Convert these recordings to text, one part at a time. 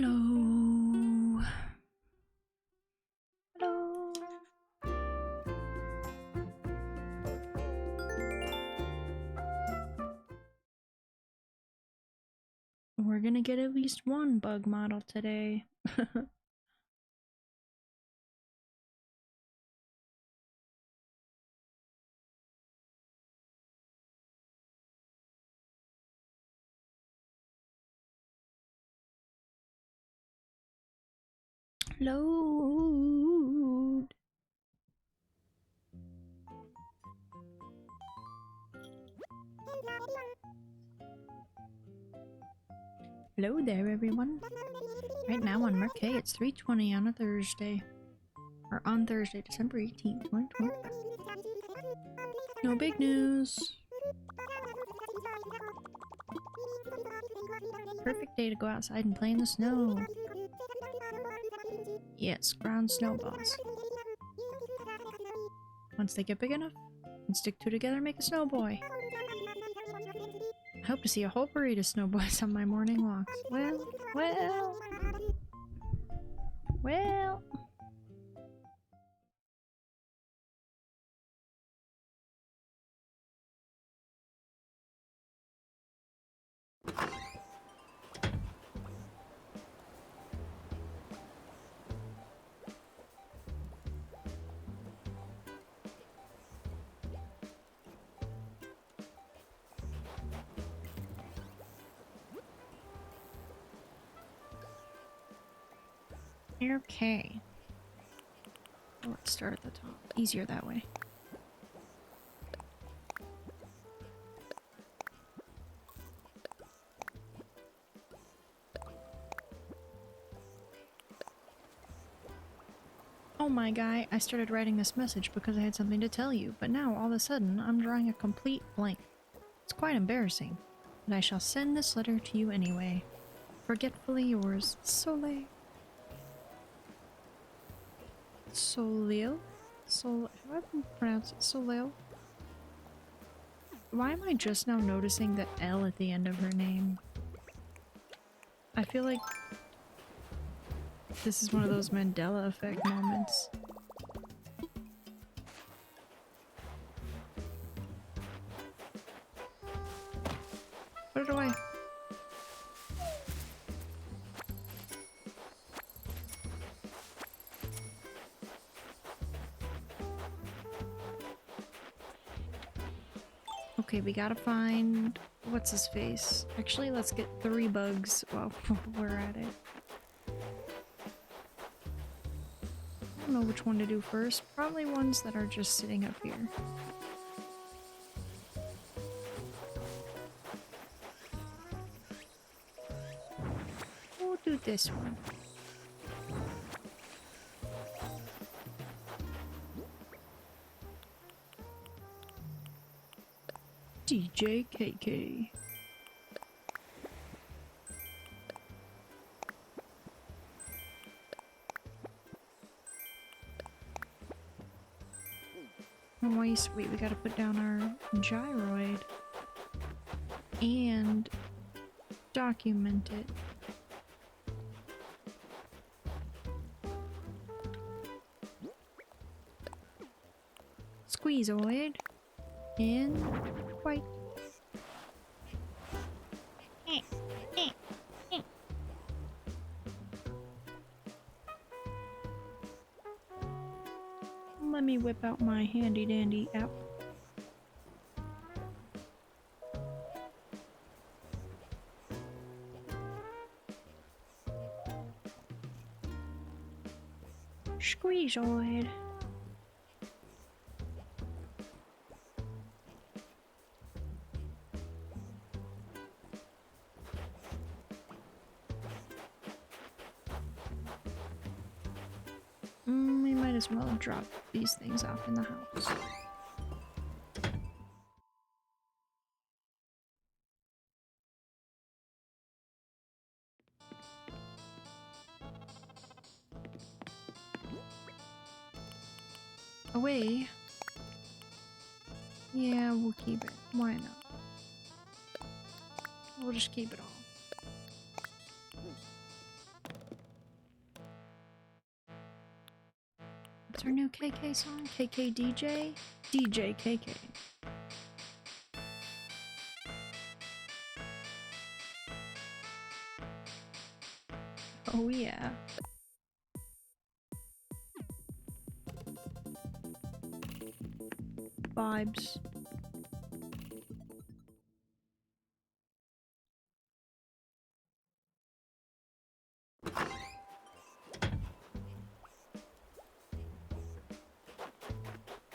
Hello. Hello. We're gonna get at least one bug model today. Load. Hello there, everyone. Right now on Merkay, it's 3:20 on a Thursday. Or on Thursday, December 18th, 2025. No big news. Perfect day to go outside and play in the snow. Yes, ground snowballs. Once they get big enough, and stick two together and make a snowboy. I hope to see a whole parade of snowboys on my morning walks. Well. Okay. Let's start at the top. Easier that way. Oh my guy, I started writing this message because I had something to tell you, but now all of a sudden I'm drawing a complete blank. It's quite embarrassing, but I shall send this letter to you anyway. Forgetfully yours, Soleil. Soleil? How do I pronounce it? Soleil? Why am I just now noticing the L at the end of her name? I feel like this is one of those Mandela effect moments. Put it away. Okay, we gotta find... what's his face? Actually, let's get 3 bugs while we're at it. I don't know which one to do first. Probably ones that are just sitting up here. We'll do this one. DJ KK. Oh, sweet, we gotta put down our gyroid and document it. Squeezoid in white. Let me whip out my handy dandy app. Squeezoid. We might as well drop these things off in the house. Away. Yeah, we'll keep it. Why not? We'll just keep it all. What's our new KK song? KK DJ? DJ KK. Oh yeah. Vibes.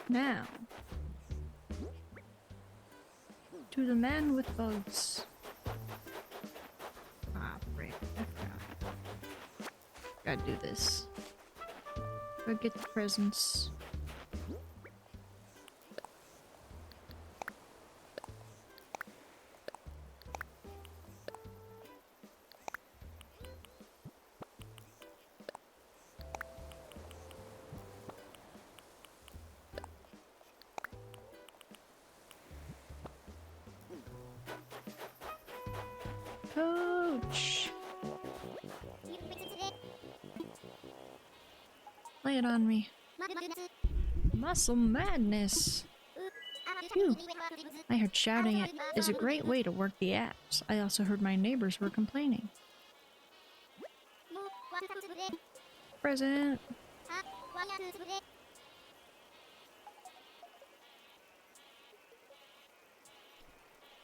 Now, to the man with bugs. Ah, frick. I forgot. Gotta do this. Go get the presents. Coach! Lay it on me. Muscle madness! Phew. I heard shouting it is a great way to work the abs. I also heard my neighbors were complaining. Present!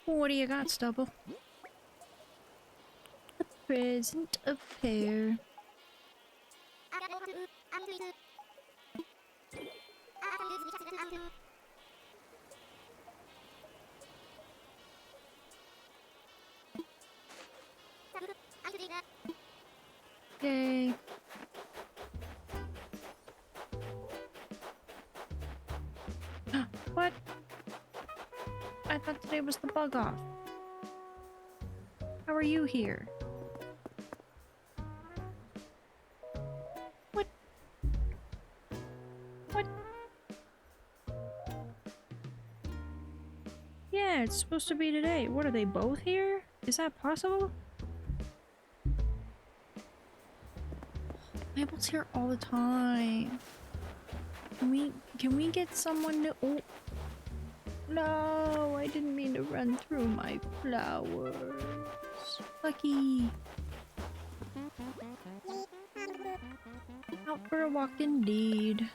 What do you got, Stubble? A present of pear. Yay. What? I thought today was the bug off. How are you here? What? What? Yeah, it's supposed to be today. What, are they both here? Is that possible? Mabel's here all the time. Can we get someone to— oh. No, I didn't mean to run through my flowers. Lucky. Out for a walk indeed.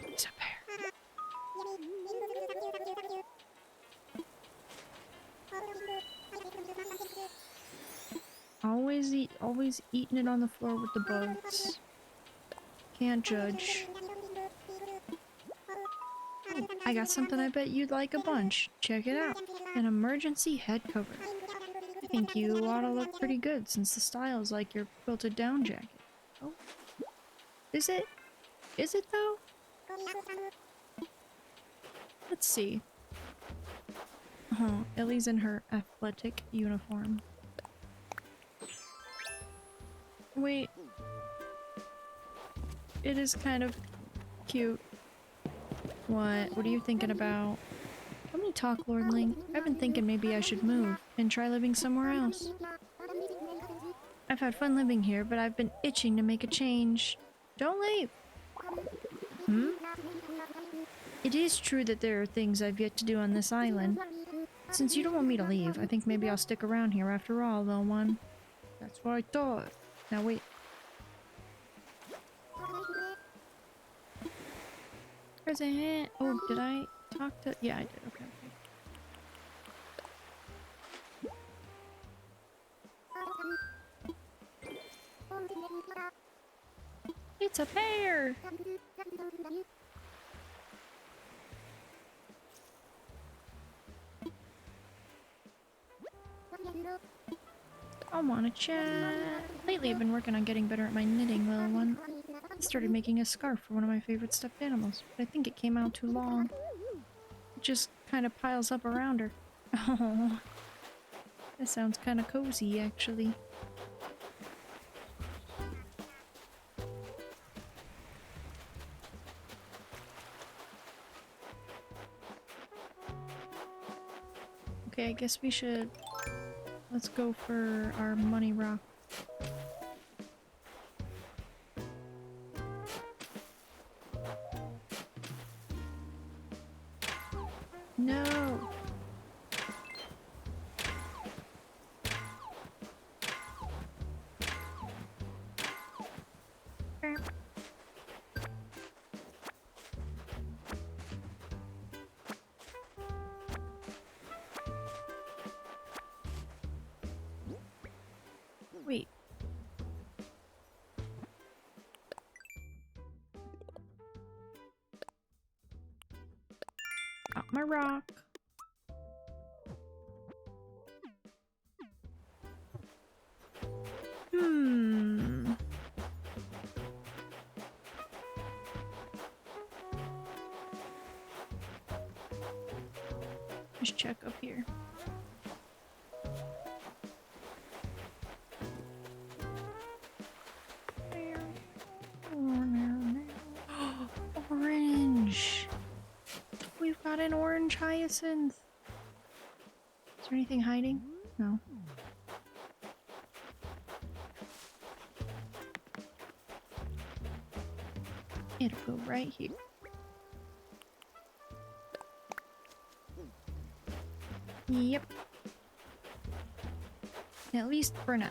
It's a bear. Always eating it on the floor with the bugs. Can't judge. Oh, I got something I bet you'd like a bunch. Check it out. An emergency head cover. I think you ought to look pretty good since the style is like your quilted down jacket. Oh. Is it? Is it though? Let's see. Oh, Ellie's in her athletic uniform. Wait. It is kind of cute. What? What are you thinking about? Let me talk, Lord Link. I've been thinking maybe I should move and try living somewhere else. I've had fun living here, but I've been itching to make a change. Don't leave! Hmm? It is true that there are things I've yet to do on this island. Since you don't want me to leave, I think maybe I'll stick around here after all, little one. That's what I thought. Now wait. Present! Oh, did I talk to— yeah, I did. Okay. It's a bear! I wanna chat. Lately I've been working on getting better at my knitting, little one. I started making a scarf for one of my favorite stuffed animals, but I think it came out too long. It just kind of piles up around her. Oh, that sounds kind of cozy, actually. Okay, I guess we should Let's go for our money rock. No! Wait. Got my rock. Just check up here. Orange! We've got an orange hyacinth! Is there anything hiding? No. It'll go right here. Yep. At least for now.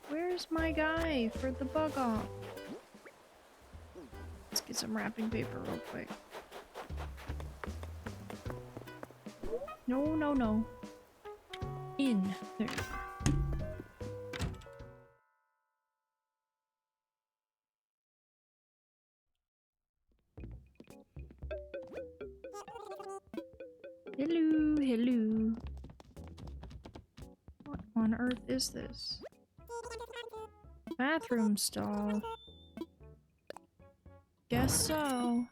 Where's my guy for the bug off? Let's get some wrapping paper real quick. No, no, no. In. There you are. Hello, hello. What on earth is this? Bathroom stall. Guess so.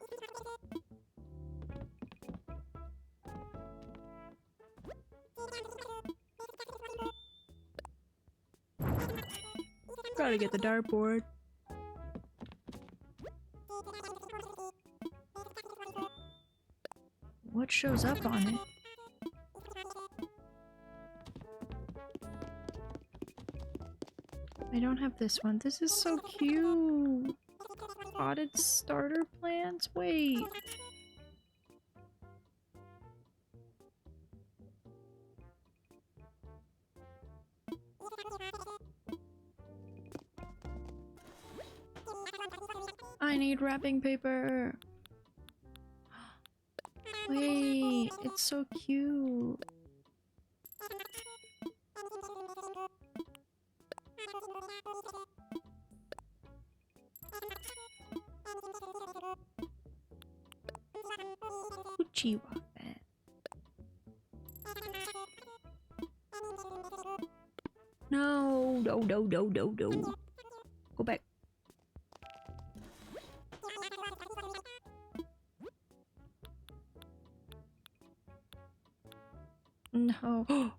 Gotta get the dartboard. What shows up on it? I don't have this one. This is so cute. Potted starter plants? Wait. I need wrapping paper. Wait, it's so cute. Uchiwa fan. No, no, no, no, no, no. Go back. No. Oh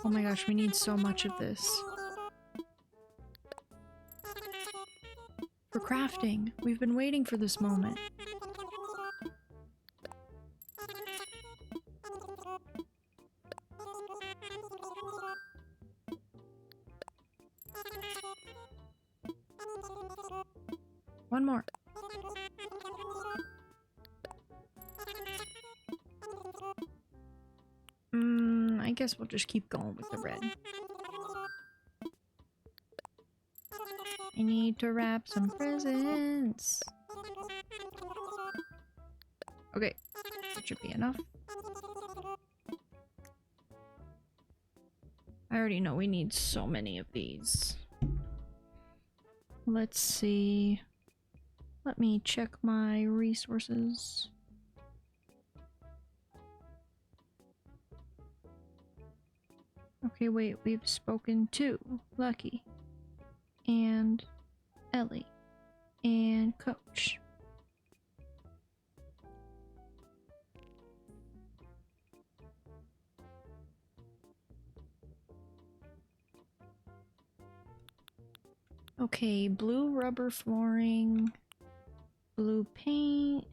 my gosh, we need so much of this. For crafting. We've been waiting for this moment. One more. I guess we'll just keep going with the red. I need to wrap some presents. Okay, that should be enough. I already know we need so many of these. Let's see. Let me check my resources. Okay, wait, we've spoken to Lucky and Ellie and Coach. Okay, blue rubber flooring, blue paint,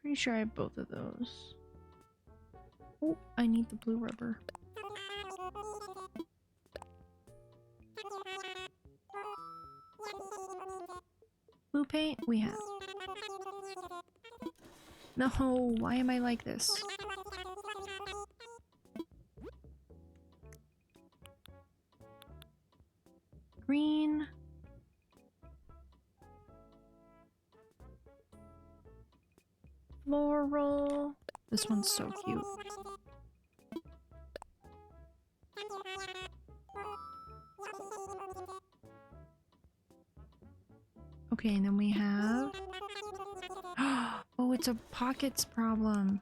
Pretty sure I have both of those. Oh, I need the blue rubber. Blue paint, we have. No, why am I like this? Green. Floral. This one's so cute. Okay, and then we have... Oh, it's a pockets problem.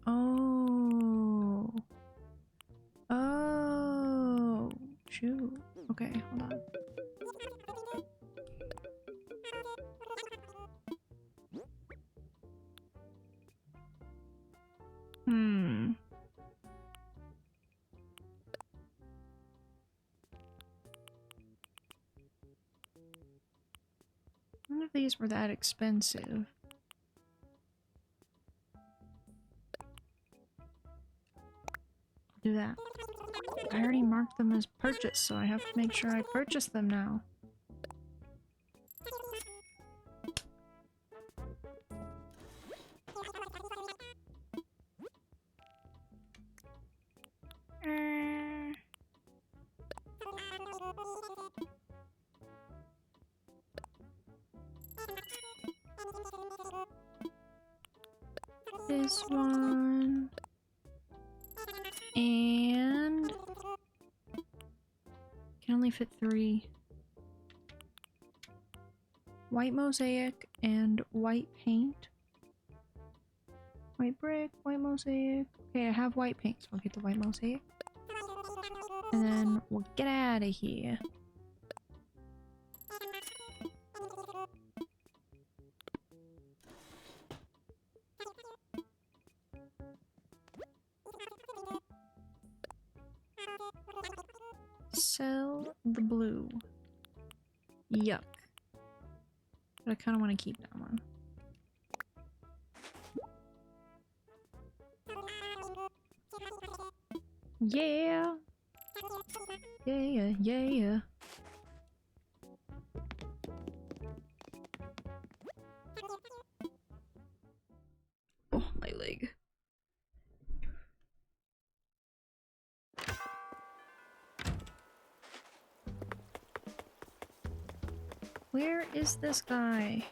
Oh. Oh. Shoot. Okay, hold on. None of these were that expensive. I'll do that. I already marked them as purchased, so I have to make sure I purchase them now. This one. And... can only fit 3. White mosaic and white paint. White brick, white mosaic. Okay, I have white paint, so I'll get the white mosaic. And then we'll get out of here. Sell the blue. Yuck. But I kind of want to keep that one. Yeah! Yeah, yeah. Oh, my leg. Where is this guy?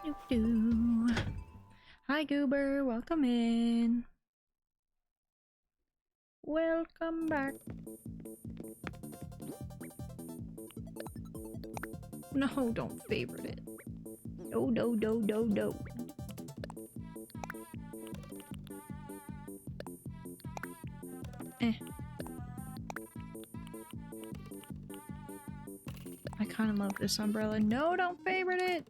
Doo-doo. Hi Goober, welcome in. Welcome back. No, don't favorite it. No, no, no, no, no. I kind of love this umbrella. No, don't favorite it.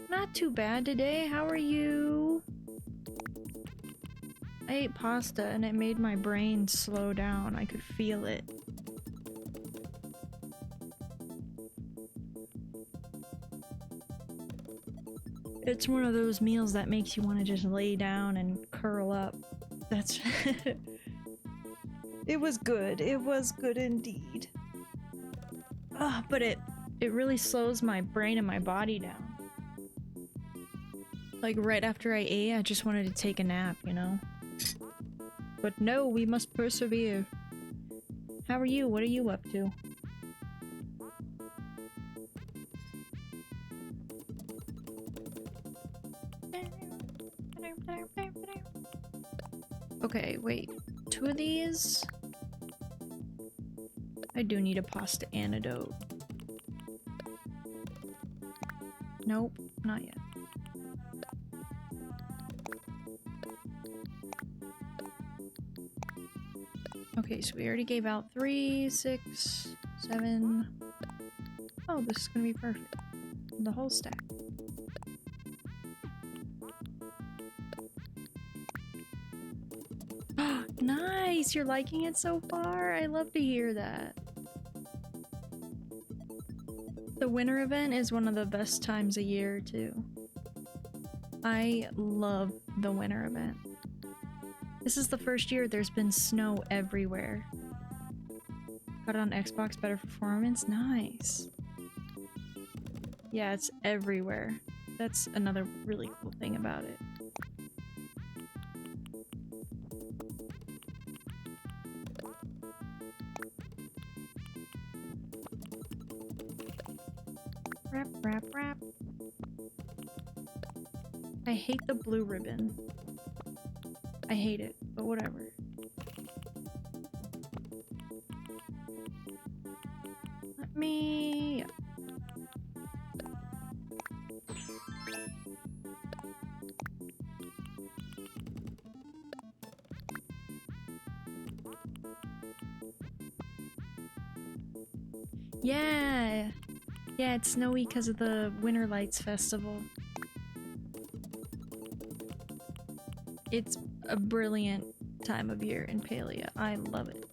Not too bad today. How are you? I ate pasta and it made my brain slow down. I could feel it. It's one of those meals that makes you want to just lay down and curl up. That's... It was good. It was good indeed. But it really slows my brain and my body down. Like right after I ate, I just wanted to take a nap, you know? But no, we must persevere. How are you? What are you up to? Okay, wait. 2 of these? I do need a pasta antidote. Nope, not yet. Okay, so we already gave out 3, 6, 7. Oh, this is gonna be perfect. The whole stack. Nice! You're liking it so far? I love to hear that. The winter event is one of the best times a year, too. I love the winter event. This is the first year there's been snow everywhere. Got it on Xbox, better performance? Nice. Yeah, it's everywhere. That's another really cool thing about it. Wrap, wrap, wrap. I hate the blue ribbon. I hate it, but whatever. Let me... Yeah! Yeah, it's snowy because of the Winter Lights Festival. It's a brilliant time of year in Palia. I love it.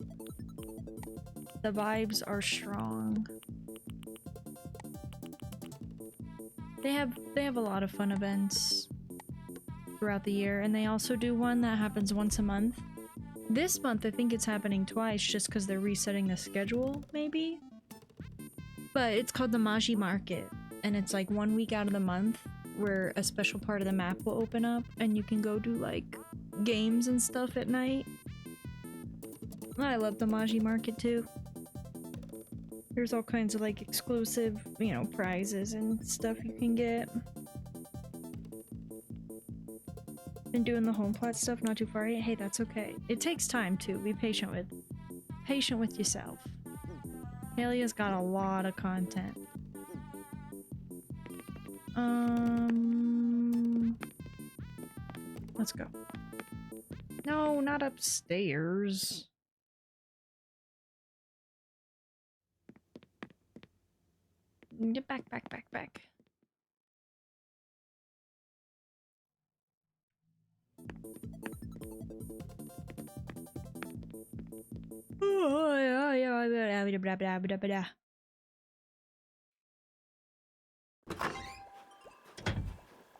The vibes are strong. They have a lot of fun events throughout the year, and they also do one that happens once a month. This month I think it's happening twice just because they're resetting the schedule, maybe? But it's called the Maji Market, and it's like 1 week out of the month where a special part of the map will open up and you can go do like games and stuff at night. I love the Maji Market too. There's all kinds of like exclusive, you know, prizes and stuff you can get. Been doing the home plot stuff not too far yet. Hey, that's okay. It takes time too. Be patient with yourself. Palia's got a lot of content. Let's go. No, not upstairs. Get back, back, back, back.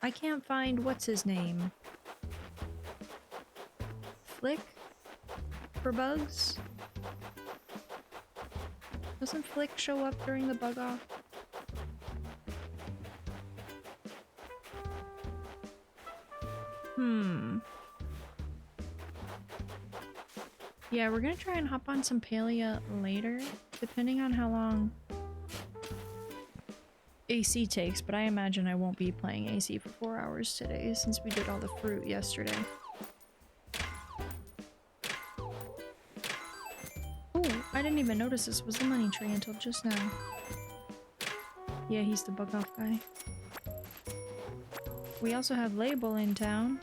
I can't find what's his name. Flick? For bugs? Doesn't Flick show up during the bug off? Yeah, we're gonna try and hop on some Palia later, depending on how long AC takes, but I imagine I won't be playing AC for 4 hours today since we did all the fruit yesterday. Oh, I didn't even notice this was the money tree until just now. Yeah, he's the bug off guy. We also have Label in town.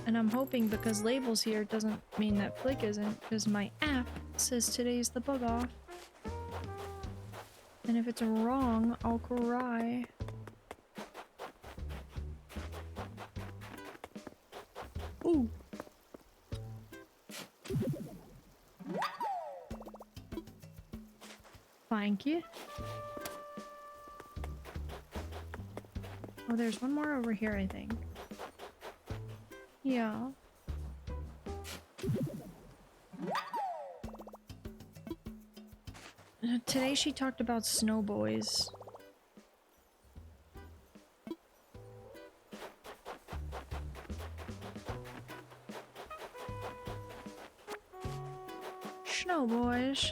And I'm hoping because Label's here doesn't mean that Flick isn't, because my app says today's the bug off. And if it's wrong, I'll cry. Ooh. Thank you. Oh, there's one more over here, I think. Yeah. Today she talked about snowboys. Snowboys.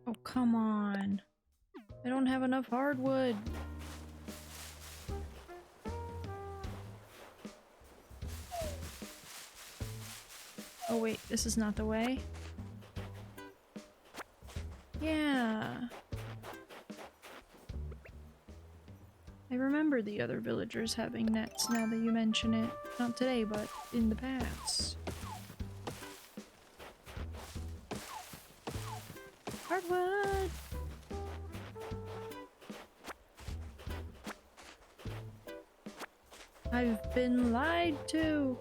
Oh, come on. I don't have enough hardwood. Oh wait, this is not the way? Yeah. I remember the other villagers having nets now that you mention it. Not today, but in the past. Hardwood! I've been lied to.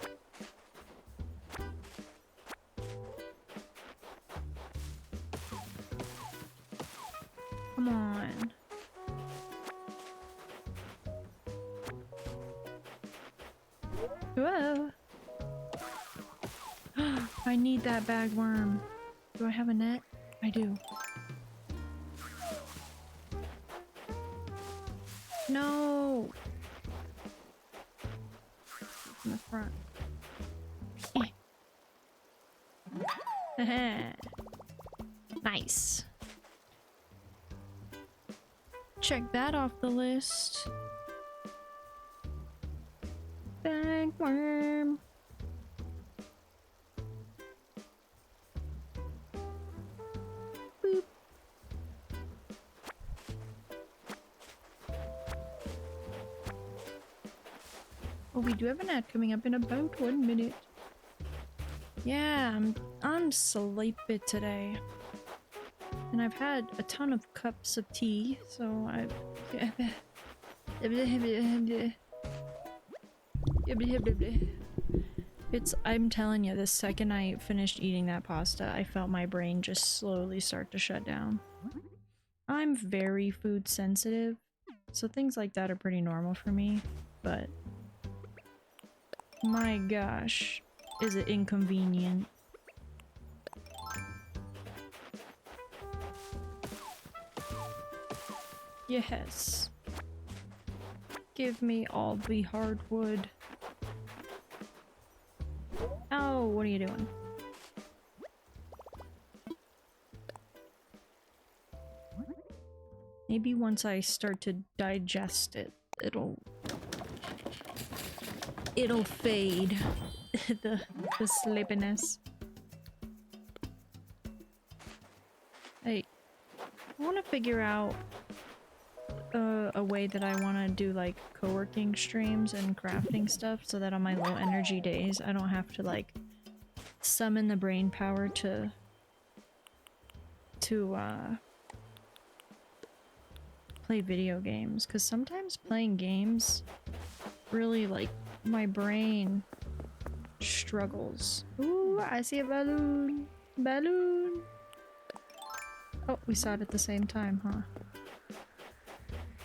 Come on. Whoa. I need that bagworm. Do I have a net? I do. No! In the front. Nice. Check that off the list. Bagworm. Boop. Oh, we do have an ad coming up in about 1 minute. Yeah, I'm sleepy today. And I've had a ton of cups of tea, so I've... I'm telling you, the second I finished eating that pasta, I felt my brain just slowly start to shut down. I'm very food sensitive, so things like that are pretty normal for me, but... my gosh, is it inconvenient. Yes. Give me all the hardwood. Oh, what are you doing? Maybe once I start to digest it, it'll fade. the sleepiness. I want to figure out a way that I want to do like co-working streams and crafting stuff so that on my low energy days I don't have to like summon the brain power to play video games, because sometimes playing games really like my brain struggles. Ooh, I see a balloon. Balloon. Oh, we saw it at the same time, huh?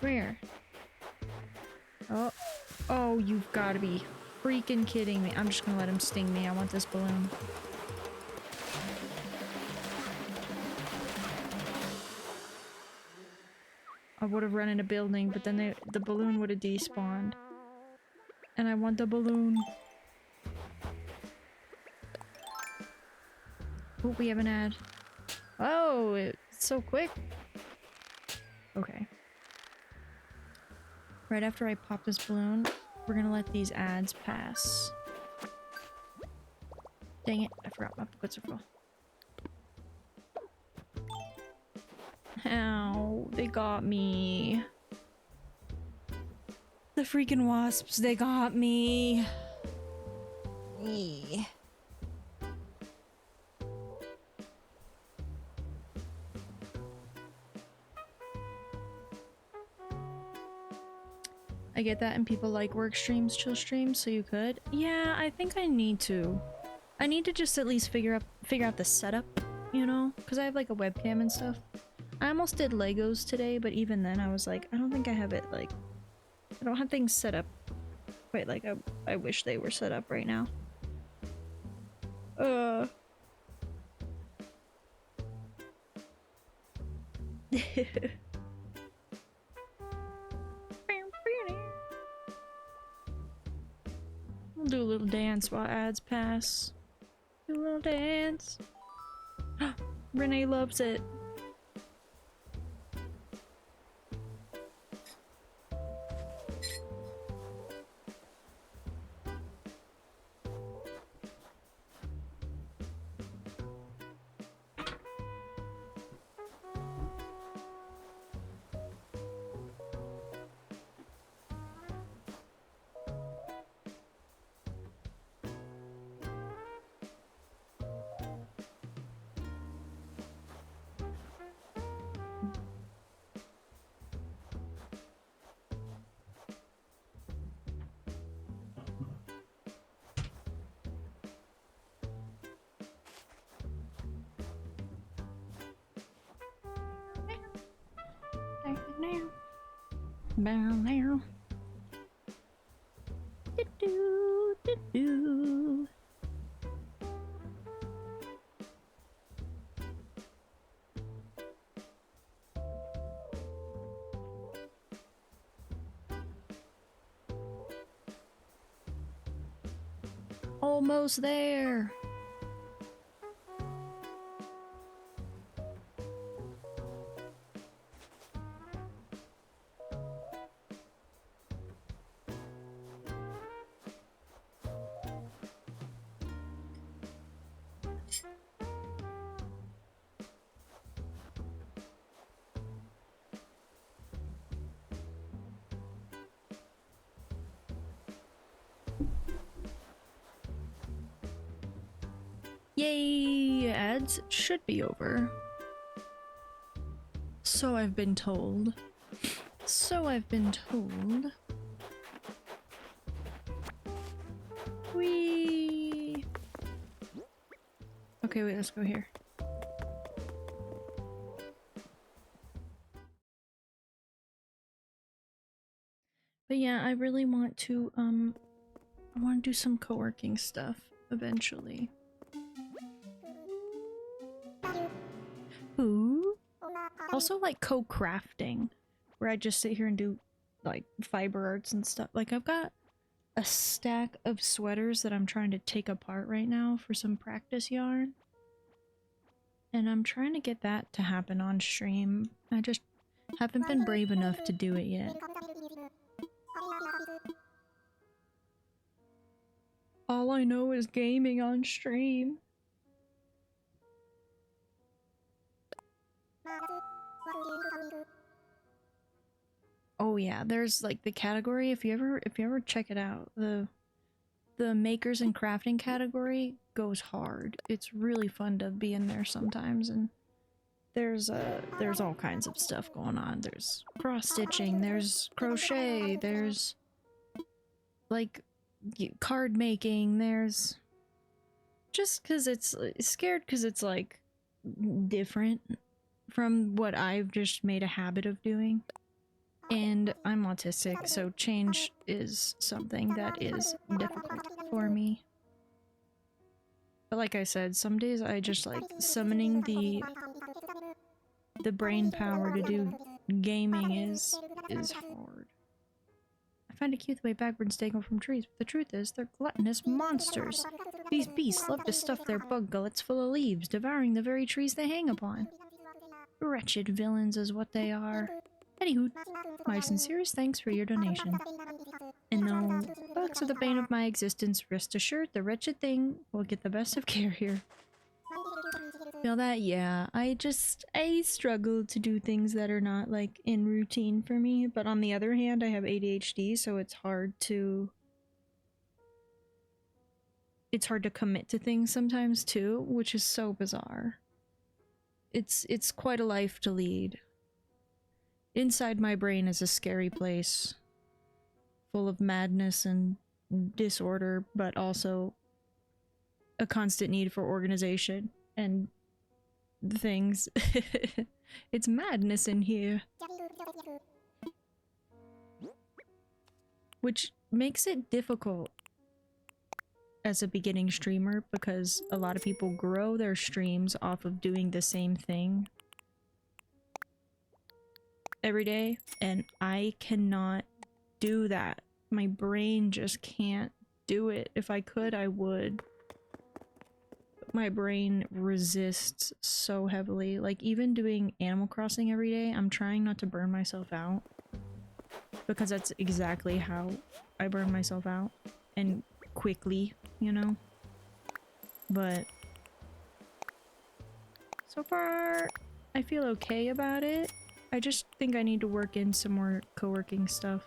Come here. Oh. Oh, you've got to be freaking kidding me. I'm just gonna let him sting me. I want this balloon. I would have run in a building, but then the balloon would have despawned. And I want the balloon. Oh, we have an ad. Oh, it's so quick. Okay. Right after I pop this balloon, we're gonna let these ads pass. Dang it, I forgot my pockets are full. Ow, they got me. The freaking wasps, they got me. Eee. I get that, and people like work streams, chill streams, so you could. Yeah, I think I need to. I need to just at least figure out the setup, you know? Because I have like a webcam and stuff. I almost did Legos today, but even then I was like, I don't think I have it like... I don't have things set up quite like I wish they were set up right now. We'll do a little dance while ads pass. Do a little dance. Renee loves it. Bow. Do. Almost there. Yay! Ads should be over. So I've been told. Whee! Okay, wait, let's go here. But yeah, I really want to, I want to do some co-working stuff eventually. Ooh. Also like co-crafting, where I just sit here and do like fiber arts and stuff. Like I've got a stack of sweaters that I'm trying to take apart right now for some practice yarn. And I'm trying to get that to happen on stream. I just haven't been brave enough to do it yet. All I know is gaming on stream. Oh yeah, there's like the category, if you ever check it out, the makers and crafting category goes hard. It's really fun to be in there sometimes, and there's all kinds of stuff going on. There's cross stitching, there's crochet, there's like card making, there's just because it's scared because it's like different from what I've just made a habit of doing. And I'm autistic, so change is something that is difficult for me. But like I said, some days I just like summoning the brain power to do gaming is hard. I find it cute the way backwards dangle from trees, but the truth is they're gluttonous monsters. These beasts love to stuff their bug gullets full of leaves, devouring the very trees they hang upon. Wretched villains is what they are. Anywho, my sincerest thanks for your donation. And though bugs are the bane of my existence, rest assured the wretched thing will get the best of care here. Feel that? Yeah, I struggle to do things that are not like in routine for me, but on the other hand I have ADHD, so it's hard to commit to things sometimes too, which is so bizarre. It's quite a life to lead. Inside my brain is a scary place, full of madness and disorder, but also a constant need for organization and things. It's madness in here. Which makes it difficult as a beginning streamer, because a lot of people grow their streams off of doing the same thing every day, and I cannot do that. My brain just can't do it. If I could, I would. But my brain resists so heavily. Like, even doing Animal Crossing every day, I'm trying not to burn myself out, because that's exactly how I burn myself out, and quickly, you know? But so far, I feel okay about it. I just think I need to work in some more co-working stuff.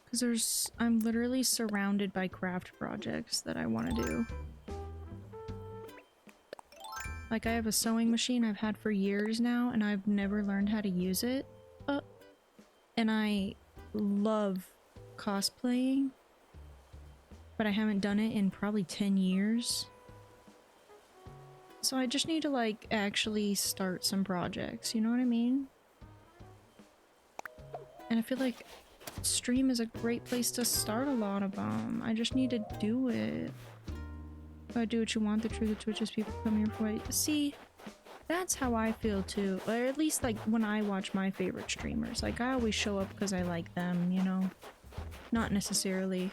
Because I'm literally surrounded by craft projects that I want to do. Like, I have a sewing machine I've had for years now, and I've never learned how to use it. And I love cosplaying, but I haven't done it in probably 10 years. So I just need to, like, actually start some projects, you know what I mean? And I feel like stream is a great place to start a lot of them. I just need to do it. If I do what you want, the truth of Twitch is people come here for it. See, that's how I feel too. Or at least, like, when I watch my favorite streamers. Like, I always show up because I like them, you know? Not necessarily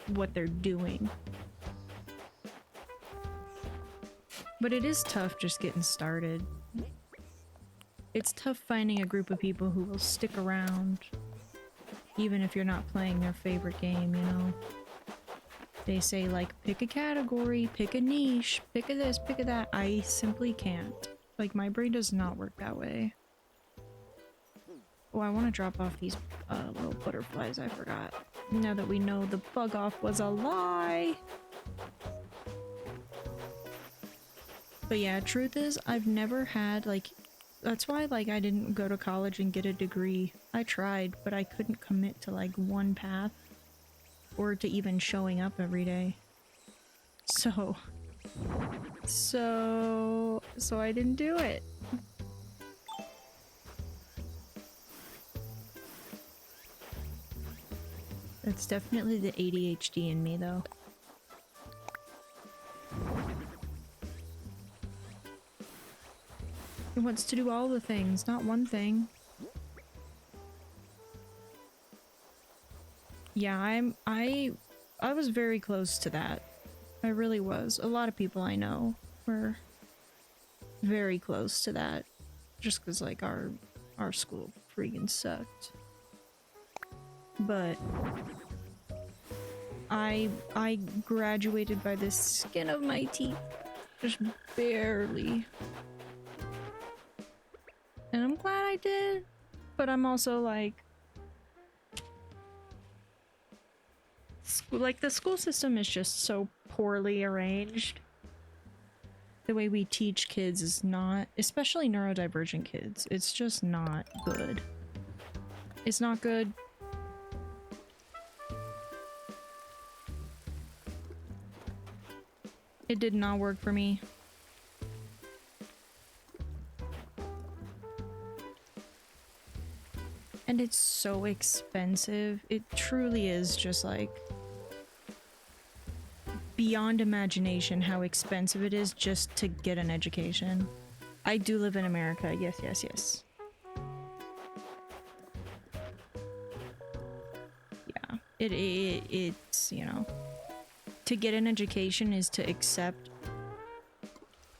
what they're doing. But it is tough just getting started. It's tough finding a group of people who will stick around even if you're not playing their favorite game, you know? They say, like, pick a category, pick a niche, pick a this, pick a that. I simply can't. Like, my brain does not work that way. Oh, I want to drop off these little butterflies, I forgot. Now that we know the bug off was a lie! But yeah, truth is, I've never had, like, that's why, like, I didn't go to college and get a degree. I tried, but I couldn't commit to, like, one path. Or to even showing up every day. So I didn't do it. That's definitely the ADHD in me, though. It wants to do all the things, not one thing. Yeah, I was very close to that. I really was. A lot of people I know were very close to that. Just because, like, our school freaking sucked. But I graduated by the skin of my teeth. Just barely. And I'm glad I did. But I'm also like, the school system is just so poorly arranged. The way we teach kids is not, especially neurodivergent kids, it's just not good. It's not good. It did not work for me. And it's so expensive. It truly is just like beyond imagination how expensive it is just to get an education. I do live in America. Yes, yes, yes. Yeah. It's, you know, to get an education is to accept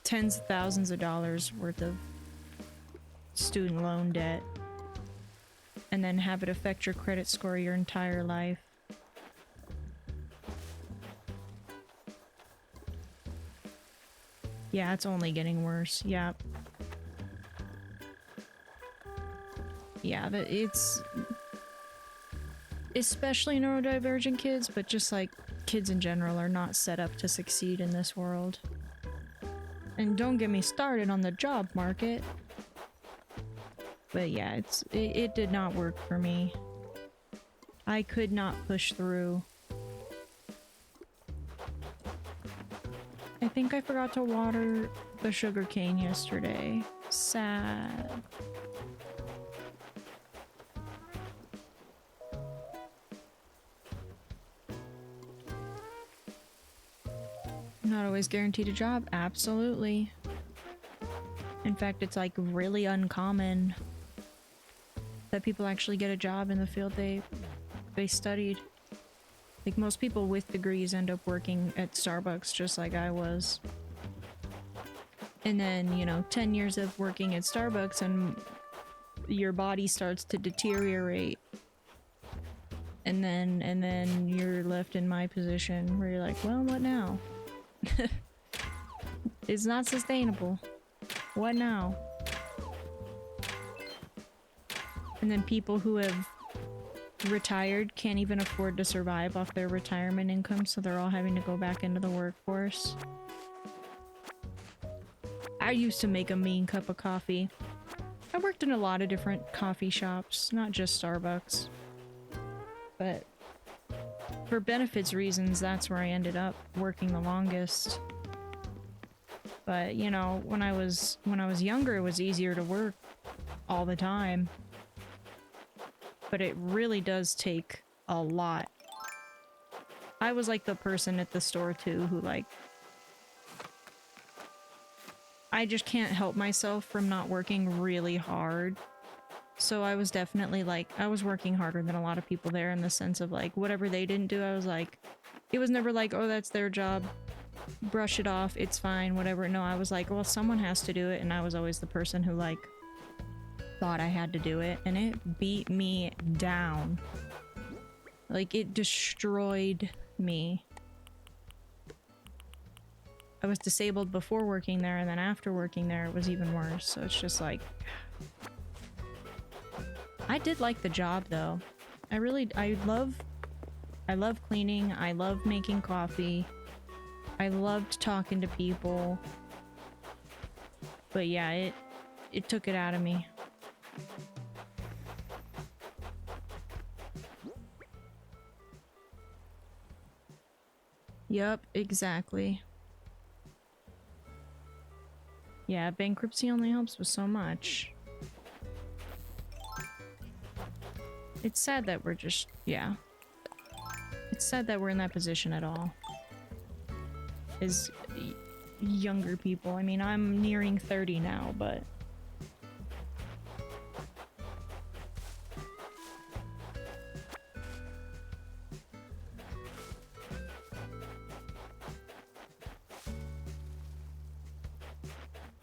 tens of thousands of dollars worth of student loan debt and then have it affect your credit score your entire life. Yeah, it's only getting worse. Yeah. Yeah, it's especially neurodivergent kids, but just like kids in general are not set up to succeed in this world. And don't get me started on the job market. But yeah, it did not work for me. I could not push through. I think I forgot to water the sugarcane yesterday. Sad. Not always guaranteed a job. Absolutely. In fact, it's like really uncommon that people actually get a job in the field they studied. Like, most people with degrees end up working at Starbucks just like I was. And then, you know, 10 years of working at Starbucks and your body starts to deteriorate. And then you're left in my position where you're like, well, what now? It's not sustainable. What now? And then people who have retired can't even afford to survive off their retirement income, so they're all having to go back into the workforce. I used to make a mean cup of coffee. I worked in a lot of different coffee shops, not just Starbucks. But for benefits reasons, that's where I ended up working the longest. But, you know, when I was younger, it was easier to work all the time. But it really does take a lot. I was like the person at the store too who like, I just can't help myself from not working really hard. So I was definitely like, I was working harder than a lot of people there in the sense of like, whatever they didn't do, I was like, it was never like, oh, that's their job. Brush it off. It's fine. Whatever. No, I was like, well, someone has to do it. And I was always the person who like thought I had to do it. And it beat me down. Like it destroyed me. I was disabled before working there, and then after working there it was even worse. So it's just like, I did like the job though. I love cleaning. I love making coffee. I loved talking to people. But yeah, it took it out of me. Yup, exactly. Yeah, bankruptcy only helps with so much. It's sad that we're just, yeah. It's sad that we're in that position at all. As younger people. I mean, I'm nearing 30 now, but...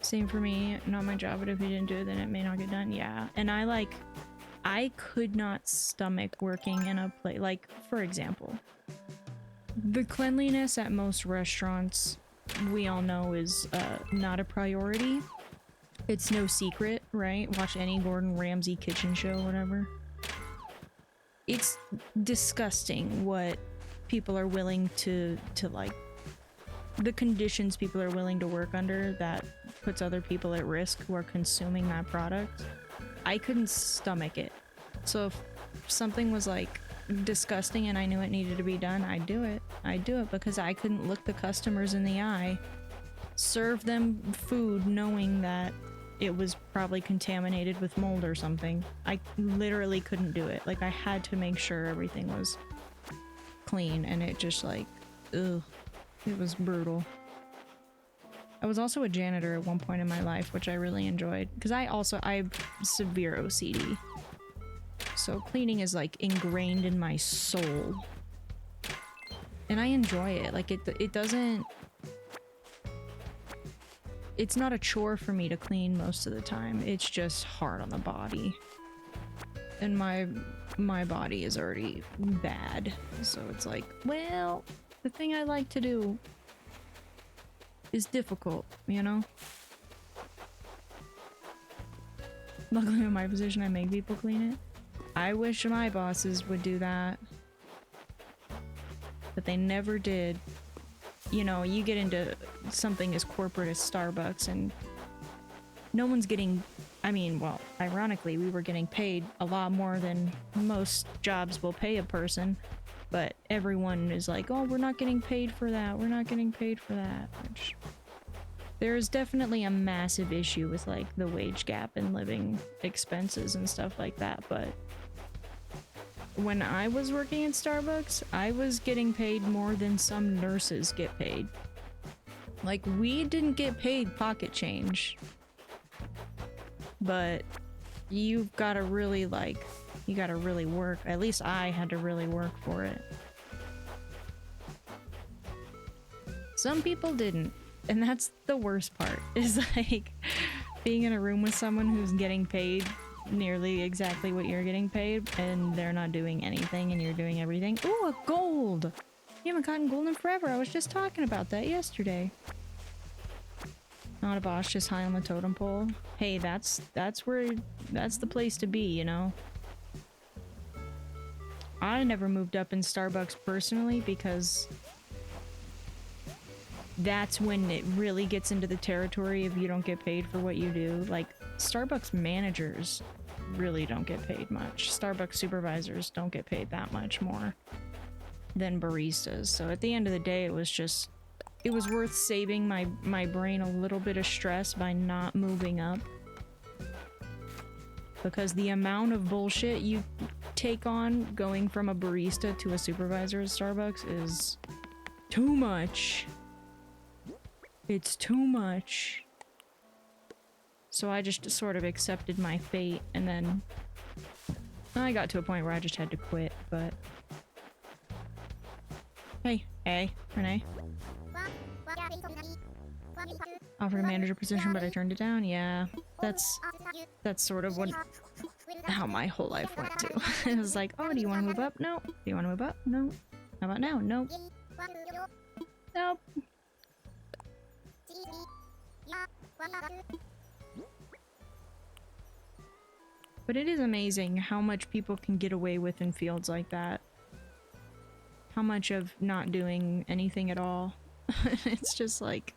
Same for me, not my job, but if you didn't do it, then it may not get done. Yeah, and I could not stomach working in a place, like, for example, the cleanliness at most restaurants, we all know is not a priority. It's no secret, right? Watch any Gordon Ramsay kitchen show, whatever. It's disgusting what people are willing to like, the conditions people are willing to work under that puts other people at risk who are consuming that product. I couldn't stomach it. So if something was like disgusting and I knew it needed to be done, I'd do it. I'd do it because I couldn't look the customers in the eye, serve them food knowing that it was probably contaminated with mold or something. I literally couldn't do it. Like, I had to make sure everything was clean, and it just like, ugh. It was brutal. I was also a janitor at one point in my life, which I really enjoyed. Because I have severe OCD. So cleaning is like ingrained in my soul. And I enjoy it. Like it doesn't... It's not a chore for me to clean most of the time. It's just hard on the body. And my body is already bad. So it's like, well... The thing I like to do is difficult, you know? Luckily in my position I make people clean it. I wish my bosses would do that. But they never did. You know, you get into something as corporate as Starbucks and no one's getting... I mean, well, ironically, we were getting paid a lot more than most jobs will pay a person. But everyone is like, oh, we're not getting paid for that. We're not getting paid for that. Which, there is definitely a massive issue with like the wage gap and living expenses and stuff like that. But when I was working at Starbucks, I was getting paid more than some nurses get paid. Like, we didn't get paid pocket change. But you've got to really like... You gotta really work. At least I had to really work for it. Some people didn't. And that's the worst part. Is like being in a room with someone who's getting paid nearly exactly what you're getting paid and they're not doing anything and you're doing everything. Ooh, a gold! You haven't gotten gold in forever. I was just talking about that yesterday. Not a boss, just high on the totem pole. Hey, that's the place to be, you know? I never moved up in Starbucks personally because that's when it really gets into the territory if you don't get paid for what you do. Like, Starbucks managers really don't get paid much. Starbucks supervisors don't get paid that much more than baristas. So at the end of the day, it was just it was worth saving my brain a little bit of stress by not moving up. Because the amount of bullshit you take on going from a barista to a supervisor at Starbucks is too much. It's too much. So I just sort of accepted my fate, and then I got to a point where I just had to quit, but... Hey, Renee. Offered a manager position, but I turned it down. Yeah, that's sort of how my whole life went too. It was like, oh, do you want to move up? No. Do you want to move up? No. How about now? Nope. Nope. But it is amazing how much people can get away with in fields like that. How much of not doing anything at all. It's just like,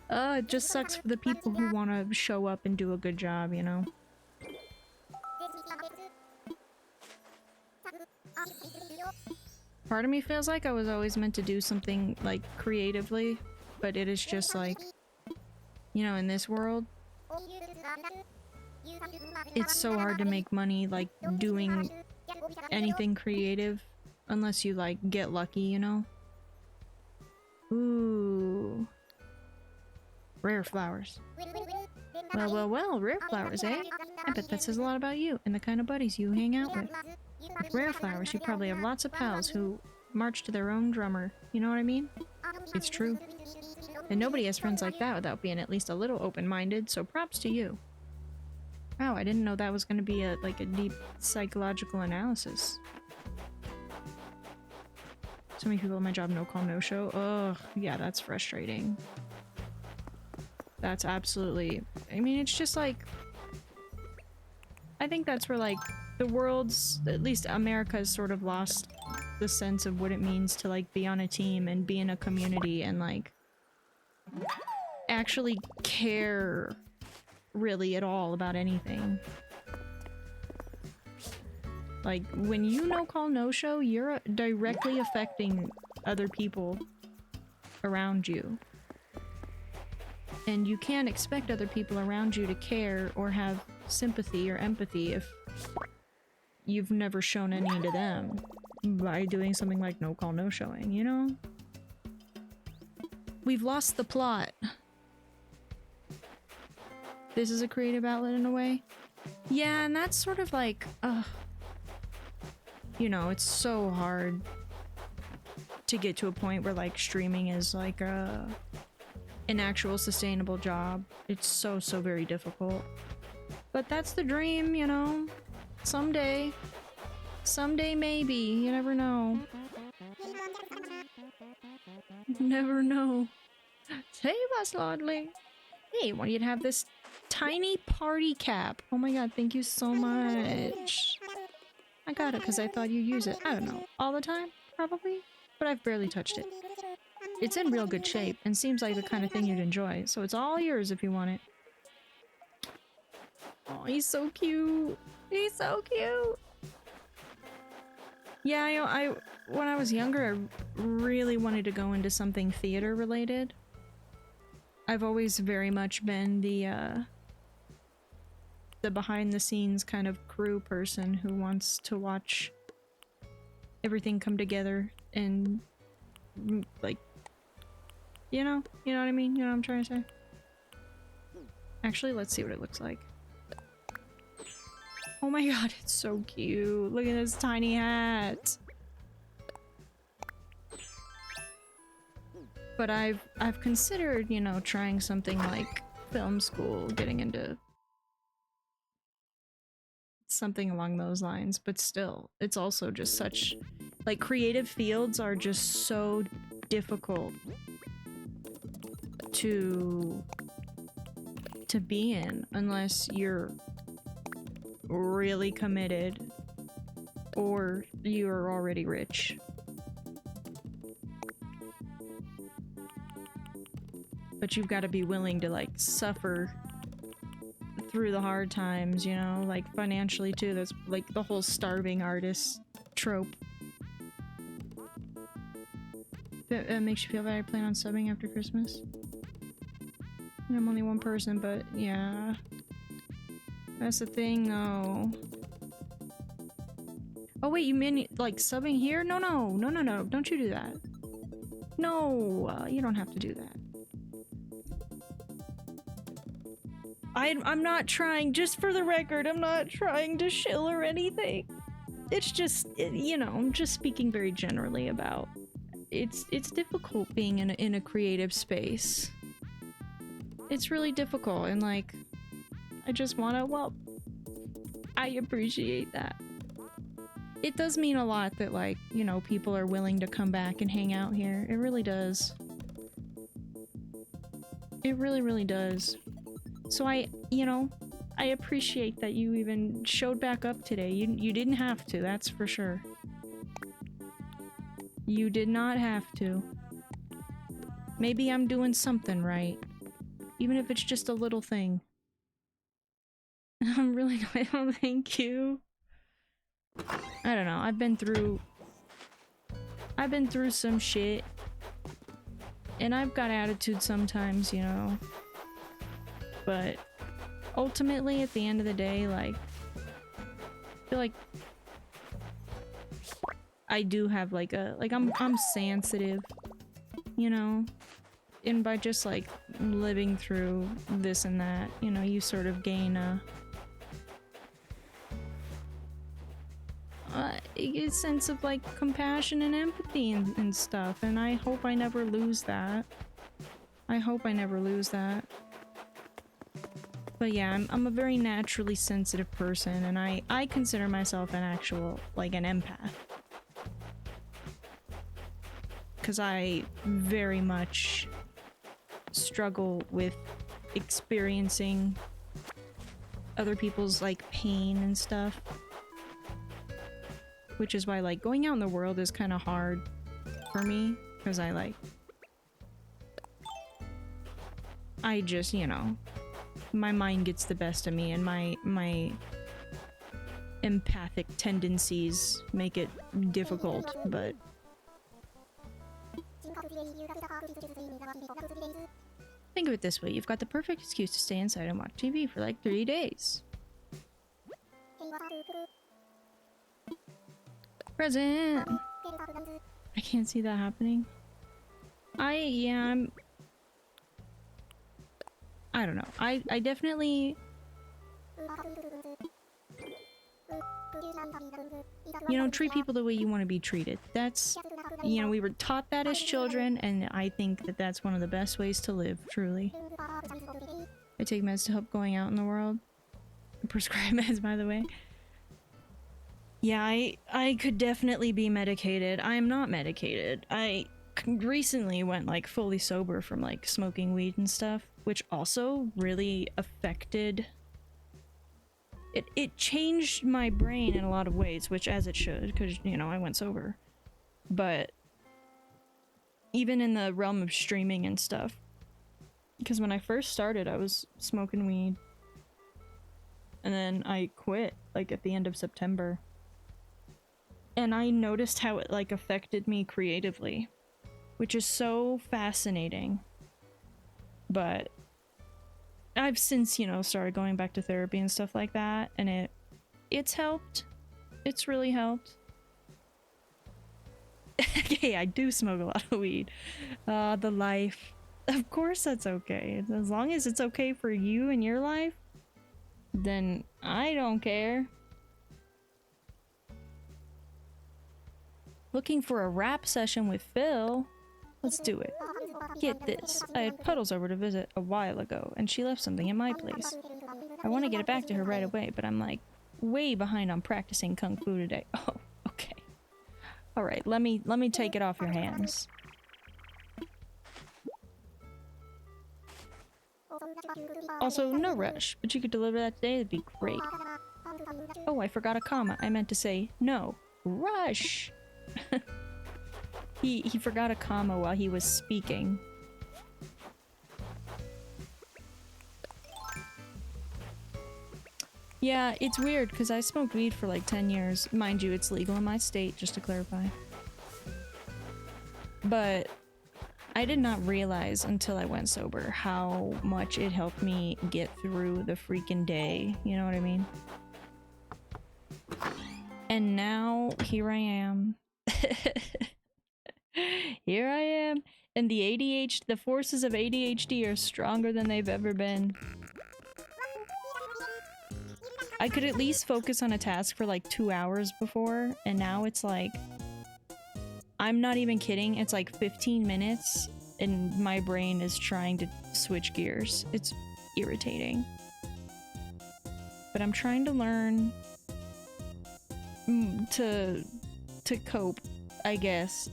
it just sucks for the people who want to show up and do a good job, you know? Part of me feels like I was always meant to do something, like, creatively, but it is just like, you know, in this world, it's so hard to make money, like, doing anything creative, unless you, like, get lucky, you know? Ooh. Rare flowers. Well, rare flowers, eh? I bet that says a lot about you and the kind of buddies you hang out with. With rare flowers, you probably have lots of pals who march to their own drummer. You know what I mean? It's true. And nobody has friends like that without being at least a little open-minded, so props to you. Wow, I didn't know that was gonna be a deep psychological analysis. So many people at my job no call, no show. Ugh, yeah, that's frustrating. That's absolutely... I mean, it's just like... I think that's where, like, the world's... At least America's sort of lost the sense of what it means to, like, be on a team and be in a community and, like... actually care really at all about anything. Like, when you no call, no show, you're directly affecting other people around you. And you can't expect other people around you to care or have sympathy or empathy if you've never shown any to them by doing something like no call, no showing, you know? We've lost the plot. This is a creative outlet in a way. Yeah, and that's sort of like, you know, it's so hard to get to a point where, like, streaming is like an actual sustainable job. It's so very difficult. But that's the dream, you know? Someday. Someday maybe. You never know. Never know. Save us, Lordly. Hey, want you to have this tiny party cap. Oh my god, thank you so much. I got it because I thought you'd use it. I don't know. All the time? Probably? But I've barely touched it. It's in real good shape and seems like the kind of thing you'd enjoy, so it's all yours if you want it. Oh, he's so cute. He's so cute. Yeah, you know, when I was younger, I really wanted to go into something theater related. I've always very much been the behind the scenes kind of crew person who wants to watch everything come together and, like, you know what I mean? You know what I'm trying to say? Actually, let's see what it looks like. Oh my god, it's so cute. Look at this tiny hat. But I've considered, you know, trying something like film school, getting into something along those lines, but still, it's also just such, like, creative fields are just so difficult to be in unless you're really committed or you're already rich. But you've got to be willing to, like, suffer through the hard times, you know, like, financially too. That's like the whole starving artist trope. If it makes you feel bad, I plan on subbing after Christmas. I'm only one person, but yeah. That's the thing, though. Oh wait, you mean like subbing here? No, no, no, no, no. Don't you do that. No, you don't have to do that. I'm not trying, just for the record, I'm not trying to shill or anything. It's just, you know, I'm just speaking very generally about it's difficult being in a creative space. It's really difficult, and like, I just wanna, well, I appreciate that. It does mean a lot that, like, you know, people are willing to come back and hang out here. It really does. It really, really does. So you know, I appreciate that you even showed back up today. You didn't have to, that's for sure. You did not have to. Maybe I'm doing something right. Even if it's just a little thing. I'm really not, oh, thank you. I don't know, I've been through some shit. And I've got attitude sometimes, you know. But ultimately, at the end of the day, like, I feel like I do have like a, like, I'm sensitive, you know? And by just like living through this and that, you know, you sort of gain a sense of like compassion and empathy and stuff, and I hope I never lose that. I hope I never lose that. But yeah, I'm a very naturally sensitive person, and I consider myself an actual, like, an empath. Because I very much struggle with experiencing other people's, like, pain and stuff. Which is why, like, going out in the world is kind of hard for me, because I just, you know, my mind gets the best of me, and my empathic tendencies make it difficult, but think of it this way, you've got the perfect excuse to stay inside and watch TV for like 3 days. Present! I can't see that happening. I don't know. I definitely... You know, treat people the way you want to be treated. That's... You know, we were taught that as children, and I think that that's one of the best ways to live, truly. I take meds to help going out in the world. Prescribe meds, by the way. Yeah, I could definitely be medicated. I am not medicated. I recently went, like, fully sober from, like, smoking weed and stuff, which also really affected... It changed my brain in a lot of ways, which as it should, because, you know, I went sober. But even in the realm of streaming and stuff, because when I first started, I was smoking weed, and then I quit, like, at the end of September. And I noticed how it, like, affected me creatively, which is so fascinating. But I've since, you know, started going back to therapy and stuff like that, and it's helped. It's really helped. Okay, I do smoke a lot of weed. The life. Of course that's okay. As long as it's okay for you and your life, then I don't care. Looking for a rap session with Phil? Let's do it. Get this. I had Puddles over to visit a while ago, and she left something at my place. I want to get it back to her right away, but I'm like way behind on practicing Kung Fu today. Oh, okay. Alright, let me take it off your hands. Also, no rush, but you could deliver that today, that'd be great. Oh, I forgot a comma. I meant to say, no. Rush! He forgot a comma while he was speaking. Yeah, it's weird, because I smoked weed for like 10 years. Mind you, it's legal in my state, just to clarify. But I did not realize until I went sober how much it helped me get through the freaking day. You know what I mean? And now, here I am. Here I am. And the forces of ADHD are stronger than they've ever been. I could at least focus on a task for like 2 hours before, and now it's like, I'm not even kidding, it's like 15 minutes and my brain is trying to switch gears. It's irritating. But I'm trying to learn to cope, I guess.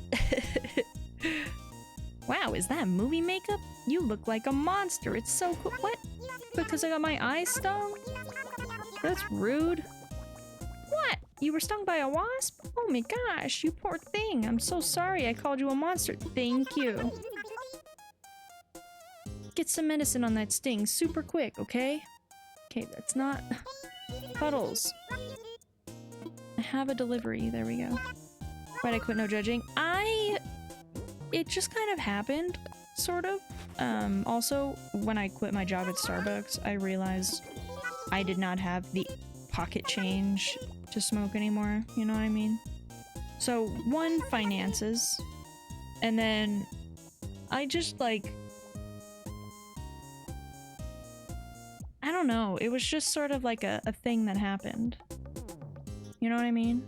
Wow, is that movie makeup? You look like a monster. It's so cool. What? Because I got my eyes stung? That's rude. What? You were stung by a wasp? Oh my gosh, you poor thing. I'm so sorry I called you a monster. Thank you. Get some medicine on that sting super quick, okay? Okay, that's not... Puddles. I have a delivery. There we go. Why'd I quit no judging? It just kind of happened, sort of. Also, when I quit my job at Starbucks, I realized I did not have the pocket change to smoke anymore, you know what I mean? So, one, finances, and then I just, like... I don't know, it was just sort of like a thing that happened. You know what I mean?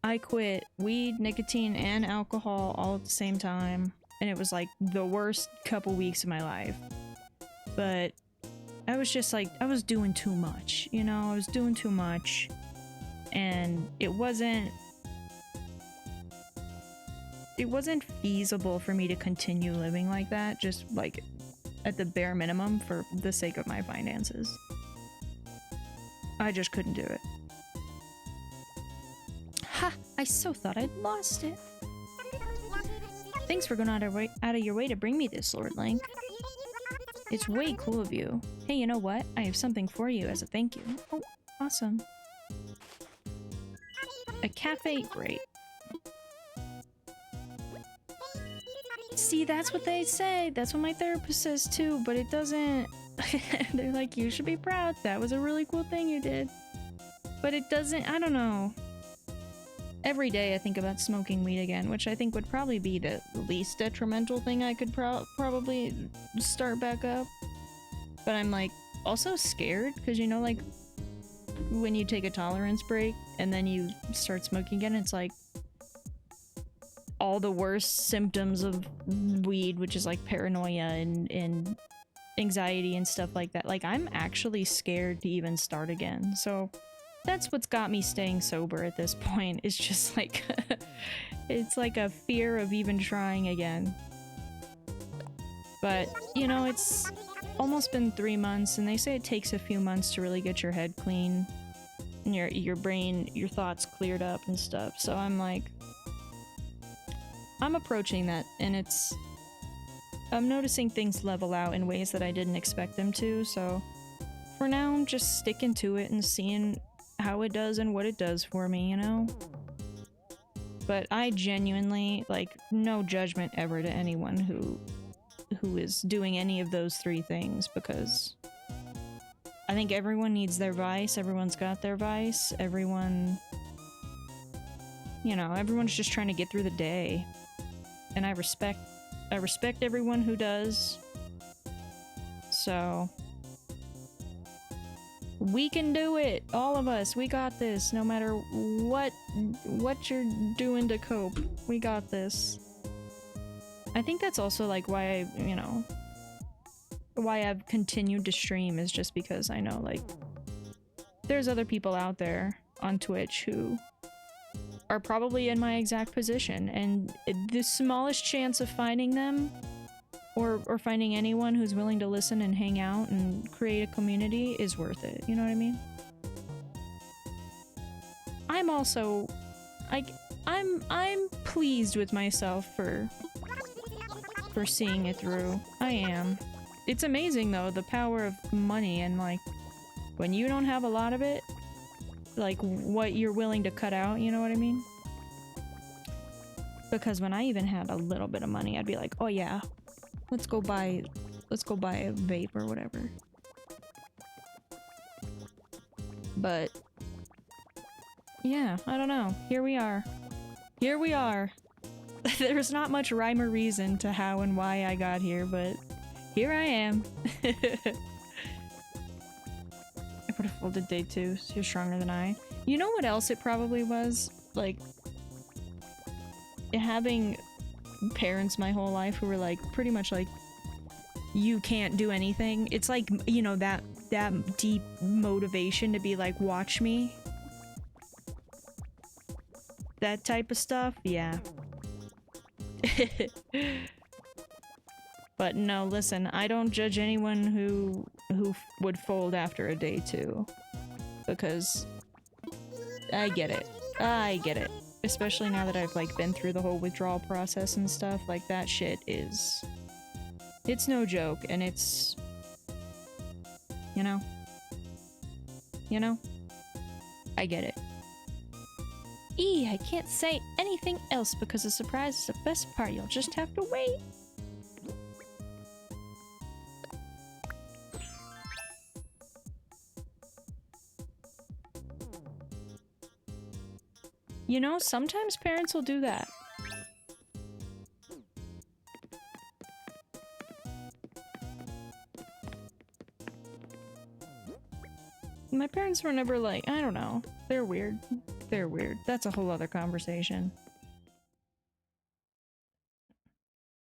I quit weed, nicotine, and alcohol all at the same time, and it was like the worst couple weeks of my life. But I was just like, I was doing too much, you know? I was doing too much, and it wasn't feasible for me to continue living like that, just like at the bare minimum for the sake of my finances. I just couldn't do it. Ha! I so thought I'd lost it. Thanks for going out of your way to bring me this, Lord Link. It's way cool of you. Hey, you know what? I have something for you as a thank you. Oh, awesome. A cafe? Great. See, that's what they say. That's what my therapist says too, but it doesn't... They're like, you should be proud. That was a really cool thing you did. But it doesn't... I don't know. Every day I think about smoking weed again, which I think would probably be the least detrimental thing I could probably start back up. But I'm like, also scared, because you know, like, when you take a tolerance break and then you start smoking again, it's like all the worst symptoms of weed, which is like paranoia and anxiety and stuff like that. Like, I'm actually scared to even start again. So that's what's got me staying sober at this point. It's just like it's like a fear of even trying again. But you know, it's almost been 3 months, and they say it takes a few months to really get your head clean and your brain, your thoughts cleared up and stuff. So I'm like, I'm approaching that, and I'm noticing things level out in ways that I didn't expect them to. So for now, I'm just sticking to it and seeing how it does and what it does for me, you know? But I genuinely, like, no judgment ever to anyone who is doing any of those 3 things, because I think everyone needs their vice, everyone's got their vice, everyone, you know, everyone's just trying to get through the day. And I respect everyone who does. So we can do it, all of us. We got this. No matter what you're doing to cope, we got this. I think that's also like why why I've continued to stream, is just because I know, like, there's other people out there on Twitch who are probably in my exact position, and the smallest chance of finding them or finding anyone who's willing to listen and hang out and create a community is worth it, you know what I mean? I'm also, I'm pleased with myself for seeing it through. I am. It's amazing though, the power of money, and like, when you don't have a lot of it, like what you're willing to cut out, you know what I mean? Because when I even had a little bit of money, I'd be like, oh yeah, let's go buy a vape or whatever. But yeah, I don't know. Here we are. Here we are. There's not much rhyme or reason to how and why I got here, but here I am. I would have folded day 2, so you're stronger than I. You know what else it probably was? Like, having parents my whole life who were like, pretty much like, you can't do anything. It's like, you know, that deep motivation to be like, watch me. That type of stuff, yeah. But no, listen, I don't judge anyone who would fold after a day 2. Because I get it. I get it. Especially now that I've like been through the whole withdrawal process and stuff, like that shit is... It's no joke, and it's... You know? You know? I get it. I can't say anything else because the surprise is the best part. You'll just have to wait. You know, sometimes parents will do that. My parents were never like, I don't know. They're weird. They're weird. That's a whole other conversation.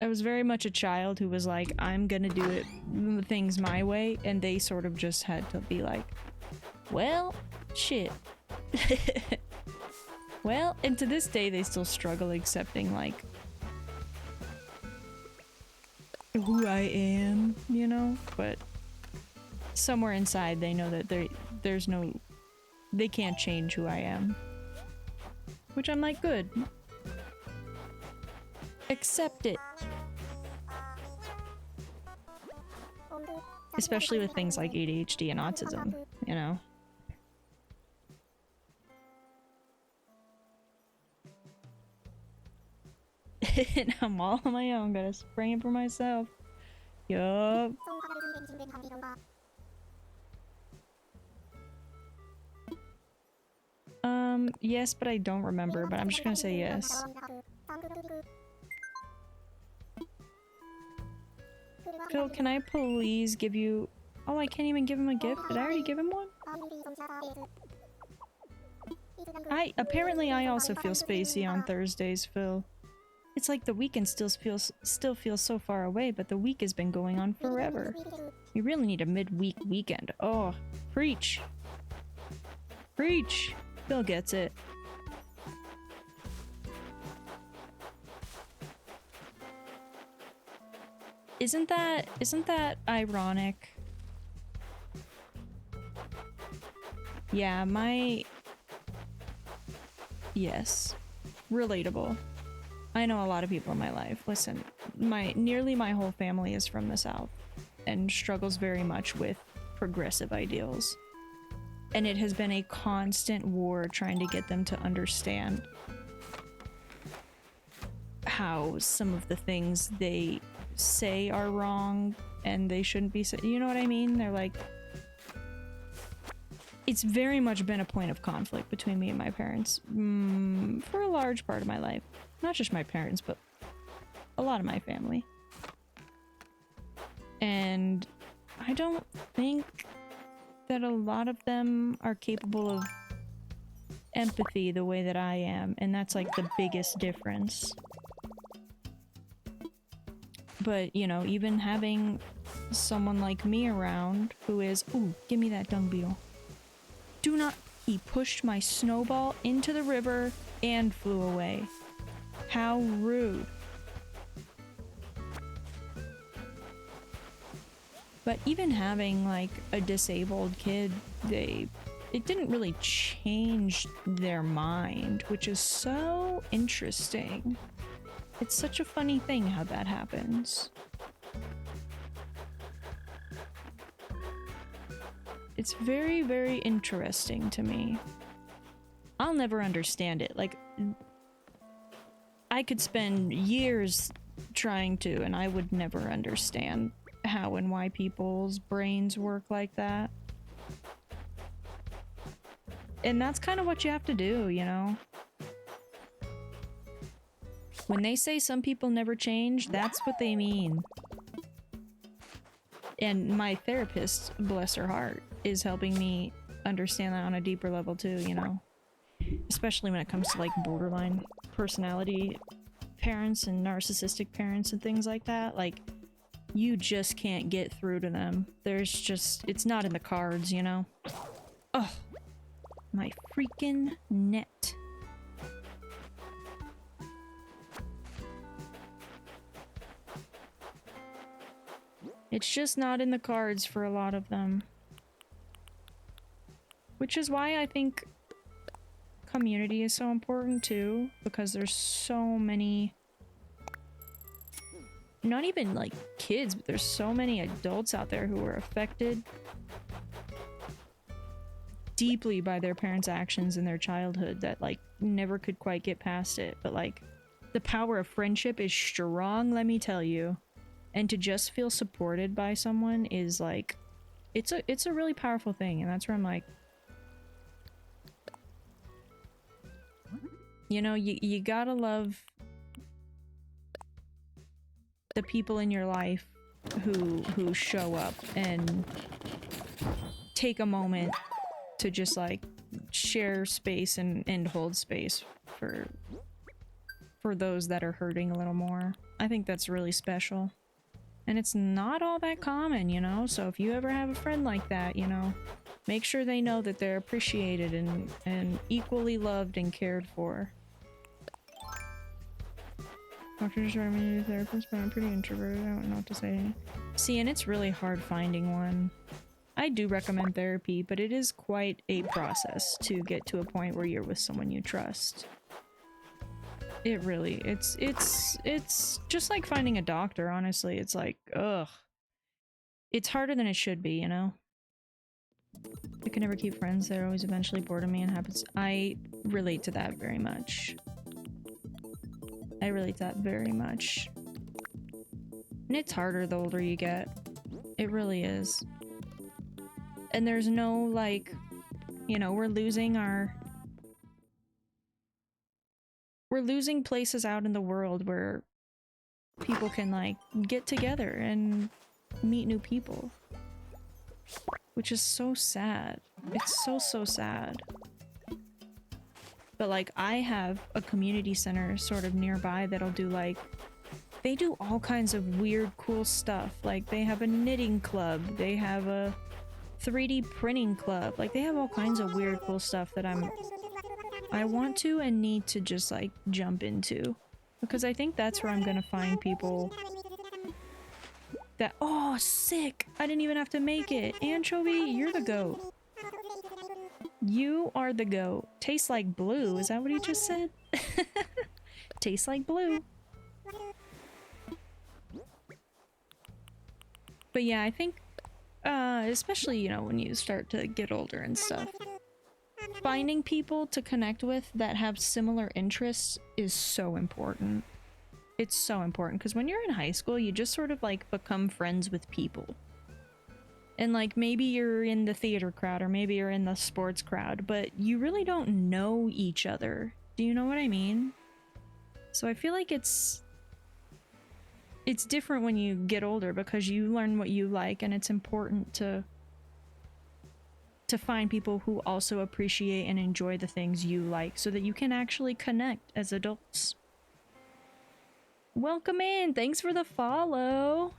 I was very much a child who was like, I'm gonna do things my way, and they sort of just had to be like, well, shit. Well, and to this day they still struggle accepting, like, who I am, you know? But somewhere inside they know that there's no... They can't change who I am. Which I'm like, good. Accept it. Especially with things like ADHD and autism, you know? And I'm all on my own, gotta spring it for myself. Yup. Yes, but I don't remember, but I'm just gonna say yes. Phil, can I please give you... Oh, I can't even give him a gift? Did I already give him one? Apparently I also feel spacey on Thursdays, Phil. It's like the weekend still feels so far away, but the week has been going on forever. You really need a midweek weekend. Oh, preach. Preach. Phil gets it. Isn't that ironic? Yeah, yes. Relatable. I know a lot of people in my life. Listen, nearly my whole family is from the South and struggles very much with progressive ideals. And it has been a constant war trying to get them to understand how some of the things they say are wrong and they shouldn't be you know what I mean? They're like... It's very much been a point of conflict between me and my parents for a large part of my life. Not just my parents, but a lot of my family. And I don't think that a lot of them are capable of empathy the way that I am, and that's like the biggest difference. But, you know, even having someone like me around who is... Ooh, give me that dung beetle. Do not... He pushed my snowball into the river and flew away. How rude. But even having, like, a disabled kid, it didn't really change their mind, which is so interesting. It's such a funny thing how that happens. It's very, very interesting to me. I'll never understand it. Like, I could spend years trying to, and I would never understand how and why people's brains work like that. And that's kind of what you have to do, you know? When they say some people never change, that's what they mean. And my therapist, bless her heart, is helping me understand that on a deeper level too, you know? Especially when it comes to like borderline personality parents and narcissistic parents and things like that. Like, you just can't get through to them. There's just, it's not in the cards, you know? Oh, my freaking net. It's just not in the cards for a lot of them. Which is why I think community is so important too, because there's so many, not even like kids, but there's so many adults out there who are affected deeply by their parents' actions in their childhood that like never could quite get past it. But like, the power of friendship is strong, let me tell you. And to just feel supported by someone is like, it's a really powerful thing. And that's where I'm like, you know, you gotta love the people in your life who show up and take a moment to just like share space and hold space for those that are hurting a little more. I think that's really special. And it's not all that common, you know? So if you ever have a friend like that, you know, make sure they know that they're appreciated and equally loved and cared for. Doctor just recommended me to a therapist, but I'm pretty introverted. I don't know what to say. See, and it's really hard finding one. I do recommend therapy, but it is quite a process to get to a point where you're with someone you trust. It really, it's just like finding a doctor, honestly. It's like, ugh. It's harder than it should be, you know? I can never keep friends. They're always eventually bored of me and happens. I relate to that very much. I relate to that very much. And it's harder the older you get. It really is. And there's no, like, you know, we're losing places out in the world where people can, like, get together and meet new people. Which is so sad. It's so, so sad. But, like, I have a community center sort of nearby that'll do, like, they do all kinds of weird, cool stuff. Like, they have a knitting club. They have a 3D printing club. Like, they have all kinds of weird, cool stuff that I want to and need to just, like, jump into. Because I think that's where I'm gonna find people that— oh, sick! I didn't even have to make it! Anchovy, you're the goat. You are the goat. Tastes like blue, is that what he just said? Tastes like blue. But yeah, I think, especially, you know, when you start to get older and stuff, finding people to connect with that have similar interests is so important. It's so important, because when you're in high school, you just sort of, like, become friends with people. And, like, maybe you're in the theater crowd, or maybe you're in the sports crowd, but you really don't know each other. Do you know what I mean? So I feel like it's different when you get older, because you learn what you like, and it's important to find people who also appreciate and enjoy the things you like, so that you can actually connect as adults. Welcome in! Thanks for the follow!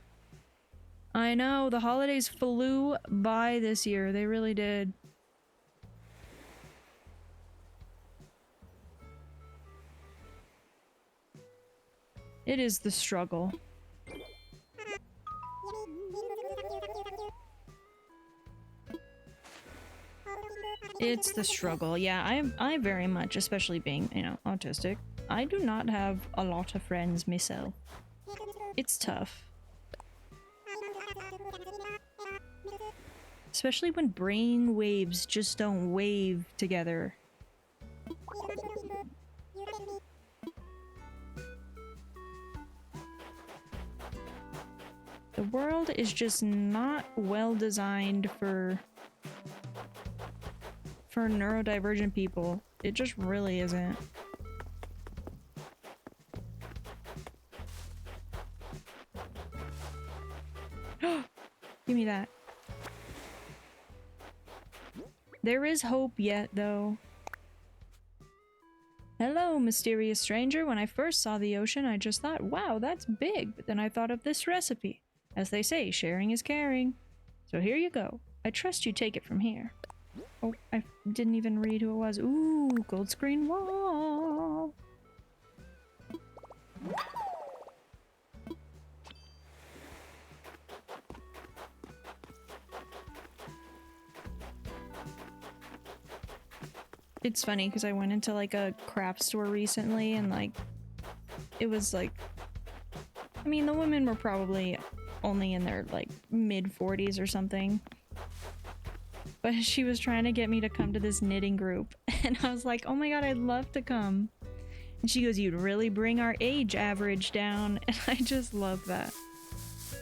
I know, the holidays flew by this year. They really did. It is the struggle. It's the struggle. Yeah, I very much, especially being, you know, autistic, I do not have a lot of friends myself. It's tough. Especially when brain waves just don't wave together. The world is just not well designed for neurodivergent people. It just really isn't. Give me that. There is hope yet, though. Hello, mysterious stranger. When I first saw the ocean, I just thought, wow, that's big. But then I thought of this recipe. As they say, sharing is caring. So here you go. I trust you take it from here. Oh, I didn't even read who it was. Ooh, gold screen wall. It's funny because I went into like a craft store recently and like it was like, I mean, the women were probably only in their like mid 40s or something, but she was trying to get me to come to this knitting group and I was like, oh my god, I'd love to come. And she goes, you'd really bring our age average down. And I just love that.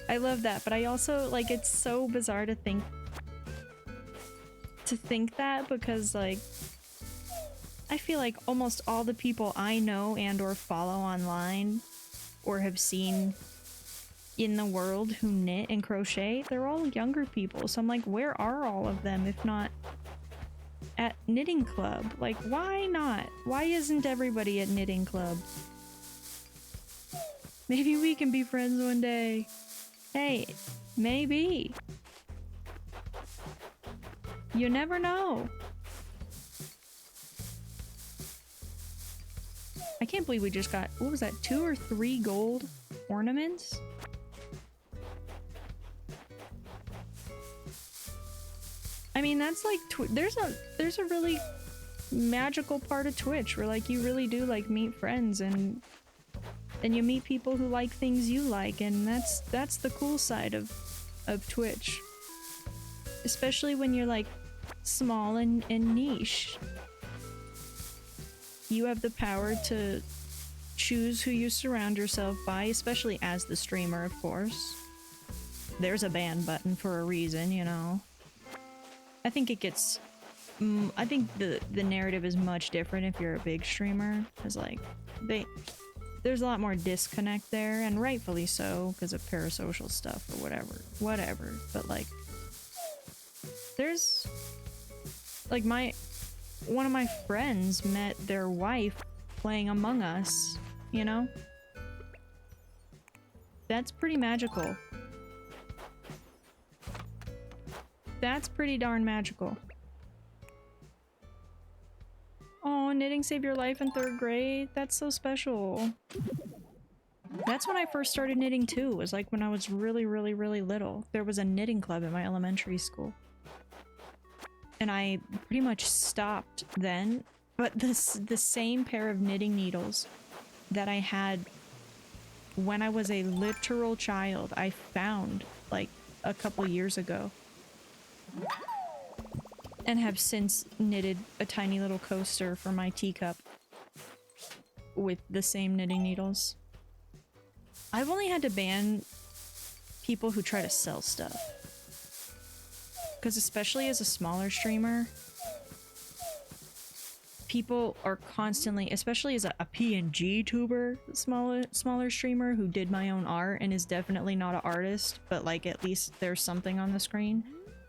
I love that, but I also like, it's so bizarre to think that because like I feel like almost all the people I know and or follow online or have seen in the world who knit and crochet, they're all younger people. So I'm like, where are all of them if not at knitting club? Like, why not? Why isn't everybody at knitting club? Maybe we can be friends one day. Hey, maybe. You never know. I can't believe we just got, what was that, 2 or 3 gold ornaments? I mean, that's like, there's a really magical part of Twitch where like you really do like meet friends and you meet people who like things you like, and that's the cool side of Twitch. Especially when you're like small and niche. You have the power to choose who you surround yourself by, especially as the streamer, of course. There's a ban button for a reason, you know. I think it gets... I think the narrative is much different if you're a big streamer, because, like, there's a lot more disconnect there, and rightfully so, because of parasocial stuff or whatever. But, like, there's... Like, one of my friends met their wife playing Among Us, you know? That's pretty magical. That's pretty darn magical. Oh, knitting saved your life in 3rd grade? That's so special. That's when I first started knitting too. It was like when I was really, really, really little. There was a knitting club at my elementary school. And I pretty much stopped then, but the same pair of knitting needles that I had when I was a literal child, I found like a couple years ago. And have since knitted a tiny little coaster for my teacup with the same knitting needles. I've only had to ban people who try to sell stuff. Because especially as a smaller streamer, people are constantly, especially as a PNG tuber, smaller streamer who did my own art and is definitely not an artist, but like at least there's something on the screen.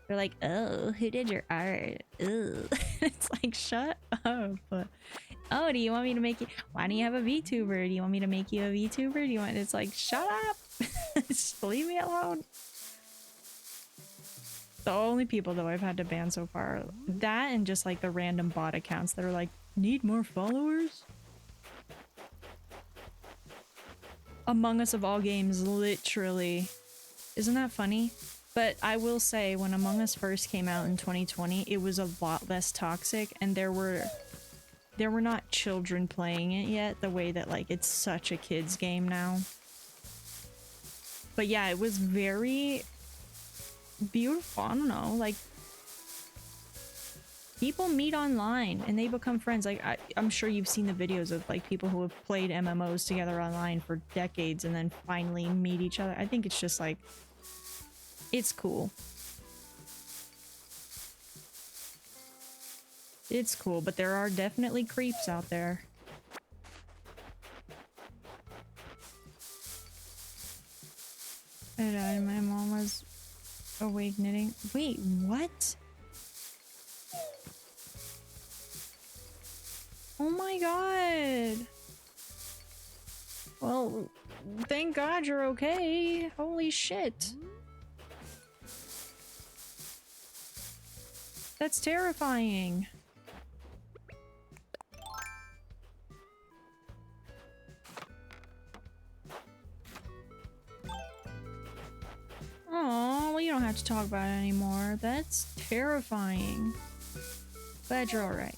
They're like, oh, who did your art? Ugh. It's like, shut up. Oh, do you want me to make you? Why don't you have a VTuber? Do you want me to make you a VTuber? Do you want? It's like, shut up. Just leave me alone. The only people though I've had to ban so far, that and just like the random bot accounts that are like, need more followers? Among Us of all games, literally. Isn't that funny? But I will say, when Among Us first came out in 2020, it was a lot less toxic, and there were not children playing it yet, the way that like it's such a kid's game now. But yeah, it was very beautiful. I don't know, like people meet online and they become friends. Like I'm sure you've seen the videos of like people who have played MMOs together online for decades and then finally meet each other. I think it's just like It's cool. It's cool, but there are definitely creeps out there. And my mom was awake knitting. Wait, what? Oh my god. Well, thank God you're okay. Holy shit. That's terrifying. Oh, well, you don't have to talk about it anymore. That's terrifying. Glad you're alright.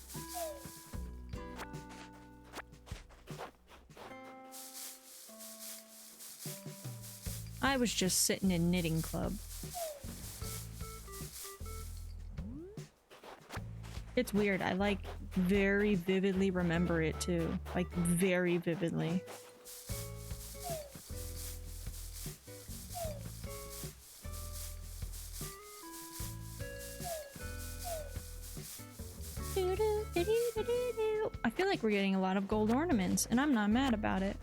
I was just sitting in knitting club. It's weird. I like very vividly remember it too. Like very vividly. I feel like we're getting a lot of gold ornaments, and I'm not mad about it.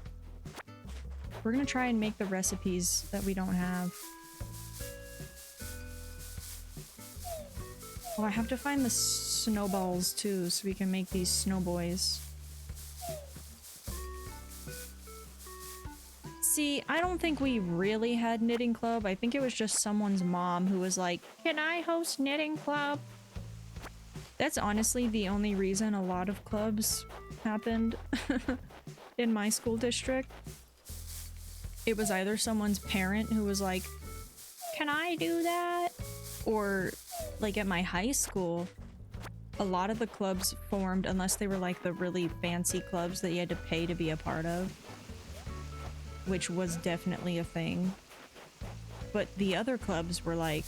We're gonna try and make the recipes that we don't have. Oh, I have to find the snowballs too, so we can make these snowboys. See, I don't think we really had knitting club. I think it was just someone's mom who was like, "Can I host knitting club?" That's honestly the only reason a lot of clubs happened in my school district. It was either someone's parent who was like, "Can I do that?" Or like at my high school, a lot of the clubs formed unless they were like the really fancy clubs that you had to pay to be a part of, which was definitely a thing. But the other clubs were like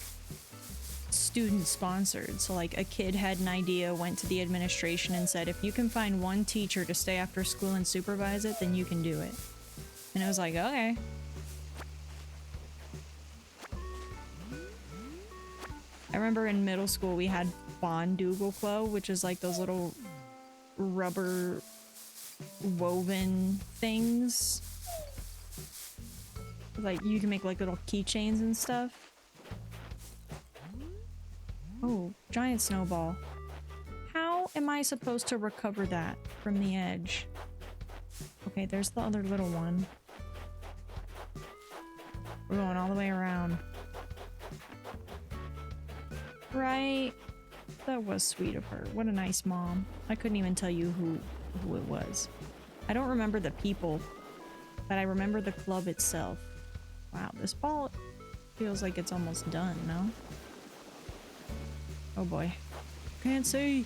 student sponsored. So like a kid had an idea, went to the administration and said, "If you can find one teacher to stay after school and supervise it, then you can do it." And I was like, okay. I remember in middle school we had Bondugalclo, which is like those little rubber woven things. Like you can make like little keychains and stuff. Oh, giant snowball. How am I supposed to recover that from the edge? Okay, there's the other little one. We're going all the way around. Right? That was sweet of her. What a nice mom. I couldn't even tell you who it was. I don't remember the people, but I remember the club itself. Wow, this ball feels like it's almost done, no? Oh boy. Can't see!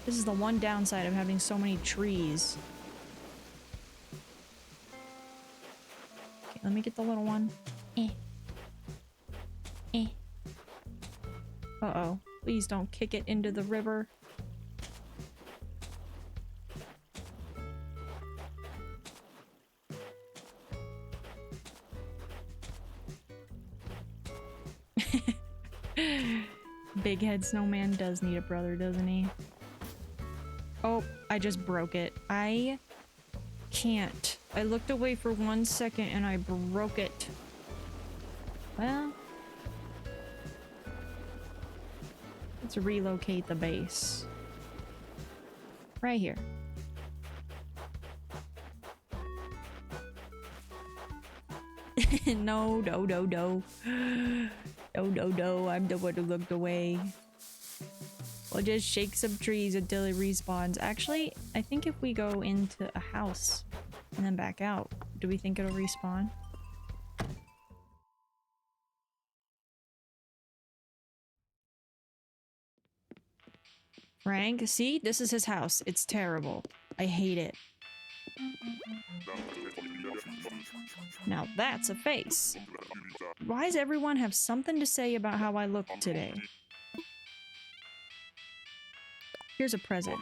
This is the one downside of having so many trees. Okay, let me get the little one. Eh. Eh. Uh-oh. Please don't kick it into the river. Big head snowman does need a brother, doesn't he? Oh, I just broke it. I can't. I looked away for 1 second and I broke it. Well, let's relocate the base. Right here. No, no, no, no. No, no, no, I'm the one who looked away. We'll just shake some trees until it respawns. Actually, I think if we go into a house and then back out, do we think it'll respawn? Frank, see? This is his house. It's terrible. I hate it. Now that's a face. Why does everyone have something to say about how I look today? Here's a present.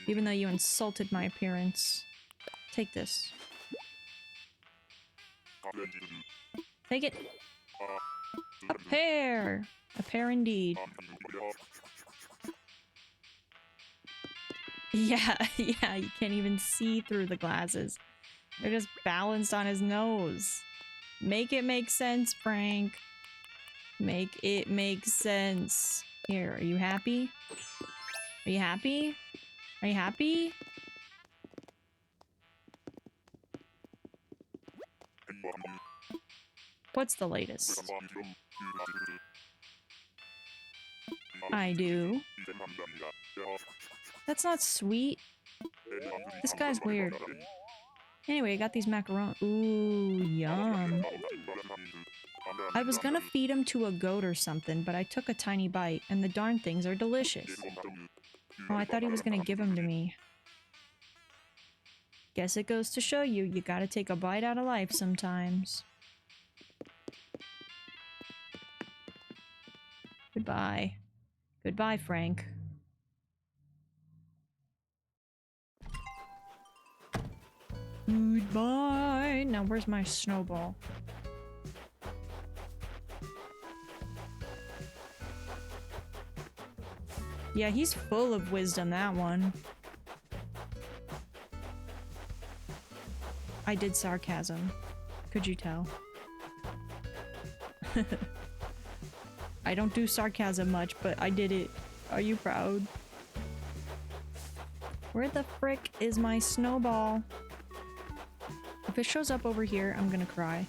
Even though you insulted my appearance. Take this. Take it. A pear! A pear indeed. Yeah, yeah, you can't even see through the glasses. They're just balanced on his nose. Make it make sense, Frank. Make it make sense. Here, are you happy? Are you happy? Are you happy? What's the latest? I do. That's not sweet. This guy's weird. Anyway, I got these macarons. Ooh, yum. I was gonna feed him to a goat or something, but I took a tiny bite, and the darn things are delicious. Oh, I thought he was gonna give them to me. Guess it goes to show you, you gotta take a bite out of life sometimes. Goodbye. Goodbye, Frank. Goodbye. Now, where's my snowball? Yeah, he's full of wisdom, that one. I did sarcasm. Could you tell? I don't do sarcasm much, but I did it. Are you proud? Where the frick is my snowball? If it shows up over here, I'm gonna cry.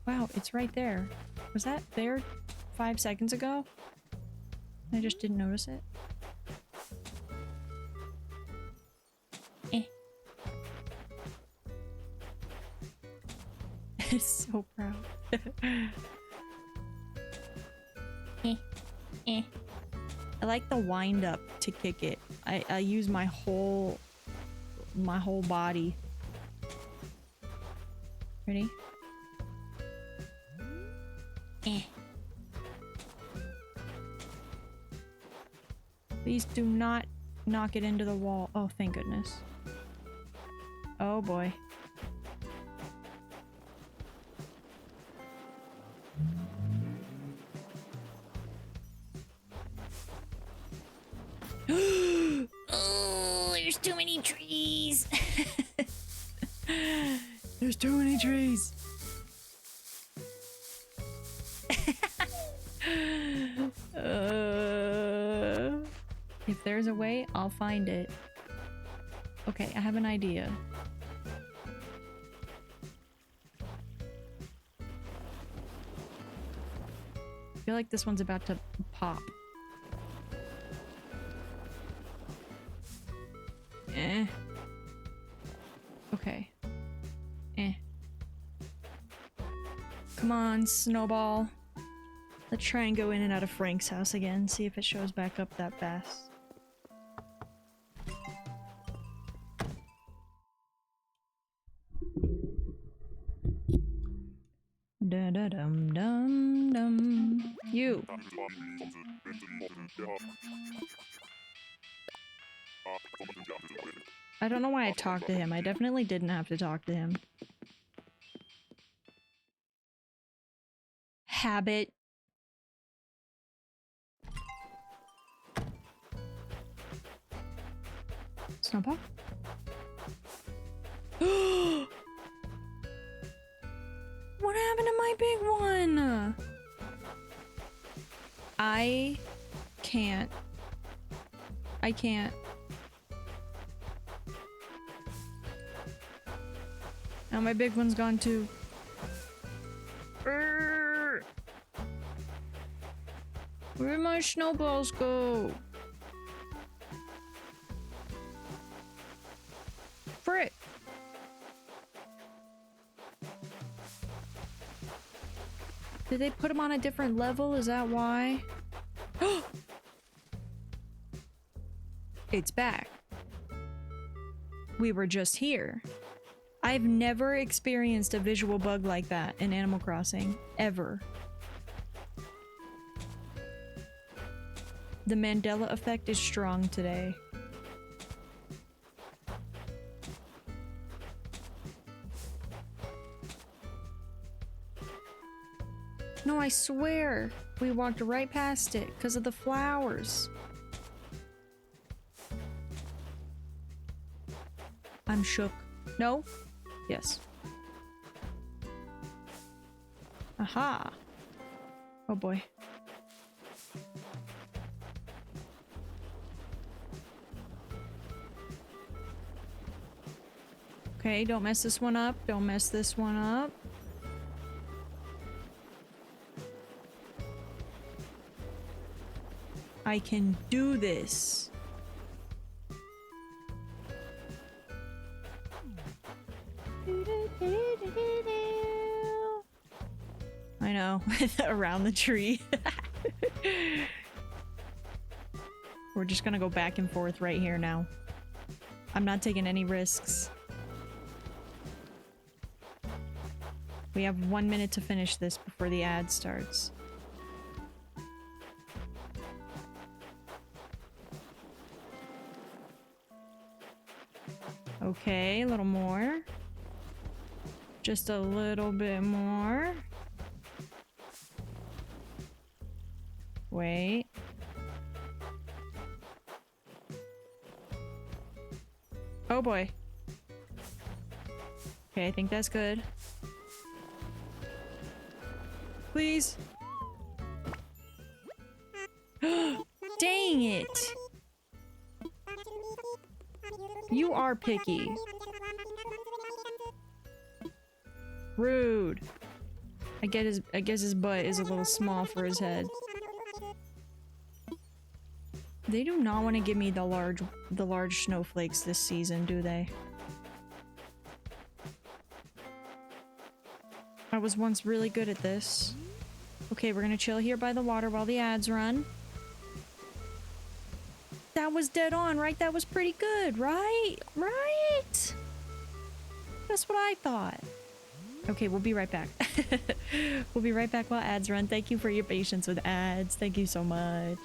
Wow, it's right there. Was that there 5 seconds ago? I just didn't notice it. Eh. It's so proud. Eh. Eh. I like the wind up to kick it. I use my whole body. Ready? Eh. Please do not knock it into the wall. Oh, thank goodness. Oh boy. Oh, there's too many trees. There's too many trees. If there's a way, I'll find it. Okay, I have an idea. I feel like this one's about to pop. Eh. Okay. Eh. Come on, snowball. Let's try and go in and out of Frank's house again, see if it shows back up that fast. Da da dum dum dum. You. I don't know why I talked to him. I definitely didn't have to talk to him. Habit. Snowball? What happened to my big one? I can't. Now my big one's gone too. Where'd my snowballs go? Frick! Did they put him on a different level? Is that why? It's back. We were just here. I've never experienced a visual bug like that in Animal Crossing. Ever. The Mandela effect is strong today. I swear we walked right past it because of the flowers. I'm shook. No? Yes. Aha. Oh boy. Okay, don't mess this one up. Don't mess this one up. I can do this. I know. Around the tree. We're just gonna go back and forth right here now. I'm not taking any risks. We have 1 minute to finish this before the ad starts. Okay, a little more. Just a little bit more. Wait. Oh boy. Okay, I think that's good. Please. Dang it! You are picky. Rude. I guess his butt is a little small for his head. They do not want to give me the large snowflakes this season, do they? I was once really good at this. Okay, we're gonna chill here by the water while the ads run. That was dead on, right? That was pretty good, right? Right? That's what I thought. Okay, we'll be right back. We'll be right back while ads run. Thank you for your patience with ads. Thank you so much.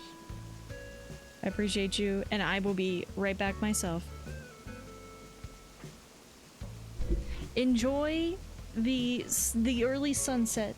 I appreciate you, and I will be right back myself. Enjoy the early sunset.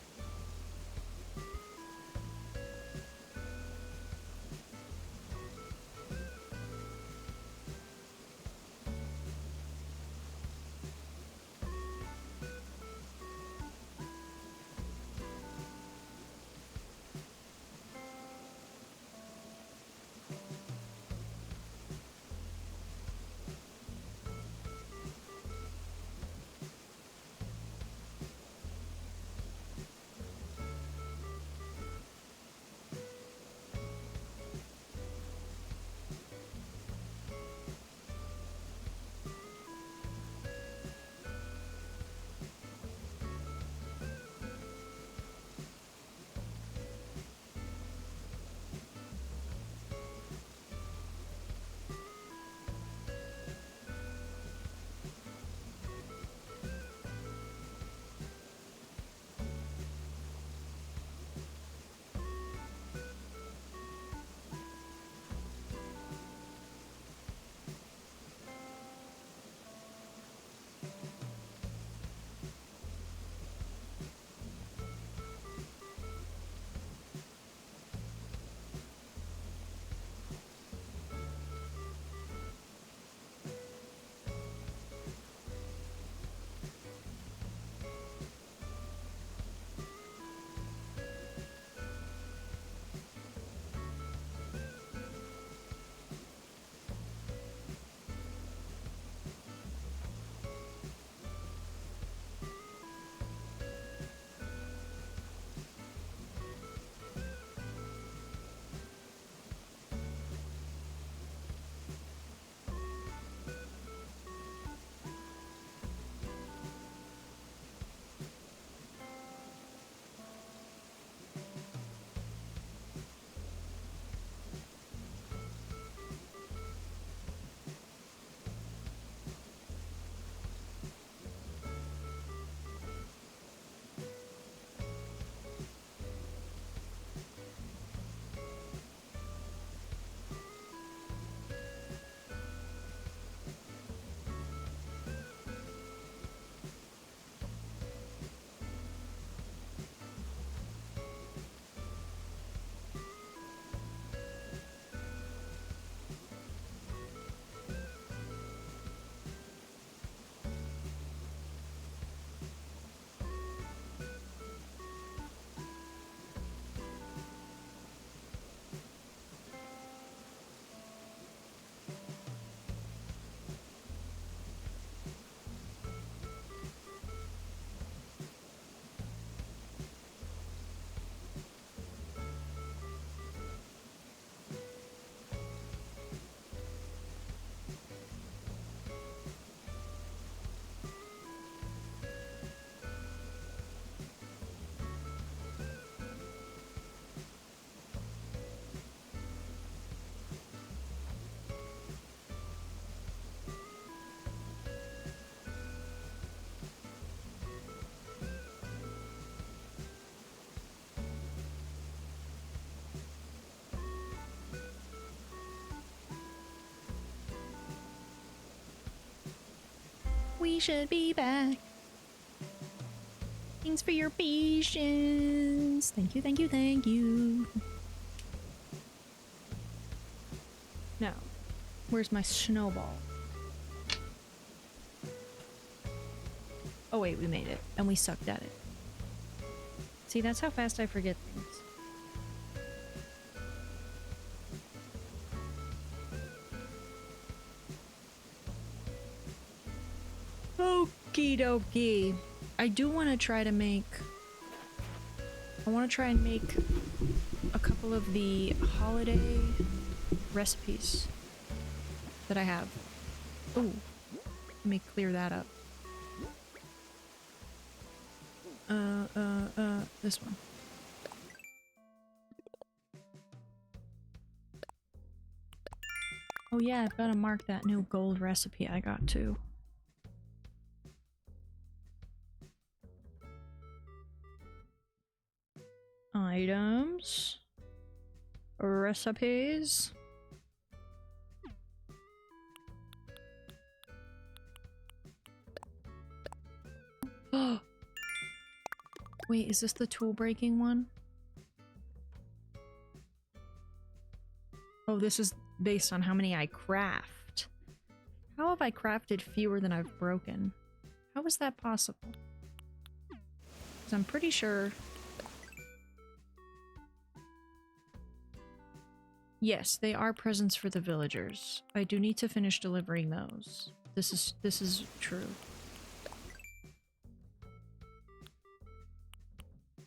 We should be back. Thanks for your patience. Thank you, thank you, thank you. Now, where's my snowball? Oh wait, we made it. And we sucked at it. See, that's how fast I forget things. Okie dokie. I do want to try to make... I want to try and make a couple of the holiday recipes that I have. Ooh. Let me clear that up. This one. Oh yeah, I've got to mark that new gold recipe I got too. Items. Recipes. Oh! Wait, is this the tool breaking one? Oh, this is based on how many I craft. How have I crafted fewer than I've broken? How is that possible? Because I'm pretty sure... Yes, they are presents for the villagers. I do need to finish delivering those. This is true.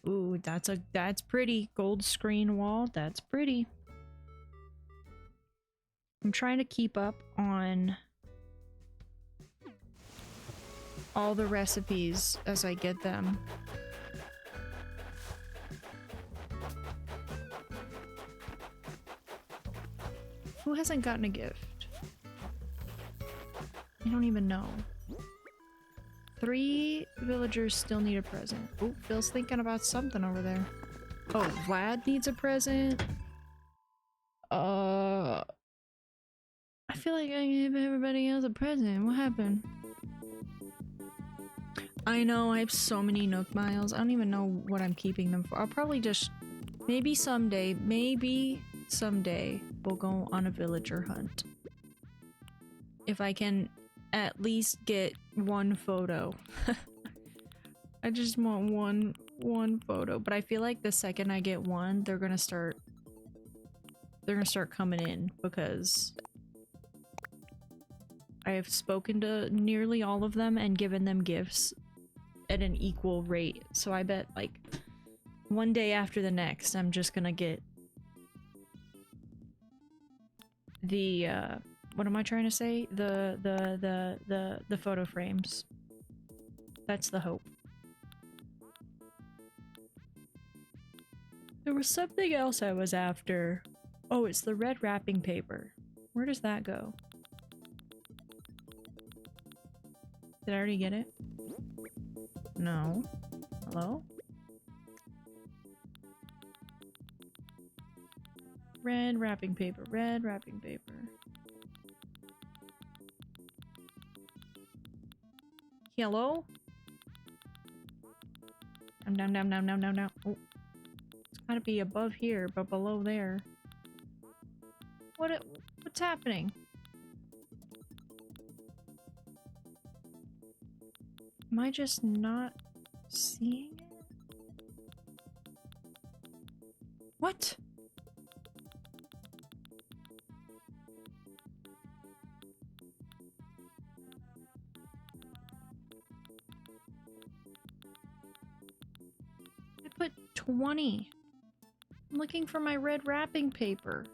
Ooh, that's pretty. Gold screen wall, that's pretty. I'm trying to keep up on all the recipes as I get them. Who hasn't gotten a gift? I don't even know. 3 villagers still need a present. Oh, Phil's thinking about something over there. Oh, Vlad needs a present. I feel like I gave everybody else a present. What happened? I know, I have so many Nook miles. I don't even know what I'm keeping them for. I'll probably just... maybe someday we'll go on a villager hunt. If I can at least get one photo. I just want one photo, but I feel like the second I get one, they're gonna start coming in because I have spoken to nearly all of them and given them gifts at an equal rate. So I bet like one day after the next, I'm just gonna get the what am I trying to say? The photo frames. That's the hope. There was something else I was after. Oh, it's the red wrapping paper. Where does that go? Did I already get it? No. Hello? Red wrapping paper, red wrapping paper. Hello? Down. Oh. It's gotta be above here, but below there. What's happening? Am I just not seeing it? What? I put 20. I'm looking for my red wrapping paper.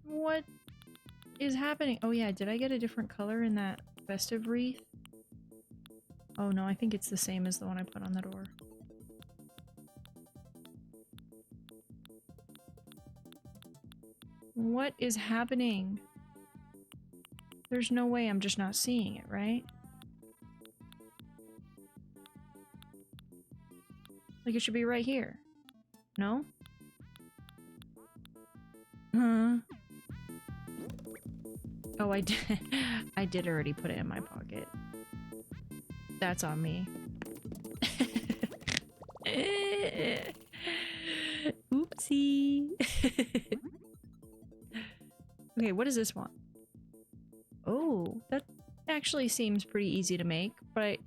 What is happening? Oh yeah, did I get a different color in that festive wreath? Oh no, I think it's the same as the one I put on the door. What is happening? There's no way I'm just not seeing it, right? Like it should be right here. No? Huh? Oh, I did. I did already put it in my pocket. That's on me. Oopsie. Okay, what does this want? Oh, that actually seems pretty easy to make, but I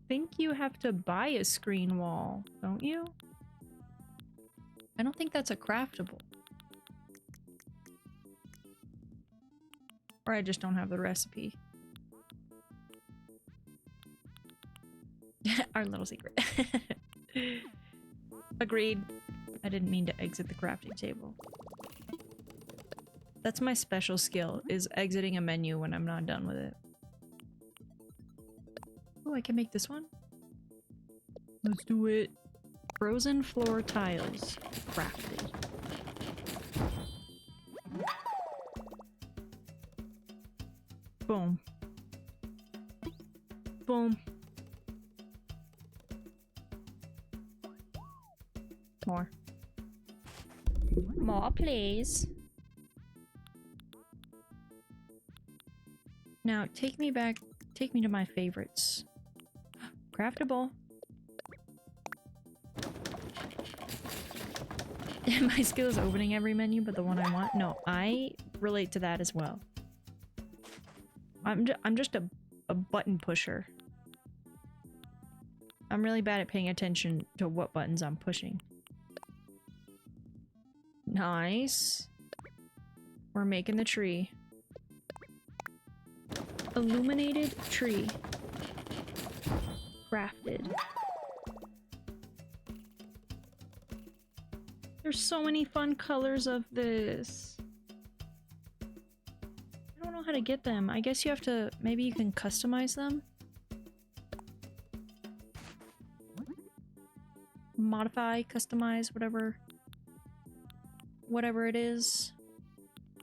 think you have to buy a screen wall, don't you? I don't think that's a craftable. Or I just don't have the recipe. Our little secret. Agreed. I didn't mean to exit the crafting table. That's my special skill, is exiting a menu when I'm not done with it. Oh, I can make this one? Let's do it. Frozen floor tiles. Crafted. Boom. Boom. More. More, please. Now, take me back. Take me to my favorites. Craftable. My skill is opening every menu, but the one I want? No, I relate to that as well. I'm just a button pusher. I'm really bad at paying attention to what buttons I'm pushing. Nice. We're making the tree. Illuminated tree. Crafted. There's so many fun colors of this. I don't know how to get them. I guess you have to... Maybe you can customize them? Modify, customize, whatever. Whatever it is.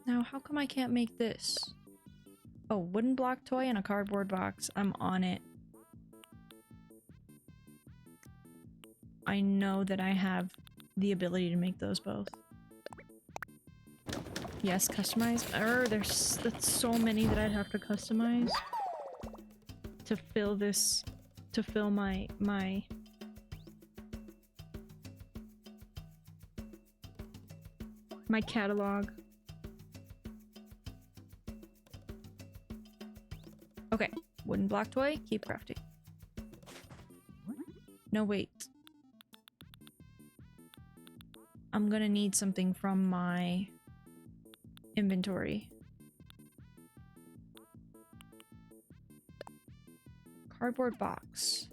Now, how come I can't make this? Oh, wooden block toy and a cardboard box. I'm on it. I know that I have the ability to make those both. Yes, customize. That's so many that I'd have to customize to fill this, to fill my catalog. Okay, wooden block toy, keep crafting. No, wait. I'm gonna need something from my inventory. Cardboard box.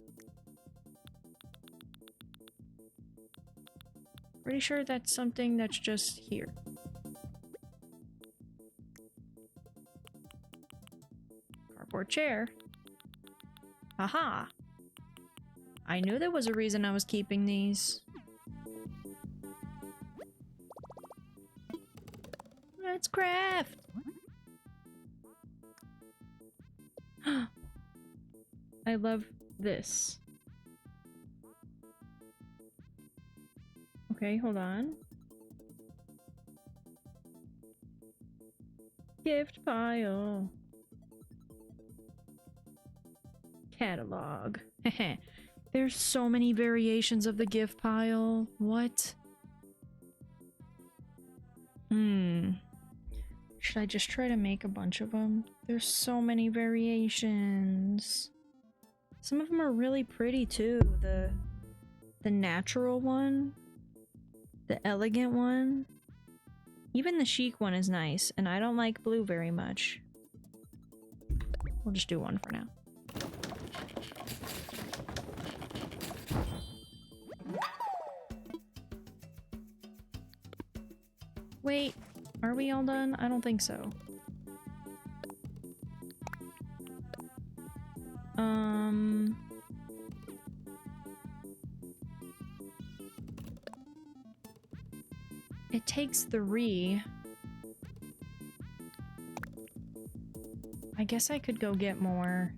Pretty sure that's something that's just here. Cardboard chair. Haha. I knew there was a reason I was keeping these. Let's craft! I love this. Okay, hold on. Gift pile. Catalog. There's so many variations of the gift pile. What? Should I just try to make a bunch of them? There's so many variations. Some of them are really pretty too. The natural one. The elegant one. Even the chic one is nice, and I don't like blue very much. We'll just do one for now. Wait, are we all done? I don't think so. It takes 3. I guess I could go get more.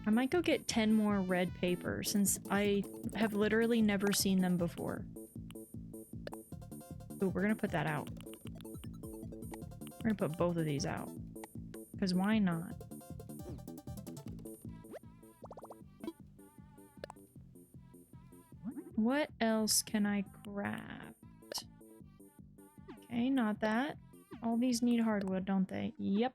I might go get 10 more red paper since I have literally never seen them before. Ooh, we're gonna put that out. We're gonna put both of these out. Because why not? What else can I craft? Okay, not that. All these need hardwood, don't they? Yep.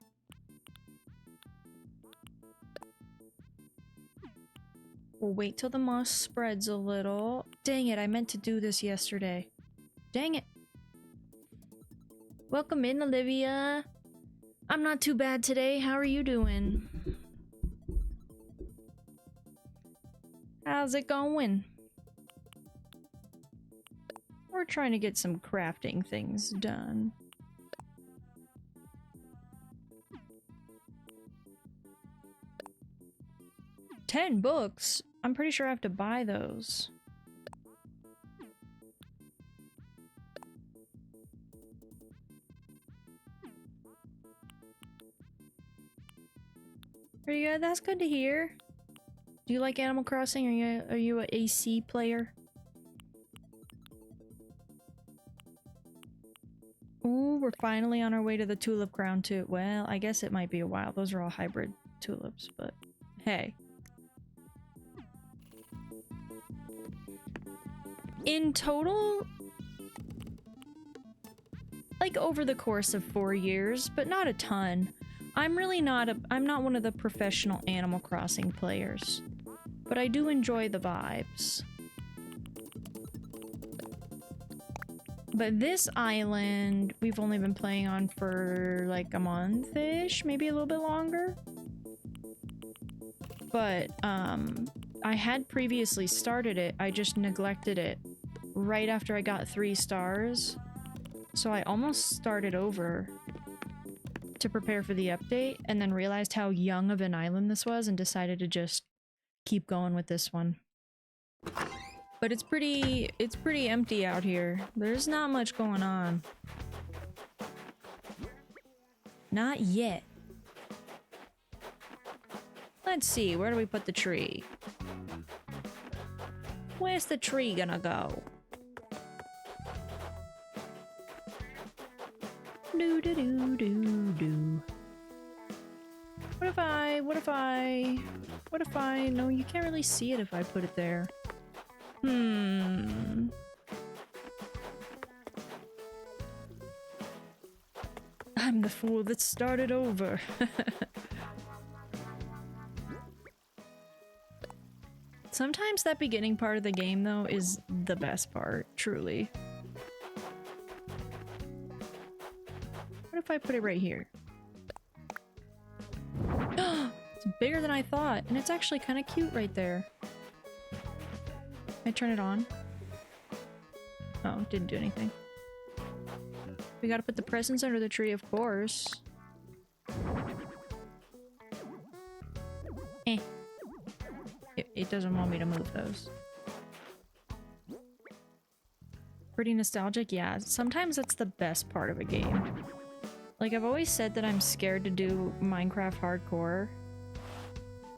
We'll wait till the moss spreads a little. Dang it, I meant to do this yesterday. Dang it. Welcome in, Olivia. I'm not too bad today. How are you doing? How's it going? We're trying to get some crafting things done. $10? I'm pretty sure I have to buy those. Pretty good. That's good to hear. Do you like Animal Crossing? Are you an AC player? Ooh, we're finally on our way to the tulip crown too. Well, I guess it might be a while. Those are all hybrid tulips, but hey. In total, like over the course of 4 years, but not a ton. I'm not one of the professional Animal Crossing players, but I do enjoy the vibes. But this island, we've only been playing on for like a month-ish, maybe a little bit longer. But, I had previously started it, I just neglected it right after I got 3 stars. So I almost started over to prepare for the update, and then realized how young of an island this was and decided to just keep going with this one. But it's pretty empty out here. There's not much going on. Not yet. Let's see, where do we put the tree? Where's the tree gonna go? Do do do do do. What if I, no, you can't really see it if I put it there. I'm the fool that started over. Sometimes that beginning part of the game, though, is the best part, truly. What if I put it right here? It's bigger than I thought, and it's actually kind of cute right there. Can I turn it on? Oh, didn't do anything. We gotta put the presents under the tree, of course. Eh. It doesn't want me to move those. Pretty nostalgic? Yeah, sometimes that's the best part of a game. Like, I've always said that I'm scared to do Minecraft hardcore,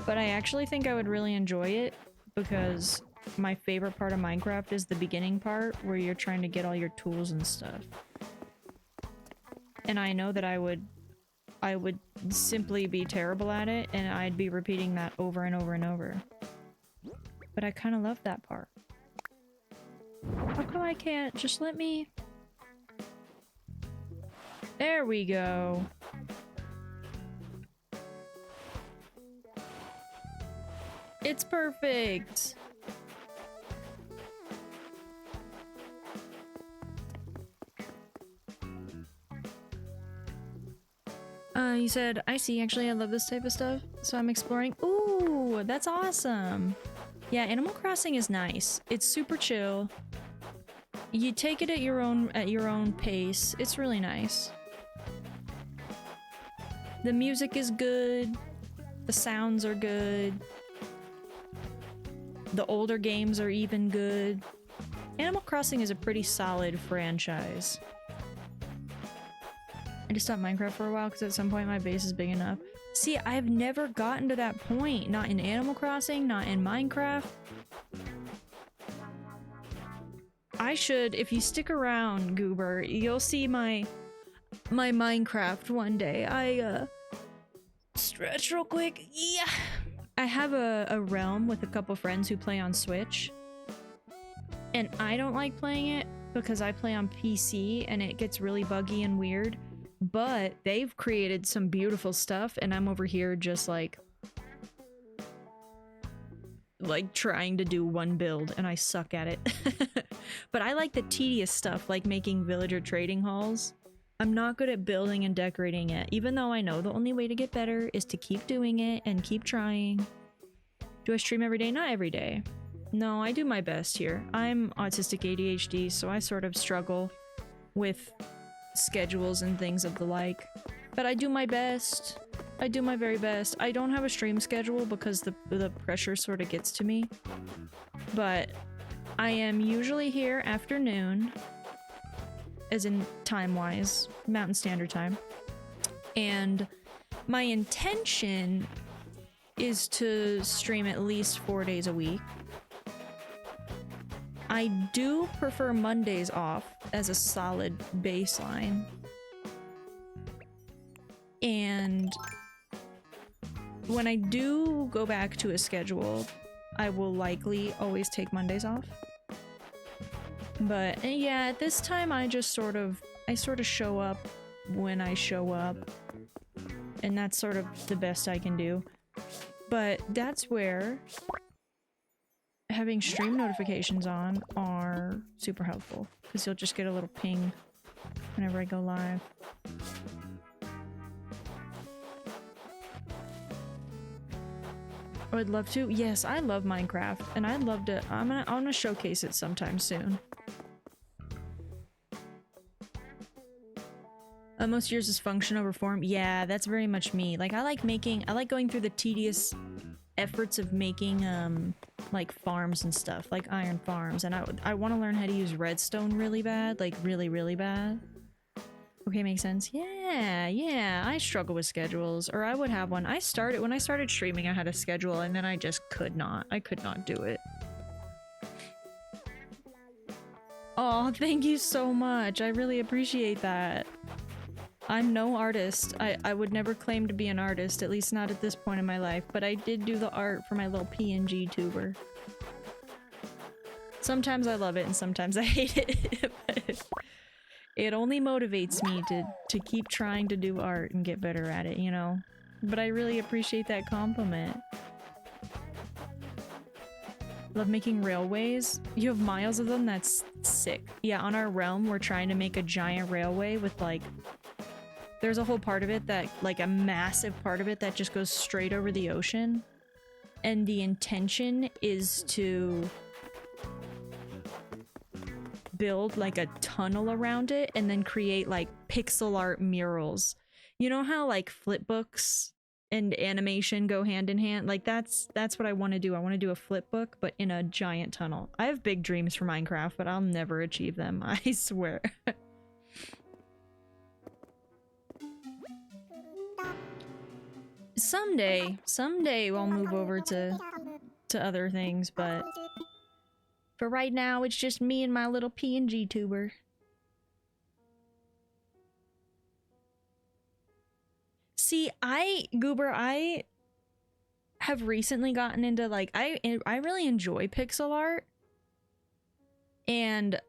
but I actually think I would really enjoy it because my favorite part of Minecraft is the beginning part where you're trying to get all your tools and stuff. And I know that I would simply be terrible at it, and I'd be repeating that over and over and over. But I kind of love that part. How come I can't? Just let me... There we go. It's perfect! You said, I see, actually, I love this type of stuff, so I'm exploring. Ooh, that's awesome! Yeah, Animal Crossing is nice. It's super chill. You take it at your own pace. It's really nice. The music is good. The sounds are good. The older games are even good. Animal Crossing is a pretty solid franchise. I just stopped Minecraft for a while because at some point my base is big enough. See, I've never gotten to that point. Not in Animal Crossing, not in Minecraft. I should, if you stick around, Goober, you'll see my my Minecraft one day. I stretch real quick. Yeah. I have a realm with a couple friends who play on Switch. And I don't like playing it because I play on PC and it gets really buggy and weird. But they've created some beautiful stuff and I'm over here just like trying to do one build and I suck at it. But I like the tedious stuff like making villager trading halls. I'm not good at building and decorating it, even though I know the only way to get better is to keep doing it and keep trying. Do I stream every day? Not every day. No, I do my best here. I'm autistic ADHD, so I sort of struggle with schedules and things of the like. But I do my best. I do my very best. I don't have a stream schedule because the pressure sort of gets to me. But I am usually here afternoon, as in time-wise, Mountain Standard Time. And my intention is to stream at least 4 days a week. I do prefer Mondays off as a solid baseline. And when I do go back to a schedule, I will likely always take Mondays off. But yeah, at this time I sort of show up when I show up. And that's sort of the best I can do. But that's where having stream notifications on are super helpful. Because you'll just get a little ping whenever I go live. I would love to. Yes, I love Minecraft, and I'd love to. I'm gonna showcase it sometime soon. Most years is function over form. Yeah, that's very much me. Like I like going through the tedious efforts of making like farms and stuff, like iron farms, and I want to learn how to use redstone really bad, like really bad. Okay, makes sense. Yeah, I struggle with schedules, or I would have one. When I started streaming, I had a schedule, and then I just could not. I could not do it. Oh, thank you so much. I really appreciate that. I'm no artist. I would never claim to be an artist, at least not at this point in my life, but I did do the art for my little PNG tuber. Sometimes I love it, and sometimes I hate it, but it only motivates me to keep trying to do art and get better at it, you know? But I really appreciate that compliment. Love making railways. You have miles of them? That's sick. Yeah, on our realm, we're trying to make a giant railway with like... There's a whole part of it that, like a massive part of it that just goes straight over the ocean. And the intention is to build like a tunnel around it and then create like pixel art murals. You know how like flip books and animation go hand in hand? Like that's what I want to do. I want to do a flip book but in a giant tunnel. I have big dreams for Minecraft, but I'll never achieve them. I swear. Someday we'll move over to other things, but for right now, it's just me and my little PNG tuber. See, Goober, I have recently gotten into, like, I really enjoy pixel art. And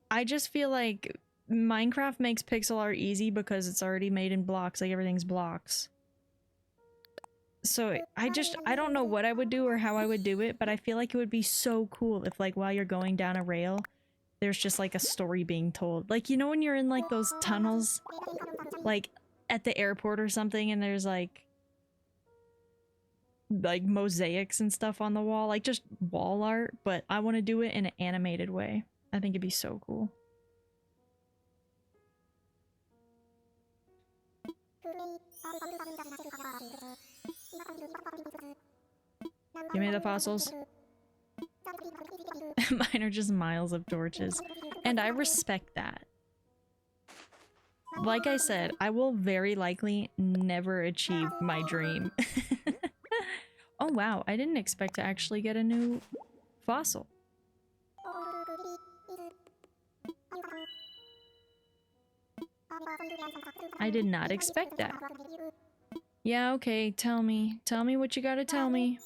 I just feel like Minecraft makes pixel art easy because it's already made in blocks, like everything's blocks. So I don't know what I would do or how I would do it, but I feel like it would be so cool if like while you're going down a rail, there's just like a story being told. Like, you know when you're in like those tunnels, like at the airport or something, and there's like mosaics and stuff on the wall, like just wall art, but I want to do it in an animated way. I think it'd be so cool. Give me the fossils. Mine are just miles of torches. And I respect that. Like I said, I will very likely never achieve my dream. Oh wow, I didn't expect to actually get a new fossil. I did not expect that. Yeah, okay, tell me. Tell me what you gotta tell me.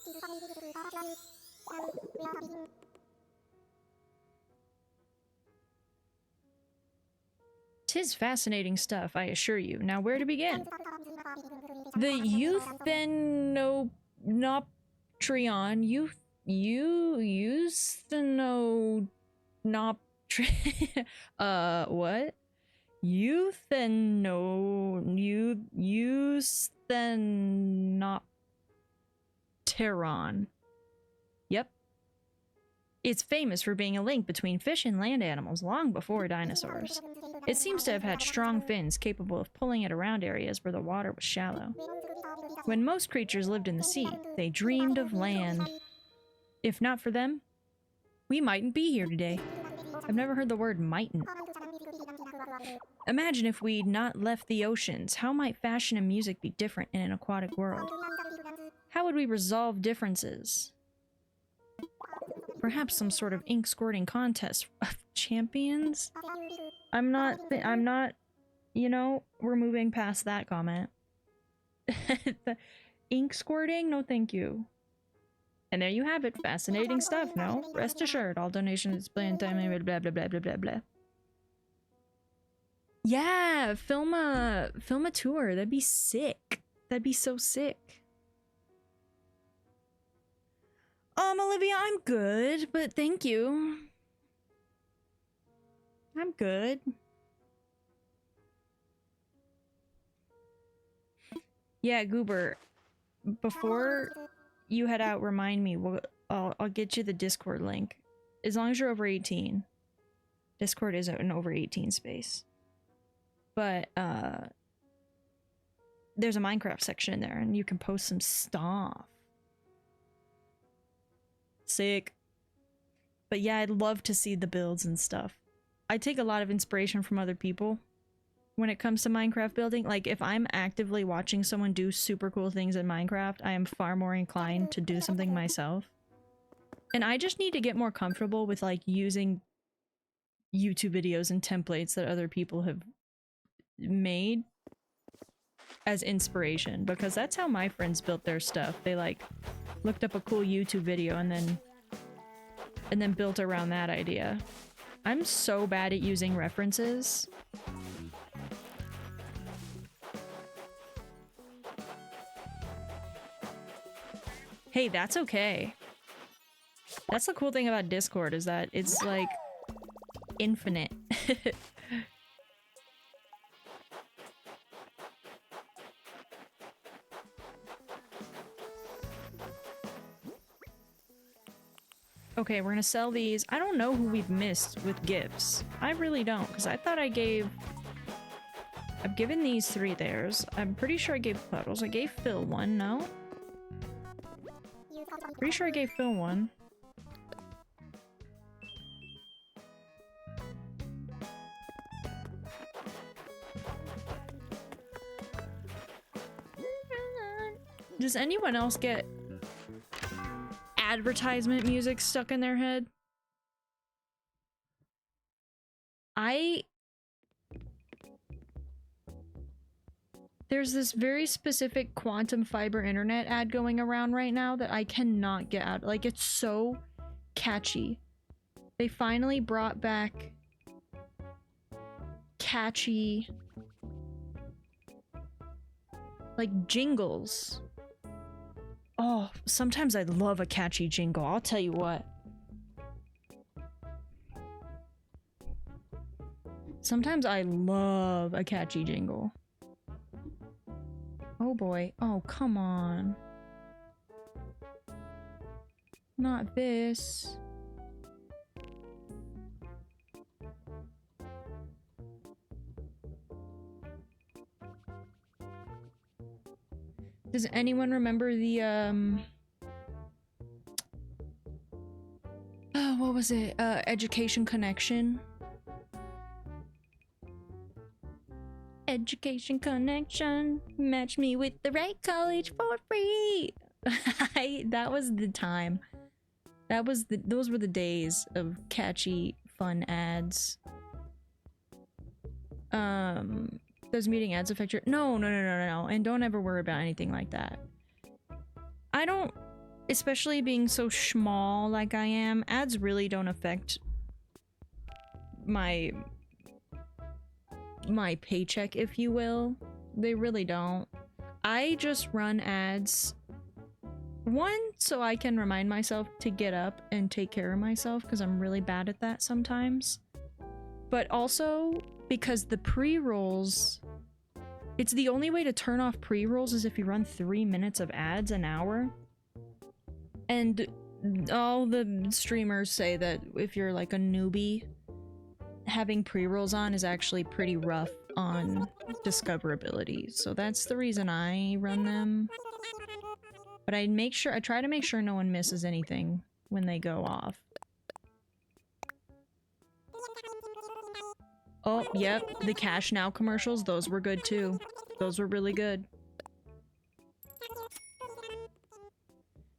Tis fascinating stuff, I assure you. Now, where to begin? The euthanoptrion, what? Euthanopteron. Yep. It's famous for being a link between fish and land animals long before dinosaurs. It seems to have had strong fins capable of pulling it around areas where the water was shallow. When most creatures lived in the sea, they dreamed of land. If not for them, we mightn't be here today. I've never heard the word mightn't. Imagine if we'd not left the oceans. How might fashion and music be different in an aquatic world? How would we resolve differences? Perhaps some sort of ink squirting contest of champions? I'm not, you know, we're moving past that comment. The ink squirting? No thank you. And there you have it. Fascinating stuff, no? Rest assured, all donations explain timing, blah blah blah blah blah blah. Yeah, film a tour. That'd be sick. That'd be so sick. Olivia, I'm good, but thank you. I'm good. Yeah, Goober, before you head out, remind me. I'll get you the Discord link. As long as you're over 18. Discord is an over 18 space. But, there's a Minecraft section in there, and you can post some stuff. Sick. But yeah, I'd love to see the builds and stuff. I take a lot of inspiration from other people when it comes to Minecraft building. Like, if I'm actively watching someone do super cool things in Minecraft, I am far more inclined to do something myself. And I just need to get more comfortable with, like, using YouTube videos and templates that other people have made as inspiration, because that's how my friends built their stuff. They, like, looked up a cool YouTube video and then built around that idea. I'm so bad at using references. Hey, that's okay. That's the cool thing about Discord, is that it's like infinite. Okay, we're gonna sell these. I don't know who we've missed with gifts. I really don't, because I thought I've given these 3 theirs. I'm pretty sure I gave Puddles. I gave Phil one, no? Pretty sure I gave Phil one. Does anyone else get advertisement music stuck in their head? There's this very specific quantum fiber internet ad going around right now that I cannot get out. Like, it's so catchy. They finally brought back catchy, like, jingles. Oh, sometimes I love a catchy jingle, I'll tell you what. Sometimes I love a catchy jingle. Oh boy. Oh, come on. Not this. Does anyone remember the, oh, what was it? Education Connection? Education Connection, match me with the right college for free. That was the time. Those were the days of catchy, fun ads. Does muting ads affect your— No, no, no, no, no, no. And don't ever worry about anything like that. I don't, especially being so small like I am, ads really don't affect my paycheck, if you will. They really don't. I just run ads, one, so I can remind myself to get up and take care of myself, because I'm really bad at that sometimes. But also because the pre-rolls, it's the only way to turn off pre-rolls is if you run 3 minutes of ads an hour. And all the streamers say that if you're like a newbie, having pre-rolls on is actually pretty rough on discoverability. So that's the reason I run them. But I try to make sure no one misses anything when they go off. Oh, yep, the Cash Now commercials, those were good too. Those were really good.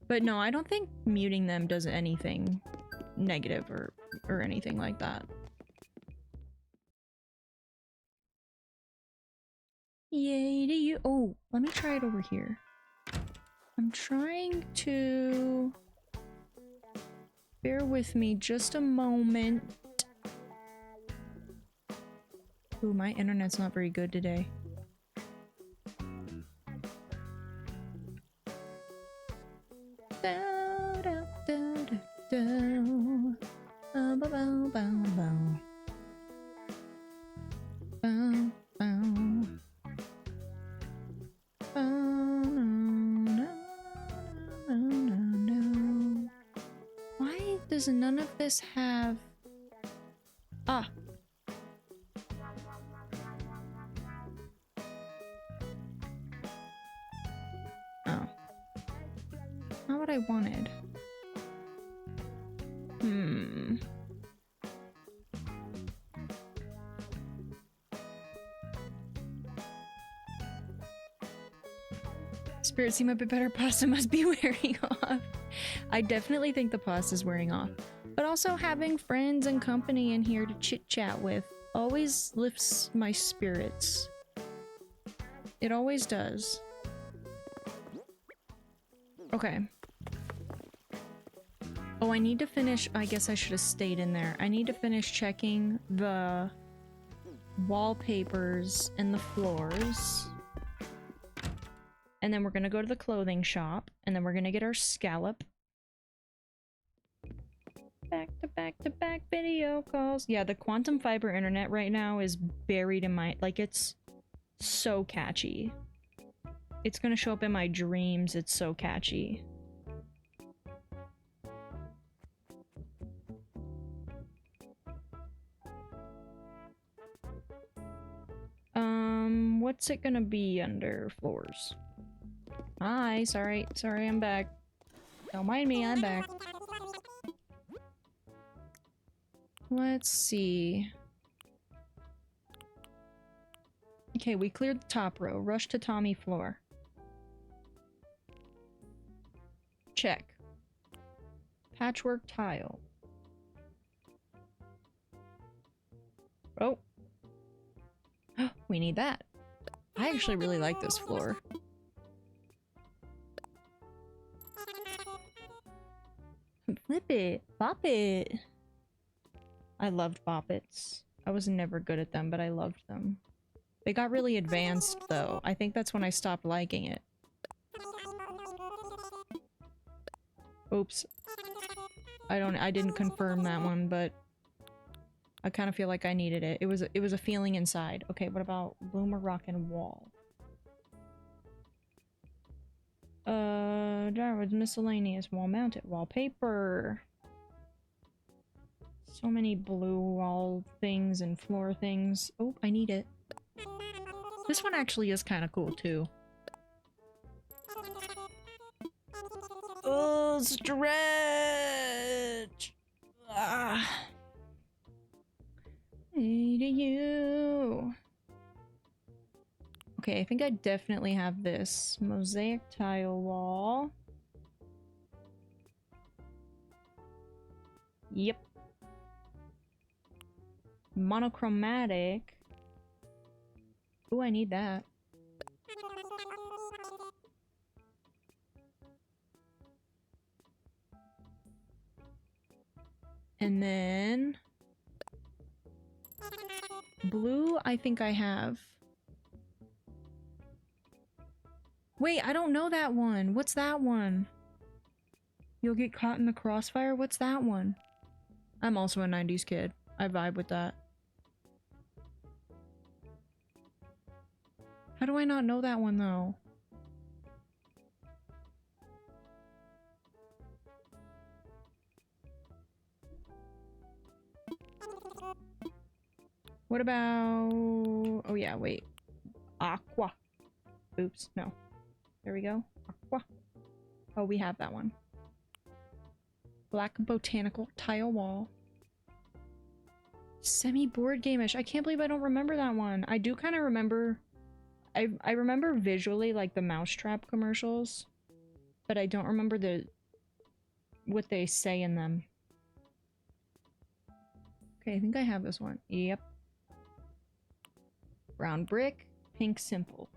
But no, I don't think muting them does anything negative or anything like that. Yay to you. Oh, let me try it over here. I'm trying to... Bear with me just a moment. Ooh, my internet's not very good today. Why does none of this have... Ah. Oh. Not what I wanted. Spirits seem a bit better. Pasta must be wearing off. I definitely think the pasta's wearing off. But also having friends and company in here to chit-chat with always lifts my spirits. It always does. Okay. Oh, I need to finish— I guess I should have stayed in there. I need to finish checking the wallpapers and the floors. And then we're gonna go to the clothing shop, and then we're gonna get our scallop. Back to back to back video calls. Yeah, the quantum fiber internet right now is buried in my— like, it's so catchy. It's gonna show up in my dreams. It's so catchy. What's it gonna be under floors? Hi, sorry, I'm back. Don't mind me, I'm back. Let's see. Okay, we cleared the top row. Rush to Tommy floor. Check. Patchwork tile. Oh. We need that. I actually really like this floor. Flip it. Bop it. I loved Boppets. I was never good at them, but I loved them. They got really advanced, though. I think that's when I stopped liking it. Oops. I didn't confirm that one, but I kind of feel like I needed it. It was a feeling inside. Okay, what about Bloomer Rock and Wall? Darwood's miscellaneous wall-mounted wallpaper. So many blue wall things and floor things. Oh, I need it. This one actually is kind of cool, too. Oh, stretch! Ah. Hey to you. Okay, I think I definitely have this. Mosaic tile wall. Yep. Monochromatic. Ooh, I need that. And then... blue, I think I have. Wait, I don't know that one. What's that one? You'll get caught in the crossfire? What's that one? I'm also a 90s kid. I vibe with that. How do I not know that one, though? What about... oh yeah, wait. Aqua. Oops, no. There we go. Aqua. Oh, we have that one. Black botanical tile wall. Semi-board game-ish. I can't believe I don't remember that one. I do kind of remember... I remember visually, like, the Mousetrap commercials. But I don't remember what they say in them. Okay, I think I have this one. Yep. Brown brick, pink simple.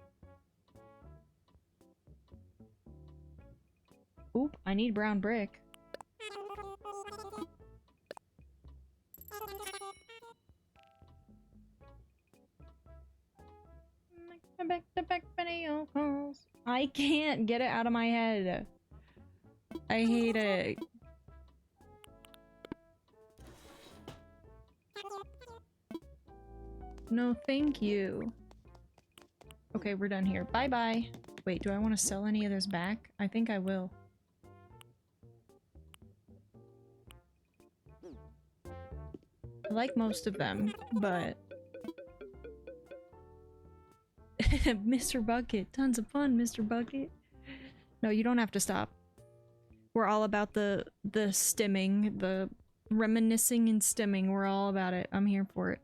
Oop, I need brown brick. I can't get it out of my head. I hate it. No, thank you. Okay, we're done here. Bye-bye. Wait, do I want to sell any of this back? I think I will. I like most of them, but... Mr. Bucket. Tons of fun, Mr. Bucket. No, you don't have to stop. We're all about the stimming, the reminiscing and stimming. We're all about it. I'm here for it.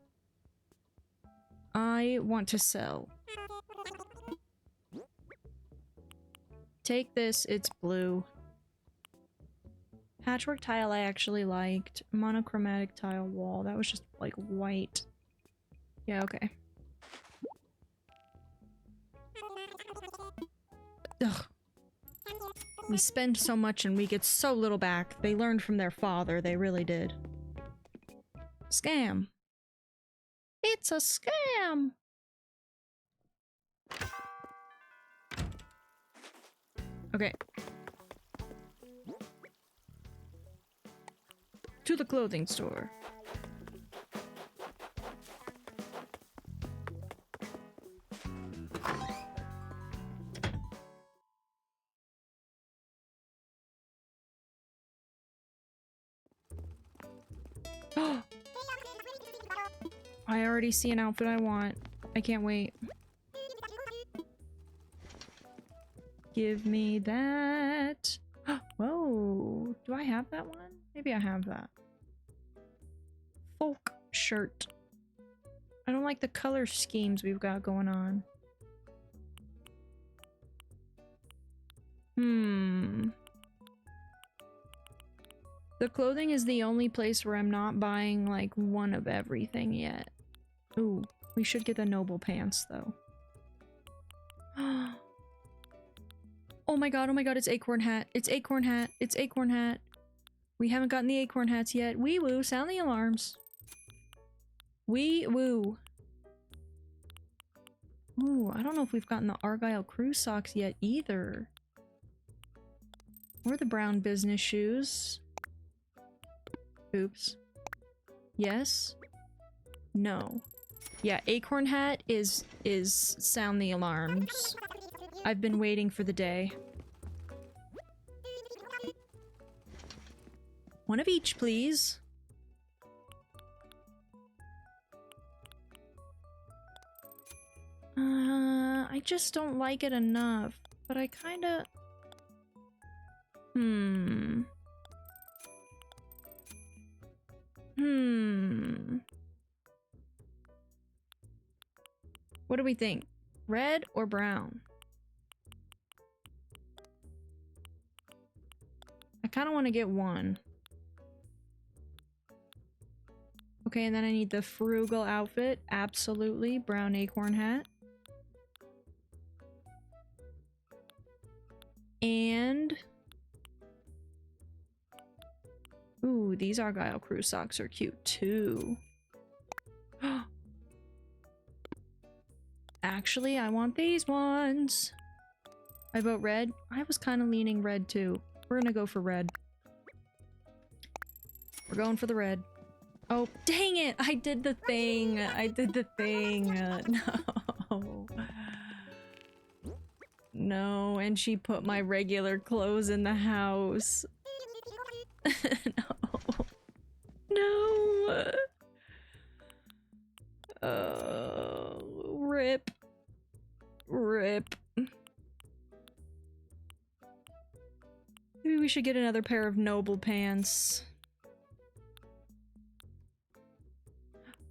I want to sell. Take this, it's blue. Patchwork tile I actually liked. Monochromatic tile wall, that was just like white. Yeah, okay. Ugh. We spend so much and we get so little back. They learned from their father, they really did. Scam. It's a scam! Okay. To the clothing store. I already see an outfit I want. I can't wait. Give me that. Whoa. Do I have that one? Maybe I have that. Folk shirt. I don't like the color schemes we've got going on. The clothing is the only place where I'm not buying, like, one of everything yet. Ooh, we should get the noble pants, though. Oh my god, it's acorn hat. It's acorn hat. It's acorn hat. We haven't gotten the acorn hats yet. Wee woo, sound the alarms. Wee woo. Ooh, I don't know if we've gotten the Argyle cruise socks yet either. Or the brown business shoes. Oops. Yes? No. Yeah, acorn hat is sound the alarms. I've been waiting for the day. One of each, please. I just don't like it enough, but I kinda... What do we think? Red or brown? I kind of want to get one. Okay, and then I need the frugal outfit. Absolutely. Brown acorn hat. And... ooh, these Argyle crew socks are cute too. Actually, I want these ones. I vote red. I was kind of leaning red too. We're gonna go for red. We're going for the red. Oh, dang it! I did the thing! I did the thing! No. No, and she put my regular clothes in the house. No. No! Rip. Rip. Maybe we should get another pair of noble pants.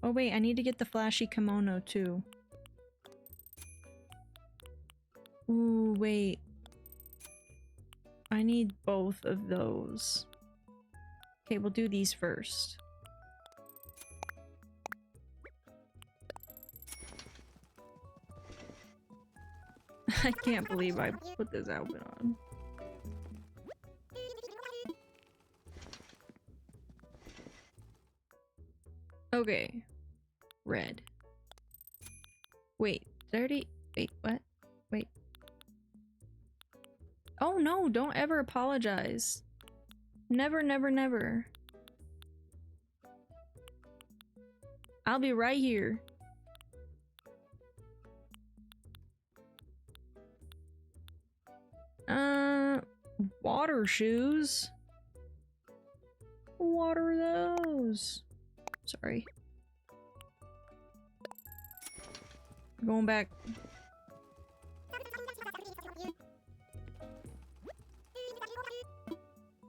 Oh wait, I need to get the flashy kimono too. Ooh, wait. I need both of those. Okay, we'll do these first. I can't believe I put this outfit on. Okay. Red. Wait, 30? Wait, what? Wait. Oh no, don't ever apologize. Never, never, never. I'll be right here. Water shoes? What are those? Sorry. Going back.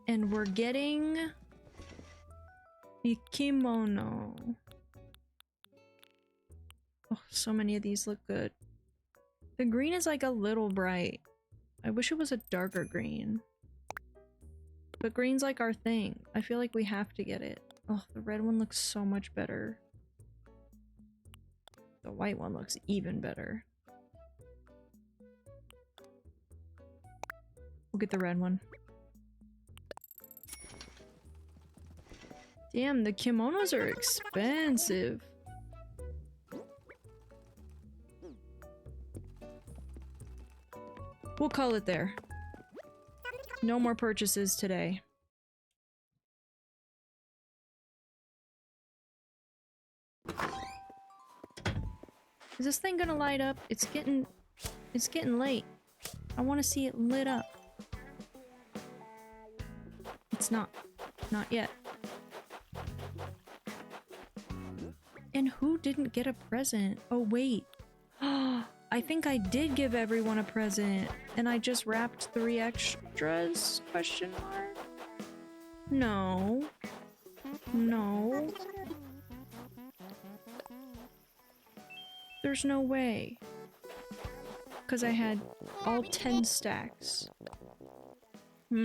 And we're getting the kimono. Oh, so many of these look good. The green is like a little bright. I wish it was a darker green. But green's like our thing. I feel like we have to get it. Oh, the red one looks so much better. The white one looks even better. We'll get the red one. Damn, the kimonos are expensive. We'll call it there. No more purchases today. Is this thing gonna light up? It's getting late. I want to see it lit up. It's not. Not yet. And who didn't get a present? Oh, wait. I think I did give everyone a present, and I just wrapped 3 extras? Question mark? No. No. There's no way. Because I had all 10 stacks. I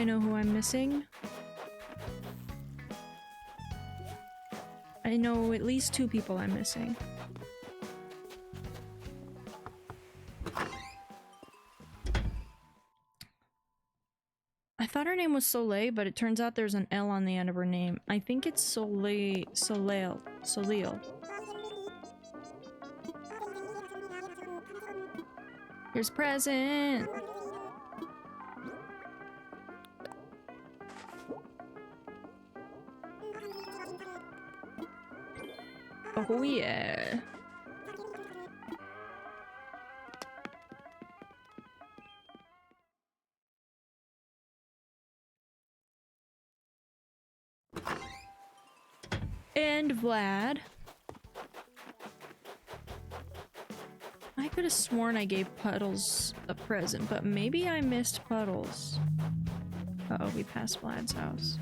know who I'm missing. I know at least 2 people I'm missing. I thought her name was Soleil, but it turns out there's an L on the end of her name. I think it's Soleil. Here's present! Oh yeah. And Vlad. I could have sworn I gave Puddles a present, but maybe I missed Puddles. Uh-oh, we passed Vlad's house.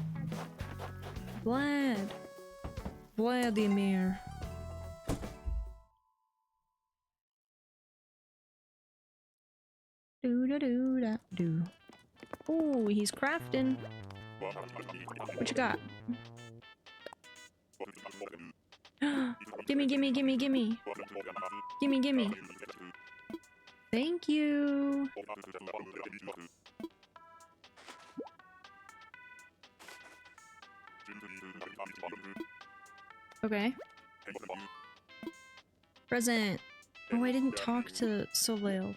Vlad. Vladimir. Do-da-do-da-do. Ooh, he's crafting. What you got? Gimme, gimme, gimme, gimme. Gimme, gimme. Thank you. Okay. Present. Oh, I didn't talk to Soleil.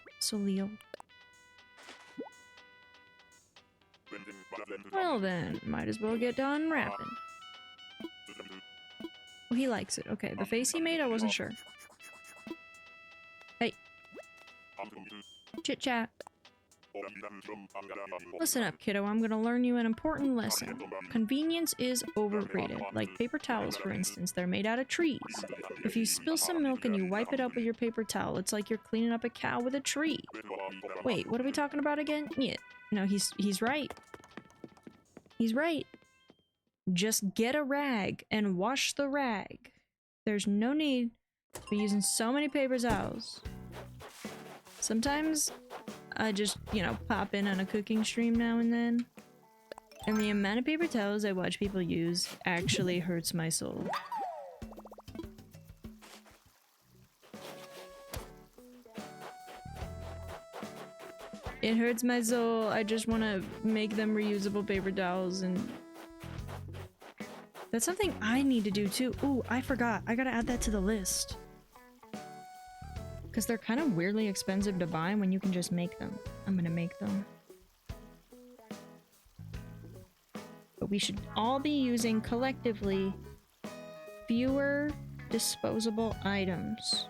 Well then, might as well get done rapping. Oh, he likes it. Okay, the face he made, I wasn't sure. Hey. Chit chat. Listen up, kiddo. I'm gonna learn you an important lesson. Convenience is overrated. Like paper towels, for instance. They're made out of trees. If you spill some milk and you wipe it up with your paper towel, it's like you're cleaning up a cow with a tree. Wait, what are we talking about again? Yeah. No, he's right. He's right. Just get a rag and wash the rag. There's no need to be using so many paper towels. Sometimes I just, you know, pop in on a cooking stream now and then. And the amount of paper towels I watch people use actually hurts my soul. It hurts my soul. I just want to make them reusable paper towels, and that's something I need to do too. Ooh, I forgot. I gotta add that to the list. Because they're kind of weirdly expensive to buy when you can just make them. I'm gonna make them. But we should all be using collectively fewer disposable items.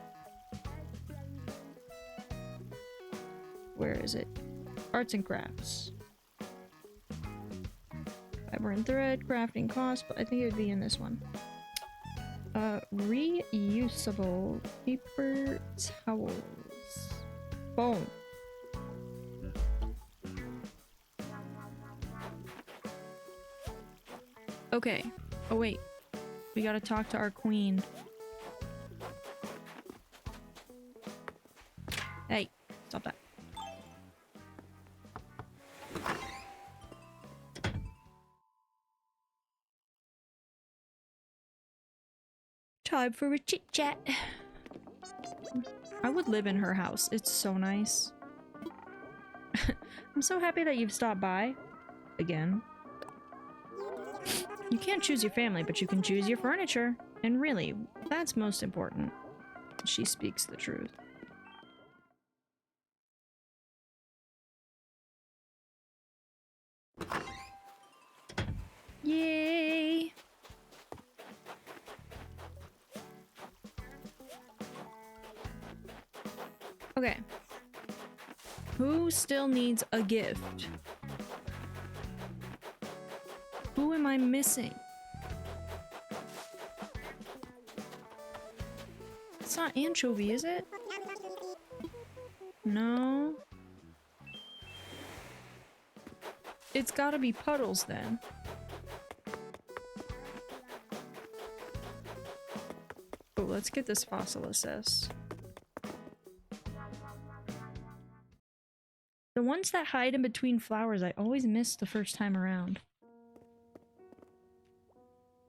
Where is it? Arts and crafts. Fiber and thread, crafting cost, but I think it would be in this one. Reusable paper towels. Boom. Okay. Oh wait. We gotta talk to our queen. Hey, stop that. Time for a chit chat. I would live in her house. It's so nice. I'm so happy that you've stopped by. Again. You can't choose your family, but you can choose your furniture. And really, that's most important. She speaks the truth. Yay! Okay. Who still needs a gift? Who am I missing? It's not anchovy, is it? No. It's gotta be Puddles then. Oh, let's get this fossil assess. The ones that hide in between flowers, I always miss the first time around.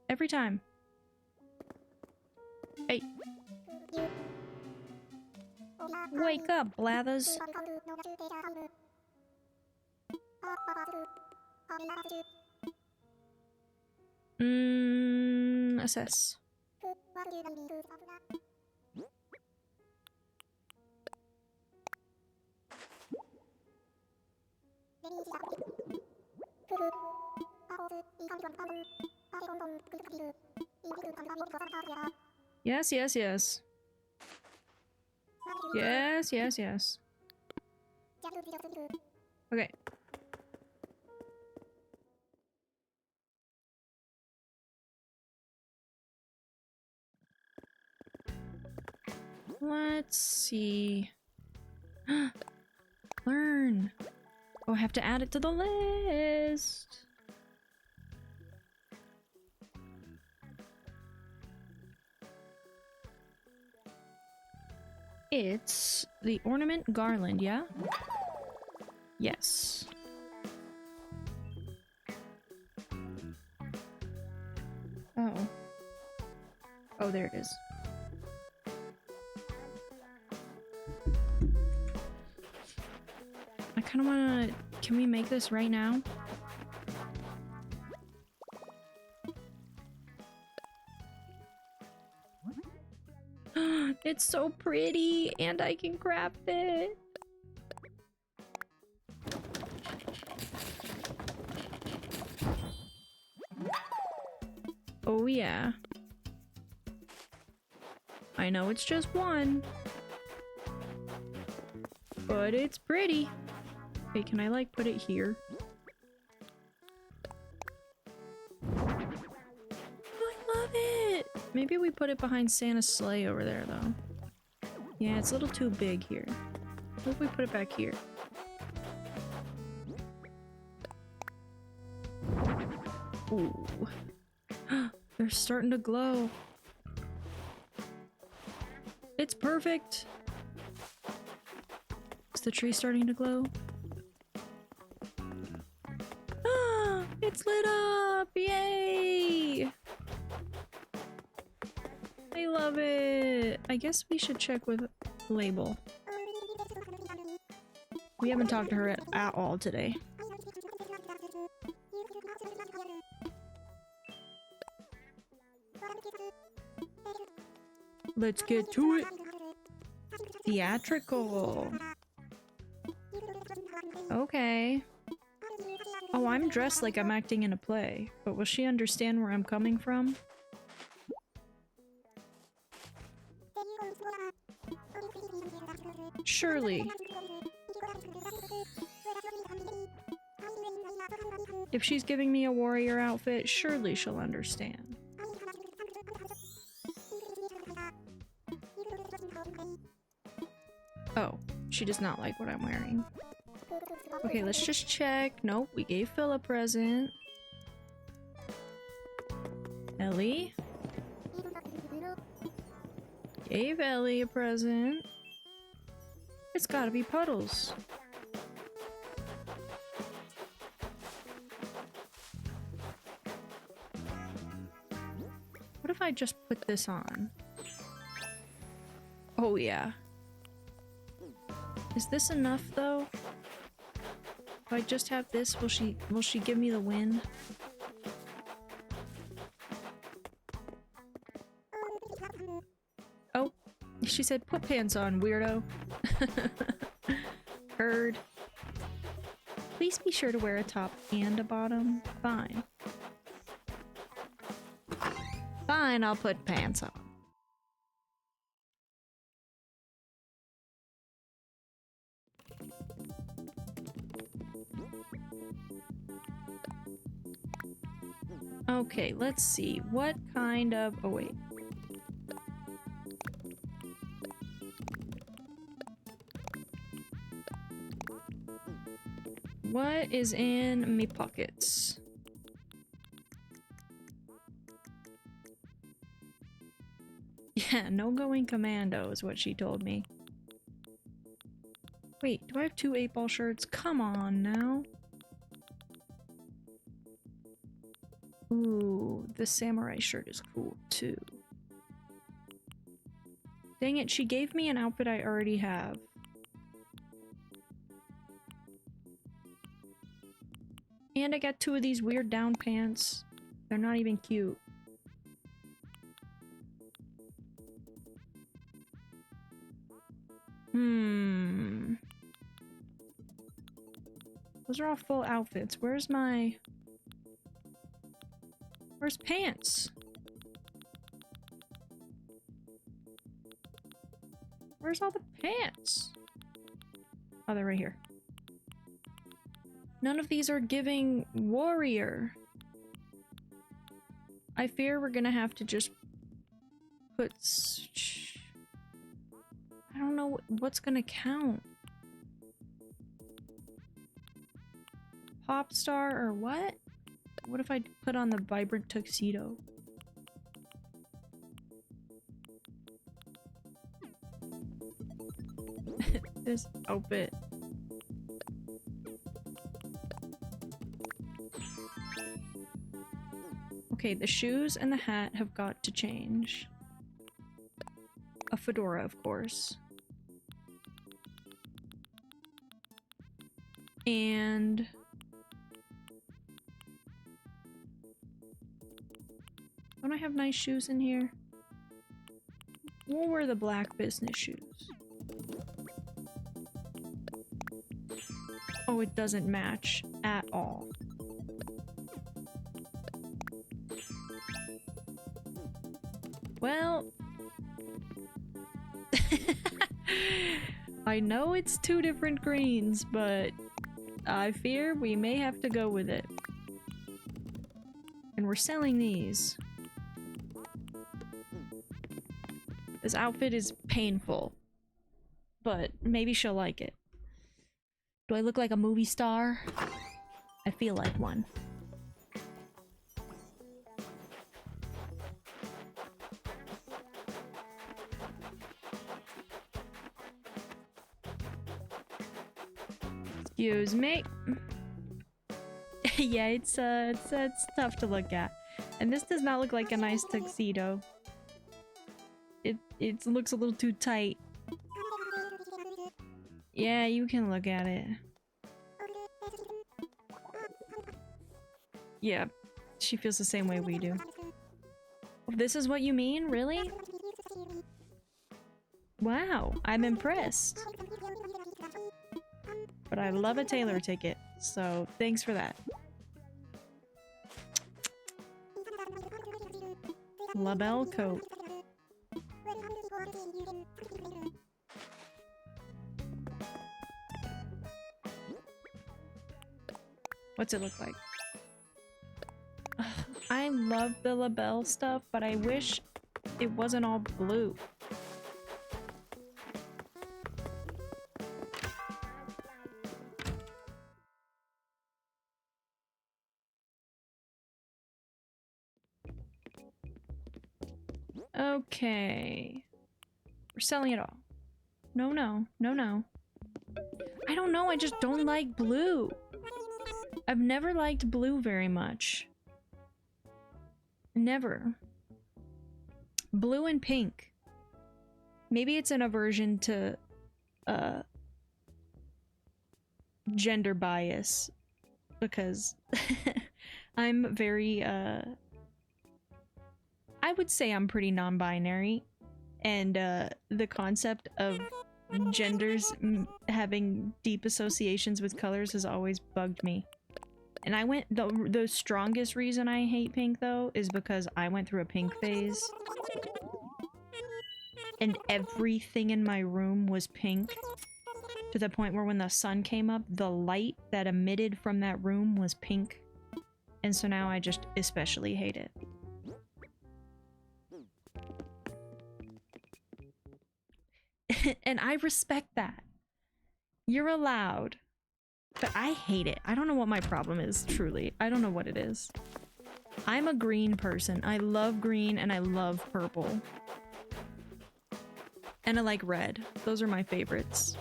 Every time. Hey. Wake up, Blathers. Assess. Yes, yes, yes. Yes, yes, yes. Okay. Let's see. Learn. Oh, I have to add it to the list. It's the ornament garland, yeah? Yes. Oh. Oh, there it is. kind of want to... Can we make this right now? It's so pretty, and I can craft it. Oh yeah. I know it's just one, but it's pretty. Okay, can I like put it here? I love it! Maybe we put it behind Santa's sleigh over there though. Yeah, it's a little too big here. What if we put it back here? Ooh. They're starting to glow. It's perfect! Is the tree starting to glow? Ah! It's lit up! Yay! I love it! I guess we should check with Label. We haven't talked to her at all today. Let's get to it! Theatrical! Okay. Oh, I'm dressed like I'm acting in a play, but will she understand where I'm coming from? Surely. If she's giving me a warrior outfit, surely she'll understand. Oh, she does not like what I'm wearing. Okay, let's just check. Nope, we gave Phil a present. Ellie? Gave Ellie a present. It's gotta be Puddles. What if I just put this on? Oh yeah. Is this enough though? If I just have this, will she give me the win? Oh, she said put pants on, weirdo. Heard. Please be sure to wear a top and a bottom. Fine. Fine, I'll put pants on. Okay, let's see. What kind of... Oh, wait. What is in me pockets? Yeah, no going commando is what she told me. Wait, do I have two 8-ball shirts? Come on now. Ooh, the samurai shirt is cool too. Dang it, she gave me an outfit I already have. And I got two of these weird down pants. They're not even cute. Those are all full outfits. Where's pants? Where's all the pants? Oh, they're right here. None of these are giving warrior. I fear we're gonna have to just put... I don't know what's gonna count. Pop star or what? What if I put on the vibrant tuxedo? This outfit. Okay, the shoes and the hat have got to change. A fedora, of course. And don't I have nice shoes in here? We'll wear the black business shoes. Oh, it doesn't match at all. Well, I know it's two different greens, but I fear we may have to go with it. And we're selling these. This outfit is painful, but maybe she'll like it. Do I look like a movie star? I feel like one. Excuse me. Yeah, it's tough to look at. And this does not look like a nice tuxedo. It looks a little too tight. Yeah, you can look at it. Yeah, she feels the same way we do. This is what you mean? Really? Wow, I'm impressed. But I love a tailor ticket, so thanks for that. Labelle coat. What's it look like? Ugh, I love the labelle stuff, but I wish it wasn't all blue. Okay. We're selling it all. No, no. No, no. I don't know, I just don't like blue. I've never liked blue very much. Never. Blue and pink. Maybe it's an aversion to, gender bias. Because I'm very, I would say I'm pretty non-binary. And, the concept of genders having deep associations with colors has always bugged me. And I went, the strongest reason I hate pink though is because I went through a pink phase. And everything in my room was pink. To the point where when the sun came up, the light that emitted from that room was pink. And so now I just especially hate it. And I respect that. You're allowed. But I hate it. I don't know what my problem is, truly. I don't know what it is. I'm a green person. I love green and I love purple. And I like red. Those are my favorites.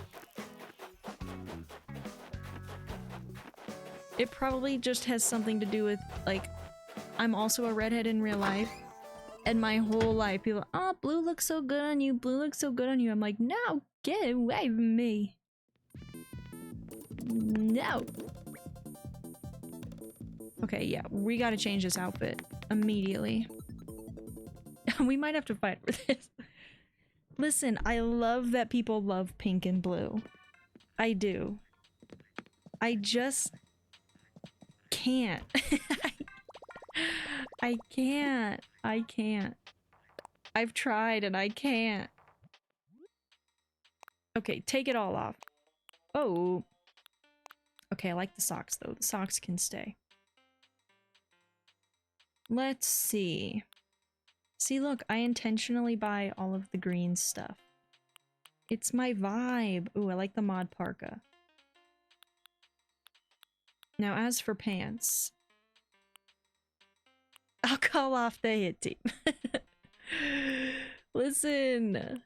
It probably just has something to do with, like, I'm also a redhead in real life. And my whole life, people are, oh, blue looks so good on you. Blue looks so good on you. I'm like, no, get away from me. No. Okay, yeah, we gotta change this outfit immediately. We might have to fight for this. Listen, I love that people love pink and blue. I do. I just can't. I can't. I can't. I've tried and I can't. Okay, take it all off. Oh. Okay, I like the socks though. The socks can stay. Let's see. See, look, I intentionally buy all of the green stuff. It's my vibe. Ooh, I like the mod parka. Now, as for pants, I'll call off the hit team. Listen.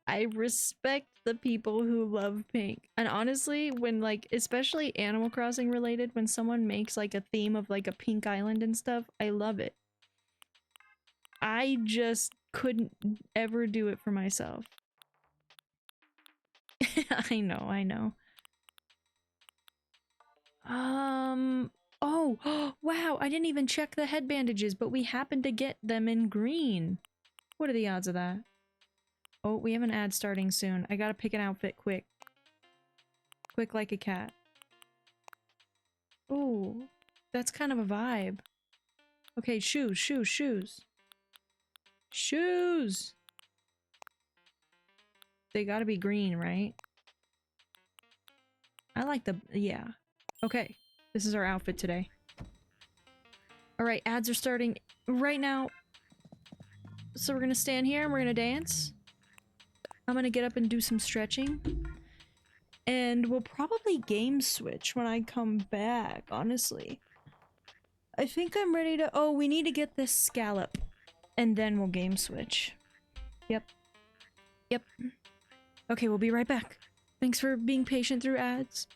I respect the people who love pink. And honestly, when like, especially Animal Crossing related, when someone makes like a theme of like a pink island and stuff, I love it. I just couldn't ever do it for myself. I know, I know. Oh, wow, I didn't even check the head bandages, but we happened to get them in green. What are the odds of that? Oh, we have an ad starting soon. I gotta pick an outfit quick. Quick like a cat. Ooh, that's kind of a vibe. Okay, shoes, shoes, shoes. Shoes! They gotta be green, right? I like the... yeah. Okay, this is our outfit today. Alright, ads are starting right now. So we're gonna stand here and we're gonna dance. I'm gonna get up and do some stretching. And we'll probably game switch when I come back, honestly. I think I'm ready to... oh, we need to get this scallop. And then we'll game switch. Yep. Yep. Okay, we'll be right back. Thanks for being patient through ads.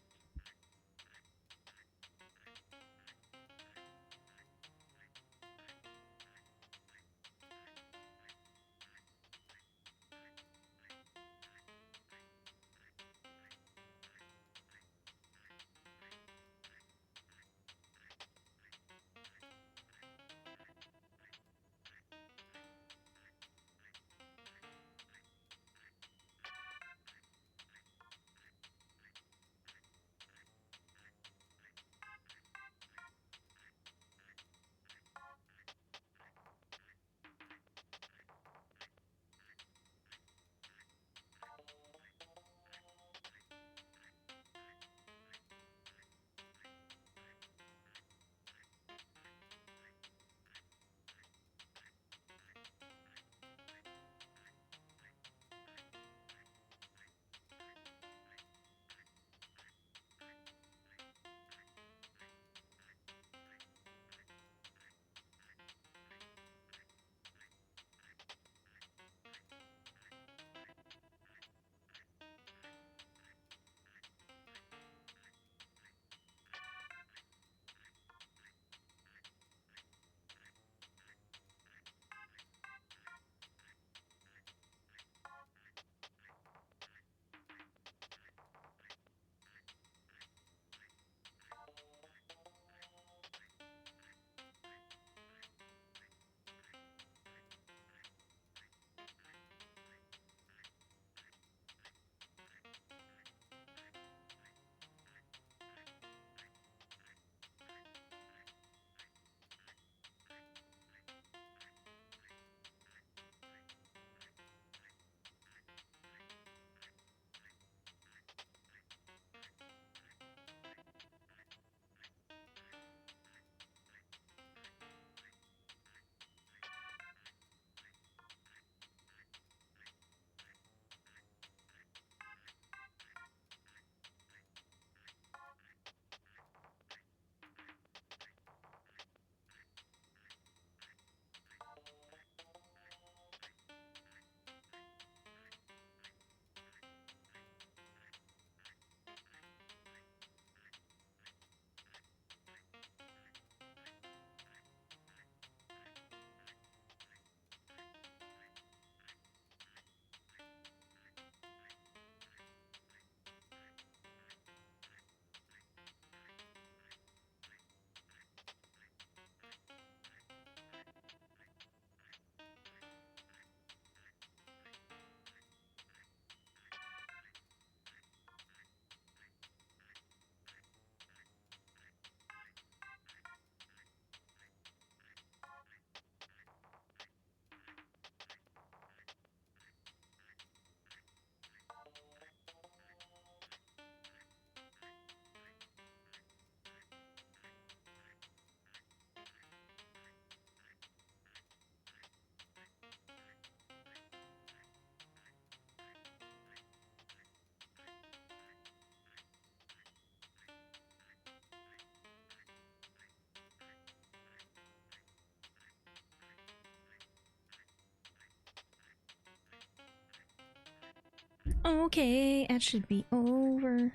Okay, that should be over.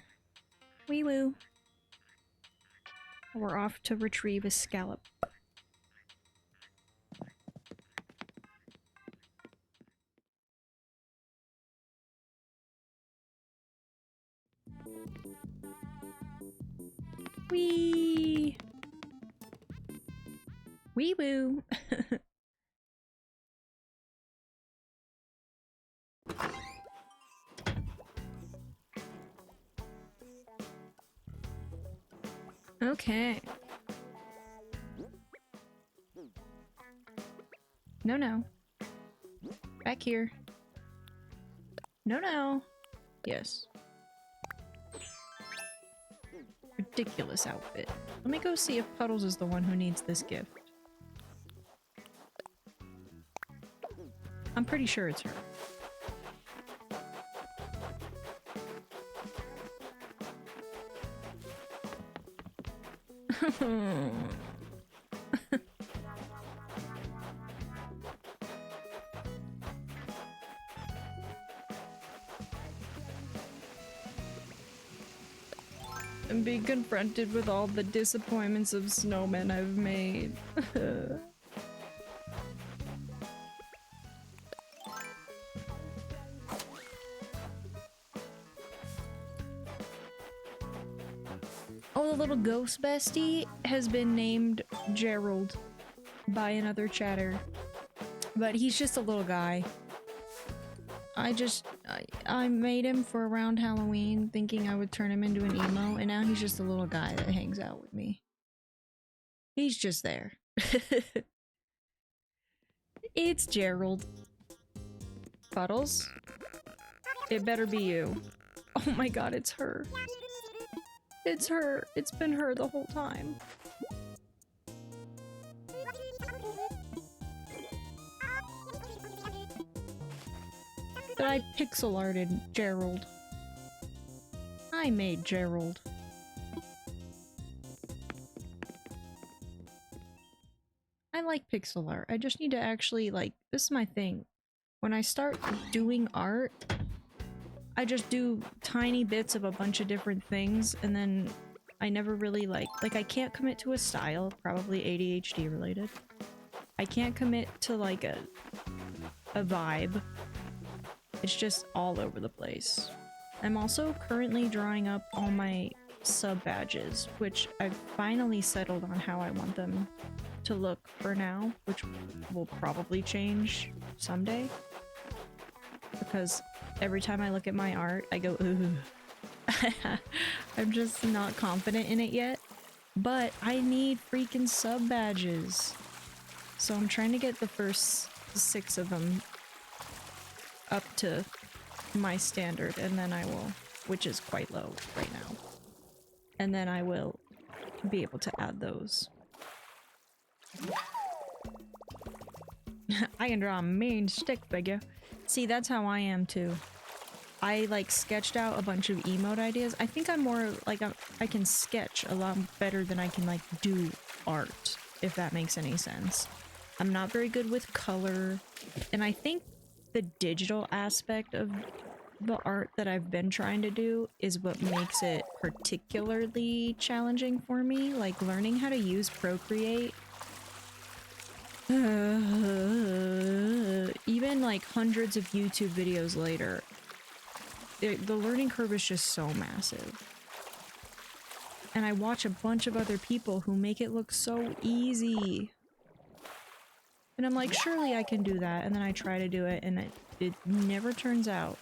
Wee woo. We're off to retrieve a scallop. Wee woo. Okay. No, no. Back here. No, no. Yes. Ridiculous outfit. Let me go see if Puddles is the one who needs this gift. I'm pretty sure it's her. And being confronted with all the disappointments of snowmen I've made. Oh, the little ghost bestie has been named Gerald by another chatter. But he's just a little guy. I made him for around Halloween thinking I would turn him into an emo, and now he's just a little guy that hangs out with me. He's just there. It's Gerald. Puddles? It better be you. Oh my god, it's her. It's her. It's been her the whole time. But I pixel arted Gerald. I made Gerald. I like pixel art. I just need to actually, like, this is my thing. When I start doing art, I just do tiny bits of a bunch of different things, and then I never really like I can't commit to a style, probably ADHD related. I can't commit to like a vibe. It's just all over the place. I'm also currently drawing up all my sub badges, which I've finally settled on how I want them to look for now, which will probably change someday. Because every time I look at my art, I go, ooh. I'm just not confident in it yet. But I need freaking sub badges. So I'm trying to get the first 6 of them up to my standard, and then I will, which is quite low right now. And then I will be able to add those. I can draw a mean stick figure. See, that's how I am too. I like sketched out a bunch of emote ideas. I think I'm more like I can sketch a lot better than I can like do art, if that makes any sense. I'm not very good with color, and I think the digital aspect of the art that I've been trying to do is what makes it particularly challenging for me, like learning how to use Procreate. Even like hundreds of YouTube videos later, the learning curve is just so massive. And I watch a bunch of other people who make it look so easy. And I'm like, surely I can do that. And then I try to do it, and it never turns out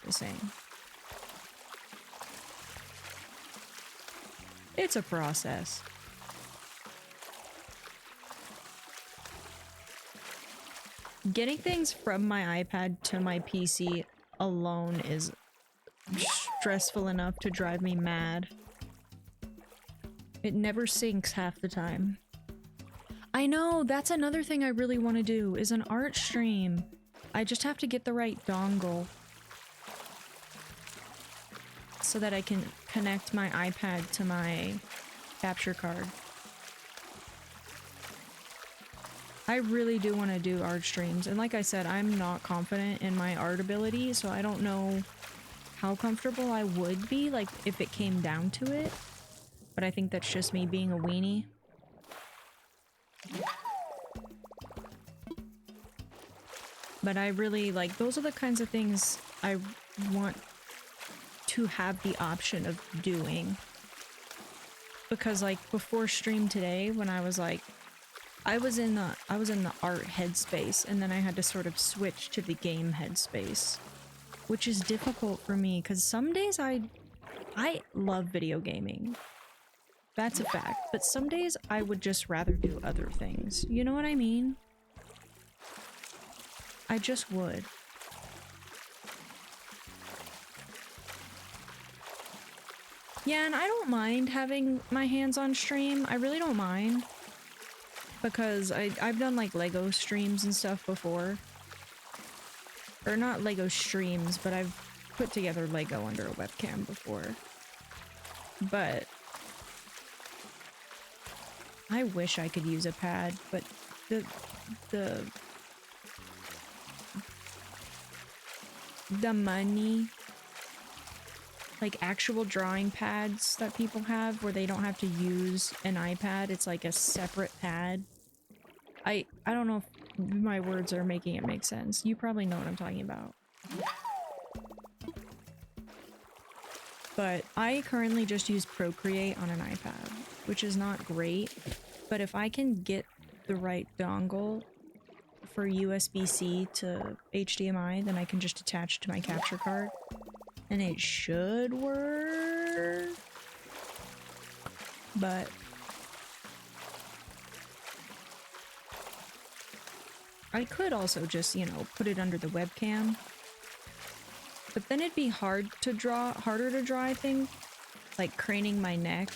the same. It's a process. Getting things from my iPad to my PC alone is stressful enough to drive me mad. It never syncs half the time. I know, that's another thing I really want to do, is an art stream. I just have to get the right dongle so that I can connect my iPad to my capture card. I really do want to do art streams, and like I said, I'm not confident in my art ability, so I don't know how comfortable I would be, like, if it came down to it. But I think that's just me being a weenie. But I really, like, those are the kinds of things I want to have the option of doing. Because, like, before stream today, when I was, like, I was in the art headspace, and then I had to sort of switch to the game headspace, which is difficult for me because some days I love video gaming. That's a fact. But some days I would just rather do other things. You know what I mean? I just would. Yeah, and I don't mind having my hands on stream. I really don't mind. Because I've done like Lego streams and stuff before. Or not Lego streams, but I've put together Lego under a webcam before. But I wish I could use a pad, but the money, like actual drawing pads that people have where they don't have to use an iPad, it's like a separate pad. I don't know if my words are making it make sense. You probably know what I'm talking about. But I currently just use Procreate on an iPad, which is not great, but if I can get the right dongle for USB-C to HDMI, then I can just attach to my capture card, and it should work. But I could also just, you know, put it under the webcam. But then it'd be harder to draw, I think. Like craning my neck.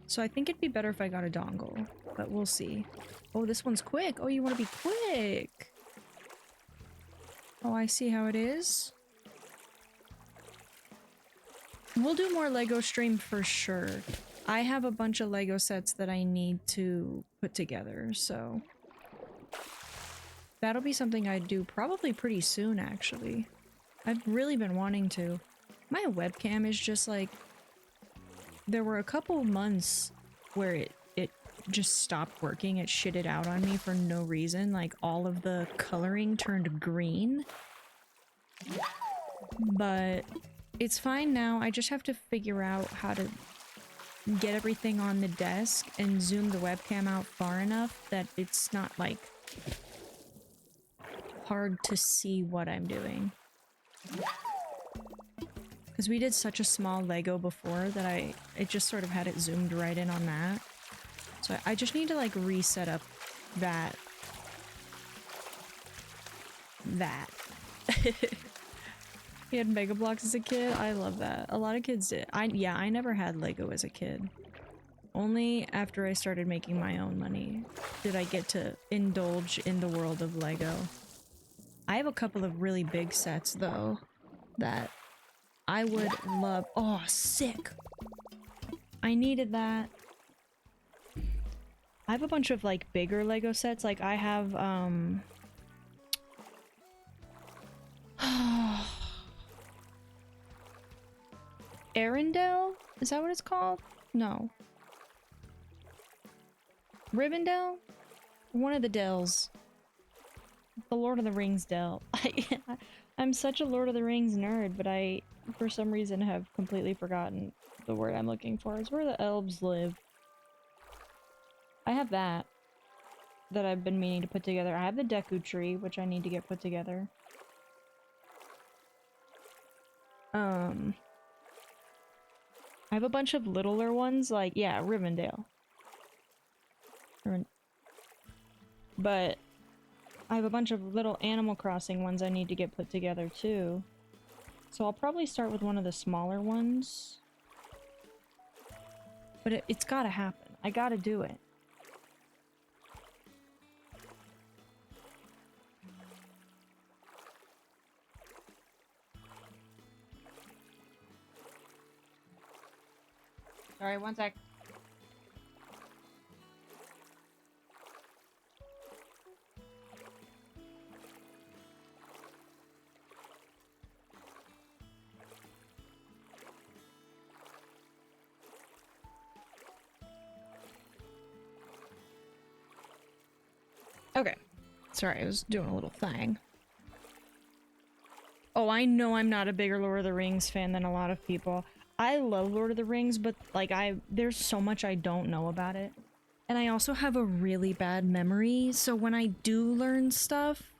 So I think it'd be better if I got a dongle. But we'll see. Oh, this one's quick. Oh, you want to be quick. Oh, I see how it is. We'll do more Lego stream for sure. I have a bunch of Lego sets that I need to put together, so that'll be something I'd do probably pretty soon, actually. I've really been wanting to. My webcam is just like... There were a couple of months where it just stopped working. It shitted out on me for no reason. Like, all of the coloring turned green. But it's fine now. I just have to figure out how to get everything on the desk and zoom the webcam out far enough that it's not, like, hard to see what I'm doing. Because we did such a small Lego before that it just sort of had it zoomed right in on that. So I just need to, like, reset up that. You had Mega Bloks as a kid? I love that. A lot of kids did. Yeah, I never had Lego as a kid. Only after I started making my own money did I get to indulge in the world of Lego. I have a couple of really big sets, though, that I would love. Oh, sick! I needed that. I have a bunch of, like, bigger Lego sets. Like, I have, Arendelle? Is that what it's called? No. Rivendell? One of the Dells. The Lord of the Rings Dell. I'm such a Lord of the Rings nerd, but I, for some reason, have completely forgotten the word I'm looking for. It's where the elves live. I have that I've been meaning to put together. I have the Deku tree, which I need to get put together. I have a bunch of littler ones, like, yeah, Rivendell. But I have a bunch of little Animal Crossing ones I need to get put together, too. So I'll probably start with one of the smaller ones. But it's gotta happen. I gotta do it. Sorry, one sec. Okay. Sorry, I was doing a little thing. Oh, I know I'm not a bigger Lord of the Rings fan than a lot of people. I love Lord of the Rings, but like there's so much I don't know about it. And I also have a really bad memory, so when I do learn stuff,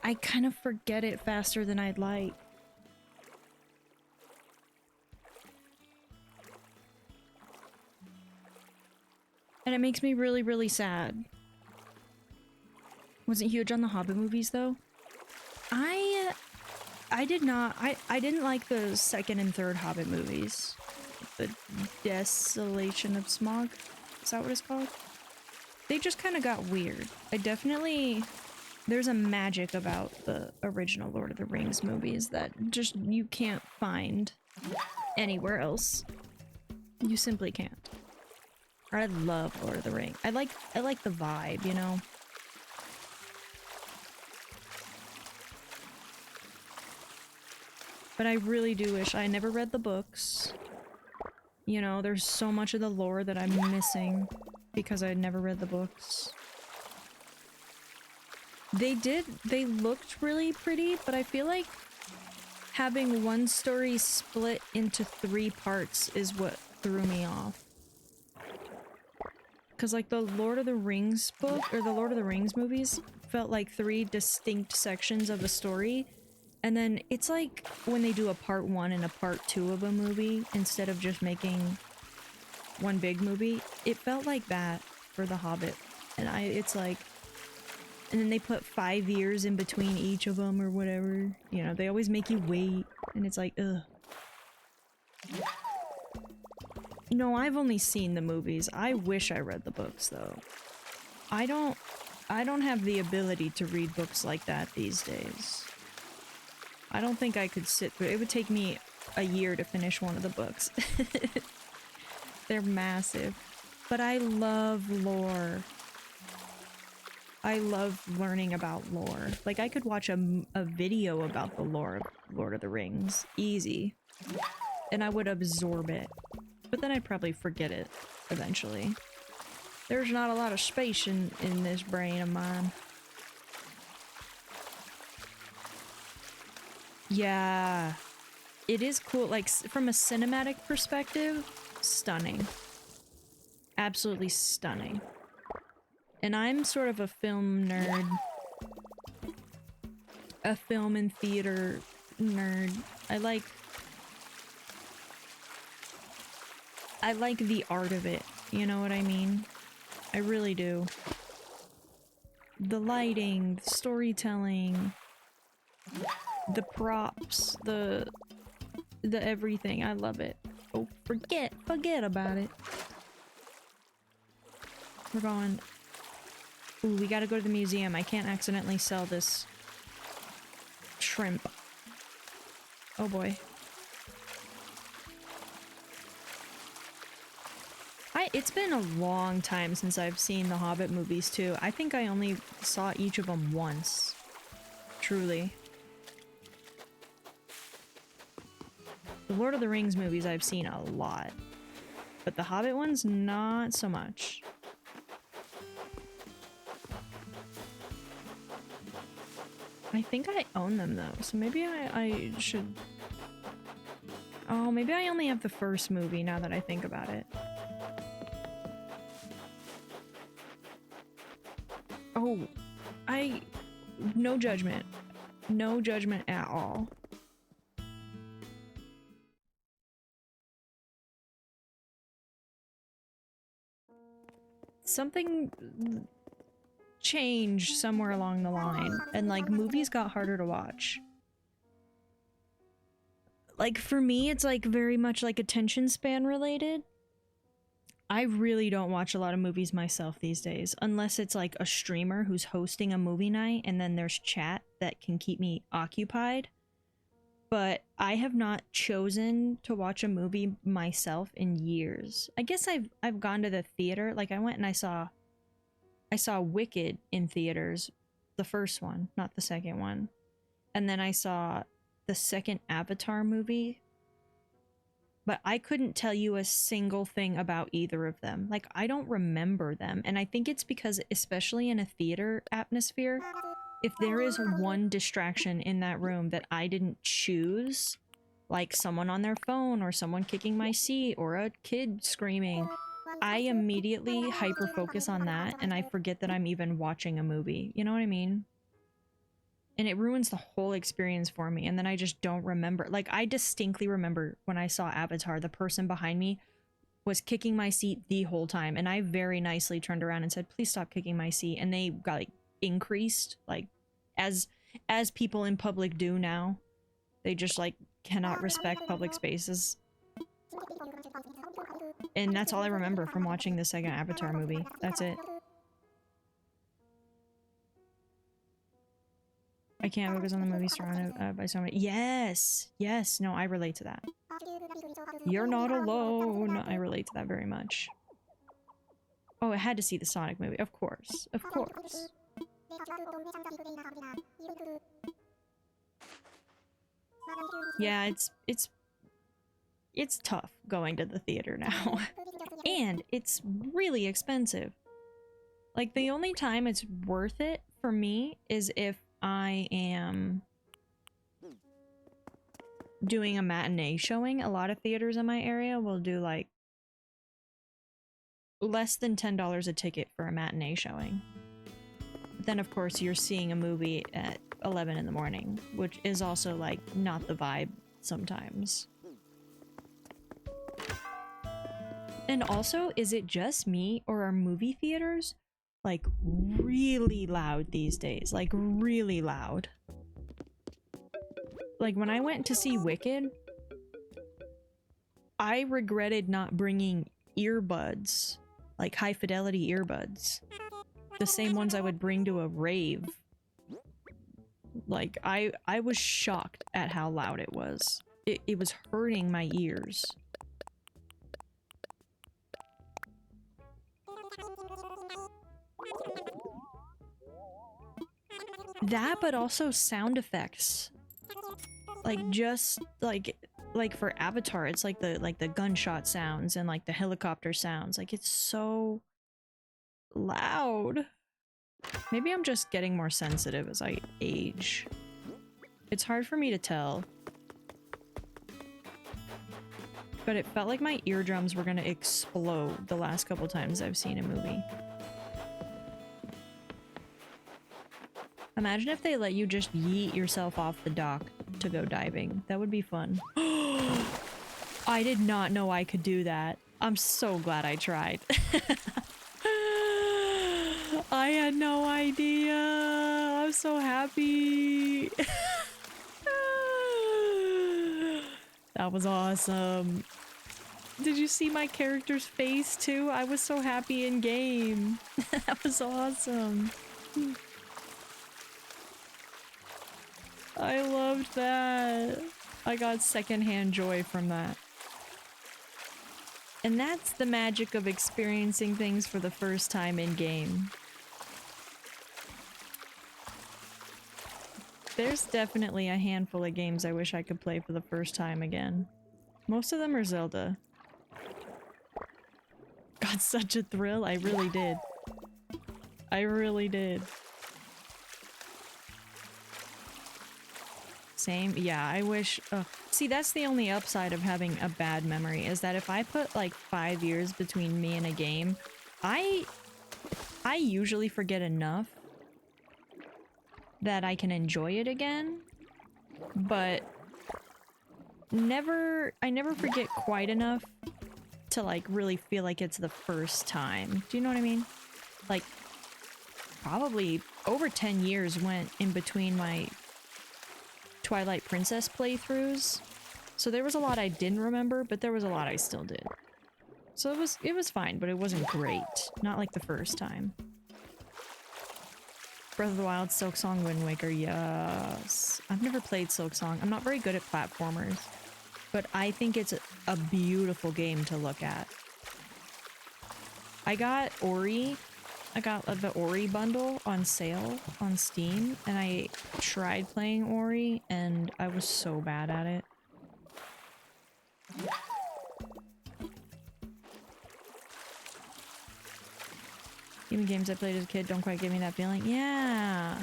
I kind of forget it faster than I'd like. And it makes me really, really sad. Wasn't huge on the Hobbit movies though. I did not I didn't like the second and third Hobbit movies. The Desolation of Smaug. Is that what it's called? They just kind of got weird. There's a magic about the original Lord of the Rings movies that just you can't find anywhere else. You simply can't. I love Lord of the Rings. I like the vibe, you know? But I really do wish I never read the books. You know, there's so much of the lore that I'm missing because I never read the books. They looked really pretty, but I feel like having one story split into 3 parts is what threw me off. Because like the Lord of the Rings book, or the Lord of the Rings movies, felt like 3 distinct sections of a story. And then it's like when they do a part 1 and a part 2 of a movie, instead of just making one big movie. It felt like that for The Hobbit. And it's like... And then they put 5 years in between each of them or whatever. You know, they always make you wait. And it's like, ugh. You know, I've only seen the movies. I wish I read the books, though. I don't have the ability to read books like that these days. I don't think I could sit through it. It would take me a year to finish one of the books. They're massive. But I love lore. I love learning about lore. Like, I could watch a video about the lore of Lord of the Rings. Easy. And I would absorb it. But then I'd probably forget it eventually. There's not a lot of space in this brain of mine. Yeah. It is cool. Like, from a cinematic perspective, stunning. Absolutely stunning. And I'm sort of a film nerd. A film and theater nerd. I like the art of it. You know what I mean? I really do. The lighting, the storytelling, the props, the everything. I love it. Oh, forget about it. We're going... Ooh, we gotta go to the museum. I can't accidentally sell this shrimp. Oh boy. It's been a long time since I've seen the Hobbit movies too. I think I only saw each of them once. Truly. The Lord of the Rings movies I've seen a lot. But the Hobbit ones, not so much. I think I own them though, so maybe I should... Oh, maybe I only have the first movie now that I think about it. Oh, no judgment. No judgment at all. Something changed somewhere along the line, and like movies got harder to watch. Like for me, it's like very much like attention span related. I really don't watch a lot of movies myself these days, unless it's like a streamer who's hosting a movie night and then there's chat that can keep me occupied. But I have not chosen to watch a movie myself in years. I guess I've gone to the theater. Like I went and I saw Wicked in theaters, the first one, not the second one. And then I saw the second Avatar movie. But I couldn't tell you a single thing about either of them. Like, I don't remember them. And I think it's because, especially in a theater atmosphere, if there is one distraction in that room that I didn't choose, like someone on their phone or someone kicking my seat or a kid screaming, I immediately hyper focus on that and I forget that I'm even watching a movie. You know what I mean? And it ruins the whole experience for me. And then I just don't remember. Like, I distinctly remember when I saw Avatar, the person behind me was kicking my seat the whole time. And I very nicely turned around and said, please stop kicking my seat. And they got like increased, like as people in public do now. They just like cannot respect public spaces. And that's all I remember from watching the second Avatar movie. That's it. I can't focus on the movie surrounded by so many. Yes! Yes! No, I relate to that. You're not alone! I relate to that very much. Oh, I had to see the Sonic movie. Of course. Of course. Yeah, it's tough going to the theater now. And it's really expensive. Like, the only time it's worth it for me is if I am doing a matinee showing. A lot of theaters in my area will do like less than $10 a ticket for a matinee showing. Then of course you're seeing a movie at 11 in the morning, which is also like not the vibe sometimes. And also, is it just me or are movie theaters like really loud these days? Like really loud. Like when I went to see Wicked, I regretted not bringing earbuds, like high fidelity earbuds. The same ones I would bring to a rave. Like I was shocked at how loud it was. It was hurting my ears. That, but also sound effects. Like just like for Avatar, it's like the gunshot sounds and like the helicopter sounds. Like it's so loud. Maybe I'm just getting more sensitive as I age. It's hard for me to tell. But it felt like my eardrums were gonna explode the last couple times I've seen a movie. Imagine if they let you just yeet yourself off the dock to go diving. That would be fun. I did not know I could do that. I'm so glad I tried. I had no idea. I'm so happy. That was awesome. Did you see my character's face too? I was so happy in game. That was awesome. I loved that. I got secondhand joy from that. And that's the magic of experiencing things for the first time in game. There's definitely a handful of games I wish I could play for the first time again. Most of them are Zelda. Got such a thrill, I really did. I really did. Same, yeah, I wish. See, that's the only upside of having a bad memory, is that if I put like 5 years between me and a game, I usually forget enough that I can enjoy it again, but I never forget quite enough to like really feel like it's the first time. Do you know what I mean? Like, probably over 10 years went in between my Twilight Princess playthroughs, so there was a lot I didn't remember, but there was a lot I still did. So it was fine, but it wasn't great. Not like the first time. Breath of the Wild, Silksong, Wind Waker, yes. I've never played Silksong. I'm not very good at platformers, but I think it's a beautiful game to look at. I got Ori. I got the Ori bundle on sale on Steam, and I tried playing Ori, and I was so bad at it. Even games I played as a kid don't quite give me that feeling. Yeah.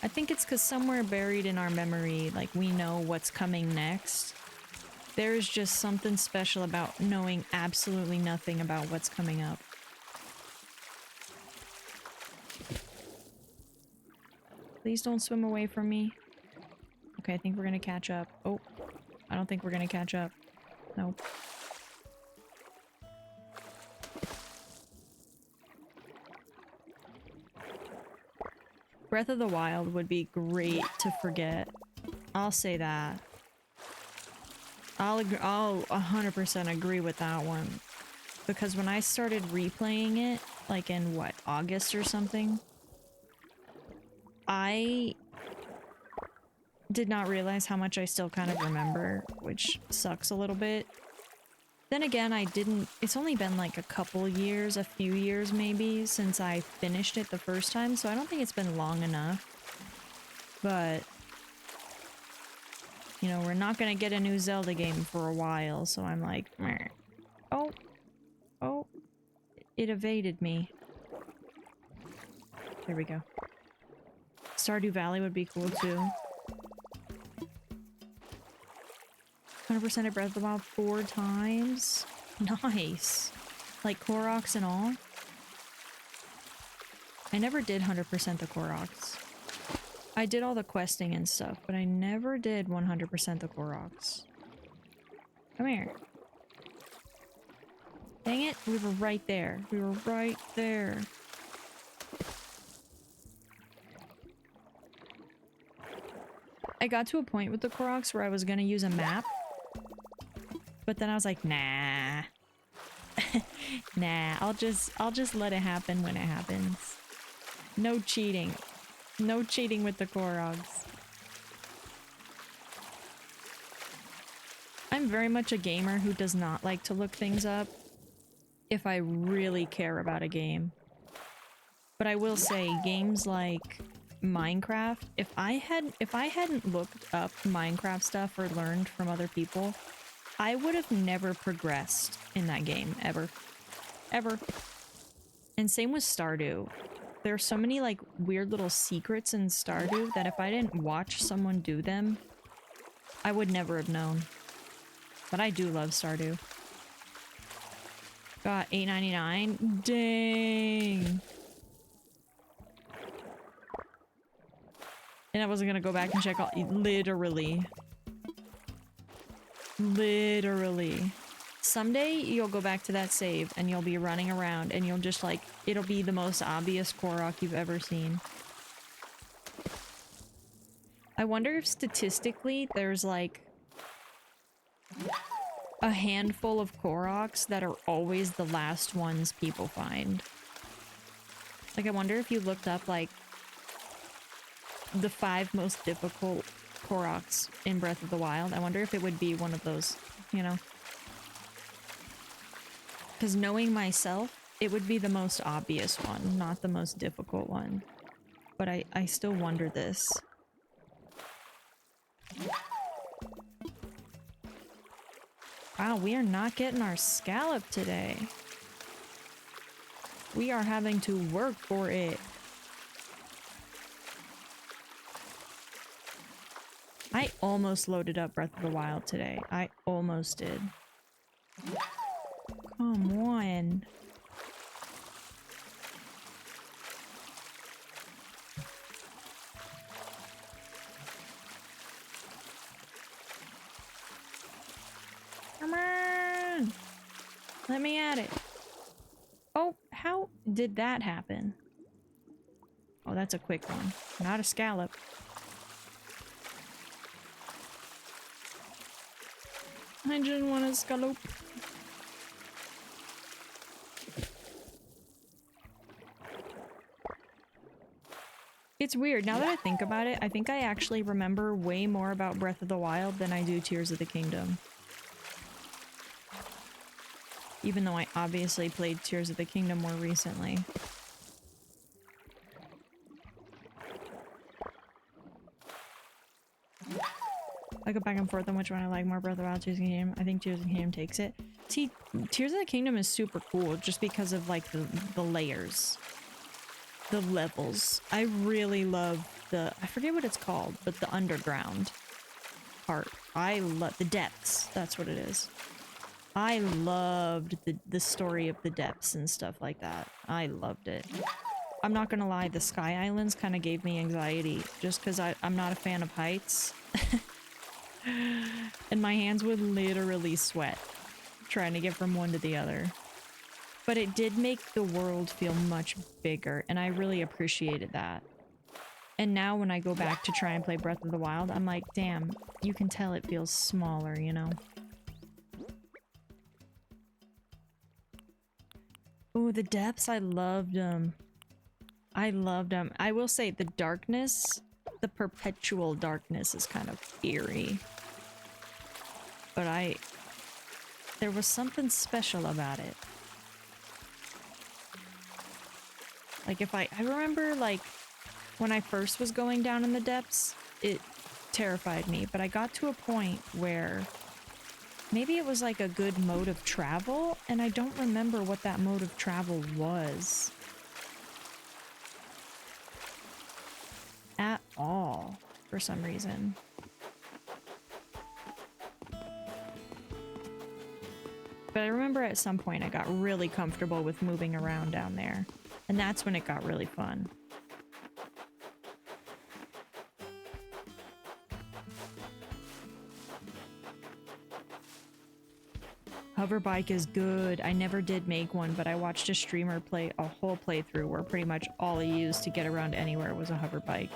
I think it's because somewhere buried in our memory, like, we know what's coming next. There is just something special about knowing absolutely nothing about what's coming up. Please don't swim away from me. Okay, I think we're gonna catch up. Oh, I don't think we're gonna catch up. Nope. Breath of the Wild would be great to forget. I'll say that. I'll 100% agree with that one. Because when I started replaying it, like in what, August or something, I did not realize how much I still kind of remember, which sucks a little bit. Then again, it's only been like a couple years, a few years maybe, since I finished it the first time, so I don't think it's been long enough. But, you know, we're not gonna get a new Zelda game for a while, so I'm like, meh. Oh. Oh. It evaded me. There we go. Stardew Valley would be cool too. 100% of Breath of the Wild 4 times? Nice. Like Koroks and all? I never did 100% the Koroks. I did all the questing and stuff, but I never did 100% the Koroks. Come here. Dang it, we were right there. We were right there. I got to a point with the Koroks where I was gonna use a map. But then I was like, nah. Nah, I'll just let it happen when it happens. No cheating. No cheating with the Koroks. I'm very much a gamer who does not like to look things up if I really care about a game. But I will say, games like Minecraft, if I hadn't looked up Minecraft stuff or learned from other people, I would have never progressed in that game, ever. Ever. And same with Stardew. There are so many, like, weird little secrets in Stardew that if I didn't watch someone do them, I would never have known. But I do love Stardew. Got $8.99. Dang! And I wasn't gonna go back and check all- literally. Literally. Someday you'll go back to that save and you'll be running around and you'll just like, it'll be the most obvious Korok you've ever seen. I wonder if statistically there's like a handful of Koroks that are always the last ones people find. Like I wonder if you looked up like the 5 most difficult Koroks in Breath of the Wild. I wonder if it would be one of those, you know? Because knowing myself, it would be the most obvious one, not the most difficult one. But I still wonder this. Wow, we are not getting our scallop today. We are having to work for it. I almost loaded up Breath of the Wild today. I almost did. Come on. Come on! Let me at it. Oh, how did that happen? Oh, that's a quick one. Not a scallop. I didn't want a scallop. It's weird. Now that I think about it, I think I actually remember way more about Breath of the Wild than I do Tears of the Kingdom. Even though I obviously played Tears of the Kingdom more recently. I go back and forth on which one I like more, Breath of the Wild, Tears of the Kingdom. I think Tears of the Kingdom takes it. See, Tears of the Kingdom is super cool just because of like the layers. The levels. I really love the, I forget what it's called, but the underground part. I love the depths. That's what it is. I loved the story of the depths and stuff like that. I loved it. I'm not gonna lie, the Sky Islands kind of gave me anxiety just because I'm not a fan of heights. And my hands would literally sweat trying to get from one to the other. But it did make the world feel much bigger, and I really appreciated that. And now when I go back to try and play Breath of the Wild, I'm like, damn, you can tell it feels smaller, you know? Ooh, the depths, I loved them. I loved them. I will say the darkness, the perpetual darkness is kind of eerie. But there was something special about it. Like I remember like when I first was going down in the depths, it terrified me, but I got to a point where maybe it was like a good mode of travel, and I don't remember what that mode of travel was. At all, for some reason. But I remember at some point I got really comfortable with moving around down there, and that's when it got really fun. Hoverbike is good. I never did make one, but I watched a streamer play a whole playthrough where pretty much all he used to get around anywhere was a hoverbike.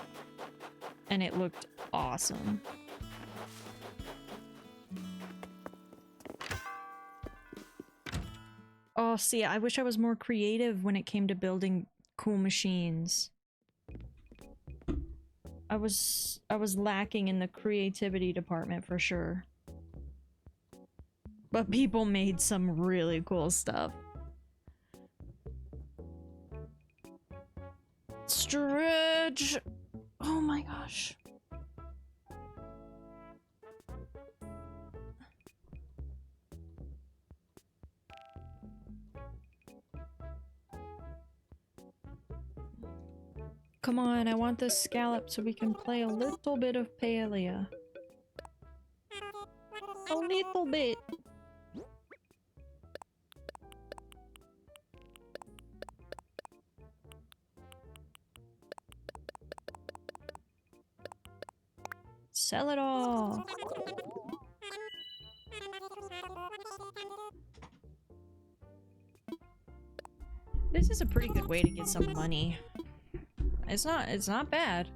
And it looked awesome. Oh, see, I wish I was more creative when it came to building cool machines. I was lacking in the creativity department for sure. But people made some really cool stuff. Stretch! Oh my gosh. Come on, I want this scallop so we can play a little bit of Palia. A little bit. Sell it all. This is a pretty good way to get some money. It's not bad.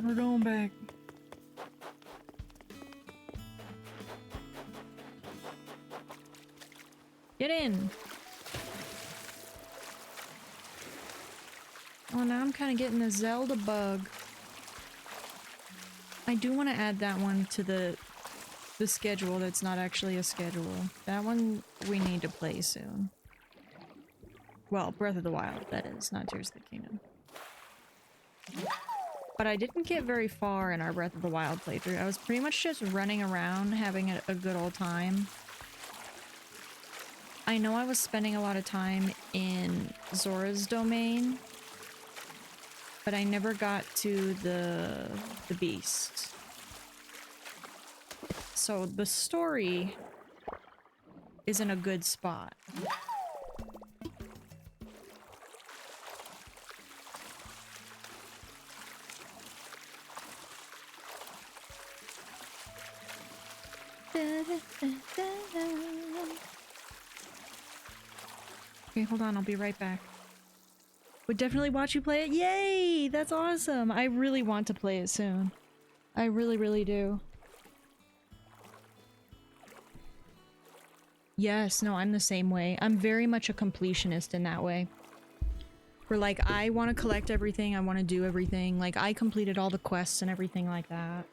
We're going back. Get in. Oh, now I'm kind of getting the Zelda bug. I do want to add that one to the schedule that's not actually a schedule. That one we need to play soon. Well, Breath of the Wild, that is, not Tears of the Kingdom. But I didn't get very far in our Breath of the Wild playthrough. I was pretty much just running around, having a good old time. I know I was spending a lot of time in Zora's domain, but I never got to the beast. So the story is in a good spot. Okay, hold on, I'll be right back. Would definitely watch you play it. Yay! That's awesome. I really want to play it soon. I really, really do. Yes, no, I'm the same way. I'm very much a completionist in that way. Where, like, I want to collect everything, I want to do everything. Like, I completed all the quests and everything like that.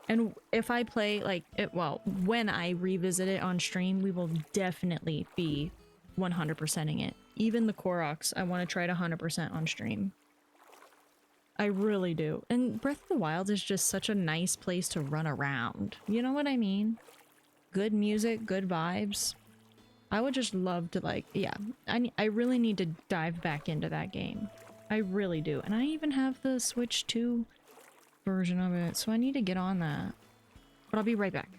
And if I play, like, well, when I revisit it on stream, we will definitely be 100%ing it. Even the Koroks, I want to try to 100% on stream. I really do. And Breath of the Wild is just such a nice place to run around. You know what I mean? Good music, good vibes. I would just love to, like, yeah, I really need to dive back into that game. I really do. And I even have the Switch 2 version of it, so I need to get on that. But I'll be right back.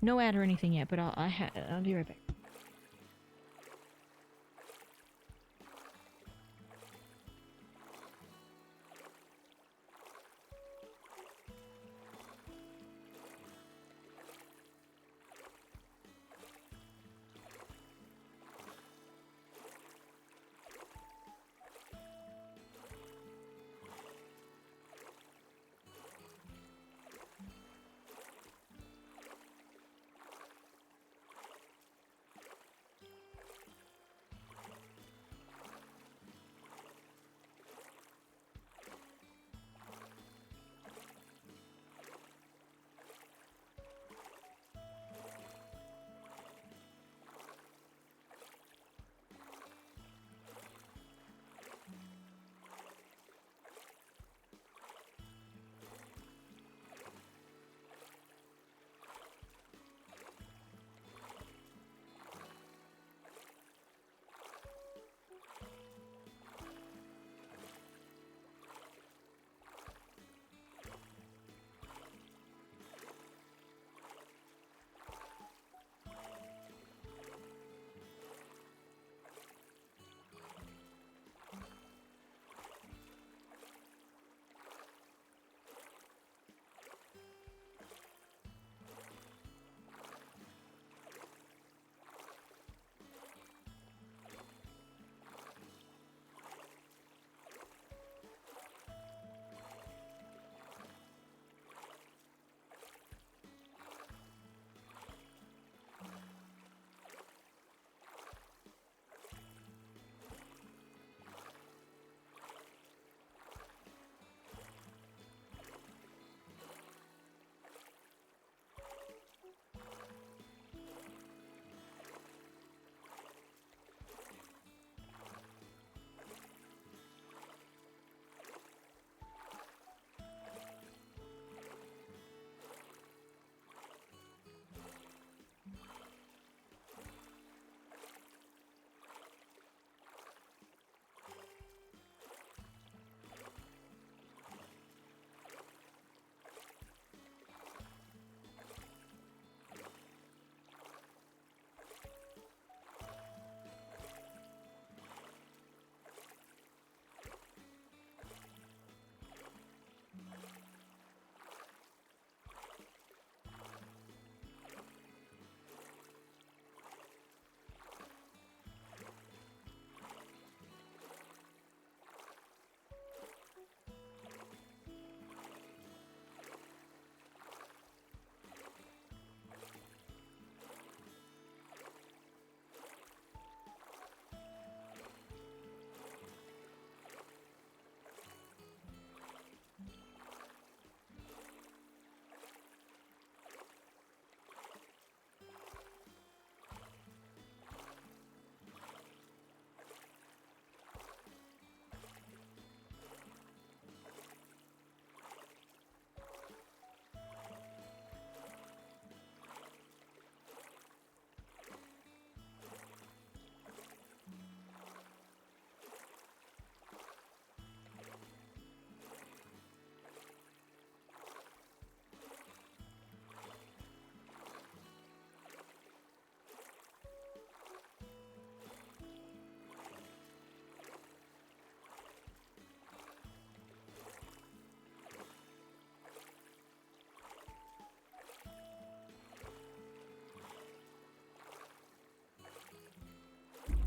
No ad or anything yet, but I'll be right back.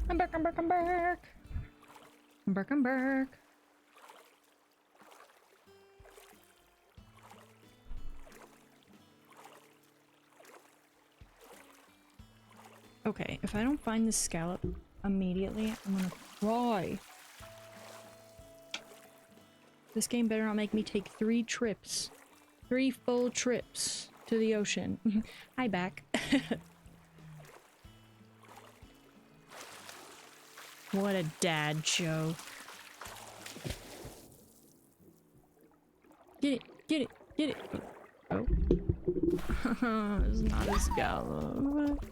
I'm back, I'm back, I'm back! I'm back, I'm back! Okay, if I don't find this scallop immediately, I'm gonna cry. This game better not make me take 3 trips. 3 full trips to the ocean. Hi, back. What a dad joke. Get it, get it, get it. Oh. It's not a scallop.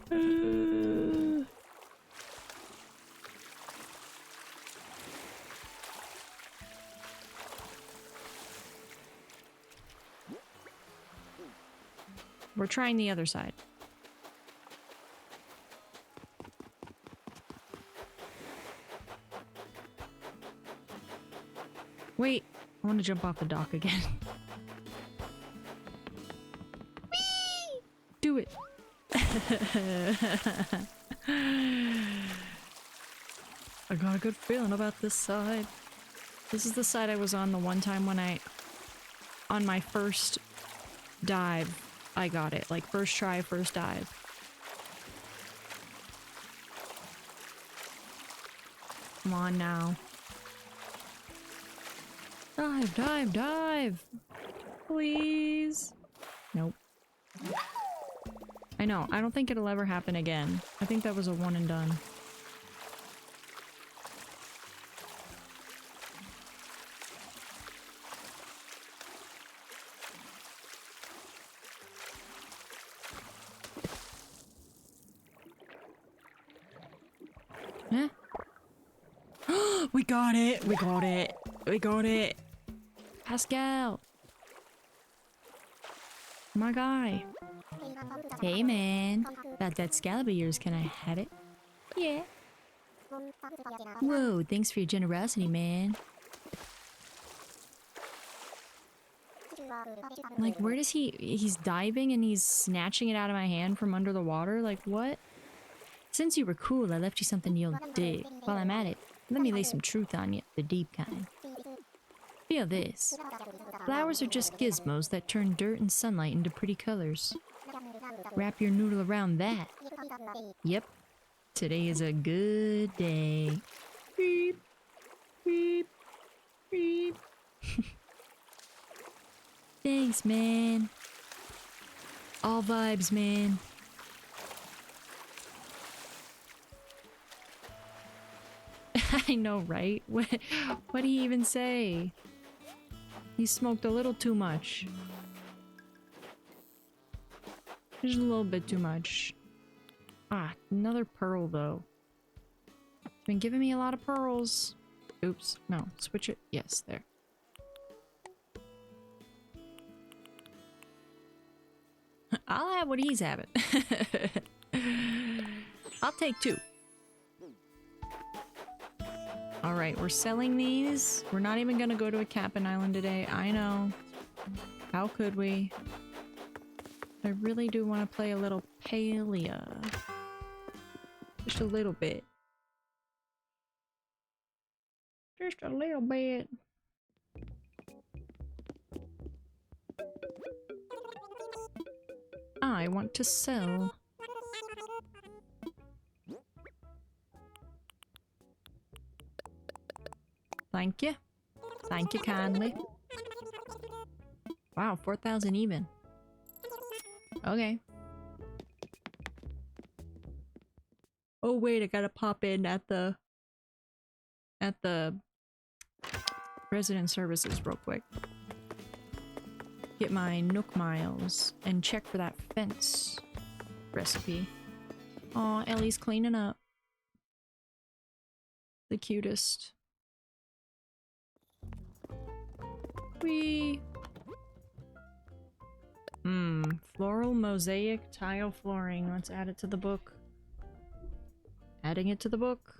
We're trying the other side. Wait, I want to jump off the dock again. Whee! Do it. I got a good feeling about this side. This is the side I was on the one time when on my first dive, I got it. Like first try, first dive. Come on now. Dive, dive, dive! Please! Nope. I know, I don't think it'll ever happen again. I think that was a one and done. Huh? We got it! We got it! We got it! Pascal! My guy! Hey man! About that scallop of yours, can I have it? Yeah! Whoa, thanks for your generosity, man. Like, where does he's diving and he's snatching it out of my hand from under the water? Like, what? Since you were cool, I left you something you'll dig. While I'm at it, let me lay some truth on you, the deep kind. Feel this. Flowers are just gizmos that turn dirt and sunlight into pretty colors. Wrap your noodle around that. Yep. Today is a good day. Beep. Beep. Beep. Thanks, man. All vibes, man. I know, right? What did he even say? He smoked a little too much. Just a little bit too much. Ah, another pearl, though. It's been giving me a lot of pearls. Oops. No, switch it. Yes, there. I'll have what he's having. I'll take two. Alright, we're selling these. We're not even gonna go to a camping island today. I know. How could we? I really do want to play a little Palia. Just a little bit. Just a little bit. I want to sell. Thank you. Thank you kindly. Wow, 4,000 even. Okay. Oh wait, I gotta pop in at the resident services real quick. Get my Nook miles and check for that fence recipe. Aw, Ellie's cleaning up. The cutest. Whee! Floral mosaic tile flooring. Let's add it to the book. Adding it to the book.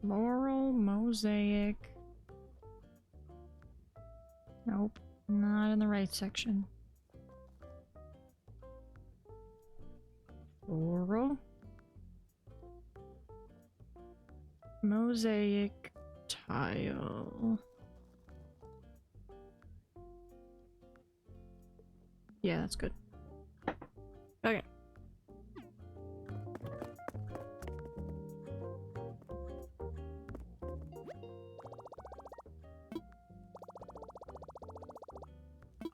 Floral mosaic. Nope, not in the right section. Floral mosaic tile. Yeah, that's good. Okay.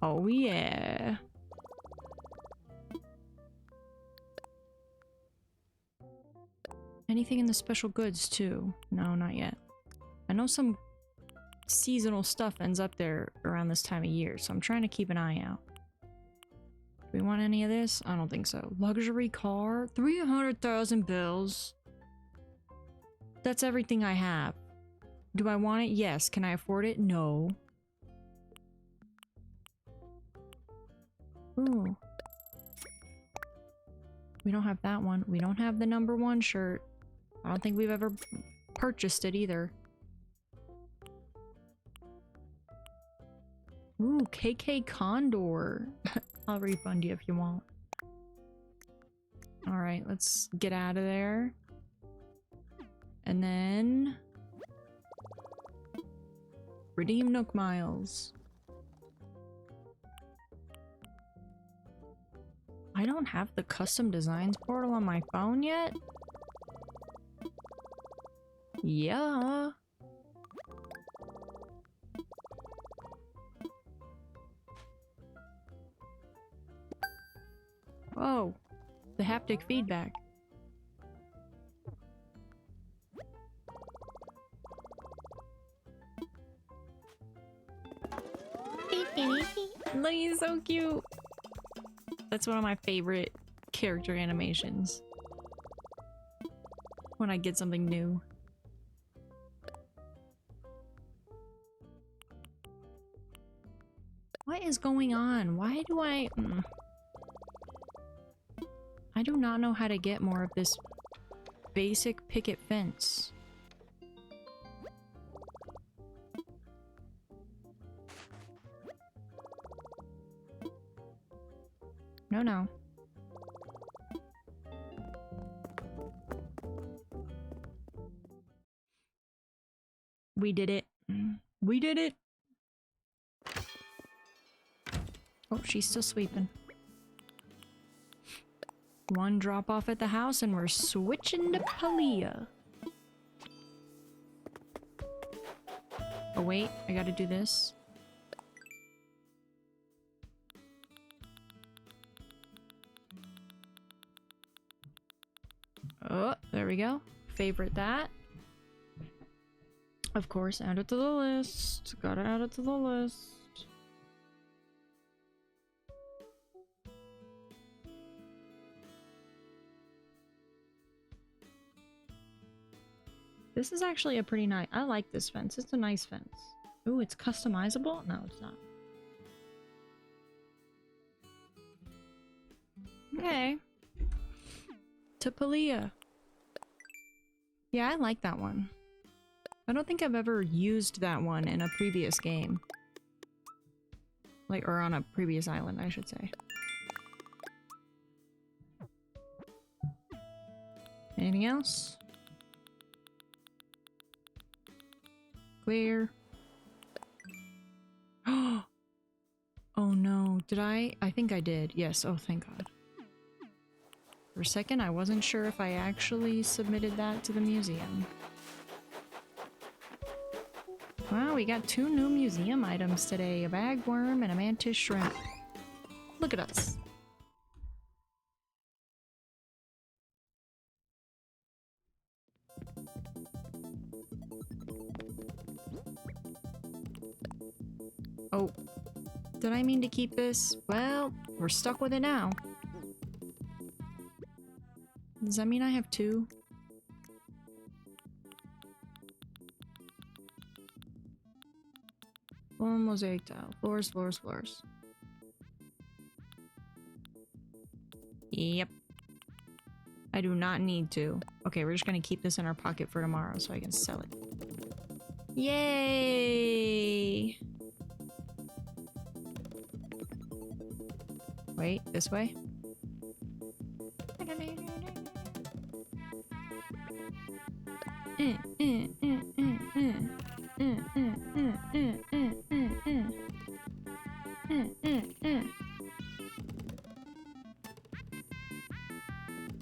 Oh yeah. Anything in the special goods too? No, not yet. know some seasonal stuff ends up there around this time of year, so I'm trying to keep an eye out. Do we want any of this? I don't think so. Luxury car? 300,000 bills. That's everything I have. Do I want it? Yes. Can I afford it? No. Ooh. We don't have that one. We don't have the #1 shirt. I don't think we've ever purchased it either. Ooh, KK Condor. I'll refund you if you want. Alright, let's get out of there. And then... redeem Nook Miles. I don't have the custom designs portal on my phone yet? Yeah. Whoa. The haptic feedback. Look, he's so cute. That's one of my favorite character animations. When I get something new. What is going on? Why do I... I do not know how to get more of this basic picket fence. No, no. We did it. We did it! Oh, she's still sweeping. One drop off at the house and we're switching to Palia. Oh wait, I gotta do this. Oh, there we go. Favorite that. Of course, add it to the list. Gotta add it to the list. This is actually a pretty nice... I like this fence. It's a nice fence. Ooh, it's customizable? No, it's not. Okay. To Palia. Yeah, I like that one. I don't think I've ever used that one in a previous game. Like, or on a previous island, I should say. Anything else? Clear. Oh no, did I? I think I did. Yes, oh thank God. For a second, I wasn't sure if I actually submitted that to the museum. Wow, we got 2 new museum items today. A bagworm and a mantis shrimp. Look at us. Oh, did I mean to keep this? Well, we're stuck with it now. Does that mean I have 2? Floor mosaic tile. Floors, floors, floors. Yep. I do not need to. Okay, we're just gonna keep this in our pocket for tomorrow so I can sell it. Yay! Wait, this way?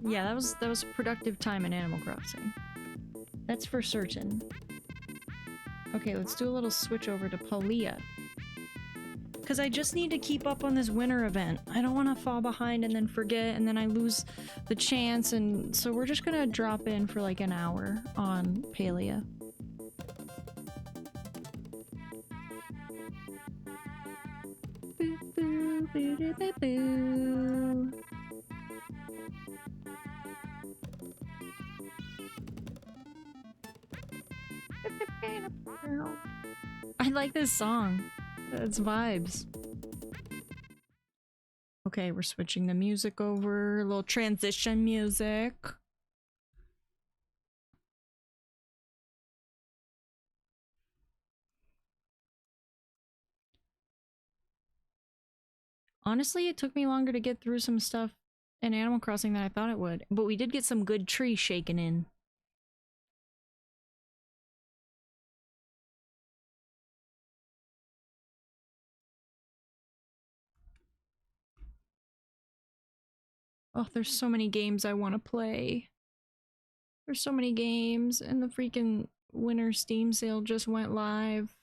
Yeah, that was productive time in Animal Crossing. That's for certain. Okay, let's do a little switch over to Palia. Because I just need to keep up on this winter event. I don't want to fall behind and then forget and then I lose the chance, and so we're just gonna drop in for like an hour on Palia. I like this song. It's vibes. Okay, we're switching the music over. A little transition music. Honestly, it took me longer to get through some stuff in Animal Crossing than I thought it would. But we did get some good trees shaken in. Oh, there's so many games I want to play. There's so many games, and the freaking winter Steam sale just went live.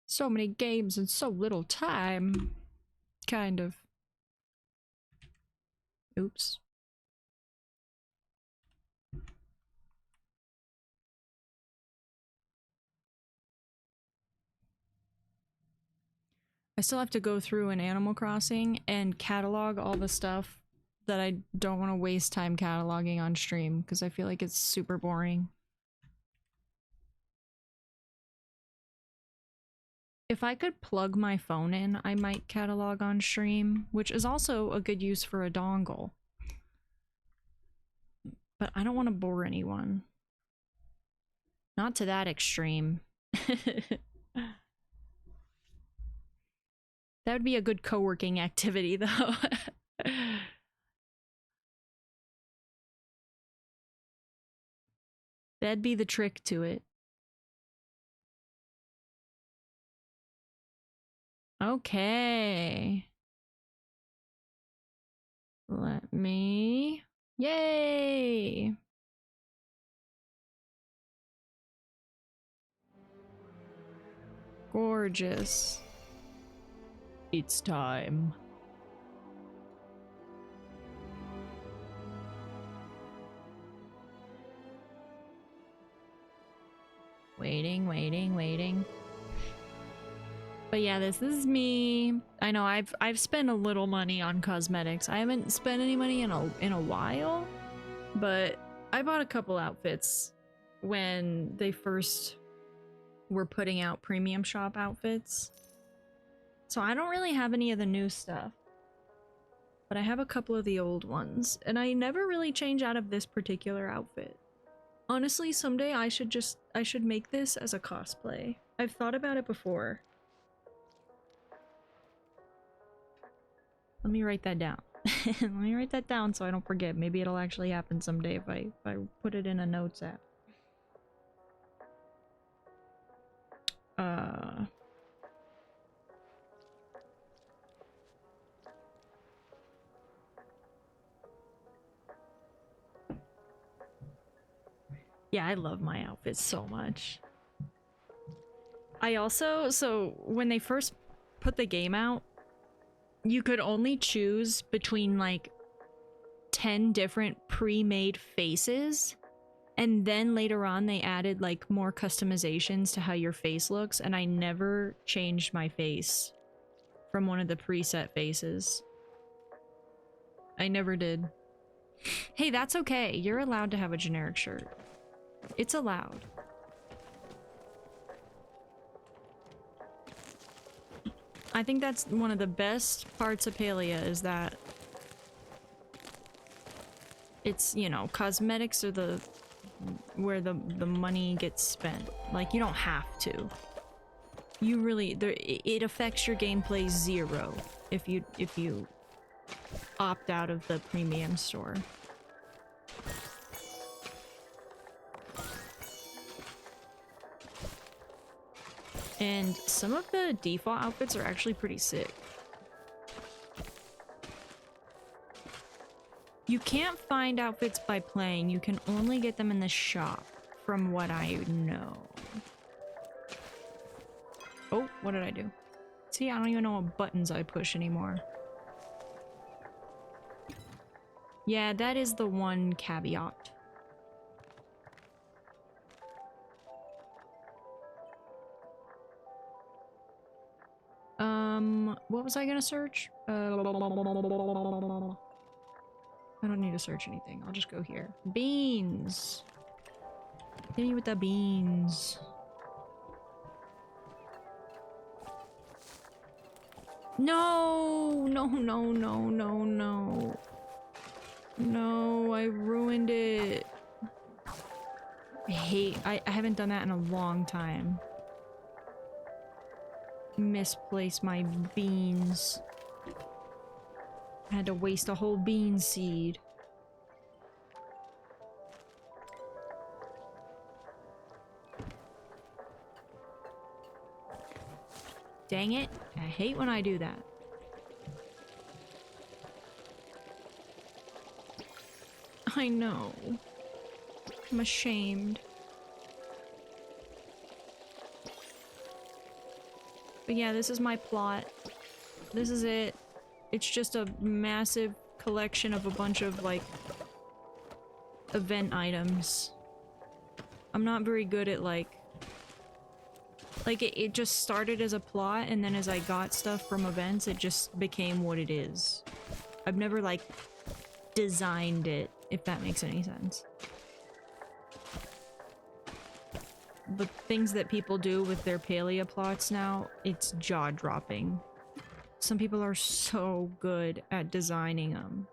So many games and so little time. Kind of. Oops. I still have to go through in Animal Crossing and catalog all the stuff that I don't want to waste time cataloging on stream because I feel like it's super boring. If I could plug my phone in, I might catalog on stream, which is also a good use for a dongle. But I don't want to bore anyone. Not to that extreme. That would be a good co-working activity, though. That'd be the trick to it. Okay. Let me... Yay! Gorgeous. It's time. Waiting, waiting, waiting. But yeah, this is me. I know I've spent a little money on cosmetics. I haven't spent any money in a while, but I bought a couple outfits when they first were putting out premium shop outfits. So I don't really have any of the new stuff, but I have a couple of the old ones, and I never really change out of this particular outfit. Honestly, someday I should make this as a cosplay. I've thought about it before. Let me write that down. Let me write that down so I don't forget. Maybe it'll actually happen someday if I put it in a notes app. Yeah, I love my outfits so much. I also, so when they first put the game out, you could only choose between like 10 different pre-made faces. And then later on they added like more customizations to how your face looks, and I never changed my face from one of the preset faces. I never did. Hey, that's okay. You're allowed to have a generic shirt. It's allowed. I think that's one of the best parts of Palia is that it's, you know, cosmetics are where the money gets spent. Like, you don't have to. You really, it affects your gameplay zero if you opt out of the premium store. And some of the default outfits are actually pretty sick. You can't find outfits by playing, you can only get them in the shop, from what I know. Oh, what did I do? See, I don't even know what buttons I push anymore. Yeah, that is the one caveat. what was I gonna search? I don't need to search anything. I'll just go here. Beans! Hit me with the beans. No! No, no, no, no, no. No, I ruined it. I haven't done that in a long time. Misplaced my beans. I had to waste a whole bean seed. Dang it. I hate when I do that. I know. I'm ashamed. But yeah, this is my plot. This is it. It's just a massive collection of a bunch of, like, event items. I'm not very good at, like, it just started as a plot, and then as I got stuff from events, it just became what it is. I've never, like, designed it, if that makes any sense. The things that people do with their Palia plots now, it's jaw-dropping. Some people are so good at designing them.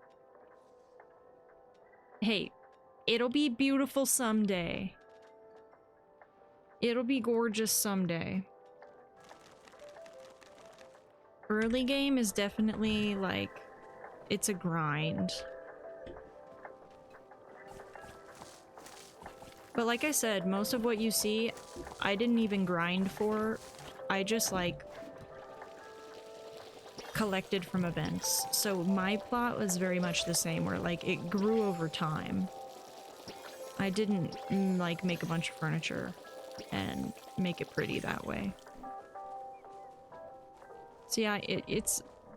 Hey, it'll be beautiful someday. It'll be gorgeous someday. Early game is definitely, like, it's a grind. But like I said, most of what you see, I didn't even grind for. I just, like, collected from events. So my plot was very much the same, where, like, it grew over time. I didn't, like, make a bunch of furniture and make it pretty that way. So yeah,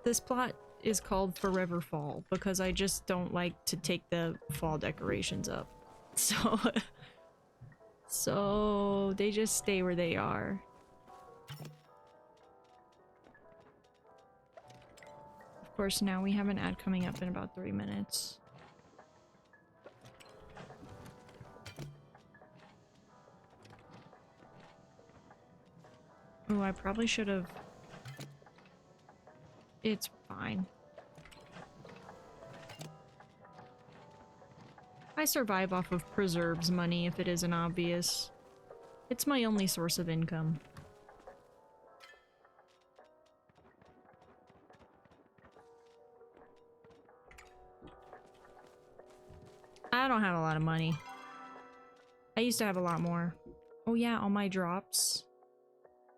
this plot is called Forever Fall because I just don't like to take the fall decorations up. So so they just stay where they are. Of course, now we have an ad coming up in about 3 minutes. Oh, I probably should have... It's fine. I survive off of preserves money if it isn't obvious. It's my only source of income. I don't have a lot of money. I used to have a lot more. Oh yeah, all my drops.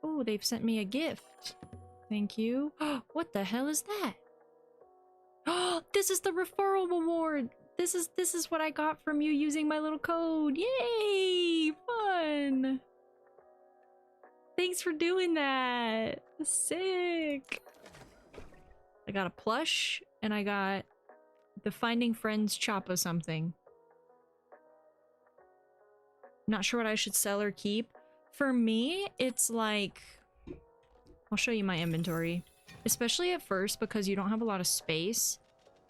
Oh, they've sent me a gift. Thank you. What the hell is that? Oh, this is the referral reward. This is what I got from you using my little code. Yay! Fun. Thanks for doing that. Sick. I got a plush and I got the Finding Friends Choppa something. Not sure what I should sell or keep. For me, it's like... I'll show you my inventory. Especially at first, because you don't have a lot of space.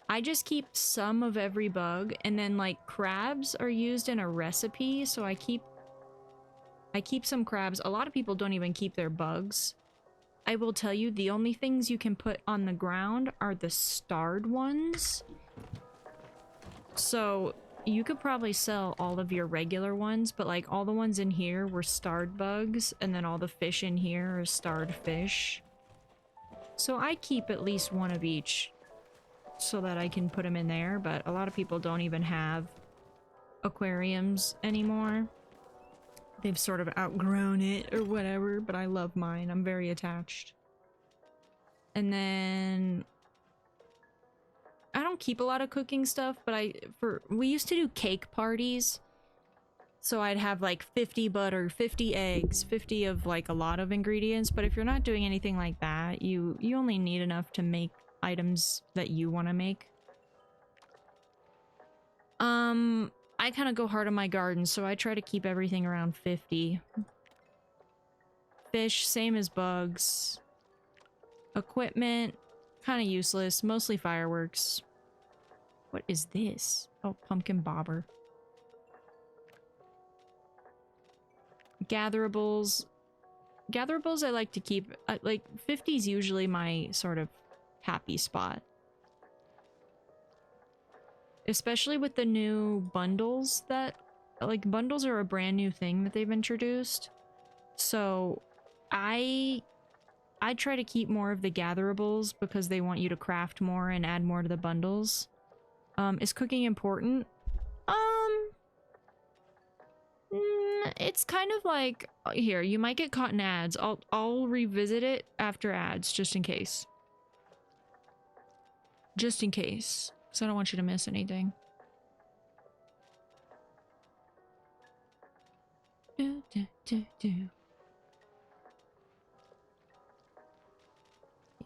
I just keep some of every bug, and then, like, crabs are used in a recipe, so I keep some crabs. A lot of people don't even keep their bugs. I will tell you, the only things you can put on the ground are the starred ones. So... you could probably sell all of your regular ones, but like all the ones in here were starred bugs, and then all the fish in here are starred fish. So I keep at least one of each so that I can put them in there, but a lot of people don't even have aquariums anymore. They've sort of outgrown it or whatever, but I love mine. I'm very attached. And then... I don't keep a lot of cooking stuff, but we used to do cake parties. So I'd have like 50 butter, 50 eggs, 50 of like a lot of ingredients. But if you're not doing anything like that, you only need enough to make items that you want to make. I kind of go hard on my garden, so I try to keep everything around 50. Fish, same as bugs. Equipment, kind of useless. Mostly fireworks. What is this? Oh, pumpkin bobber. Gatherables. Gatherables I like to keep. Like, 50 is usually my sort of happy spot. Especially with the new bundles that... Like, bundles are a brand new thing that they've introduced. So, I try to keep more of the gatherables because they want you to craft more and add more to the bundles. Is cooking important? It's kind of like... Here, you might get caught in ads. I'll revisit it after ads, just in case. Just in case. Because I don't want you to miss anything. Do, do, do, do.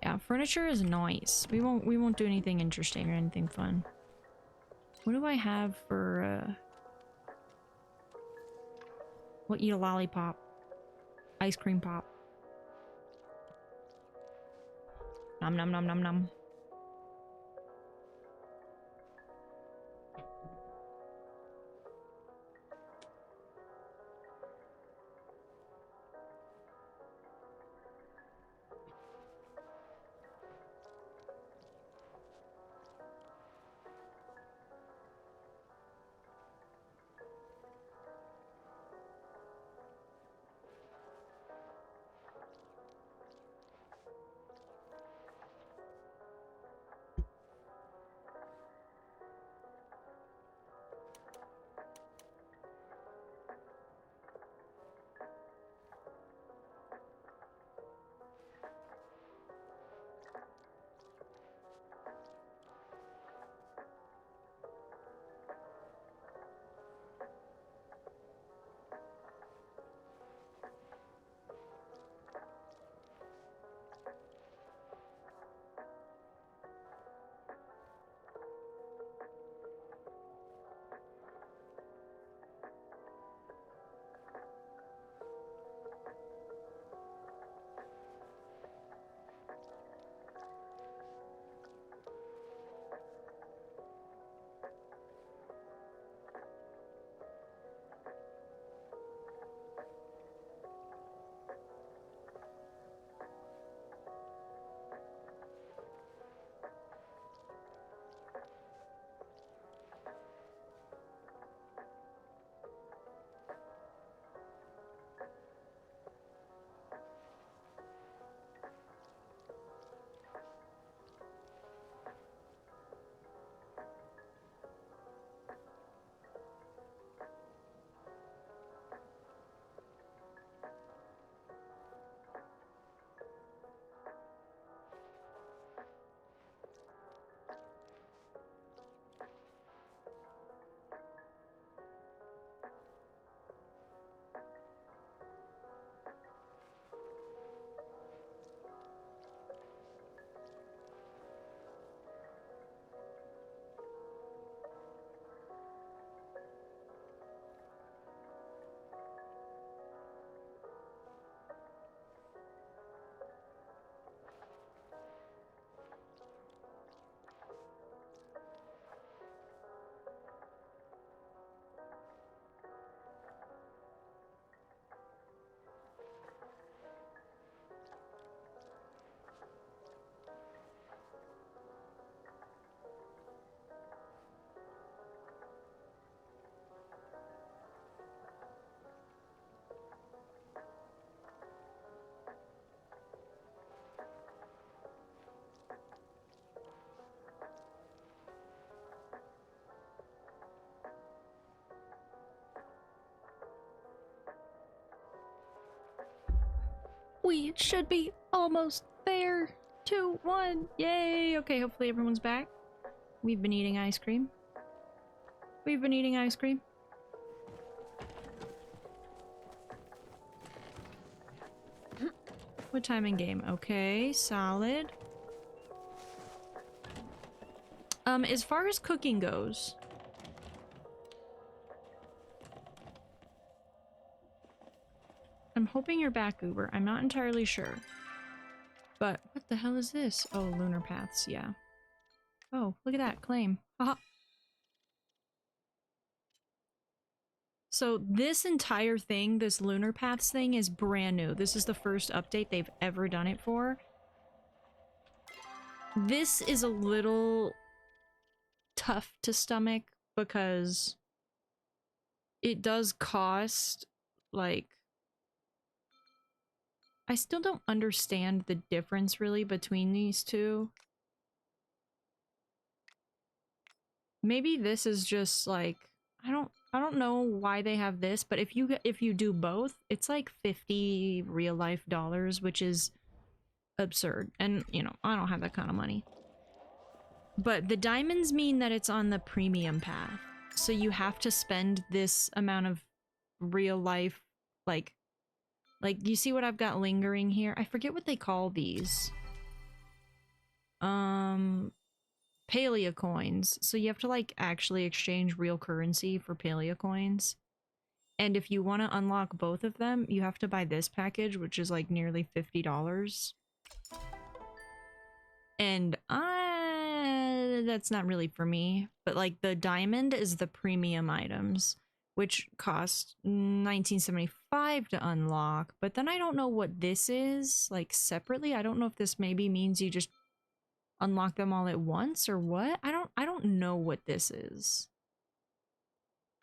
Yeah, furniture is nice. We won't do anything interesting or anything fun. What do I have for we'll eat a lollipop. Ice cream pop. Nom nom nom nom nom. We should be almost there. 2, 1. Yay. Okay, hopefully everyone's back. We've been eating ice cream. We've been eating ice cream. What time in game? Okay, solid. As far as cooking goes, I'm hoping you're back, Uber. I'm not entirely sure. But what the hell is this? Oh, lunar paths, yeah. Oh, look at that, claim. Haha. So this entire thing, this lunar paths thing, is brand new. This is the first update they've ever done it for. This is a little tough to stomach because it does cost, like... I still don't understand the difference really between these two. Maybe this is just like, I don't know why they have this, but if you do both, it's like 50 real life dollars, which is absurd. And, you know, I don't have that kind of money. But the diamonds mean that it's on the premium path. So you have to spend this amount of real life, like you see what I've got lingering here? I forget what they call these. Palia coins. So you have to like actually exchange real currency for Palia coins. And if you want to unlock both of them, you have to buy this package, which is like nearly $50. And that's not really for me. But like the diamond is the premium items, which cost $19.75 to unlock. But then I don't know what this is, like separately. I don't know if this maybe means you just unlock them all at once or what. I don't know what this is.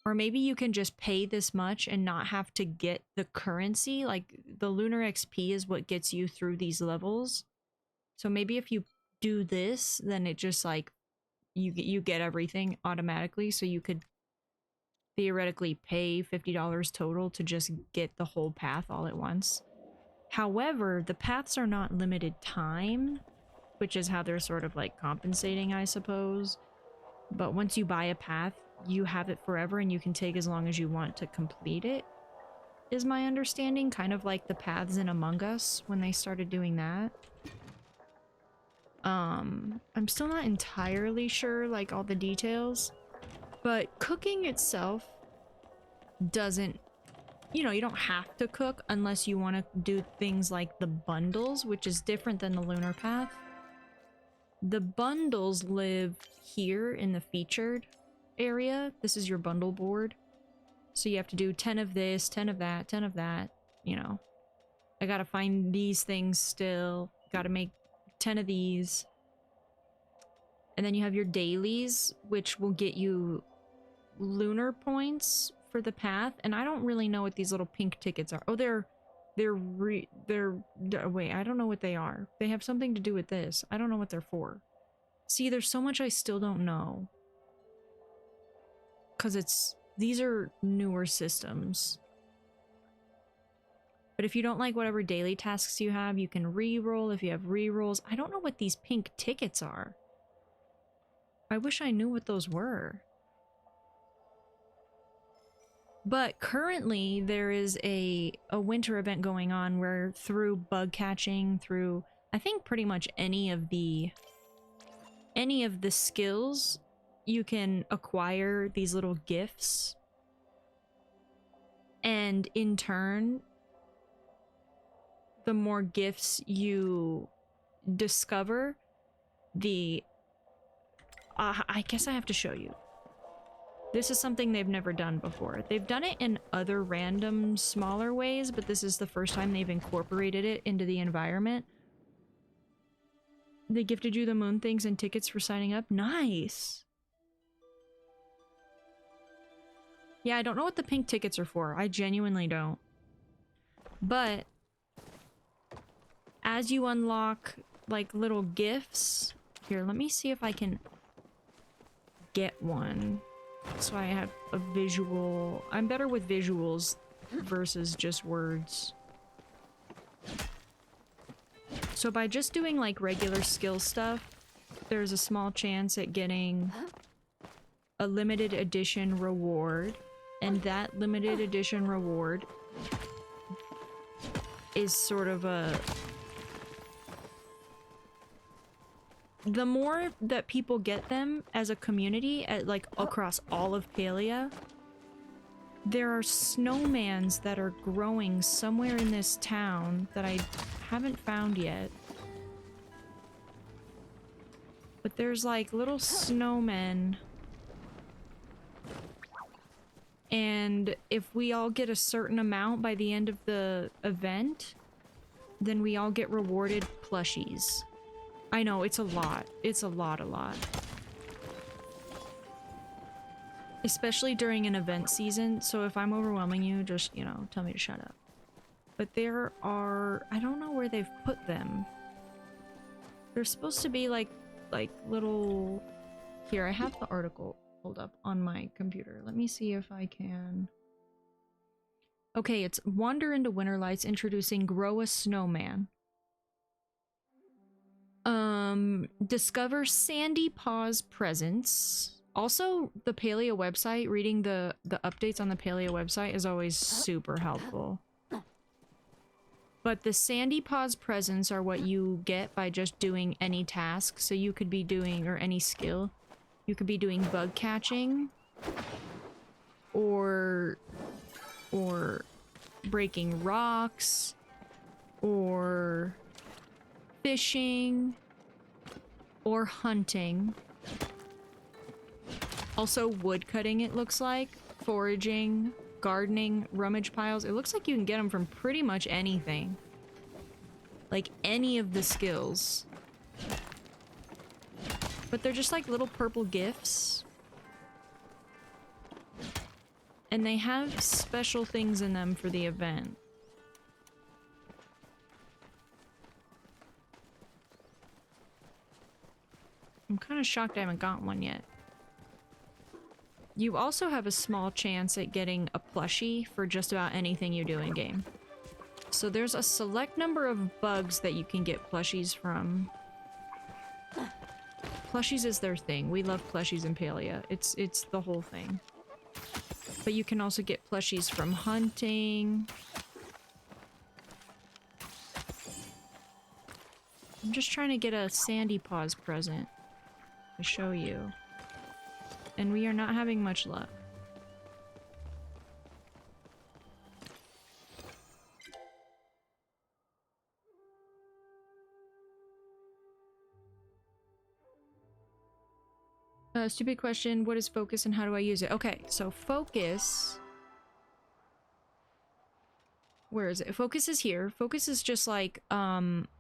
Or maybe you can just pay this much and not have to get the currency. Like the lunar XP is what gets you through these levels. So maybe if you do this, then it just like you get everything automatically, so you could theoretically pay $50 total to just get the whole path all at once. However, the paths are not limited time, which is how they're sort of like compensating, I suppose. But once you buy a path, you have it forever and you can take as long as you want to complete it, is my understanding. Kind of like the paths in Among Us when they started doing that. I'm still not entirely sure, like, all the details, but cooking itself doesn't, you know, you don't have to cook unless you want to do things like the bundles, which is different than the lunar path. The bundles live here in the featured area. This is your bundle board. So you have to do 10 of this, 10 of that, 10 of that, you know. I gotta find these things still. Gotta make 10 of these. And then you have your dailies, which will get you lunar points for the path. And I don't really know what these little pink tickets are. Oh, wait, I don't know what they are. They have something to do with this. I don't know what they're for. See, there's so much I still don't know. 'Cause these are newer systems. But if you don't like whatever daily tasks you have, you can re-roll if you have re-rolls. I don't know what these pink tickets are. I wish I knew what those were. But currently there is a winter event going on where through bug catching, through I think pretty much any of the skills, you can acquire these little gifts. And in turn, the more gifts you discover, the... I guess I have to show you. This is something they've never done before. They've done it in other random, smaller ways, but this is the first time they've incorporated it into the environment. They gifted you the moon things and tickets for signing up. Nice! Yeah, I don't know what the pink tickets are for. I genuinely don't. But as you unlock, like, little gifts... Here, let me see if I can get one. So I have a visual... I'm better with visuals versus just words. So by just doing, like, regular skill stuff, there's a small chance at getting a limited edition reward. And that limited edition reward is sort of a... The more that people get them as a community, like across all of Palia, there are snowmans that are growing somewhere in this town that I haven't found yet. But there's like little snowmen. And if we all get a certain amount by the end of the event, then we all get rewarded plushies. I know, it's a lot. It's a lot. Especially during an event season, so if I'm overwhelming you, just, you know, tell me to shut up. But there are... I don't know where they've put them. They're supposed to be like little... Here, I have the article pulled up on my computer. Let me see if I can... Okay, it's Wander into Winter Lights, introducing Grow a Snowman. Discover Sandy Paws Presents. Also, the Palia website, reading the updates on the Palia website is always super helpful. But the Sandy Paws presents are what you get by just doing any task. So you could be doing, or any skill, you could be doing bug catching, or breaking rocks, or fishing, or hunting. Also wood cutting, it looks like, foraging, gardening, rummage piles. It looks like you can get them from pretty much anything. Like any of the skills. But they're just like little purple gifts. And they have special things in them for the event. I'm kind of shocked I haven't gotten one yet. You also have a small chance at getting a plushie for just about anything you do in game. So there's a select number of bugs that you can get plushies from. Plushies is their thing. We love plushies in Palia. It's the whole thing. But you can also get plushies from hunting. I'm just trying to get a Sandy Paws present to show you. And we are not having much luck. Stupid question, what is focus and how do I use it? Okay, so focus... Where is it? Focus is here. Focus is just like,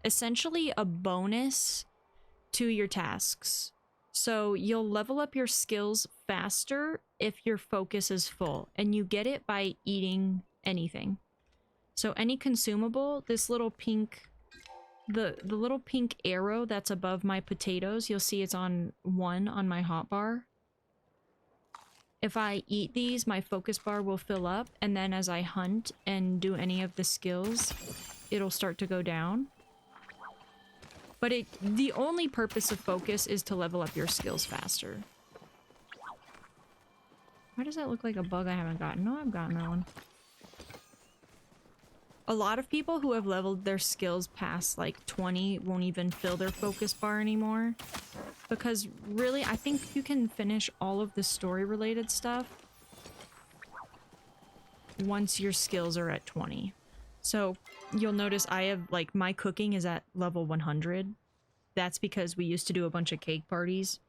essentially a bonus to your tasks. So you'll level up your skills faster if your focus is full, and you get it by eating anything. So any consumable, this little pink, the little pink arrow that's above my potatoes, you'll see it's on 1 on my hotbar. If I eat these, my focus bar will fill up, and then as I hunt and do any of the skills, it'll start to go down. But the only purpose of focus is to level up your skills faster. Why does that look like a bug I haven't gotten? No, I've gotten that one. A lot of people who have leveled their skills past like 20 won't even fill their focus bar anymore. Because really, I think you can finish all of the story-related stuff once your skills are at 20. So you'll notice I have, like, my cooking is at level 100. That's because we used to do a bunch of cake parties.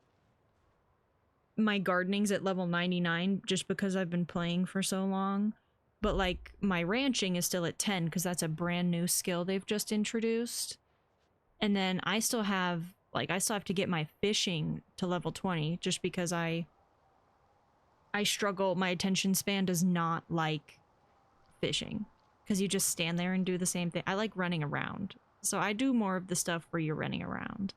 My gardening's at level 99 just because I've been playing for so long. But, like, my ranching is still at 10 because that's a brand new skill they've just introduced. And then I still have, like, I still have to get my fishing to level 20 just because I struggle. My attention span does not like fishing. Because you just stand there and do the same thing. I like running around. So I do more of the stuff where you're running around.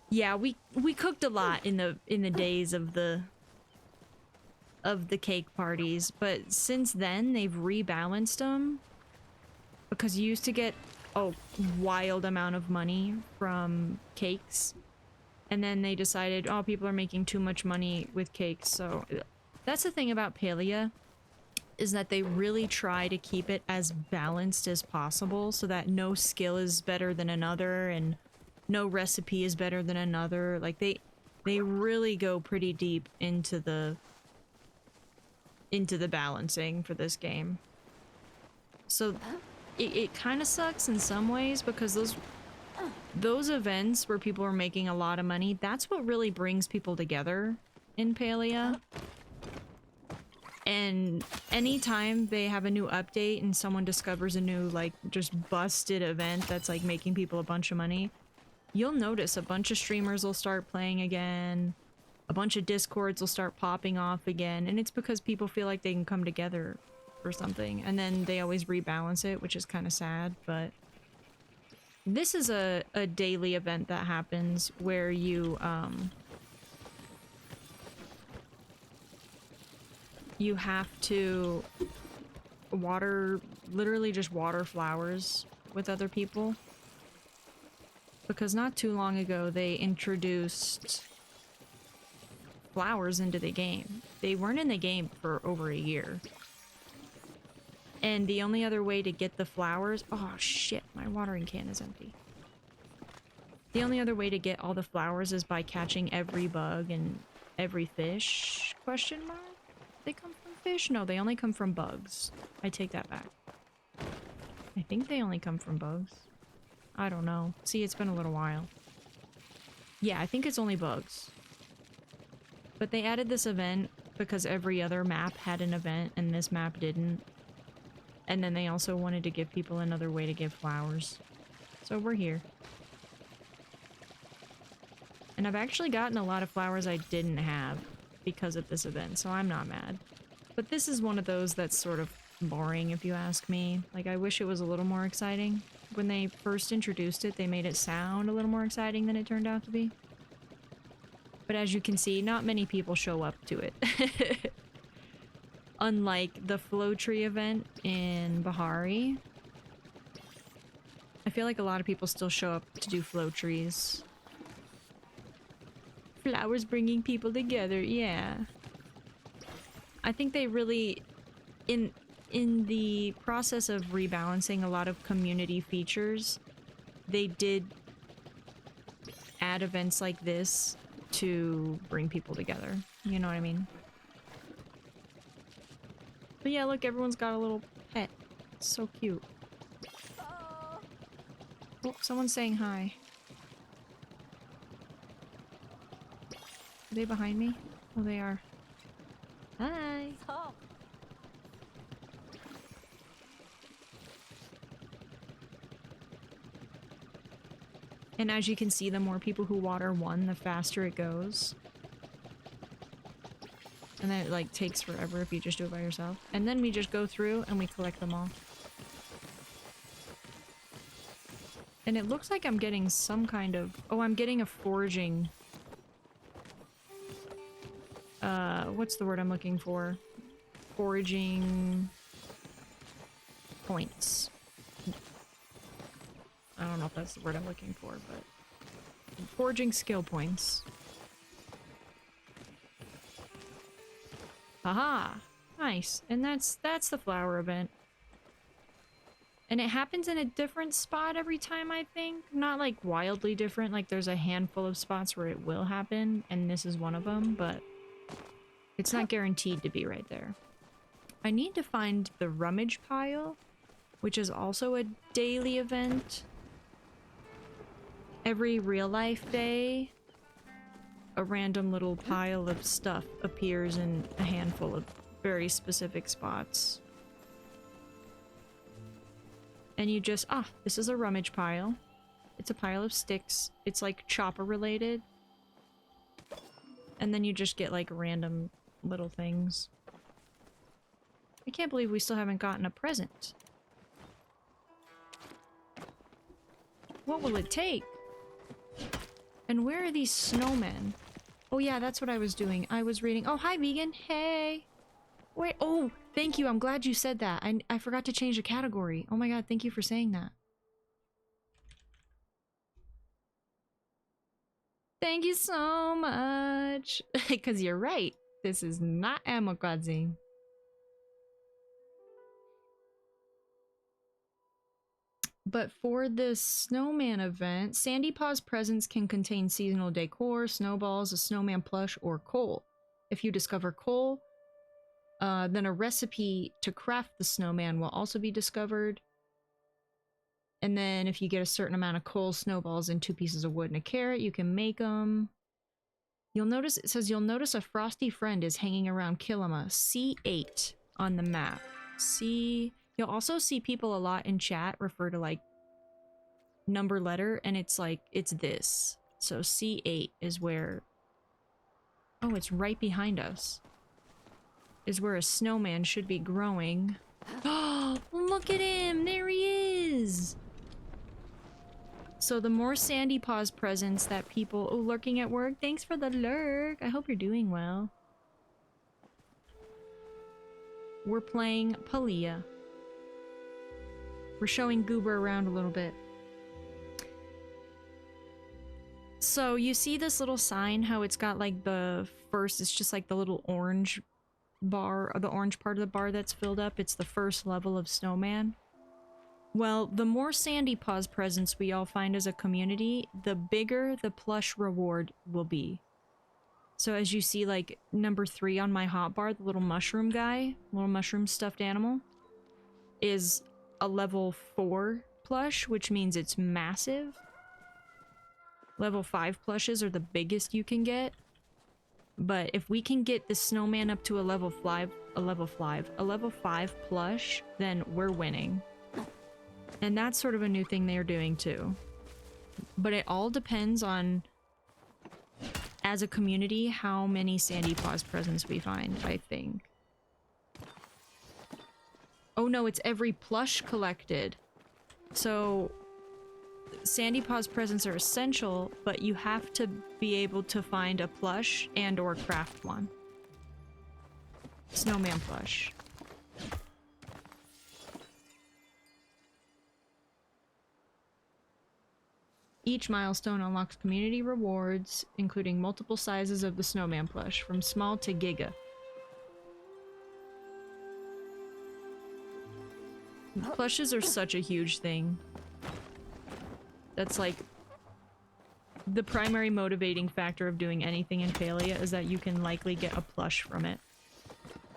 Yeah, we cooked a lot in the days of the cake parties, but since then they've rebalanced them because you used to get a wild amount of money from cakes, and then they decided, oh, people are making too much money with cakes. So that's the thing about Palia, is that they really try to keep it as balanced as possible so that no skill is better than another and no recipe is better than another. Like they really go pretty deep into the balancing for this game. So it kind of sucks in some ways because those events where people are making a lot of money, that's what really brings people together in Palia. And anytime they have a new update and someone discovers a new, like, just busted event that's, like, making people a bunch of money, you'll notice a bunch of streamers will start playing again, a bunch of discords will start popping off again, and it's because people feel like they can come together for something, and then they always rebalance it, which is kind of sad, but this is a daily event that happens where you have to literally just water flowers with other people. Because not too long ago, they introduced flowers into the game. They weren't in the game for over a year. And the only other way to get the flowers... Oh shit, my watering can is empty. The only other way to get all the flowers is by catching every bug and every fish? Question mark? They come from fish? No, they only come from bugs. I take that back. I think they only come from bugs. I don't know. See, it's been a little while. Yeah, I think it's only bugs. But they added this event because every other map had an event and this map didn't. And then they also wanted to give people another way to give flowers. So we're here. And I've actually gotten a lot of flowers I didn't have because of this event, so I'm not mad. But this is one of those that's sort of boring, if you ask me. Like, I wish it was a little more exciting. When they first introduced it, they made it sound a little more exciting than it turned out to be. But as you can see, not many people show up to it. Unlike the Flow Tree event in Bahari. I feel like a lot of people still show up to do flow trees. Flowers bringing people together, yeah. I think they really... In the process of rebalancing a lot of community features, they did add events like this to bring people together. You know what I mean? But yeah, look, everyone's got a little pet. It's so cute. Oh, someone's saying hi. Are they behind me? Oh, they are. Hi! And as you can see, the more people who water one, the faster it goes. And then it, like, takes forever if you just do it by yourself. And then we just go through and we collect them all. And it looks like I'm getting some kind of... Oh, I'm getting a foraging... what's the word I'm looking for? Foraging... points. I don't know if that's the word I'm looking for, but... Foraging skill points. Haha! Nice. And that's the flower event. And it happens in a different spot every time, I think. Not, like, wildly different. Like, there's a handful of spots where it will happen, and this is one of them, but... It's not guaranteed to be right there. I need to find the rummage pile, which is also a daily event. Every real-life day, a random little pile of stuff appears in a handful of very specific spots. And you just, this is a rummage pile. It's a pile of sticks. It's like chopper related. And then you just get like random little things. I can't believe we still haven't gotten a present. What will it take? And where are these snowmen? Oh yeah, that's what I was doing. I was reading. Oh, hi, vegan. Hey. Wait. Oh, thank you. I'm glad you said that. I forgot to change the category. Oh my god, thank you for saying that. Thank you so much. Because you're right. This is not Amokazi. But for the snowman event, Sandy Paw's presents can contain seasonal decor, snowballs, a snowman plush, or coal. If you discover coal, then a recipe to craft the snowman will also be discovered. And then if you get a certain amount of coal, snowballs, and 2 pieces of wood and a carrot, you can make them. You'll notice, it says you'll notice a frosty friend is hanging around Kilima. C8 on the map. You'll also see people a lot in chat refer to like number letter, and it's like, it's this. So C8 is where, oh, it's right behind us. Is where a snowman should be growing. Oh, look at him! There he is! So the more Sandy Paws presents that people... Oh, lurking at work? Thanks for the lurk! I hope you're doing well. We're playing Palia. We're showing Goober around a little bit. So you see this little sign, how it's got like the first... It's just like the little orange bar, or the orange part of the bar that's filled up. It's the first level of Snowman. Well, the more Sandy Paws presents we all find as a community, the bigger the plush reward will be. So as you see, like, number 3 on my hotbar, the little mushroom guy, little mushroom stuffed animal, is a level 4 plush, which means it's massive. Level 5 plushes are the biggest you can get. But if we can get the snowman up to a level 5 plush, then we're winning. And that's sort of a new thing they're doing too. But it all depends on, as a community, how many Sandy Paws presents we find, I think. Oh no, it's every plush collected. So, Sandy Paws presents are essential, but you have to be able to find a plush and or craft one. Snowman plush. Each milestone unlocks community rewards, including multiple sizes of the snowman plush, from small to giga. Plushes are such a huge thing. That's like the primary motivating factor of doing anything in Palia, is that you can likely get a plush from it.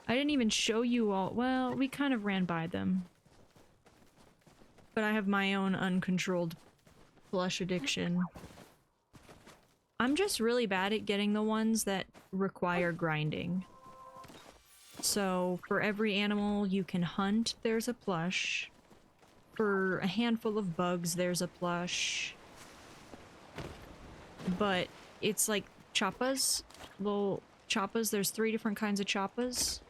I didn't even show you all. Well, we kind of ran by them. But I have my own uncontrolled plush addiction. I'm just really bad at getting the ones that require grinding. So for every animal you can hunt, there's a plush. For a handful of bugs, there's a plush. But it's like choppas. Little choppas. There's 3 different kinds of choppas.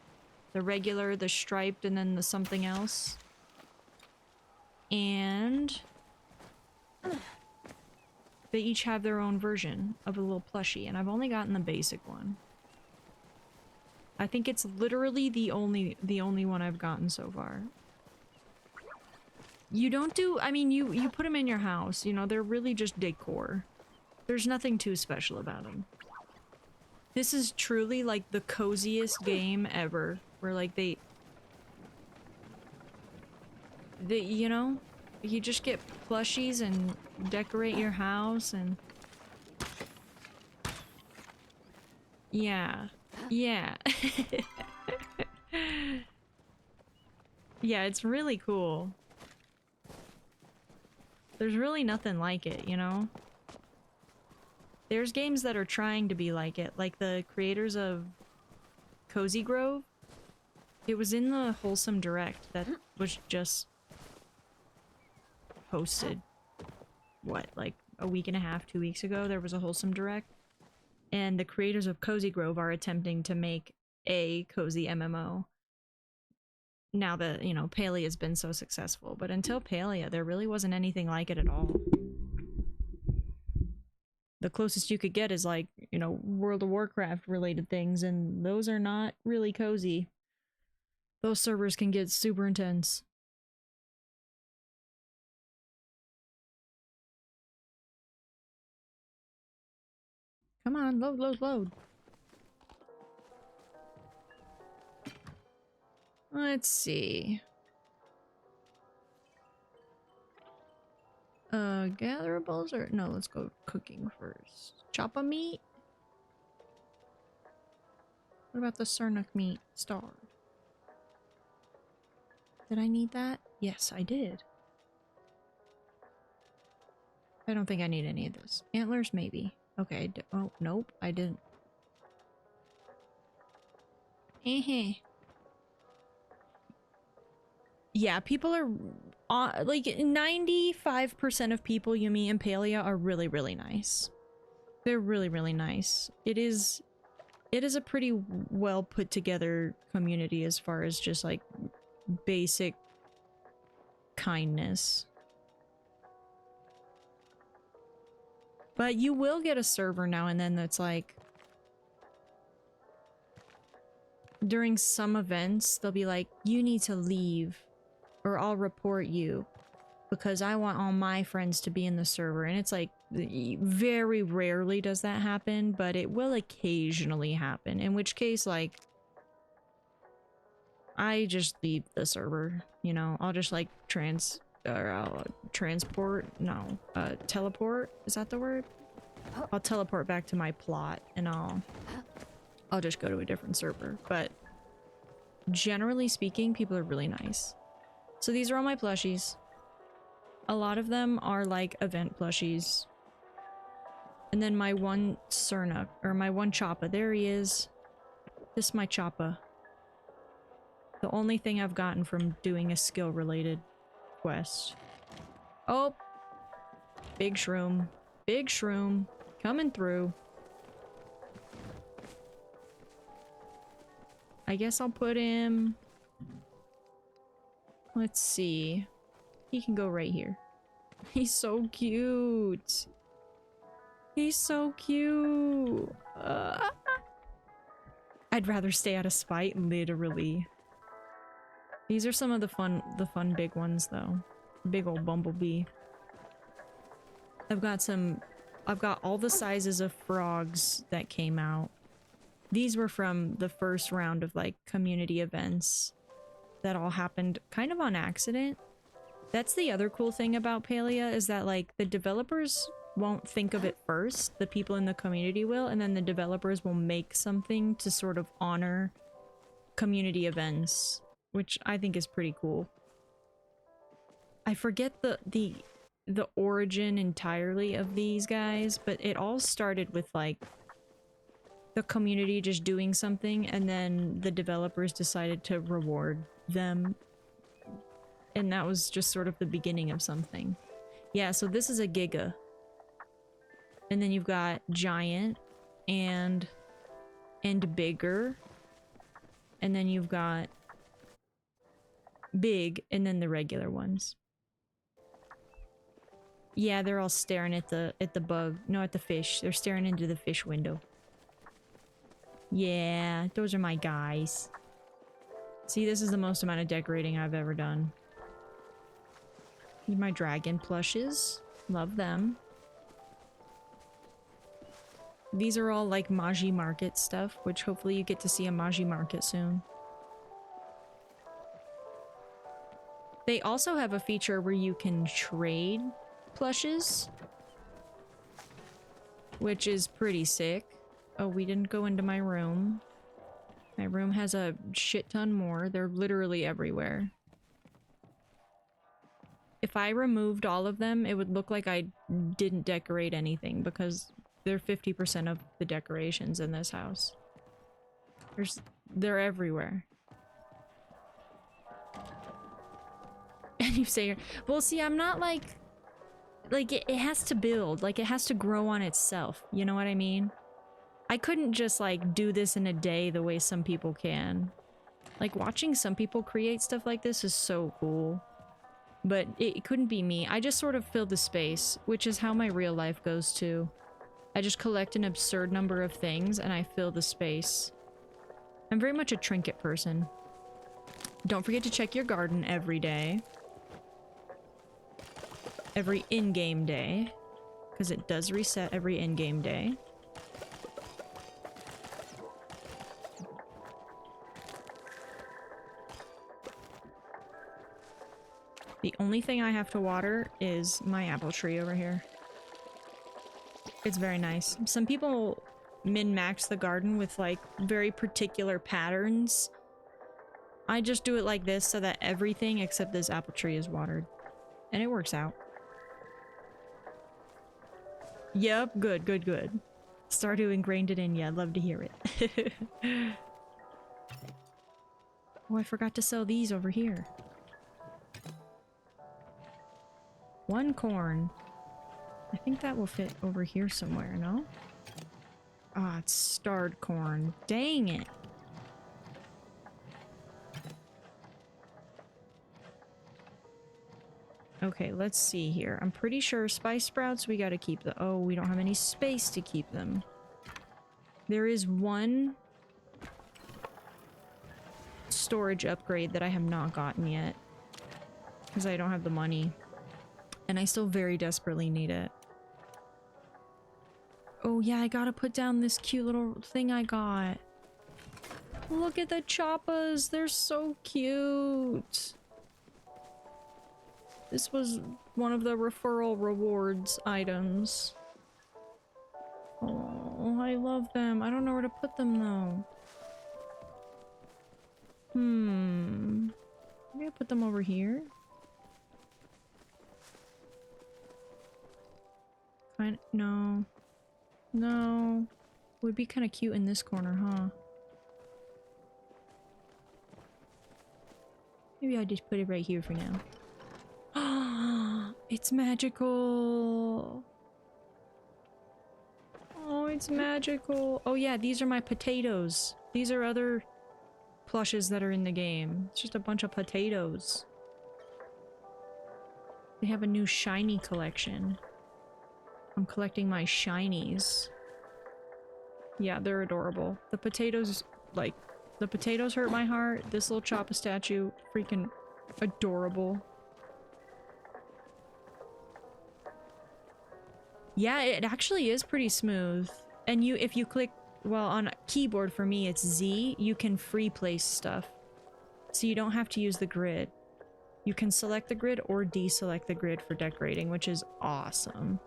The regular, the striped, and then the something else. And they each have their own version of a little plushie, and I've only gotten the basic one. I think it's literally the only one I've gotten so far. You don't do, I mean, you put them in your house, you know, they're really just decor. There's nothing too special about them. This is truly like the coziest game ever, where like they, you know, you just get plushies and decorate your house and... Yeah. Yeah. Yeah, it's really cool. There's really nothing like it, you know? There's games that are trying to be like it, like the creators of Cozy Grove. It was in the Wholesome Direct that was just posted, what, like a week and a half, 2 weeks ago, there was a Wholesome Direct. And the creators of Cozy Grove are attempting to make a cozy MMO. Now that, you know, Palia has been so successful. But until Palia, there really wasn't anything like it at all. The closest you could get is like, you know, World of Warcraft related things, and those are not really cozy. Those servers can get super intense. Come on, load, load, load. Let's see. Gatherables or... No, let's go cooking first. Chop a meat? What about the Sarnak meat? Starved. Did I need that? Yes, I did. I don't think I need any of this. Antlers, maybe. Okay, oh, nope, I didn't. Heh. Yeah, people are... like, 95% of people you meet in Palia are really, really nice. They're really, really nice. It is a pretty well put together community as far as just, like, basic kindness. But you will get a server now and then that's like... during some events, they'll be like, you need to leave, or I'll report you, because I want all my friends to be in the server. And it's like, very rarely does that happen, but it will occasionally happen. In which case, like, I just leave the server, you know? I'll just, like, teleport? No. Teleport? Is that the word? I'll teleport back to my plot, and I'll just go to a different server. But generally speaking, people are really nice. So these are all my plushies. A lot of them are like event plushies. And then my one Cerna, or my one Choppa, there he is. This is my Choppa. The only thing I've gotten from doing a skill-related quest. Oh! Big shroom. Big shroom. Coming through. I guess I'll put him... Let's see. He can go right here. He's so cute. He's so cute. I'd rather stay out of spite, literally. These are some of the fun big ones, though. Big old bumblebee. I've got all the sizes of frogs that came out. These were from the first round of, like, community events that all happened kind of on accident. That's the other cool thing about Palia, is that, like, the developers won't think of it first, the people in the community will, and then the developers will make something to sort of honor community events, which I think is pretty cool. I forget the origin entirely of these guys, but it all started with, like, the community just doing something, and then the developers decided to reward them. And that was just sort of the beginning of something. Yeah, so this is a Giga. And then you've got Giant and Bigger. And then you've got Big, and then the regular ones. Yeah, they're all staring at the bug. No, at the fish. They're staring into the fish window. Yeah, those are my guys. See, this is the most amount of decorating I've ever done. These are my dragon plushes. Love them. These are all like Magi Market stuff, which hopefully you get to see a Magi Market soon. They also have a feature where you can trade plushes, which is pretty sick. Oh, we didn't go into my room. My room has a shit ton more. They're literally everywhere. If I removed all of them, it would look like I didn't decorate anything, because they're 50% of the decorations in this house. They're everywhere. And you say, well, see, I'm not like it has to build, like it has to grow on itself. You know what I mean? I couldn't just like do this in a day the way some people can. Like watching some people create stuff like this is so cool. But it couldn't be me. I just sort of fill the space, which is how my real life goes too. I just collect an absurd number of things and I fill the space. I'm very much a trinket person. Don't forget to check your garden every day. Every in-game day. Because it does reset every in-game day. The only thing I have to water is my apple tree over here. It's very nice. Some people min-max the garden with like very particular patterns. I just do it like this so that everything except this apple tree is watered. And it works out. Yep, good, good, good. Stardew ingrained it in you. I'd love to hear it. Oh, I forgot to sell these over here. 1 corn. I think that will fit over here somewhere, no? Ah, it's starred corn. Dang it. Okay, let's see here. I'm pretty sure spice sprouts, we gotta keep the— oh, we don't have any space to keep them. There is one storage upgrade that I have not gotten yet. Because I don't have the money. And I still very desperately need it. Oh yeah, I gotta put down this cute little thing I got. Look at the choppas, they're so cute. This was one of the referral rewards items. Oh, I love them. I don't know where to put them though. Maybe I put them over here? No. No. Would be kind of cute in this corner, huh? Maybe I'll just put it right here for now. It's magical. Oh, it's magical. Oh yeah, these are my potatoes. These are other plushes that are in the game. It's just a bunch of potatoes. They have a new shiny collection. I'm collecting my shinies. Yeah, they're adorable. The potatoes, like, the potatoes hurt my heart. This little Choppa statue, freaking adorable. Yeah, it actually is pretty smooth. And if you click, well, on a keyboard, for me it's Z, you can free place stuff. So you don't have to use the grid. You can select the grid or deselect the grid for decorating, which is awesome.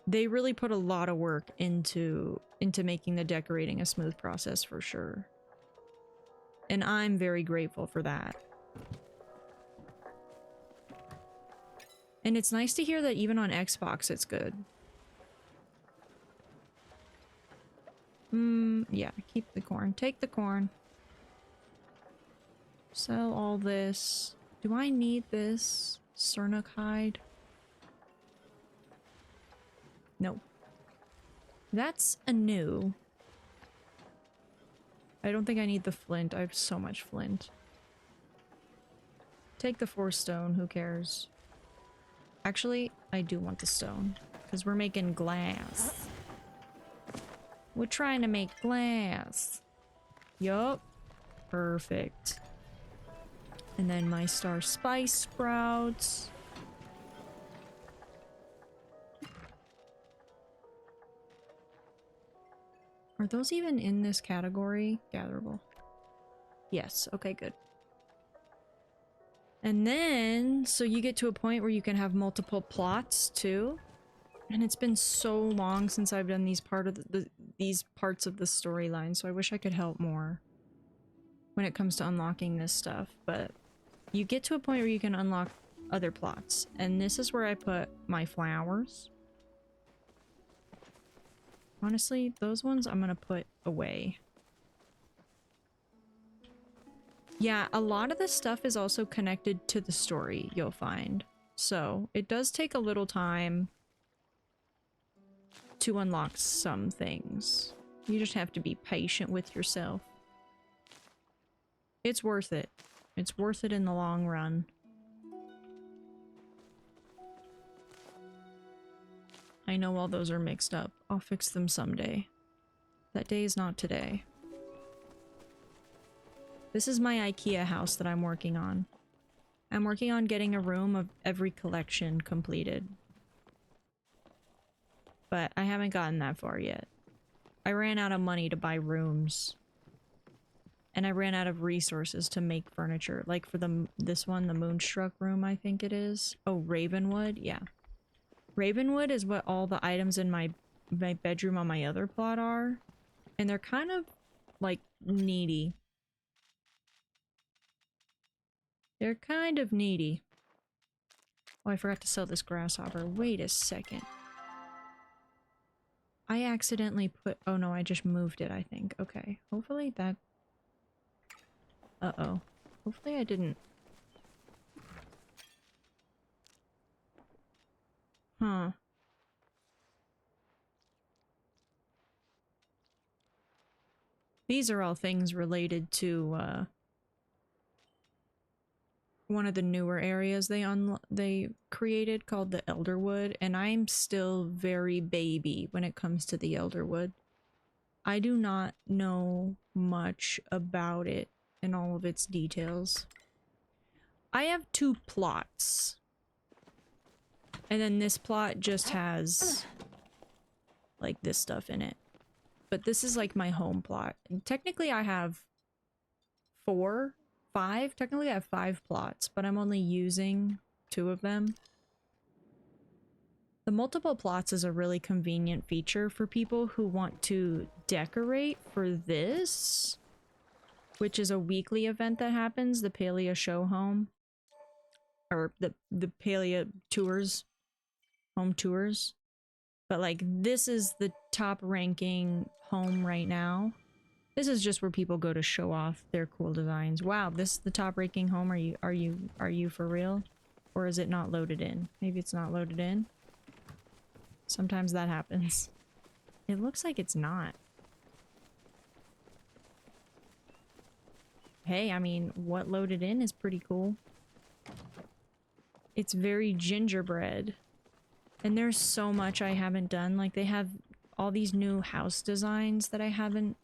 They really put a lot of work into making the decorating a smooth process for sure. And I'm very grateful for that. And it's nice to hear that even on Xbox it's good. Yeah, keep the corn. Take the corn. Sell all this. Do I need this Sernuk hide? No. That's a new. I don't think I need the flint. I have so much flint. Take the 4 stone, who cares? Actually, I do want the stone, because we're making glass. We're trying to make glass. Yup. Perfect. And then my star spice sprouts. Are those even in this category? Gatherable. Yes, okay, good. And then, so you get to a point where you can have multiple plots too. And it's been so long since I've done these these parts of the storyline, so I wish I could help more when it comes to unlocking this stuff. But you get to a point where you can unlock other plots, and this is where I put my flowers. Honestly, those ones I'm gonna put away. Yeah, a lot of this stuff is also connected to the story, you'll find. So, it does take a little time to unlock some things. You just have to be patient with yourself. It's worth it. It's worth it in the long run. I know all those are mixed up. I'll fix them someday. That day is not today. This is my IKEA house that I'm working on. I'm working on getting a room of every collection completed. But I haven't gotten that far yet. I ran out of money to buy rooms. And I ran out of resources to make furniture. Like for this one, the Moonstruck room, I think it is. Oh, Ravenwood? Yeah. Ravenwood is what all the items in my bedroom on my other plot are. And they're kind of, like, needy. They're kind of needy. Oh, I forgot to sell this grasshopper. Wait a second. I accidentally put... Oh no, I just moved it, I think. Okay. Hopefully that... Uh-oh. Hopefully I didn't... Huh. These are all things related to, one of the newer areas they created called the Elderwood, and I'm still very baby when it comes to the Elderwood. I do not know much about it and all of its details. I have 2 plots. And then this plot just has like this stuff in it. But this is like my home plot. And technically I have 5. Technically I have 5 plots, but I'm only using 2 of them. The multiple plots is a really convenient feature for people who want to decorate for this, which is a weekly event that happens, the Palia show home. Or the Palia tours, home tours. But like this is the top ranking home right now. This is just where people go to show off their cool designs. Wow, this is the top ranking home. Are you for real? Or is it not loaded in? Maybe it's not loaded in. Sometimes that happens. It looks like it's not. Hey, I mean, what loaded in is pretty cool. It's very gingerbread. And there's so much I haven't done. Like, they have all these new house designs that I haven't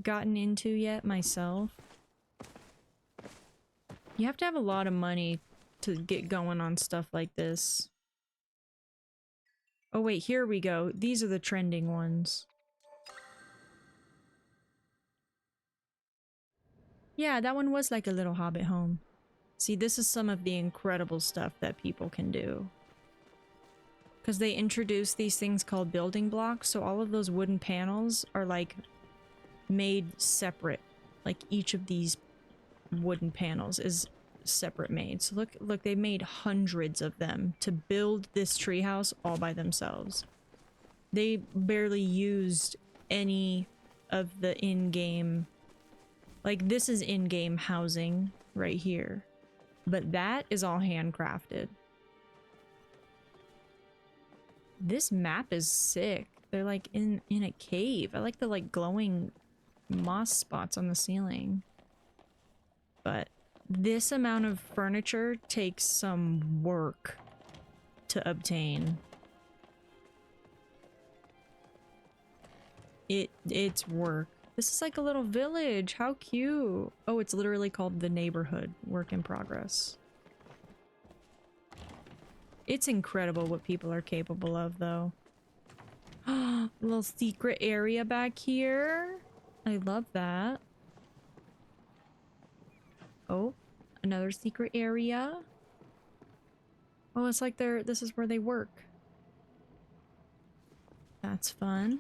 gotten into yet myself. You have to have a lot of money to get going on stuff like this. Oh wait, here we go. These are the trending ones. Yeah, that one was like a little hobbit home. See, this is some of the incredible stuff that people can do. Because they introduced these things called building blocks, so all of those wooden panels are like made separate. Like each of these wooden panels is separate made. So look, they made hundreds of them to build this treehouse all by themselves. They barely used any of the in-game, like this is in-game housing right here, but that is all handcrafted. This map is sick. They're like in a cave. I like the like glowing moss spots on the ceiling. But this amount of furniture takes some work to obtain. It's work. This is like a little village. How cute. Oh, it's literally called the neighborhood. Work in progress. It's incredible what people are capable of, though. Little secret area back here. I love that. Oh, another secret area. Oh, it's like this is where they work. That's fun.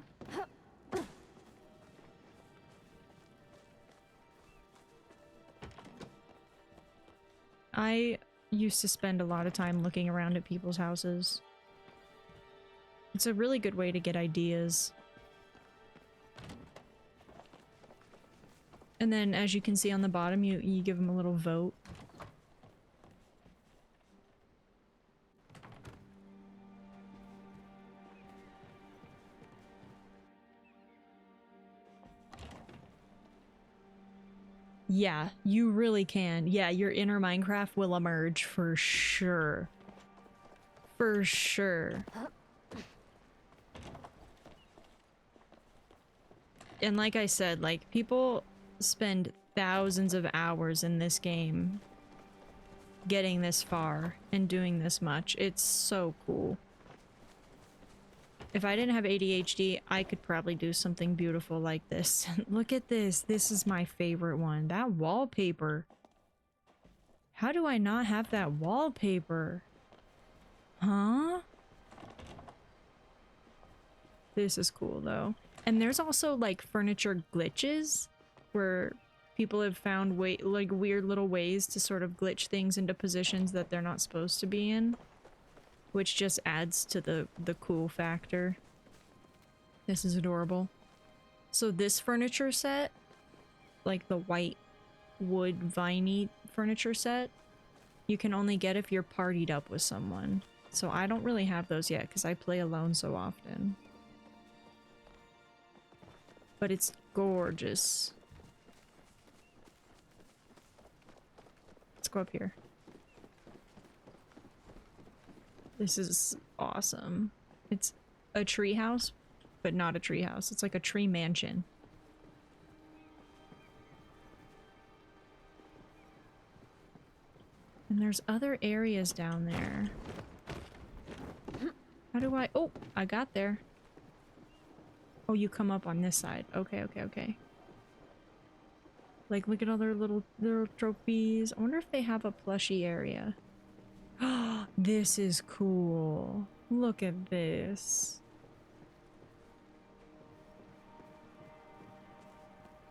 I used to spend a lot of time looking around at people's houses. It's a really good way to get ideas. And then, as you can see on the bottom, you give them a little vote. Yeah, you really can. Yeah, your inner Minecraft will emerge for sure. For sure. And like I said, like, people spend thousands of hours in this game getting this far and doing this much. It's so cool. If I didn't have ADHD, I could probably do something beautiful like this. Look at this. This is my favorite one. That wallpaper. How do I not have that wallpaper? Huh? This is cool, though. And there's also, like, furniture glitches where people have found like weird little ways to sort of glitch things into positions that they're not supposed to be in, which just adds to the cool factor. This is adorable. So this furniture set, like the white wood viney furniture set, you can only get if you're partied up with someone. So I don't really have those yet because I play alone so often. But it's gorgeous. Let's go up here. This is awesome. It's a tree house, but not a tree house. It's like a tree mansion. And there's other areas down there. How do I... Oh, I got there. Oh, you come up on this side. Okay, okay, okay. Like, look at all their little trophies. I wonder if they have a plushie area. This is cool. Look at this.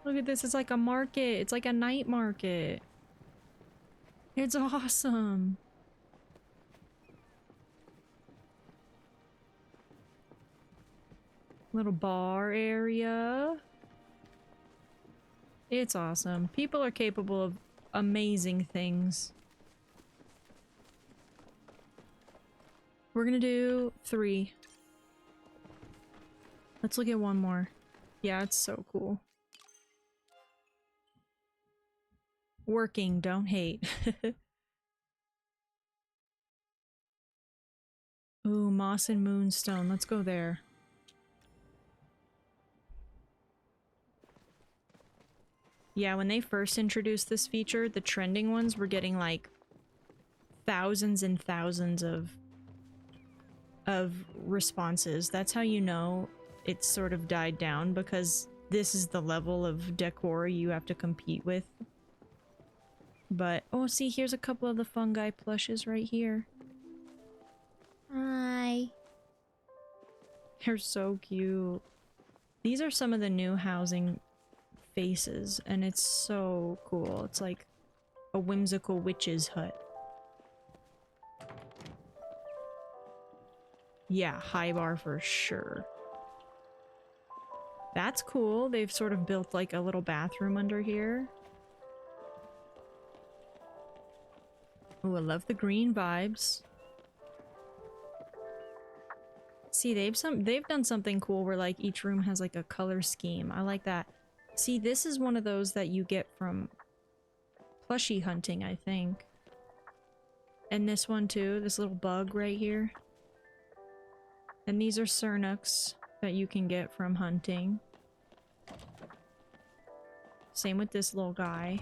Look at this. It's like a market. It's like a night market. It's awesome. Little bar area. It's awesome. People are capable of amazing things. We're gonna do 3. Let's look at one more. Yeah, it's so cool. Working, don't hate. Ooh, moss and moonstone. Let's go there. Yeah, when they first introduced this feature, the trending ones were getting like thousands and thousands of responses. That's how you know it's sort of died down, because this is the level of decor you have to compete with. But, oh, see, here's a couple of the fungi plushes right here. Hi. They're so cute. These are some of the new housing faces, and it's so cool. It's like a whimsical witch's hut. Yeah, high bar for sure. That's cool. They've sort of built like a little bathroom under here. Oh, I love the green vibes. See, they've done something cool where like each room has like a color scheme. I like that. See, this is one of those that you get from plushie hunting, I think. And this one too, this little bug right here. And these are Cernuks that you can get from hunting. Same with this little guy.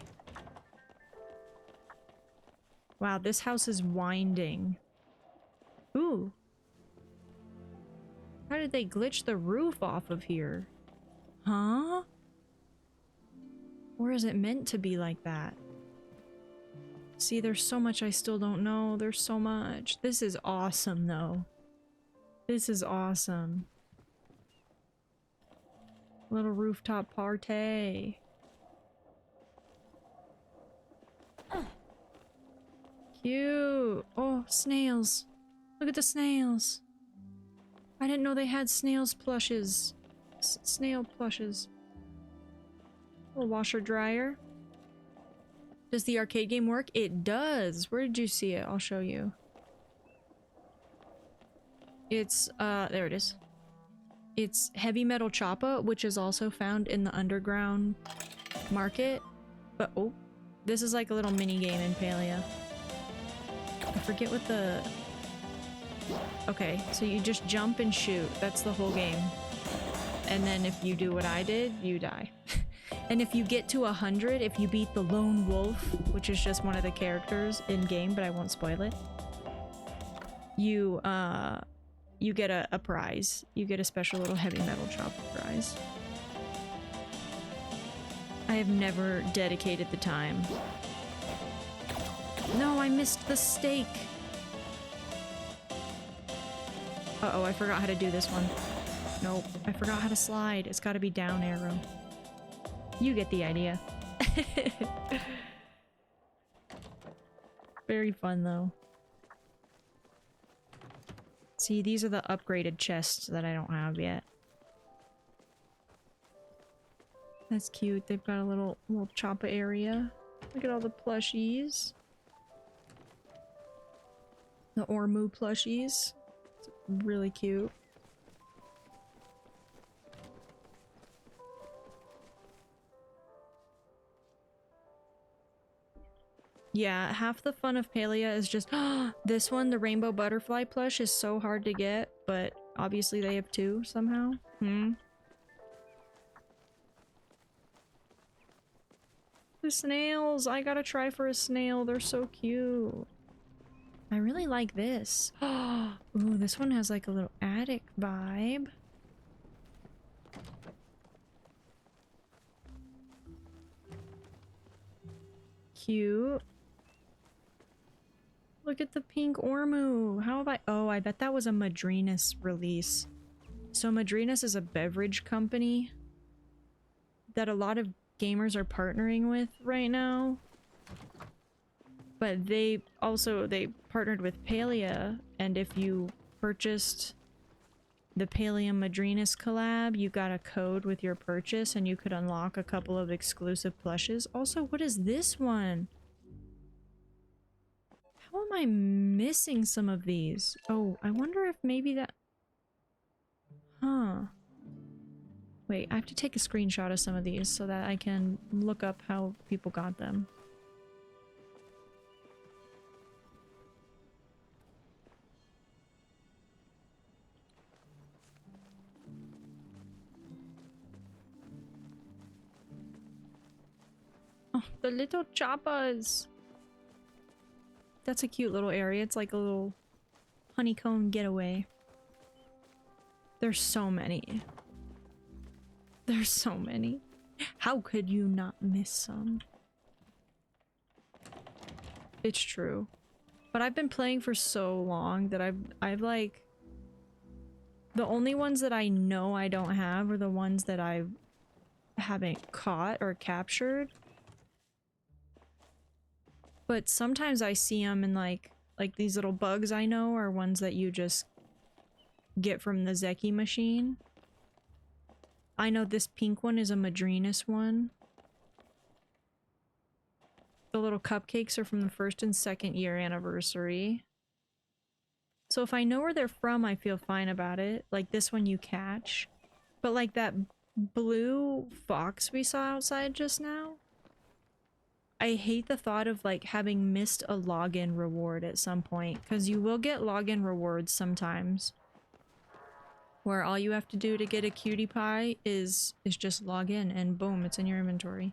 Wow, this house is winding. Ooh. How did they glitch the roof off of here? Huh? Or is it meant to be like that? See, there's so much I still don't know. There's so much. This is awesome, though. This is awesome. Little rooftop party. Cute. Oh, snails. Look at the snails. I didn't know they had snails plushes. Snail plushes. A washer dryer. Does the arcade game work? It does. Where did you see it? I'll show you. It's, there it is. It's Heavy Metal Choppa, which is also found in the underground market. But, oh, this is like a little mini game in Palia. I forget what the... Okay, so you just jump and shoot. That's the whole game. And then if you do what I did, you die. And if you get to 100, if you beat the Lone Wolf, which is just one of the characters in game, but I won't spoil it, you get a prize. You get a special little Heavy Metal Choppa prize. I have never dedicated the time. No, I missed the stake. Uh-oh, I forgot how to do this one. Nope, I forgot how to slide. It's gotta be down arrow. You get the idea. Very fun though. See, these are the upgraded chests that I don't have yet. That's cute. They've got a little choppa area. Look at all the plushies. The Ormu plushies. It's really cute. Yeah, half the fun of Palia is just this one, the rainbow butterfly plush, is so hard to get, but obviously they have two somehow. The snails! I gotta try for a snail, they're so cute. I really like this. Ooh, this one has like a little attic vibe. Cute. Look at the pink Ormu. How have I— oh, I bet that was a Madrinas release. So Madrinas is a beverage company that a lot of gamers are partnering with right now. But they partnered with Palia, and if you purchased the Palia Madrinas collab, you got a code with your purchase and you could unlock a couple of exclusive plushes. Also, what is this one? How am I missing some of these? Oh, I wonder if maybe that— huh. Wait, I have to take a screenshot of some of these so that I can look up how people got them. Oh, the little choppas! That's a cute little area. It's like a little honeycomb getaway. There's so many. There's so many. How could you not miss some? It's true. But I've been playing for so long that I've like... the only ones that I know I don't have are the ones that I haven't caught or captured. But sometimes I see them in like these little bugs I know are ones that you just get from the Zeki machine. I know this pink one is a Madrinas one. The little cupcakes are from the 1st and 2nd year anniversary. So if I know where they're from, I feel fine about it. Like this one you catch. But like that blue fox we saw outside just now, I hate the thought of like having missed a login reward at some point, because you will get login rewards sometimes where all you have to do to get a cutie pie is just log in and boom, it's in your inventory.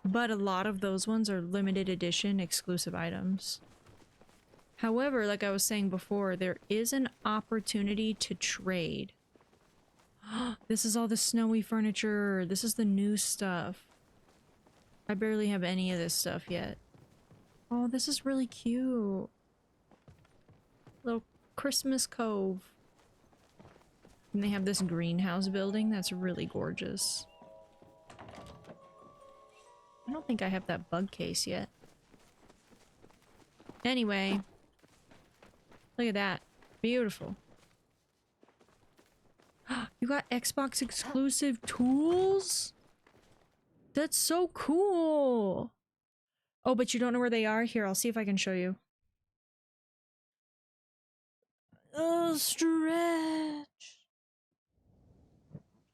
But a lot of those ones are limited edition exclusive items. However, like I was saying before, there is an opportunity to trade. This is all the snowy furniture. This is the new stuff. I barely have any of this stuff yet. Oh, this is really cute. Little Christmas cove. And they have this greenhouse building that's really gorgeous. I don't think I have that bug case yet. Anyway. Look at that. Beautiful. You got Xbox exclusive tools? That's so cool. Oh, but you don't know where they are? Here, I'll see if I can show you. Oh, stretch.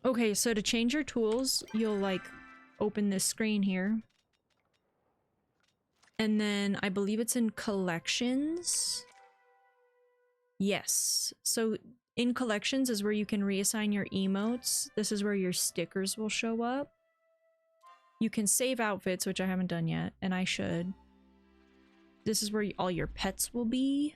Okay, so to change your tools, you'll like open this screen here. And then I believe it's in collections. Yes. So in collections is where you can reassign your emotes. This is where your stickers will show up. You can save outfits, which I haven't done yet, and I should. This is where all your pets will be.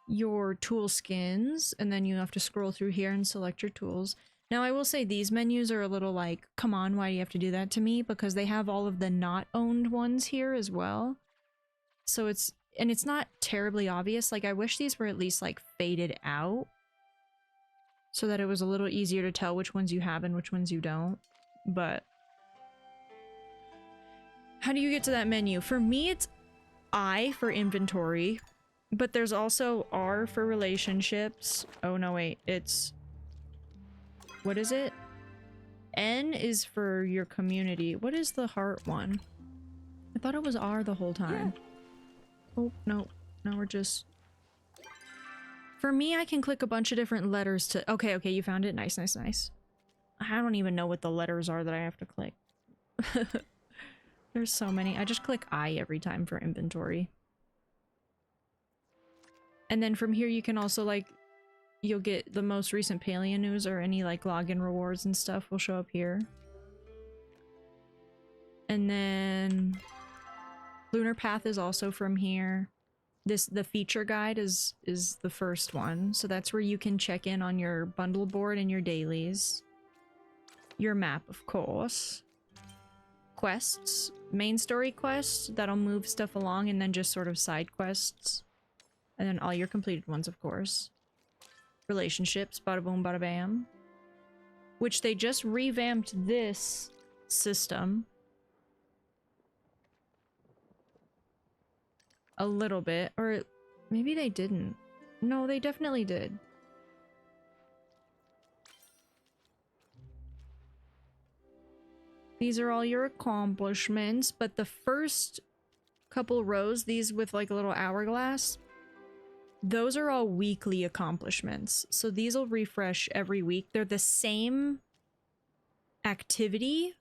Your tool skins, and then you have to scroll through here and select your tools. Now I will say these menus are a little like, come on, why do you have to do that to me? Because they have all of the not owned ones here as well. So it's not terribly obvious. Like I wish these were at least like faded out. so that it was a little easier to tell which ones you have and which ones you don't. But how do you get to that menu? For me, it's I for inventory, but there's also R for relationships. Oh no, wait, it's, what is it? N is for your community. What is the heart one? I thought it was R the whole time. Yeah. Oh, no. Now we're just... For me, I can click a bunch of different letters to... Okay, okay, you found it. Nice, nice, nice. I don't even know what the letters are that I have to click. There's so many. I just click I every time for inventory. And then from here you can also, like, you'll get the most recent Palia news or any, like, login rewards and stuff will show up here. And then Lunar Path is also from here. The feature guide is the first one. So that's where you can check in on your bundle board and your dailies. Your map, of course. Quests. Main story quests that'll move stuff along, and then just sort of side quests. And then all your completed ones, of course. Relationships, bada boom, bada bam. Which they just revamped this system. A little bit. Or maybe they didn't. No, they definitely did. These are all your accomplishments, but the first couple rows, these with like a little hourglass, those are all weekly accomplishments. So these will refresh every week. They're the same activity,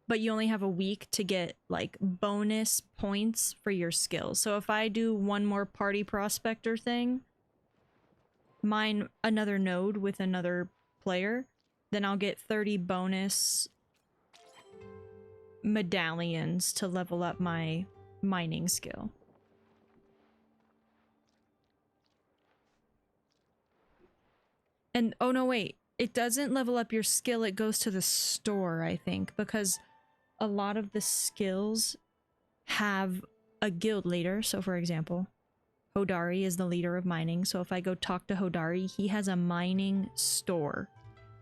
but you only have a week to get like bonus points for your skills. So if I do one more party prospector thing, mine another node with another player, then I'll get 30 bonus medallions to level up my mining skill. And oh no, wait, it doesn't level up your skill, it goes to the store, I think, because a lot of the skills have a guild leader. So for example, Hodari is the leader of mining, so if I go talk to Hodari, he has a mining store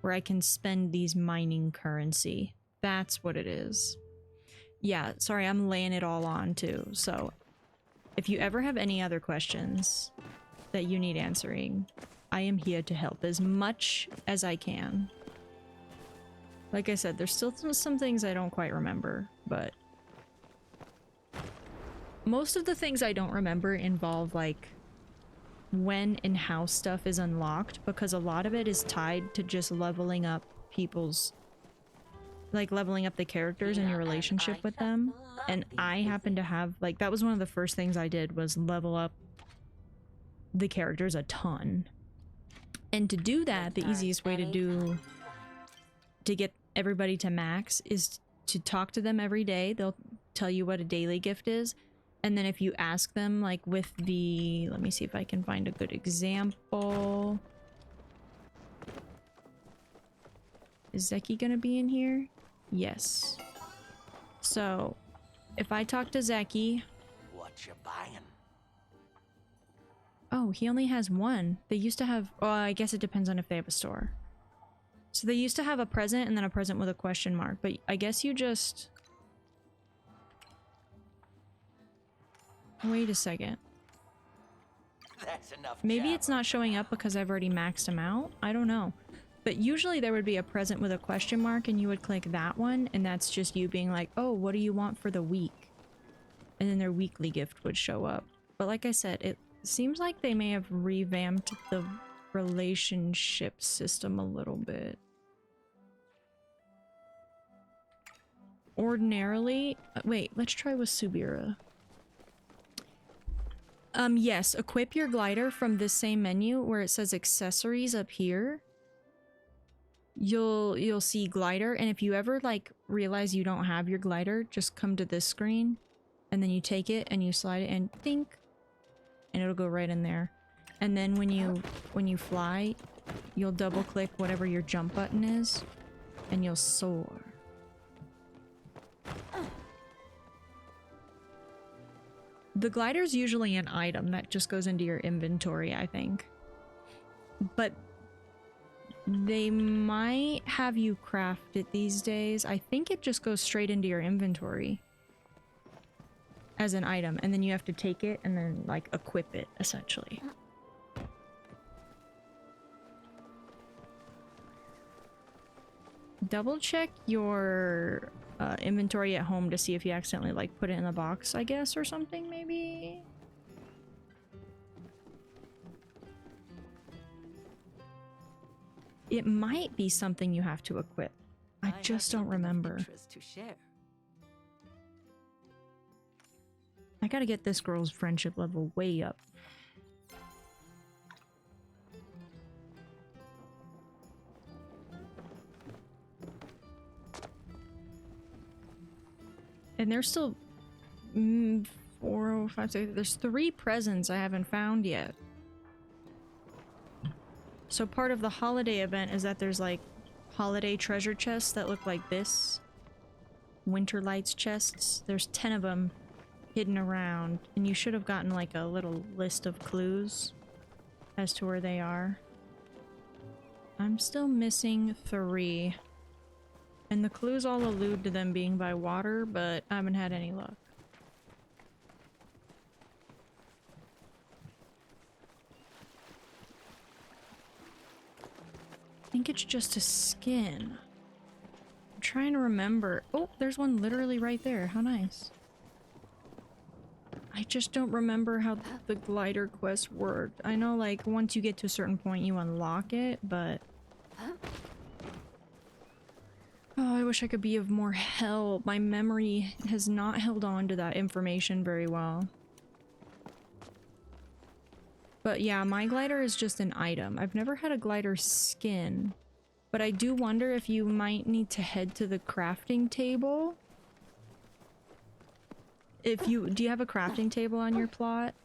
where I can spend these mining currency. That's what it is. Yeah, sorry, I'm laying it all on too. So if you ever have any other questions that you need answering, I am here to help as much as I can. Like I said, there's still some things I don't quite remember, but most of the things I don't remember involve like when and how stuff is unlocked, because a lot of it is tied to just leveling up people's, like leveling up the characters and your relationship with them. And I happen to have, like, that was one of the first things I did, was level up the characters a ton. And to do that, the easiest way to get everybody to max is to talk to them every day. They'll tell you what a daily gift is. And then if you ask them, like with the, let me see if I can find a good example. Is Zeki gonna be in here? Yes. So if I talk to Zeki, what you buying? oh, he only has one. They used to have, well, I guess it depends on if they have a store. So they used to have a present and then a present with a question mark, but I guess you just... Wait a second. That's enough. Maybe it's not showing up because I've already maxed them out? I don't know. But usually there would be a present with a question mark and you would click that one, and that's just you being like, oh, what do you want for the week? And then their weekly gift would show up. But like I said, it seems like they may have revamped the relationship system a little bit. Ordinarily... wait, let's try with Subira. Yes, equip your glider from this same menu where it says accessories up here. You'll see glider, and if you ever like realize you don't have your glider, just come to this screen and then you take it and you slide it and think, and it'll go right in there. And then when you fly, you'll double click whatever your jump button is and you'll soar. The glider's usually an item that just goes into your inventory, I think. But They might have you craft it these days. I think it just goes straight into your inventory as an item, and then you have to take it and then, like, equip it, essentially. Double check your inventory at home to see if you accidentally, like, put it in the box, I guess, or something, maybe? It might be something you have to equip. I just don't remember. To share. I gotta get this girl's friendship level way up. And there's still 4, 5, 6. There's 3 presents I haven't found yet. So part of the holiday event is that there's like holiday treasure chests that look like this. Winter lights chests. There's 10 of them hidden around, and you should have gotten like a little list of clues as to where they are. I'm still missing 3. And the clues all allude to them being by water, but I haven't had any luck. I think it's just a skin. I'm trying to remember. Oh, there's one literally right there. How nice. I just don't remember how the glider quest worked. I know, like, once you get to a certain point, you unlock it, but... Oh, I wish I could be of more help. My memory has not held on to that information very well. But yeah, my glider is just an item. I've never had a glider skin. But I do wonder if you might need to head to the crafting table. Do you have a crafting table on your plot?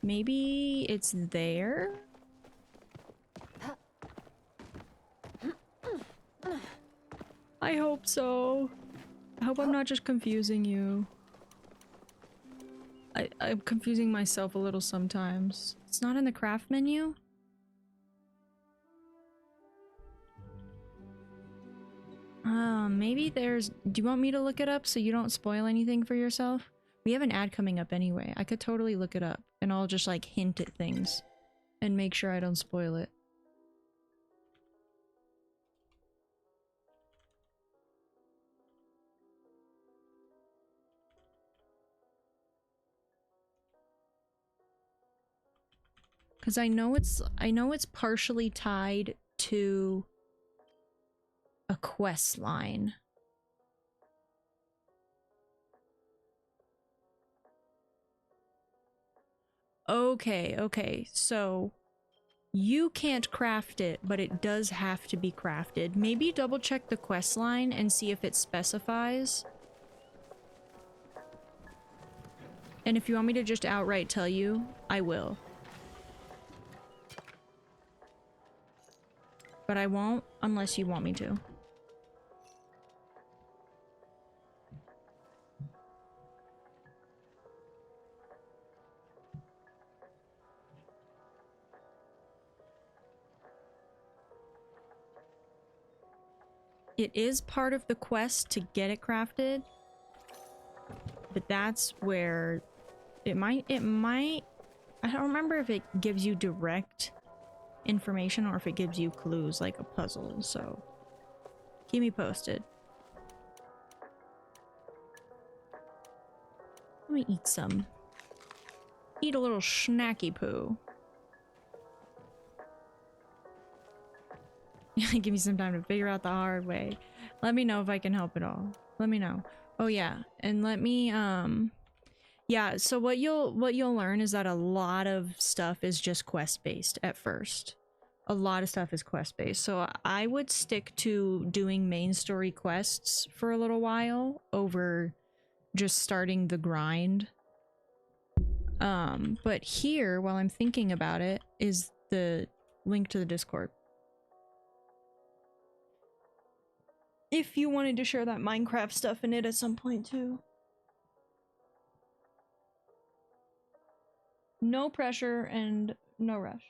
Maybe it's there? I hope so. I hope I'm not just confusing you. I'm confusing myself a little sometimes. It's not in the craft menu? Maybe there's... Do you want me to look it up so you don't spoil anything for yourself? We have an ad coming up anyway. I could totally look it up, and I'll just, like, hint at things and make sure I don't spoil it. Because I know it's partially tied to a quest line. Okay, so you can't craft it, but it does have to be crafted. Maybe double check the quest line and see if it specifies. And if you want me to just outright tell you, I will. But I won't unless you want me to. It is part of the quest to get it crafted, but that's where it might, I don't remember if it gives you direct information or if it gives you clues like a puzzle, so keep me posted. Let me eat some. Eat a little snacky poo. Give me some time to figure out the hard way. Let me know if I can help at all. Let me know. Oh yeah, and let me yeah, so what you'll learn is that a lot of stuff is just quest based at first. A lot of stuff is quest based. So I would stick to doing main story quests for a little while over just starting the grind. But here, while I'm thinking about it, is the link to the Discord. If you wanted to share that Minecraft stuff in it at some point too. No pressure and no rush.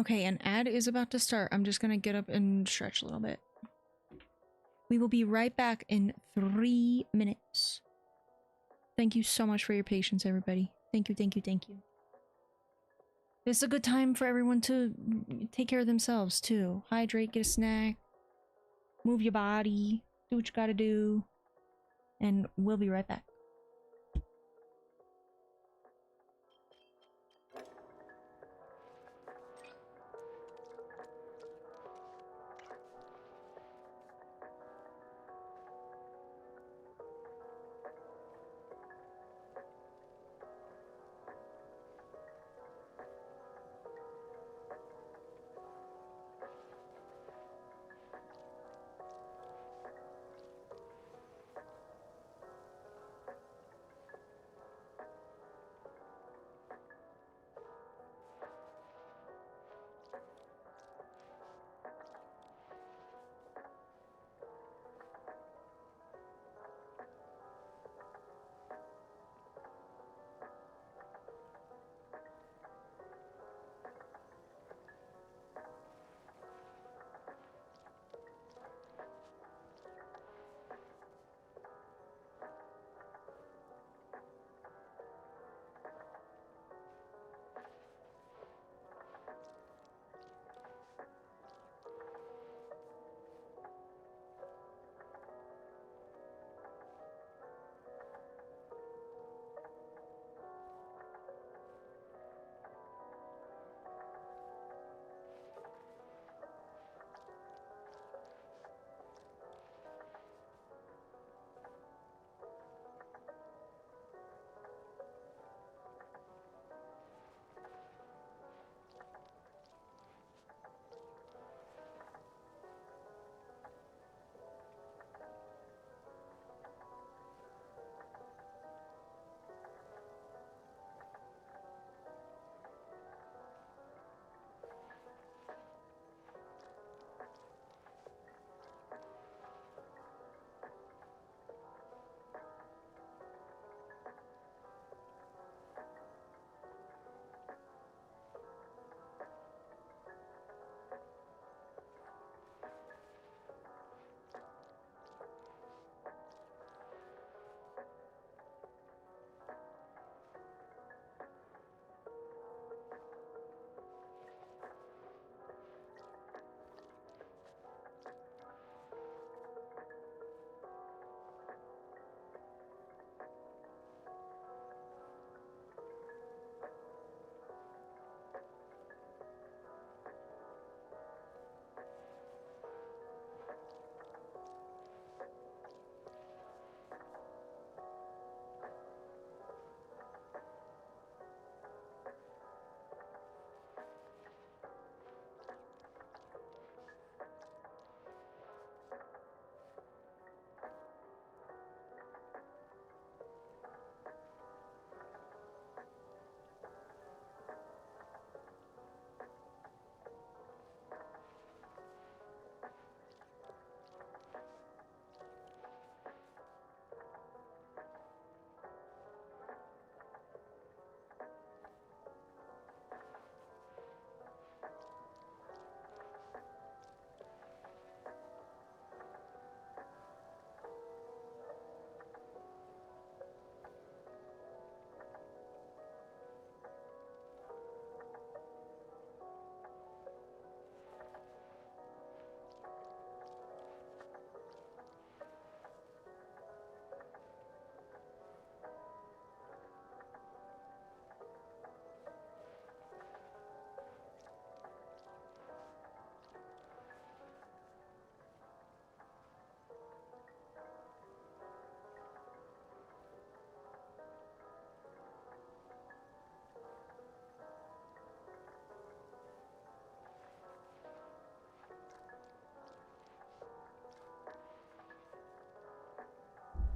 Okay, an ad is about to start. I'm just gonna get up and stretch a little bit. We will be right back in 3 minutes. Thank you so much for your patience, everybody. Thank you, thank you, thank you. This is a good time for everyone to take care of themselves, too. Hydrate, get a snack, move your body, do what you gotta do, and we'll be right back.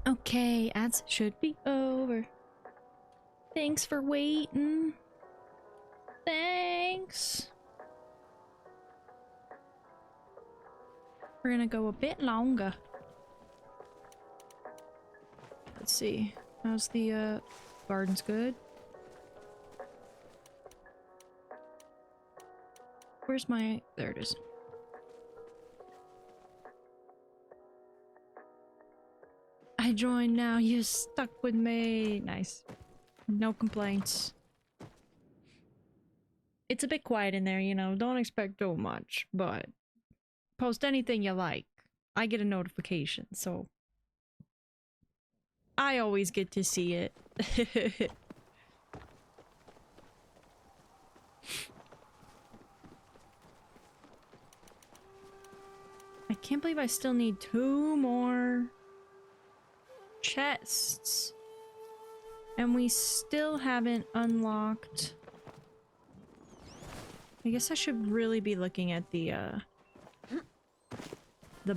Okay, ads should be over. Thanks for waiting. Thanks. We're gonna go a bit longer. Let's see. How's the garden's good? Where's my... There it is. I joined now. You stuck with me. Nice. No complaints. It's a bit quiet in there, you know. Don't expect too much, but post anything you like. I get a notification, so I always get to see it. I can't believe I still need 2 more chests. And we still haven't unlocked... I guess I should really be looking at the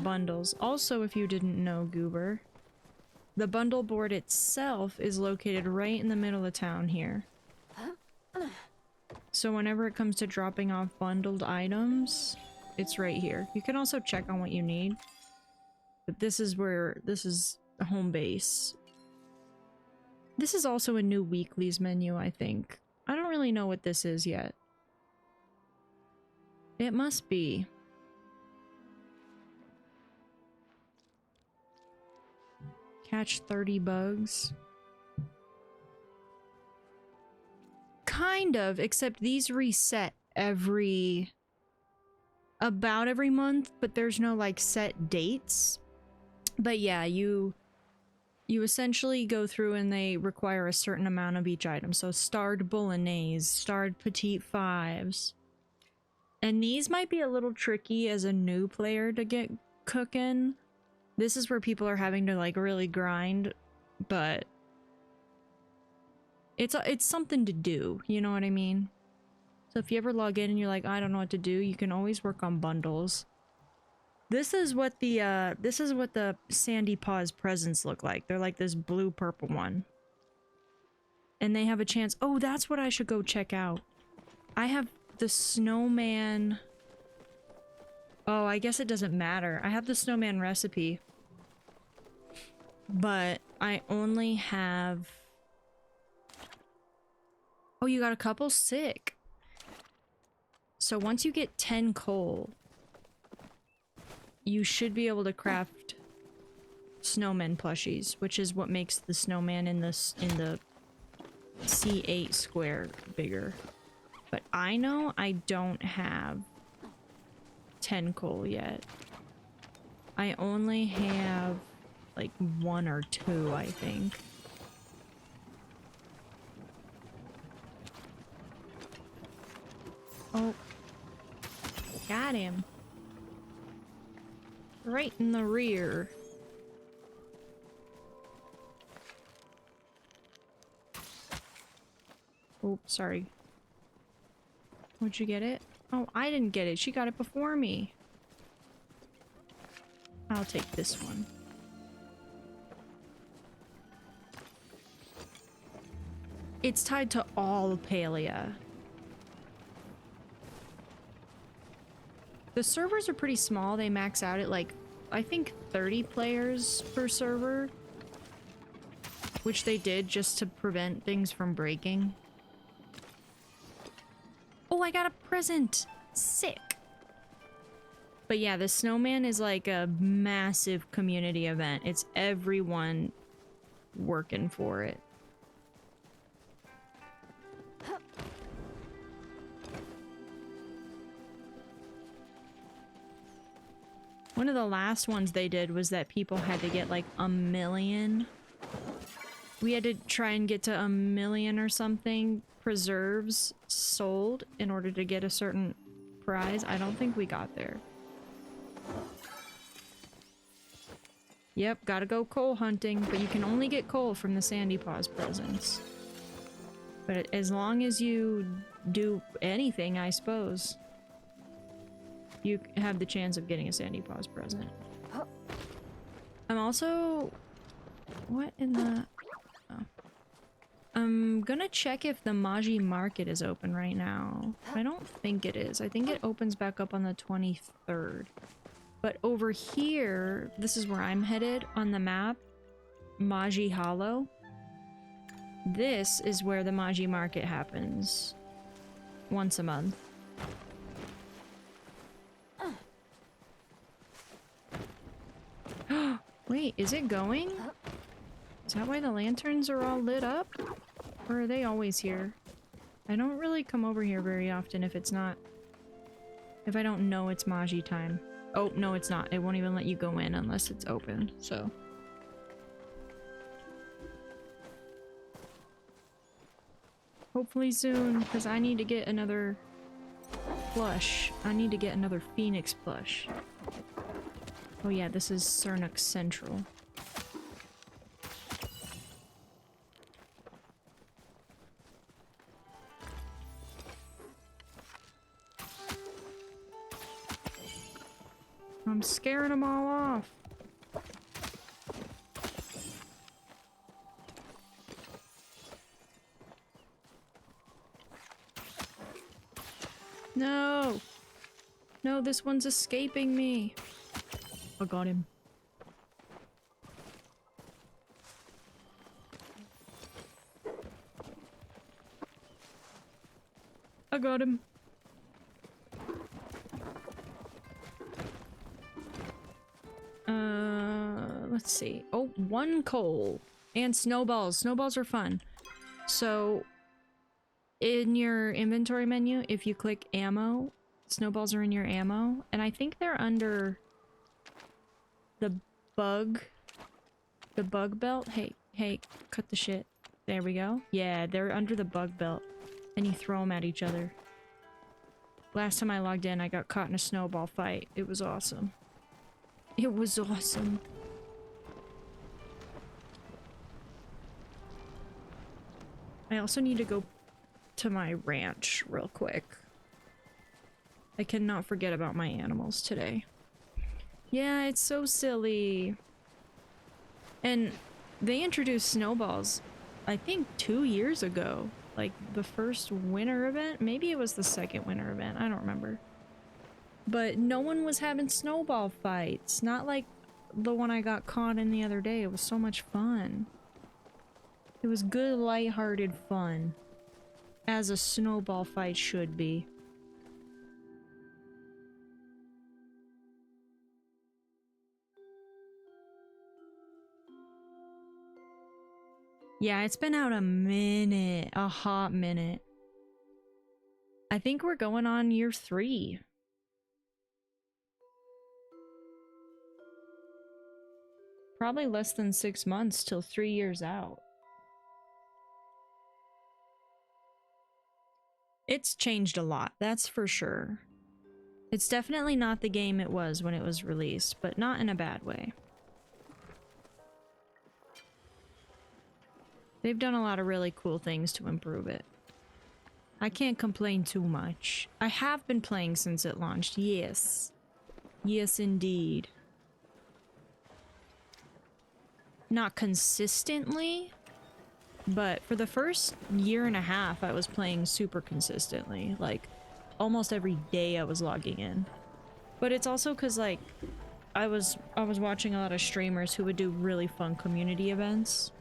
bundles. Also, if you didn't know, Goober, the bundle board itself is located right in the middle of town here. So whenever it comes to dropping off bundled items, it's right here. You can also check on what you need. But this is where, this is the home base. This is also a new weeklies menu, I think. I don't really know what this is yet. It must be. Catch 30 bugs. Kind of, except these reset about every month, but there's no like set dates. But yeah, you essentially go through and they require a certain amount of each item. So starred bolognese, starred petite fives. And these might be a little tricky as a new player to get cooking. This is where people are having to like really grind, but it's something to do, you know what I mean? So if you ever log in and you're like, I don't know what to do, you can always work on bundles. This is what the Sandy Paws presents look like. They're like this blue purple one. And they have a chance. Oh, that's what I should go check out. I have the snowman. Oh, I guess it doesn't matter. I have the snowman recipe. But I only have... Oh, you got a couple? Sick. So once you get 10 coal, you should be able to craft snowman plushies, which is what makes the snowman in the C8 square bigger. But I know I don't have 10 coal yet. I only have like 1 or 2, I think. Oh. Got him. Right in the rear. Oh, sorry. Would you get it? Oh, I didn't get it. She got it before me. I'll take this one. It's tied to all Palia. The servers are pretty small. They max out at like, I think 30 players per server. Which they did just to prevent things from breaking. Oh, I got a present! Sick! But yeah, the snowman is like a massive community event. It's everyone working for it. One of the last ones they did was that people had to get like 1 million. We had to try and get to 1 million or something preserves sold in order to get a certain prize. I don't think we got there. Yep, gotta go coal hunting, but you can only get coal from the Sandy Paws presents. But as long as you do anything, I suppose, you have the chance of getting a Sandy Paws present. I'm also... What in the... Oh. I'm gonna check if the Maji Market is open right now. I don't think it is. I think it opens back up on the 23rd. But over here, this is where I'm headed on the map, Maji Hollow. This is where the Maji Market happens once a month. Wait, is it going? Is that why the lanterns are all lit up? Or are they always here? I don't really come over here very often if it's not... if I don't know it's Magi time. Oh, no it's not. It won't even let you go in unless it's open, so... hopefully soon, because I need to get another plush. I need to get another Phoenix plush. Oh yeah, this is Cernux Central. I'm scaring them all off. No! No, this one's escaping me. I got him. I got him. Let's see. Oh, 1 coal. And snowballs. Snowballs are fun. So, in your inventory menu, if you click ammo, snowballs are in your ammo. And I think they're under the bug belt. Hey, cut the shit. There we go. Yeah, they're under the bug belt. And you throw them at each other. Last time I logged in, I got caught in a snowball fight. It was awesome. It was awesome. I also need to go to my ranch real quick. I cannot forget about my animals today. Yeah, it's so silly. And they introduced snowballs, I think 2 years ago. Like the first winter event? Maybe it was the second winter event. I don't remember. But no one was having snowball fights. Not like the one I got caught in the other day. It was so much fun. It was good, lighthearted fun. As a snowball fight should be. Yeah, it's been out a minute. A hot minute. I think we're going on year 3. Probably less than 6 months till 3 years out. It's changed a lot, that's for sure. It's definitely not the game it was when it was released, but not in a bad way. They've done a lot of really cool things to improve it. I can't complain too much. I have been playing since it launched, yes. Yes, indeed. Not consistently, but for the first year and a half, I was playing super consistently. Like, almost every day I was logging in. But it's also because, like, I was watching a lot of streamers who would do really fun community events.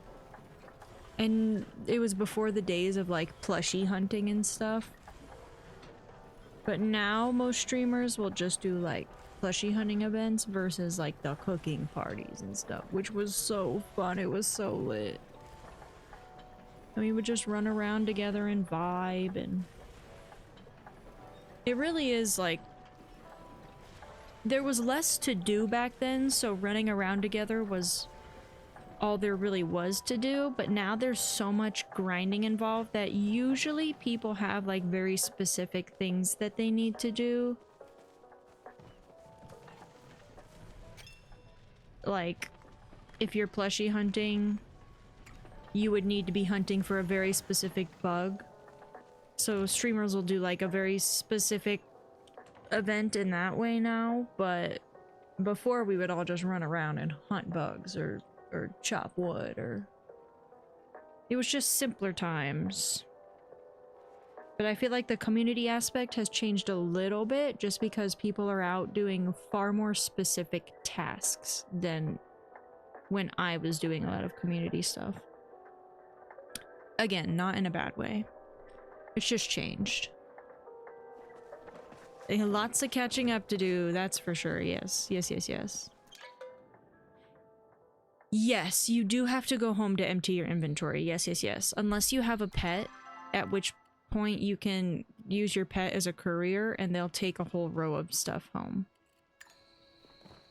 And it was before the days of, like, plushie hunting and stuff. But now most streamers will just do, like, plushie hunting events versus, like, the cooking parties and stuff, which was so fun. It was so lit. And we would just run around together and vibe, and it really is like there was less to do back then, so running around together was all there really was to do, but now there's so much grinding involved that usually people have like very specific things that they need to do. Like if you're plushie hunting, you would need to be hunting for a very specific bug. So streamers will do like a very specific event in that way now, but before we would all just run around and hunt bugs or chop wood, or it was just simpler times. But I feel like the community aspect has changed a little bit just because people are out doing far more specific tasks than when I was doing a lot of community stuff. Again, not in a bad way. It's just changed. Lots of catching up to do, that's for sure. Yes, yes, yes, yes. Yes, you do have to go home to empty your inventory. Yes, yes, yes. Unless you have a pet, at which point you can use your pet as a courier and they'll take a whole row of stuff home.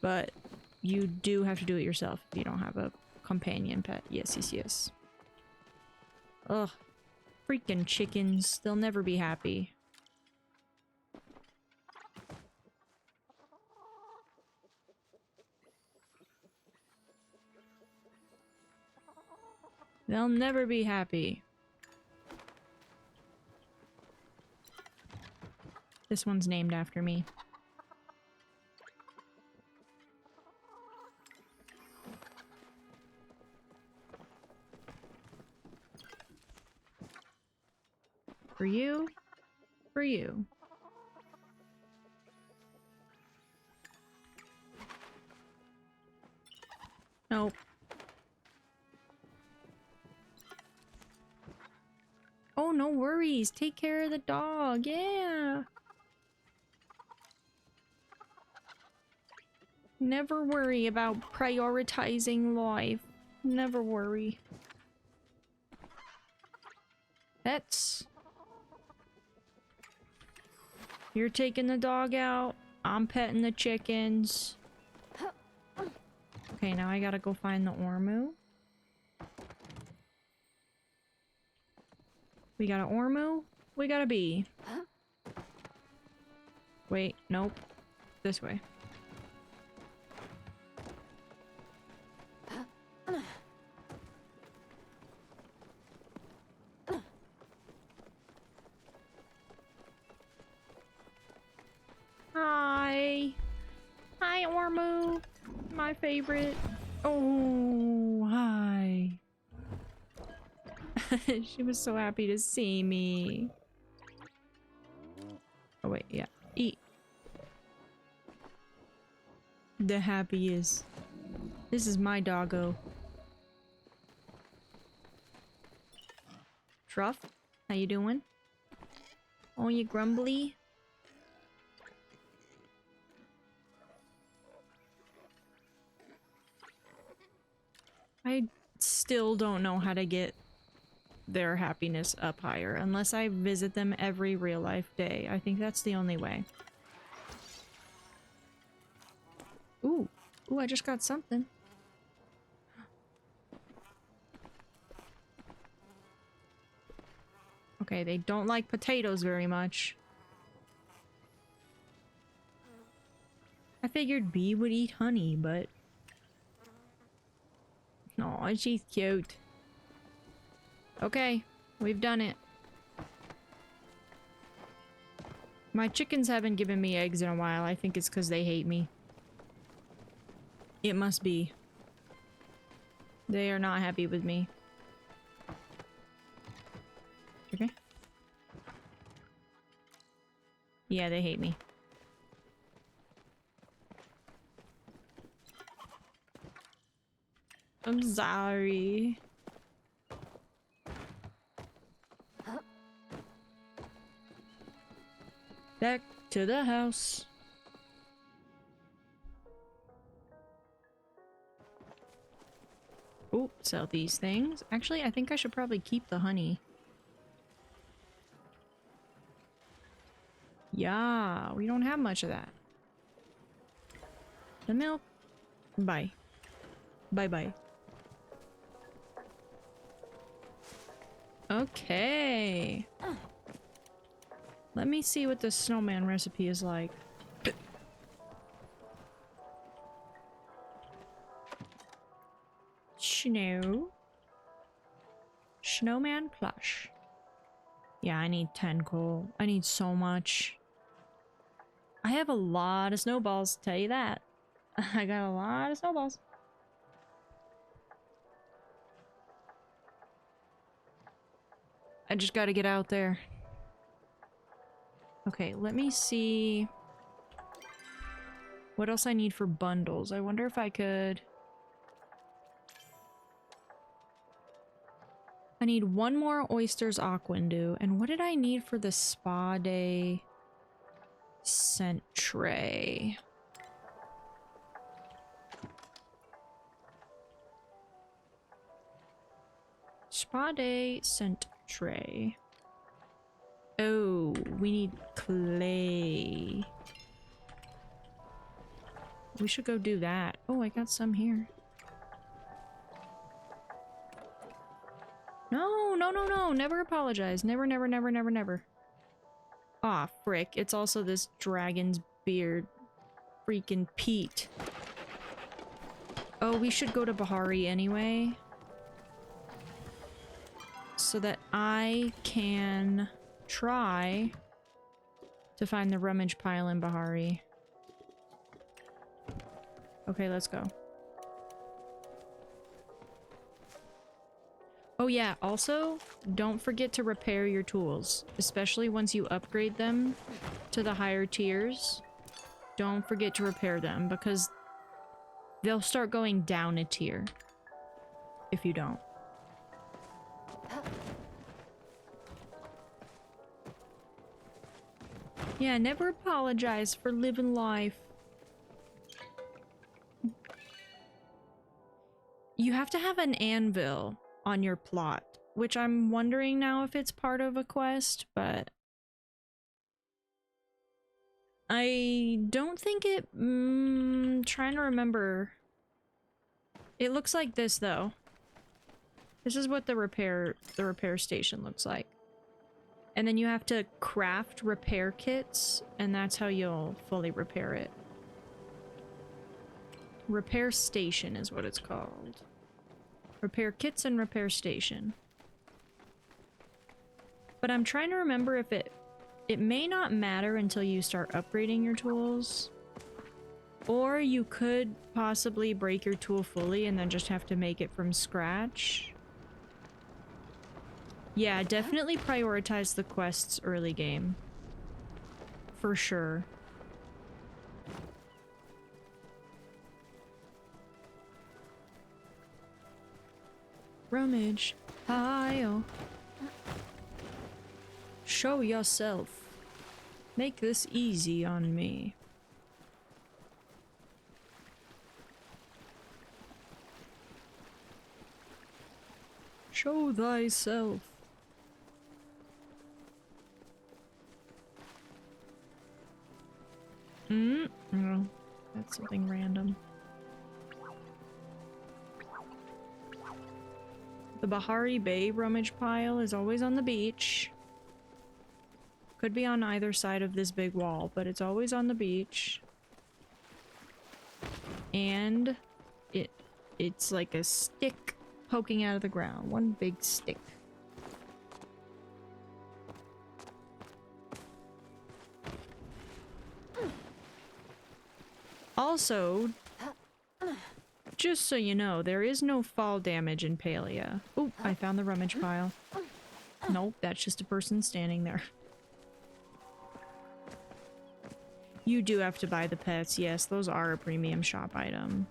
But you do have to do it yourself if you don't have a companion pet. Yes, yes, yes. Ugh. Freaking chickens. They'll never be happy. They'll never be happy. This one's named after me. For you. For you. Nope. Oh, no worries. Take care of the dog. Yeah. Never worry about prioritizing life. Never worry. Pets. You're taking the dog out. I'm petting the chickens. Okay, now I gotta go find the Ormu. We got an Ormu. We got a bee. Wait, nope. This way. Hi. Hi, Ormu. My favorite. Oh, hi. She was so happy to see me. Oh, wait, yeah. Eat. The happiest. This is my doggo. Truff, how you doing? Oh, you grumbly? I still don't know how to get their happiness up higher unless I visit them every real life day. I think that's the only way. Ooh. Ooh, I just got something. Okay, they don't like potatoes very much. I figured bee would eat honey, but... Aw, she's cute. Okay, we've done it. My chickens haven't given me eggs in a while. I think it's because they hate me. It must be. They are not happy with me. Okay. Yeah, they hate me. I'm sorry. Back to the house. Oh, sell these things. Actually, I think I should probably keep the honey. Yeah, we don't have much of that. The milk. Bye. Bye-bye. Okay. Let me see what the snowman recipe is like. Snow. Snowman plush. Yeah, I need 10 coal. I need so much. I have a lot of snowballs, tell you that. I got a lot of snowballs. I just gotta get out there. Okay, let me see what else I need for bundles. I wonder if I could... I need one more Oysters Aquandu. And what did I need for the Spa Day scent tray? Quade scent tray. Oh, we need clay. We should go do that. Oh, I got some here. No, no, no, no. Never apologize. Never, never, never, never, never. Aw, frick. It's also this dragon's beard. Freaking Pete. Oh, we should go to Bahari anyway. So that I can try to find the rummage pile in Bahari. Okay, let's go. Oh yeah, also, don't forget to repair your tools, especially once you upgrade them to the higher tiers. Don't forget to repair them, because they'll start going down a tier if you don't. Yeah, never apologize for living life. You have to have an anvil on your plot, which I'm wondering now if it's part of a quest, but I don't think it... trying to remember. It looks like this, though. This is what the repair station looks like. And then you have to craft repair kits, and that's how you'll fully repair it. Repair station is what it's called. Repair kits and repair station. But I'm trying to remember if it may not matter until you start upgrading your tools. Or you could possibly break your tool fully and then just have to make it from scratch. Yeah, definitely prioritize the quests early game. For sure. Rummage pile. Show yourself. Make this easy on me. Show thyself. No, that's something random. The Bahari Bay rummage pile is always on the beach. Could be on either side of this big wall, but it's always on the beach. And it's like a stick poking out of the ground. One big stick. Also, just so you know, there is no fall damage in Palia. Oh, I found the rummage pile. Nope, that's just a person standing there. You do have to buy the pets. Yes, those are a premium shop item.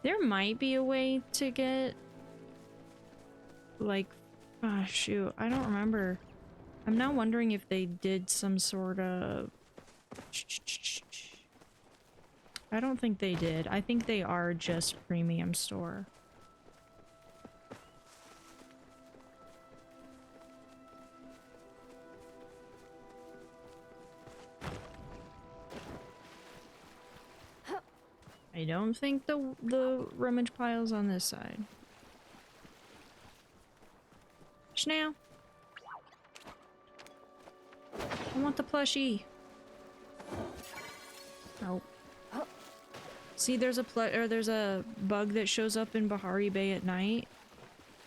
There might be a way to get... like... ah, shoot. I don't remember. I'm now wondering if they did some sort of... I don't think they did. I think they are just premium store. I don't think the rummage pile's on this side. Schnau. I want the plushie. Nope. See, there's a bug that shows up in Bahari Bay at night.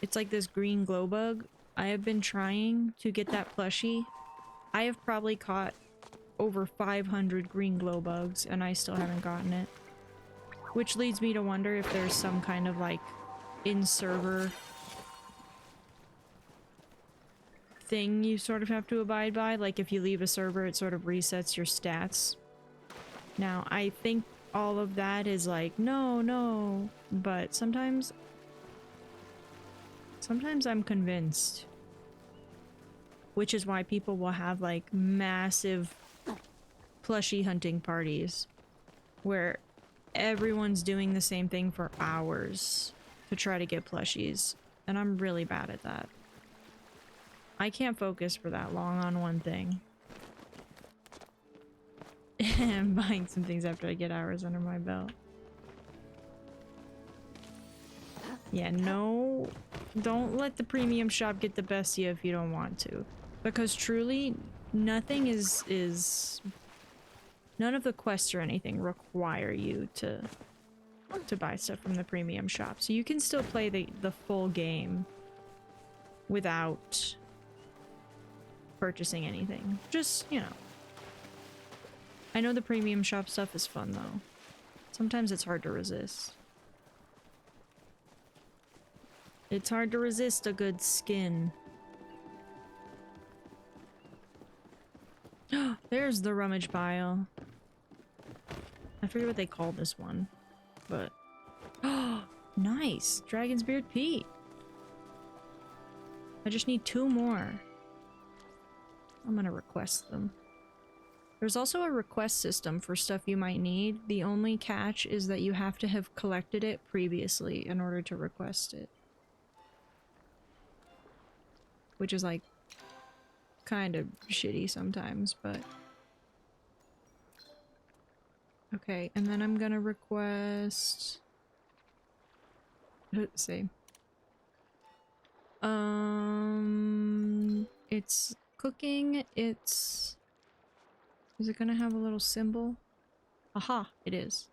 It's like this green glow bug. I have been trying to get that plushie. I have probably caught over 500 green glow bugs, and I still haven't gotten it. Which leads me to wonder if there's some kind of, like, in-server thing you sort of have to abide by. Like, if you leave a server, it sort of resets your stats. Now, I think all of that is like, no, but sometimes I'm convinced. Which is why people will have, like, massive plushie hunting parties where everyone's doing the same thing for hours. to try to get plushies, and I'm really bad at that. I can't focus for that long on one thing. I'm buying some things after I get hours under my belt. Yeah, no, don't let the premium shop get the best of you if you don't want to. Because truly, nothing none of the quests or anything require you to buy stuff from the premium shop. So you can still play the full game without purchasing anything. Just, you know. I know the premium shop stuff is fun though. Sometimes it's hard to resist. It's hard to resist a good skin. There's the rummage pile. I forget what they call this one, but nice! Dragon's Beard Pete. I just need 2 more. I'm gonna request them. There's also a request system for stuff you might need. The only catch is that you have to have collected it previously in order to request it. Which is like kind of shitty sometimes, but okay. And then I'm gonna request, let's see, it's cooking. Is it gonna have a little symbol? Aha, it is.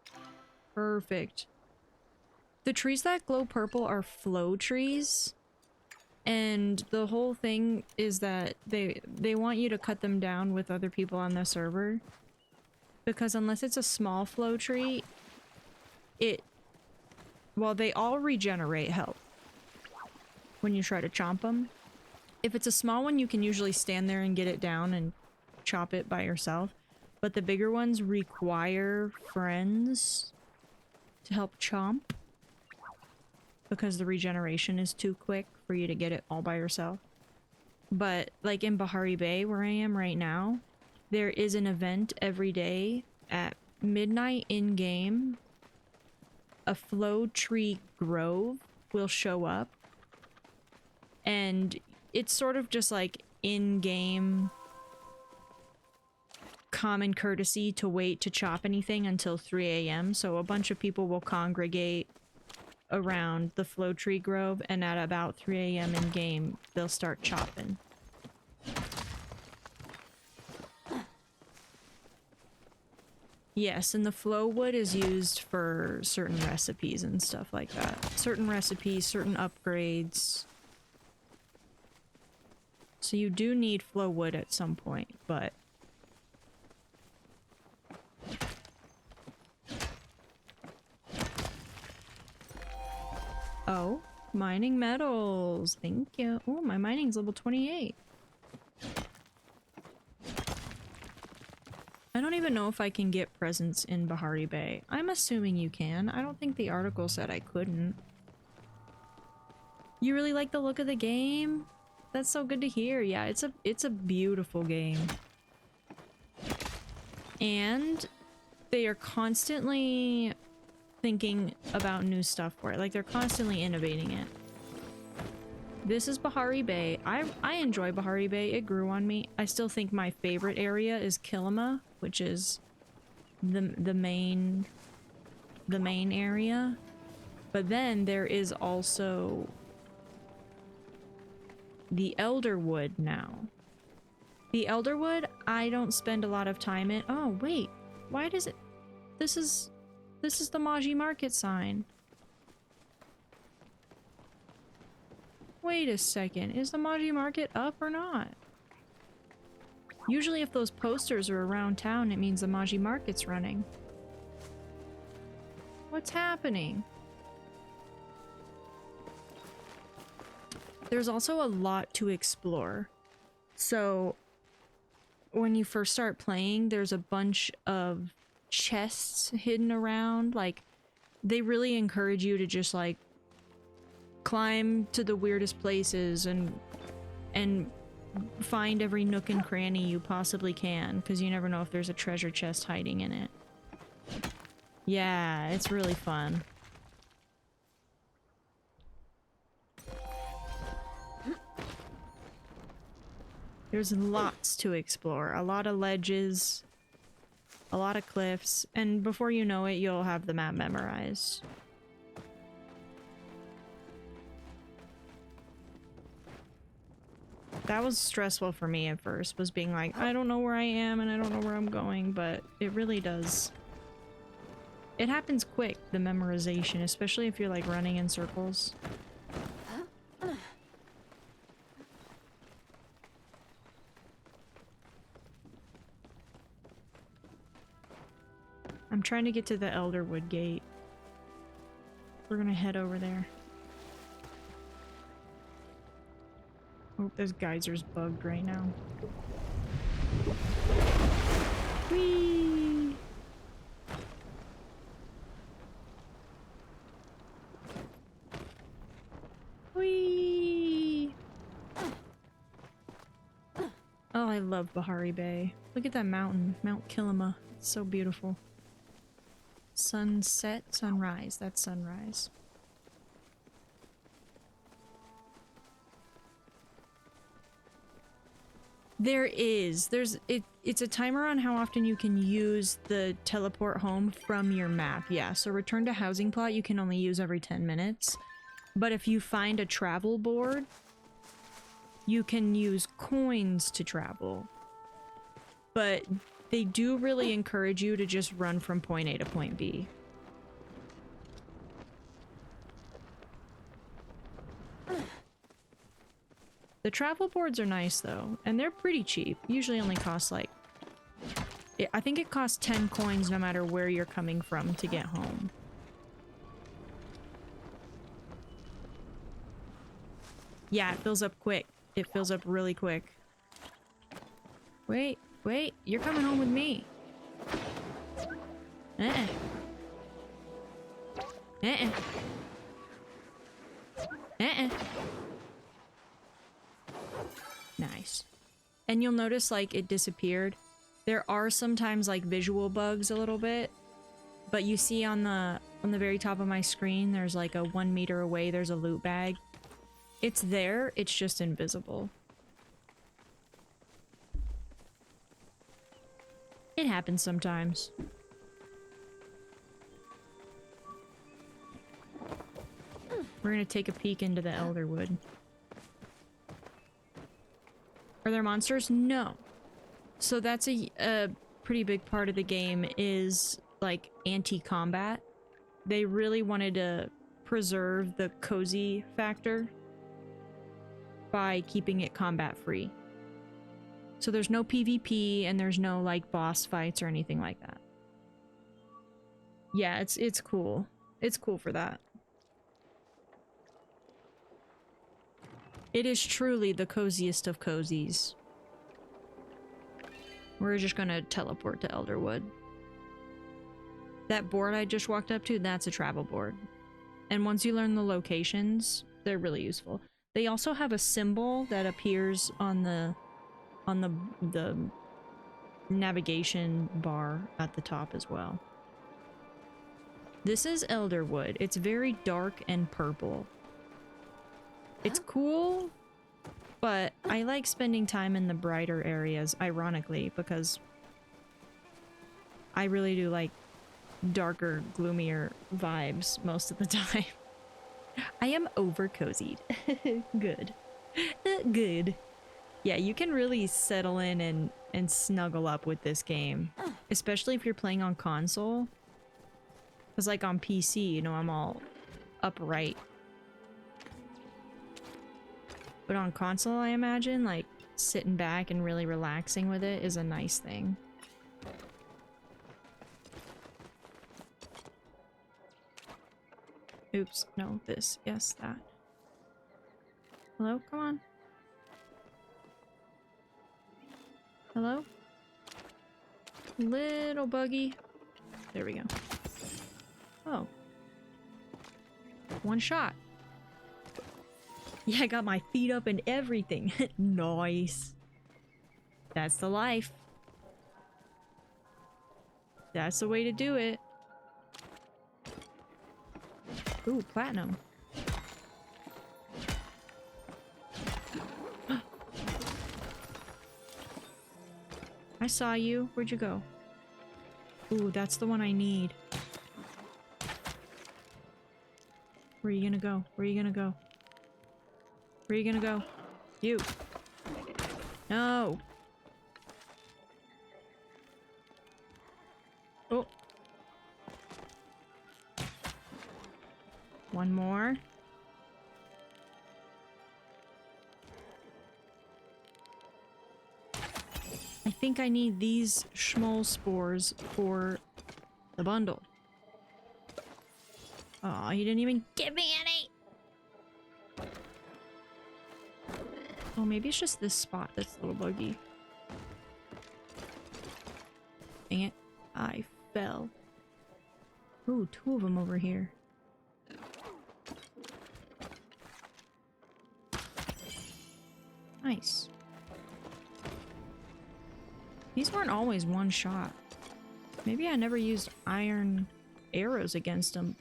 Perfect. The trees that glow purple are flow trees. And the whole thing is that they want you to cut them down with other people on the server. Because unless it's a small flow tree, well, they all regenerate health when you try to chomp them. If it's a small one, you can usually stand there and get it down and chop it by yourself. But the bigger ones require friends to help chomp. Because the regeneration is too quick for you to get it all by yourself. But like in Bahari Bay, where I am right now, there is an event every day at midnight in-game. A flow tree grove will show up. And it's sort of just like in-game common courtesy to wait to chop anything until 3 a.m. So a bunch of people will congregate around the flow tree grove, and at about 3 a.m. in game, they'll start chopping. Yes, and the flow wood is used for certain recipes and stuff like that. Certain recipes, certain upgrades. So you do need flow wood at some point, but oh, mining metals. Thank you. Oh, my mining's level 28. I don't even know if I can get presents in Bahari Bay. I'm assuming you can. I don't think the article said I couldn't. You really like the look of the game? That's so good to hear. Yeah, it's a beautiful game. And they are constantly thinking about new stuff for it. Like, they're constantly innovating it. This is Bahari Bay. I enjoy Bahari Bay. It grew on me. I still think my favorite area is Kilima, which is the main area. But then there is also the Elderwood now. The Elderwood, I don't spend a lot of time in. Oh, wait. Why does it... This is the Maji Market sign. Wait a second. Is the Maji Market up or not? Usually if those posters are around town, it means the Maji Market's running. What's happening? There's also a lot to explore. So when you first start playing, there's a bunch of chests hidden around. Like, they really encourage you to just like climb to the weirdest places and find every nook and cranny you possibly can, because you never know if there's a treasure chest hiding in it. Yeah, it's really fun. There's lots to explore. A lot of ledges, a lot of cliffs, and before you know it, you'll have the map memorized. That was stressful for me at first, was being like, I don't know where I am and I don't know where I'm going, but it really does. It happens quick, the memorization, especially if you're like running in circles. I'm trying to get to the Elderwood Gate. We're gonna head over there. Oh, this geyser's bugged right now. Whee! Whee! Oh, I love Bahari Bay. Look at that mountain, Mount Kilima. It's so beautiful. Sunset, sunrise. That's sunrise. There is. It's a timer on how often you can use the teleport home from your map. Yeah, so return to housing plot you can only use every 10 minutes. But if you find a travel board, you can use coins to travel. But they do really encourage you to just run from point A to point B. The travel boards are nice though, and they're pretty cheap. Usually only cost like... I think it costs 10 coins no matter where you're coming from to get home. Yeah, it fills up quick. It fills up really quick. Wait, wait, you're coming home with me. Uh-uh. Uh-uh. Uh-uh. Nice. And you'll notice, like, it disappeared. There are sometimes, like, visual bugs a little bit. But you see on the very top of my screen, there's, like, a 1 meter away, there's a loot bag. It's there, it's just invisible. It happens sometimes. We're gonna take a peek into the Elderwood. Are there monsters? No. So that's a pretty big part of the game is, like, anti-combat. They really wanted to preserve the cozy factor by keeping it combat-free. So there's no PvP and there's no, like, boss fights or anything like that. Yeah, it's cool. It's cool for that. It is truly the coziest of cozies. We're just gonna teleport to Elderwood. That board I just walked up to, that's a travel board. And once you learn the locations, they're really useful. They also have a symbol that appears on the navigation bar at the top as well. This is Elderwood. It's very dark and purple. It's cool, but I like spending time in the brighter areas, ironically, because I really do like darker, gloomier vibes most of the time. I am over-cozied. Good. Good. Yeah, you can really settle in and snuggle up with this game, especially if you're playing on console. Because, like, on PC, you know, I'm all upright. But on console, I imagine, like, sitting back and really relaxing with it is a nice thing. Oops, no, this, yes, that. Hello? Come on. Hello? Little buggy. There we go. Oh. One shot. Yeah, I got my feet up and everything. Nice. That's the life. That's the way to do it. Ooh, platinum. I saw you. Where'd you go? Ooh, that's the one I need. Where are you gonna go? Where are you gonna go? Where are you gonna go? You. No. Oh. One more. I think I need these schmoll spores for the bundle. Oh, you didn't even give me any! Oh, maybe it's just this spot that's a little buggy. Dang it. I fell. Ooh, two of them over here. Nice. These weren't always one shot. Maybe I never used iron arrows against them.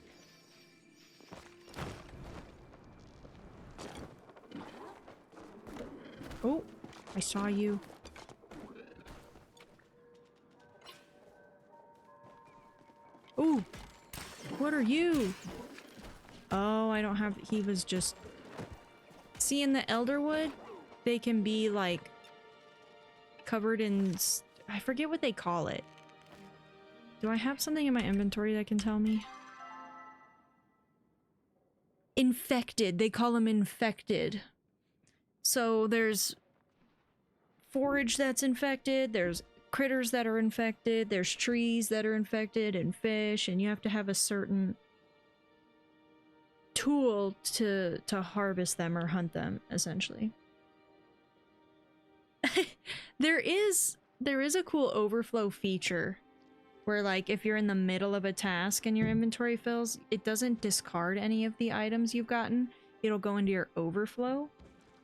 Oh, I saw you. Oh, what are you? Oh, I don't have... He was just... See, in the Elderwood, they can be, like, covered in... I forget what they call it. Do I have something in my inventory that can tell me? Infected. They call them infected. So there's forage that's infected, there's critters that are infected, there's trees that are infected, and fish, and you have to have a certain tool to harvest them or hunt them, essentially. There is a cool overflow feature where, like, if you're in the middle of a task and your inventory fills, it doesn't discard any of the items you've gotten. It'll go into your overflow,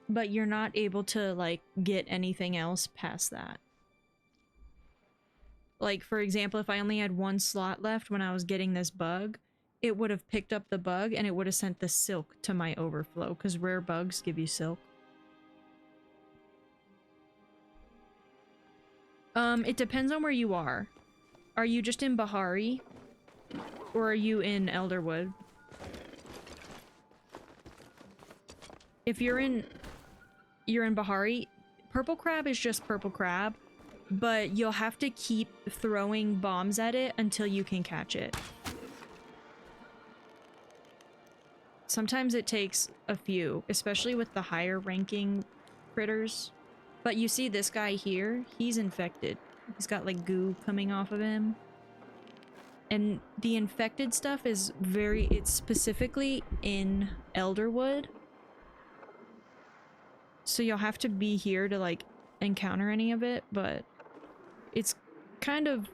but you're not able to, like, get anything else past that. Like, for example, if I only had one slot left when I was getting this bug, it would have picked up the bug and it would have sent the silk to my overflow, because rare bugs give you silk. It depends on where you are. Are you just in Bahari? Or are you in Elderwood? If you're in Bahari, purple crab is just purple crab, but you'll have to keep throwing bombs at it until you can catch it. Sometimes it takes a few, especially with the higher ranking critters. But you see this guy here, he's infected. He's got like goo coming off of him. And the infected stuff is it's specifically in Elderwood. So you'll have to be here to like encounter any of it, but it's kind of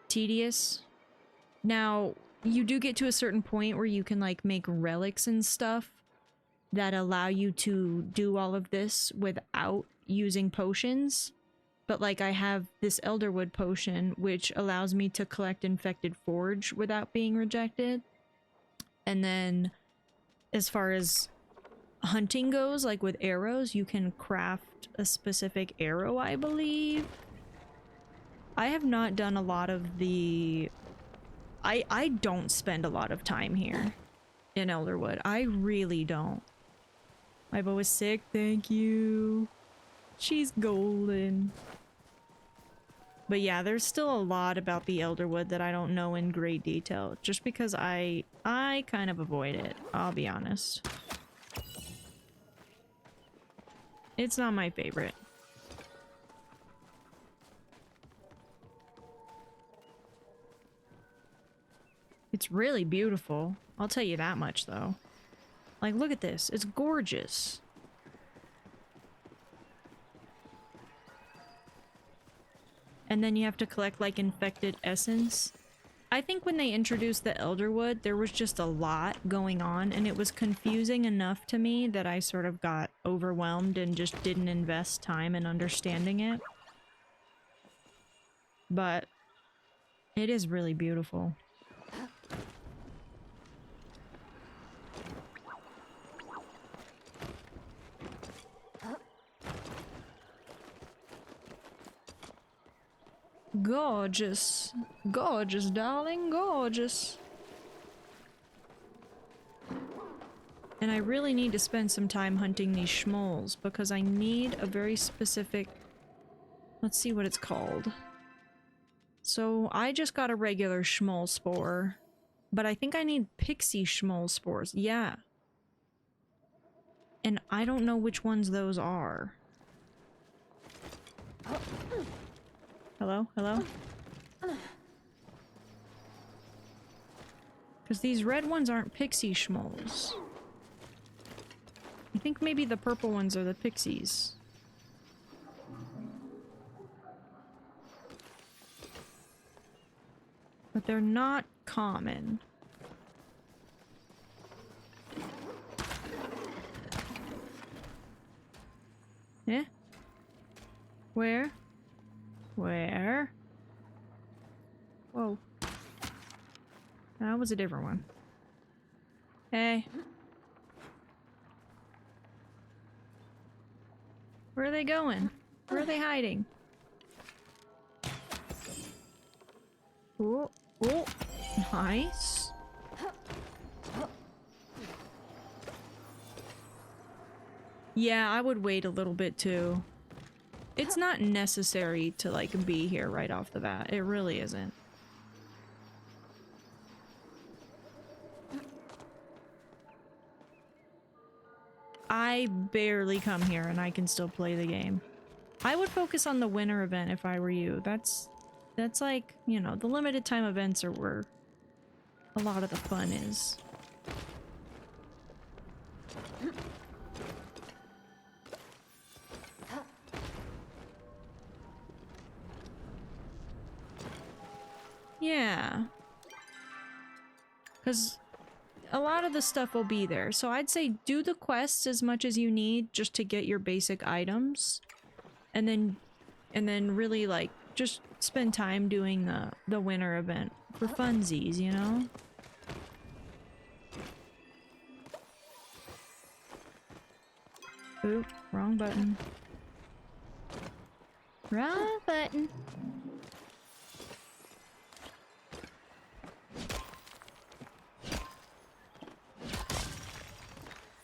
tedious. Now, you do get to a certain point where you can like make relics and stuff that allow you to do all of this without using potions. But like I have this Elderwood potion, which allows me to collect infected forage without being rejected. And then as far as hunting goes, like with arrows, you can craft a specific arrow, I believe. I have not done a lot of the... I don't spend a lot of time here in Elderwood. I really don't. My bow is sick, thank you. She's golden. But yeah, there's still a lot about the Elderwood that I don't know in great detail, just because I kind of avoid it, I'll be honest. It's not my favorite. It's really beautiful. I'll tell you that much, though. Like, look at this. It's gorgeous. And then you have to collect, like, infected essence. I think when they introduced the Elderwood, there was just a lot going on, and it was confusing enough to me that I sort of got overwhelmed and just didn't invest time in understanding it. But it is really beautiful. Gorgeous. Gorgeous, darling, gorgeous. And I really need to spend some time hunting these schmoles because I need a very specific... Let's see what it's called. So I just got a regular schmole spore, but I think I need pixie schmole spores. Yeah. And I don't know which ones those are. Hello? Hello? Because these red ones aren't pixie schmoles. I think maybe the purple ones are the pixies. But they're not common. Eh? Where? Where? Whoa. That was a different one. Hey. Where are they going? Where are they hiding? Oh, oh, nice. Yeah, I would wait a little bit too. It's not necessary to like be here right off the bat. It really isn't. I barely come here and I can still play the game. I would focus on the winter event if I were you. That's like, you know, the limited time events are where a lot of the fun is. Yeah. Because a lot of the stuff will be there. So I'd say do the quests as much as you need just to get your basic items. And then really like just spend time doing the winter event for funsies, you know? Oop, wrong button. Wrong button.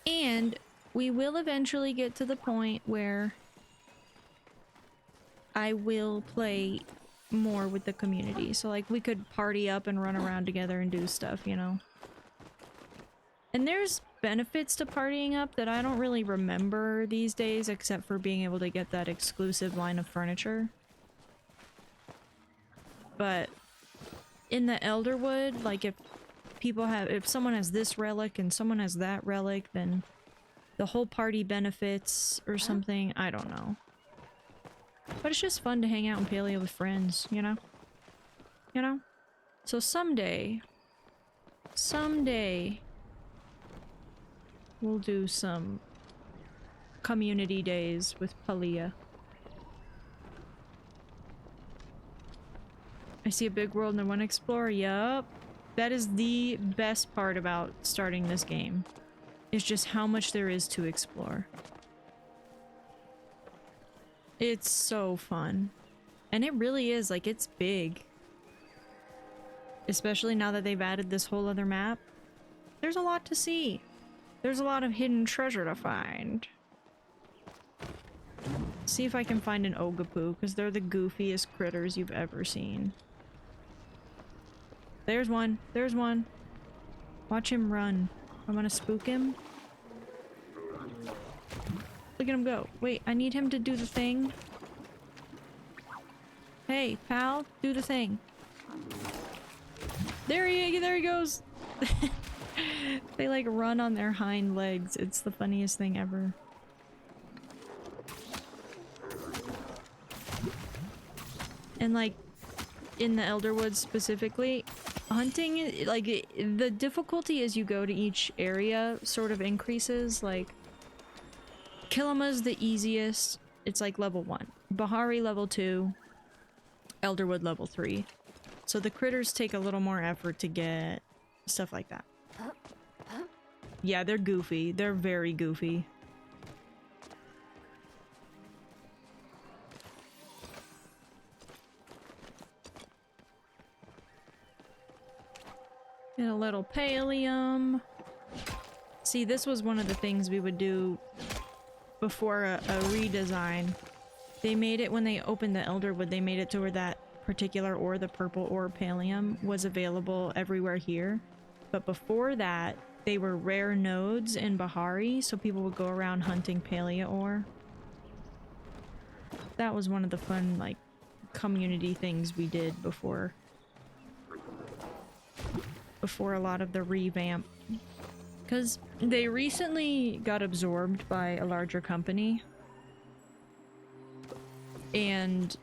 And we will eventually get to the point where I will play more with the community. So like we could party up and run around together and do stuff, you know? And there's benefits to partying up that I don't really remember these days except for being able to get that exclusive line of furniture. But in the Elderwood, like if someone has this relic and someone has that relic, then the whole party benefits or something. I don't know. But it's just fun to hang out in Palia with friends, you know? You know? So someday, we'll do some community days with Palia. I see a big world and I want to explore. Yup. That is the best part about starting this game. Is just how much there is to explore. It's so fun. And it really is, like, it's big. Especially now that they've added this whole other map. There's a lot to see. There's a lot of hidden treasure to find. See if I can find an Ogapoo, because they're the goofiest critters you've ever seen. There's one. There's one. Watch him run. I'm gonna spook him. Look at him go. Wait, I need him to do the thing. Hey, pal, do the thing. There he goes. They like run on their hind legs. It's the funniest thing ever. And like in the Elderwoods specifically, hunting, like the difficulty as you go to each area sort of increases. Like Killima's the easiest. It's like level 1. Bahari level 2. Elderwood level 3. So the critters take a little more effort to get. Stuff like that. Yeah, they're goofy. They're very goofy. Get a little pallium. See, this was one of the things we would do before a redesign. They made it when they opened the Elderwood, they made it to where that particular ore, the purple ore pallium, was available everywhere here. But before that, they were rare nodes in Bahari, so people would go around hunting Palia ore. That was one of the fun, like, community things we did before a lot of the revamp. Because they recently got absorbed by a larger company. And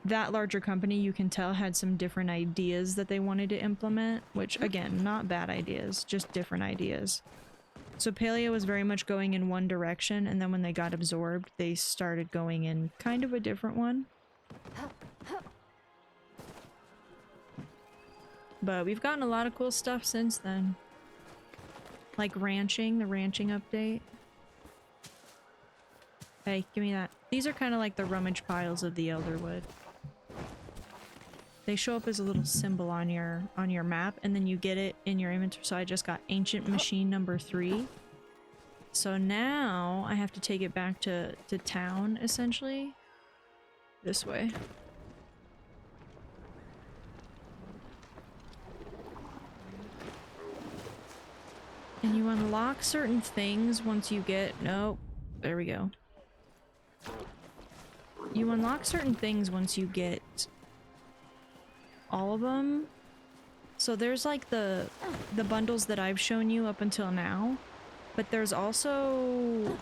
that larger company, you can tell, had some different ideas that they wanted to implement, which, again, not bad ideas, just different ideas. So Palia was very much going in one direction, and then when they got absorbed, they started going in kind of a different one. But we've gotten a lot of cool stuff since then. Like ranching, the ranching update. Hey, give me that. These are kind of like the rummage piles of the Elderwood. They show up as a little symbol on your map, and then you get it in your inventory. So I just got ancient machine number 3. So now I have to take it back to town, essentially. This way. And you unlock certain things once you get... Nope. There we go. You unlock certain things once you get all of them. So there's like the bundles that I've shown you up until now. But there's also...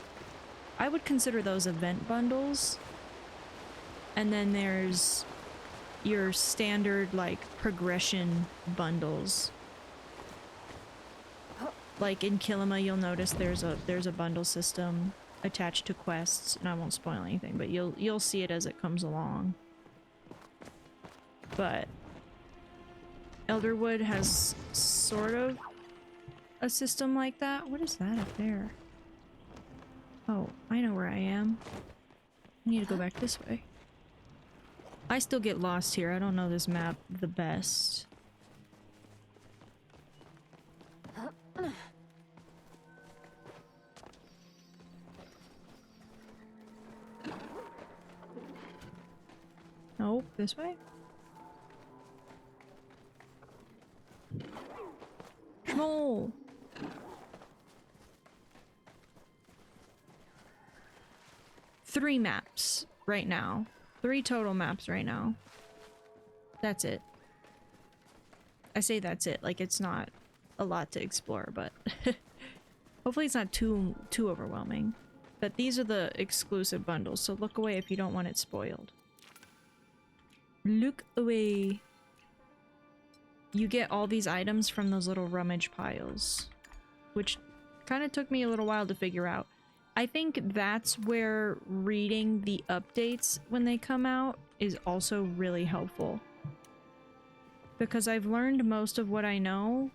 I would consider those event bundles. And then there's your standard, like, progression bundles. Like in Kilima, you'll notice there's a bundle system attached to quests, and I won't spoil anything, but you'll see it as it comes along. But Elderwood has sort of a system like that. What is that up there? Oh, I know where I am. I need to go back this way. I still get lost here. I don't know this map the best. Nope, this way? Schmoll! Three maps right now. 3 total maps right now. That's it. I say that's it, like it's not a lot to explore, but hopefully it's not too overwhelming. But these are the exclusive bundles, so look away if you don't want it spoiled. Look away. You get all these items from those little rummage piles, which kind of took me a little while to figure out. I think that's where reading the updates when they come out is also really helpful. Because I've learned most of what I know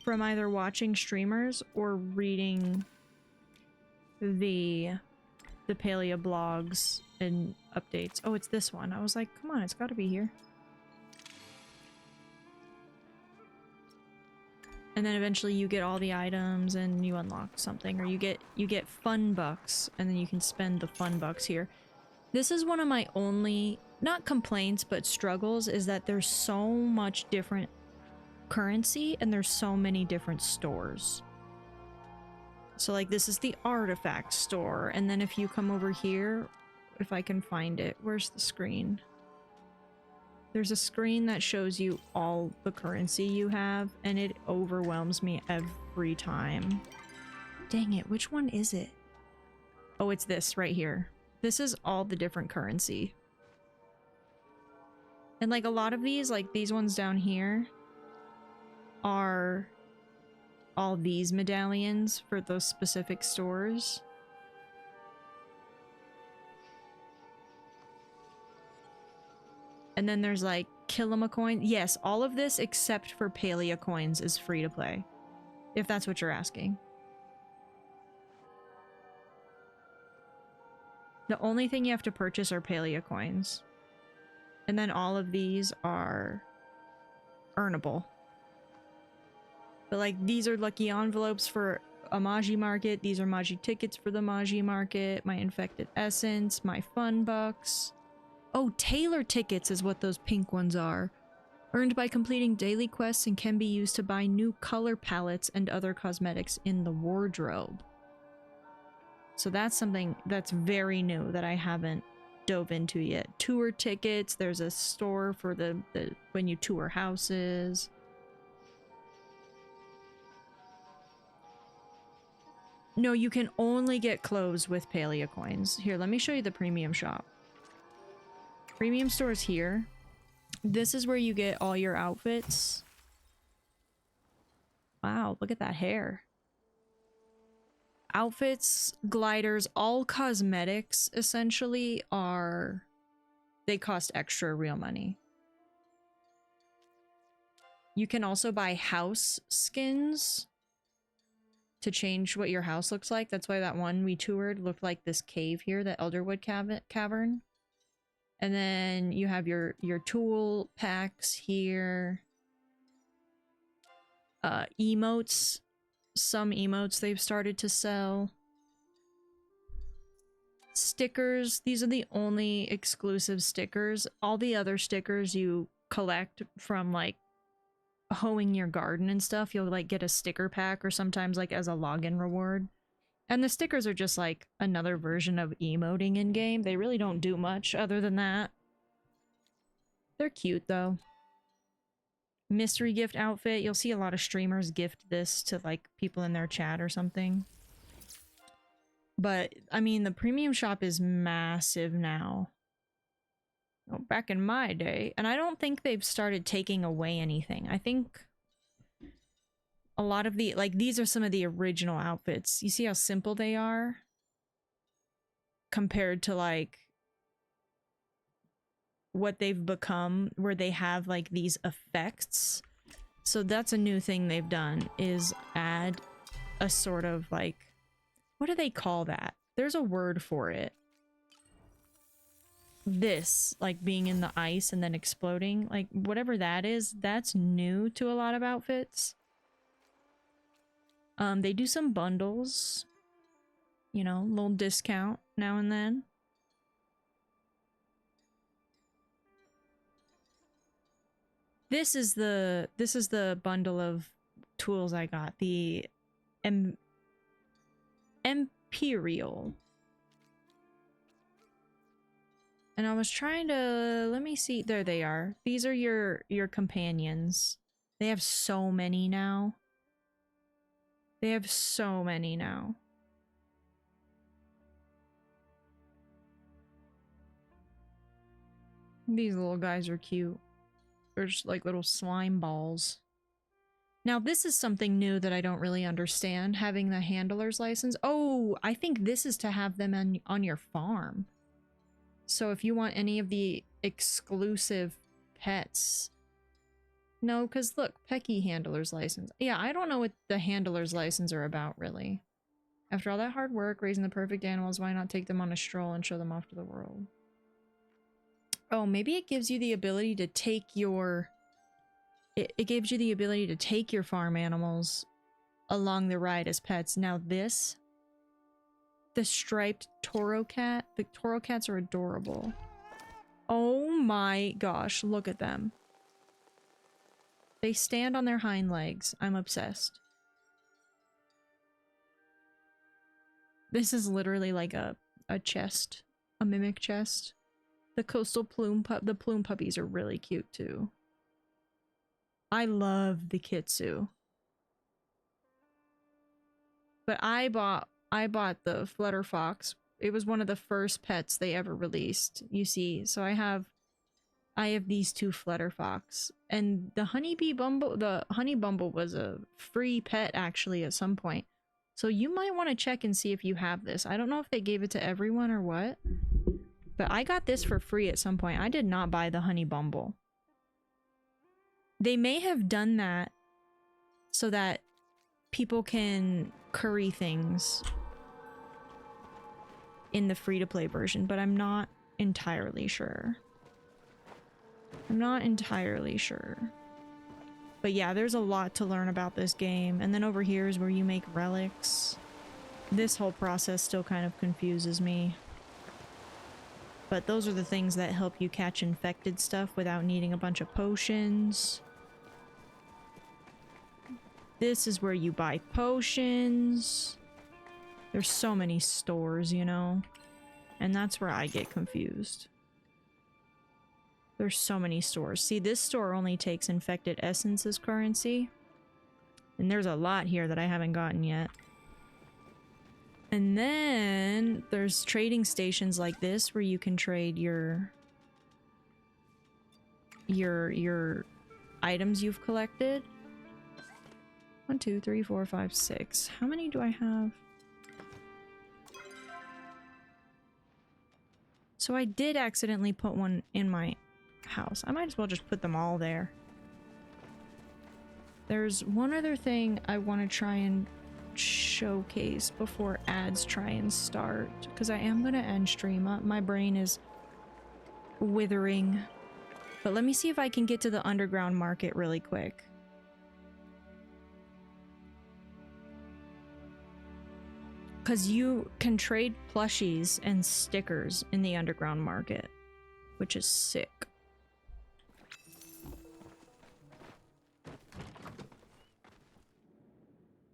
from either watching streamers or reading the Palia blogs and updates. Oh, it's this one. I was like, come on, it's gotta be here. And then eventually you get all the items and you unlock something, or you get fun bucks and then you can spend the fun bucks here. This is one of my only, not complaints, but struggles, is that there's so much different currency and there's so many different stores. So like this is the artifact store, and then if you come over here, if I can find it, where's the screen? There's a screen that shows you all the currency you have, and it overwhelms me every time. Dang it, which one is it? Oh, it's this right here. This is all the different currency. And like a lot of these, like these ones down here, are all these medallions for those specific stores. And then there's like Kilima coins. Yes, all of this except for Palia coins is free to play. If that's what you're asking. The only thing you have to purchase are Palia coins. And then all of these are earnable. But like, these are lucky envelopes for a Magi market. These are Magi tickets for the Magi market. My infected essence, my fun bucks. Oh, Tailor tickets is what those pink ones are. Earned by completing daily quests and can be used to buy new color palettes and other cosmetics in the wardrobe. So that's something that's very new that I haven't dove into yet. Tour tickets, there's a store for the when you tour houses. No, you can only get clothes with Palia coins. Here, let me show you the premium shop. Premium store's here. This is where you get all your outfits. Wow, look at that hair. Outfits, gliders, all cosmetics essentially are... They cost extra real money. You can also buy house skins to change what your house looks like. That's why that one we toured looked like this cave here, the Elderwood Cavern. And then you have your tool packs here. Emotes. Some emotes they've started to sell. Stickers. These are the only exclusive stickers. All the other stickers you collect from like hoeing your garden and stuff. You'll like get a sticker pack or sometimes like as a login reward. And the stickers are just like another version of emoting in game. They really don't do much other than that. They're cute though. Mystery gift outfit. You'll see a lot of streamers gift this to like people in their chat or something. But I mean, the premium shop is massive now. Oh, back in my day, and I don't think they've started taking away anything. I think a lot of the, like, these are some of the original outfits. You see how simple they are compared to like what they've become, where they have like these effects. So that's a new thing they've done, is add a sort of like, what do they call that? There's a word for it. This, like being in the ice and then exploding, like whatever that is, that's new to a lot of outfits. They do some bundles, you know, little discount now and then. This is the bundle of tools I got. The Imperial. And I was trying to, let me see, there they are. These are your companions. They have so many now. They have so many now. These little guys are cute. They're just like little slime balls. Now this is something new that I don't really understand, having the handler's license. Oh, I think this is to have them on your farm. So if you want any of the exclusive pets... No, because look, Pecky handler's license. Yeah, I don't know what the handler's license are about, really. After all that hard work, raising the perfect animals, why not take them on a stroll and show them off to the world? Oh, maybe it gives you the ability to take your... It gives you the ability to take your farm animals along the ride as pets. Now this... The striped Toro cat. The Toro cats are adorable. Oh my gosh, look at them. They stand on their hind legs. I'm obsessed. This is literally like a chest. A mimic chest. The coastal plume the plume puppies are really cute too. I love the Kitsu. But I bought the Flutter Fox. It was one of the first pets they ever released. You see, so I have these two Flutter Fox, and the Honeybee Bumble, the Honey Bumble was a free pet actually at some point. So you might want to check and see if you have this. I don't know if they gave it to everyone or what, but I got this for free at some point. I did not buy the Honey Bumble. They may have done that so that people can curry things in the free-to-play version, but I'm not entirely sure. I'm not entirely sure. But yeah, there's a lot to learn about this game. And then over here is where you make relics. This whole process still kind of confuses me. But those are the things that help you catch infected stuff without needing a bunch of potions. This is where you buy potions. There's so many stores, you know? And that's where I get confused. There's so many stores. See, this store only takes infected essence as currency. And there's a lot here that I haven't gotten yet. And then there's trading stations like this where you can trade your items you've collected. 1, 2, 3, 4, 5, 6. How many do I have? So I did accidentally put one in my house. I might as well just put them all there. There's one other thing I want to try and showcase before ads try and start, because I am going to end stream. My brain is withering. But let me see if I can get to the underground market really quick. Because you can trade plushies and stickers in the underground market, which is sick.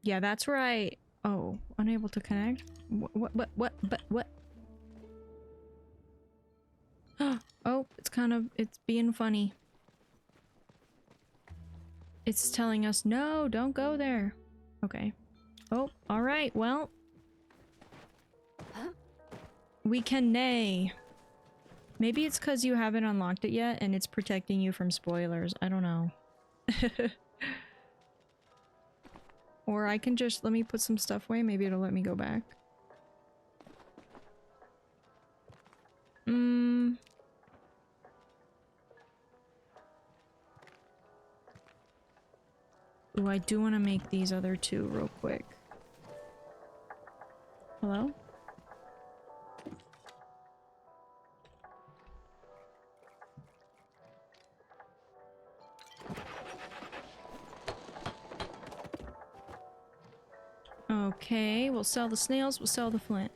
Yeah, that's where I... Oh, unable to connect? What? Oh, it's being funny. It's telling us, no, don't go there. Okay. Oh, alright, well... We can nay. Maybe it's because you haven't unlocked it yet and it's protecting you from spoilers. I don't know. Or I can just... Let me put some stuff away. Maybe it'll let me go back. Ooh, I do want to make these other two real quick. Hello? Okay, we'll sell the snails, we'll sell the flint.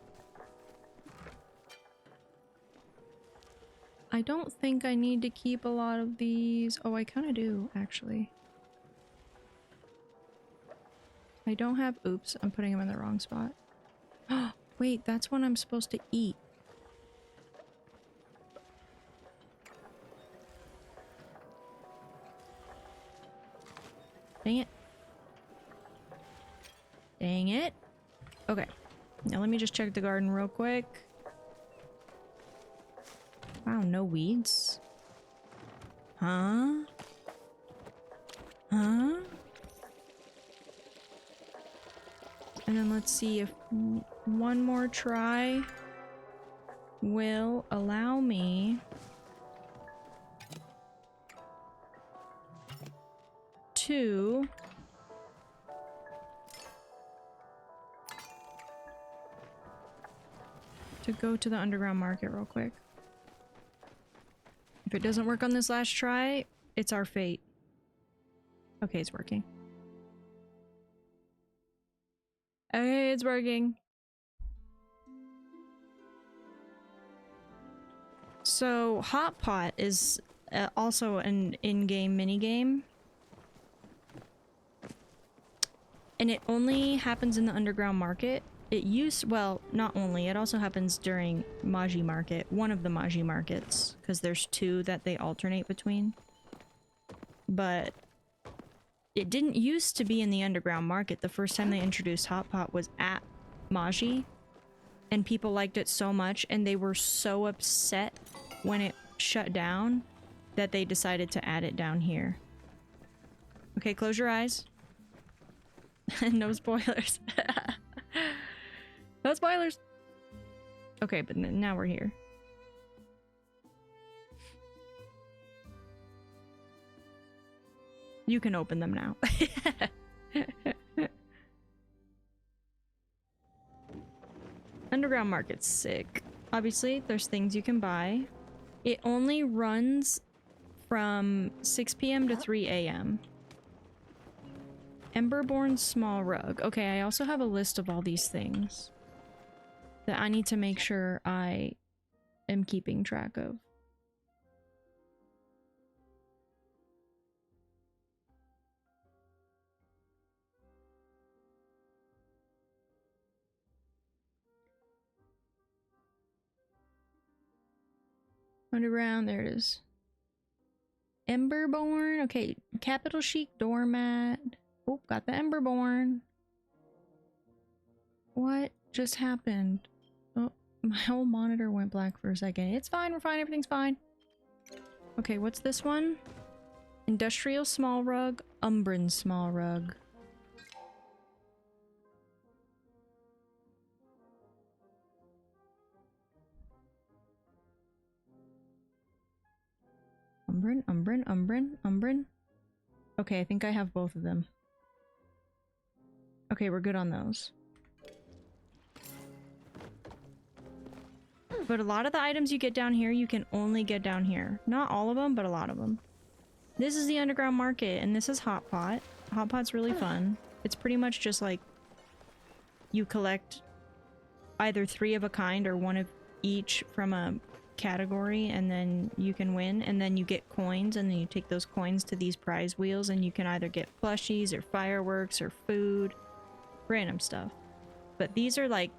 I don't think I need to keep a lot of these. Oh, I kind of do, actually. I don't have... Oops, I'm putting them in the wrong spot. Oh, wait, that's what I'm supposed to eat. Dang it. Dang it. Okay. Now let me just check the garden real quick. Wow, no weeds. Huh? Huh? And then let's see if one more try will allow me to go to the underground market real quick. If it doesn't work on this last try, it's our fate. Okay, it's working. Okay, it's working. So, Hot Pot is also an in-game minigame. And it only happens in the underground market. Well, not only, it also happens during Maji Market, one of the Maji Markets, because there's two that they alternate between. But it didn't used to be in the underground market. The first time they introduced Hot Pot was at Maji, and people liked it so much, and they were so upset when it shut down that they decided to add it down here. Okay, close your eyes. No spoilers. No spoilers! Okay, but now we're here. You can open them now. Underground market's sick. Obviously, there's things you can buy. It only runs from 6 p.m. to 3 a.m. Emberborn small rug. Okay, I also have a list of all these things that I need to make sure I am keeping track of. Underground, there it is. Emberborn. Okay, capital chic doormat. Oh, got the Emberborn. What just happened? Oh, my whole monitor went black for a second. It's fine, we're fine, everything's fine. Okay, what's this one? Industrial small rug, Umbran small rug. Umbran. Okay, I think I have both of them. Okay, we're good on those. But a lot of the items you get down here, you can only get down here. Not all of them, but a lot of them. This is the underground market, and this is Hot Pot. Hot Pot's really fun. It's pretty much just like you collect either 3 of a kind or 1 of each from a category, and then you can win, and then you get coins, and then you take those coins to these prize wheels, and you can either get plushies or fireworks or food, random stuff. But these are like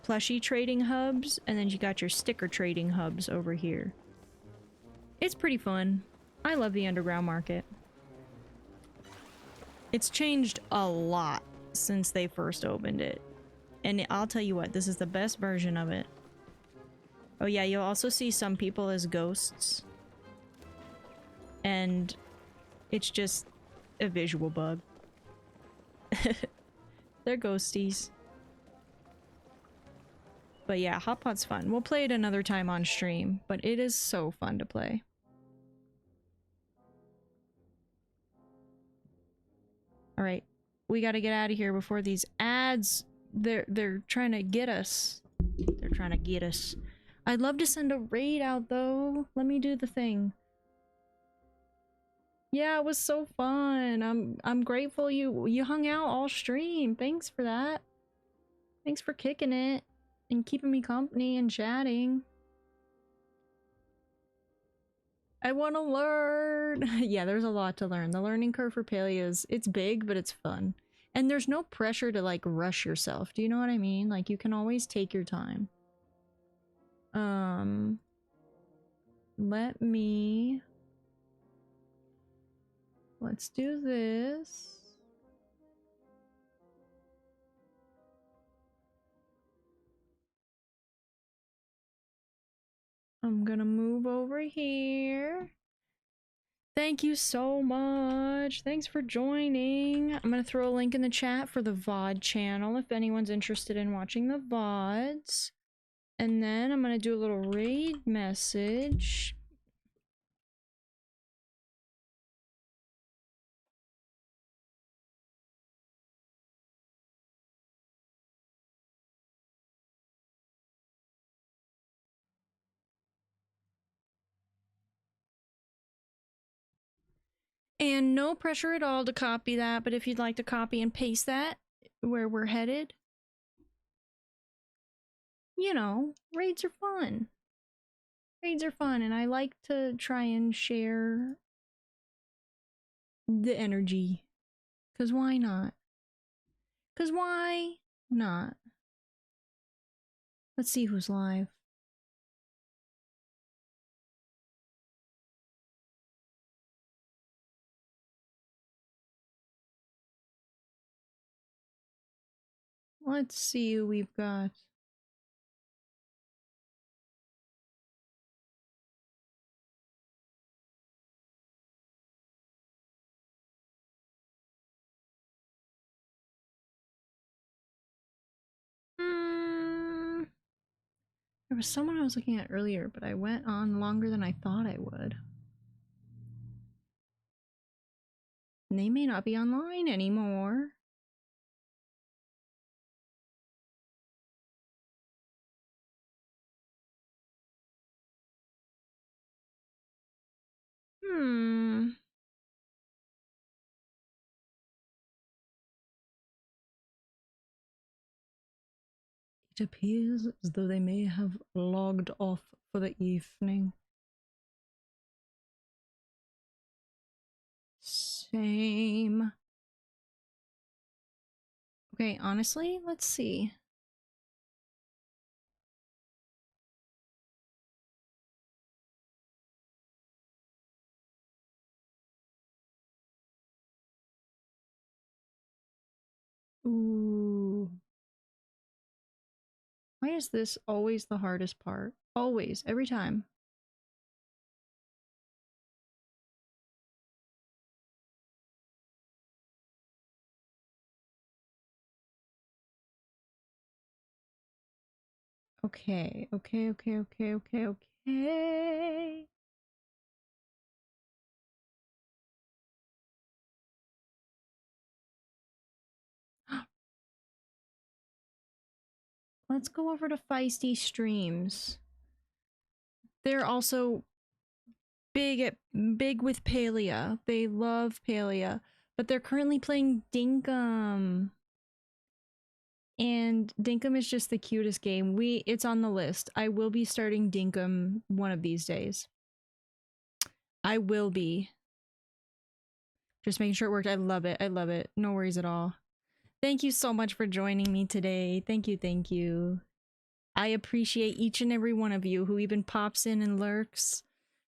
plushie trading hubs, and then you got your sticker trading hubs over here. It's pretty fun. I love the underground market. It's changed a lot since they first opened it. And I'll tell you what, this is the best version of it. Oh yeah, you'll also see some people as ghosts. And it's just a visual bug. They're ghosties. But yeah, Hot Pot's fun. We'll play it another time on stream, but it is so fun to play. Alright, we gotta get out of here before these ads... They're trying to get us. They're trying to get us. I'd love to send a raid out though. Let me do the thing. Yeah, it was so fun. I'm grateful you hung out all stream. Thanks for that. Thanks for kicking it and keeping me company and chatting. I want to learn. Yeah, there's a lot to learn. The learning curve for Palia is it's big, but it's fun. And there's no pressure to like rush yourself. Do you know what I mean? Like you can always take your time. Let's do this. I'm gonna move over here. Thank you so much. Thanks for joining. I'm gonna throw a link in the chat for the VOD channel if anyone's interested in watching the VODs. And then I'm gonna do a little raid message. And no pressure at all to copy that, but if you'd like to copy and paste that where we're headed, you know, raids are fun. Raids are fun, and I like to try and share the energy. 'Cause why not? 'Cause why not? Let's see who's live. Let's see who we've got. There was someone I was looking at earlier, but I went on longer than I thought I would. And they may not be online anymore. Hmm. It appears as though they may have logged off for the evening. Same. Okay, honestly, let's see. Ooh. Why is this always the hardest part? Always, every time. Okay, okay, okay, okay, okay, okay. Let's go over to Feisty Streams. They're also big with Palia. They love Palia, but they're currently playing Dinkum. And Dinkum is just the cutest game. It's on the list. I will be starting Dinkum one of these days. I will be. Just making sure it worked. I love it. I love it. No worries at all. Thank you so much for joining me today. Thank you, thank you. I appreciate each and every one of you who even pops in and lurks.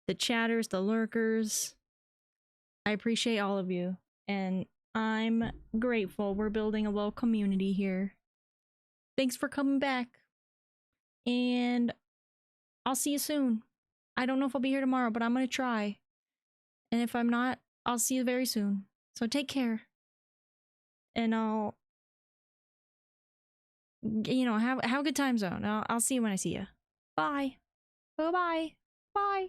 The chatters, the lurkers. I appreciate all of you. And I'm grateful we're building a little community here. Thanks for coming back. And I'll see you soon. I don't know if I'll be here tomorrow, but I'm going to try. And if I'm not, I'll see you very soon. So take care. And I'll, have a good time zone. I'll see you when I see you. Bye. Bye-bye. Bye.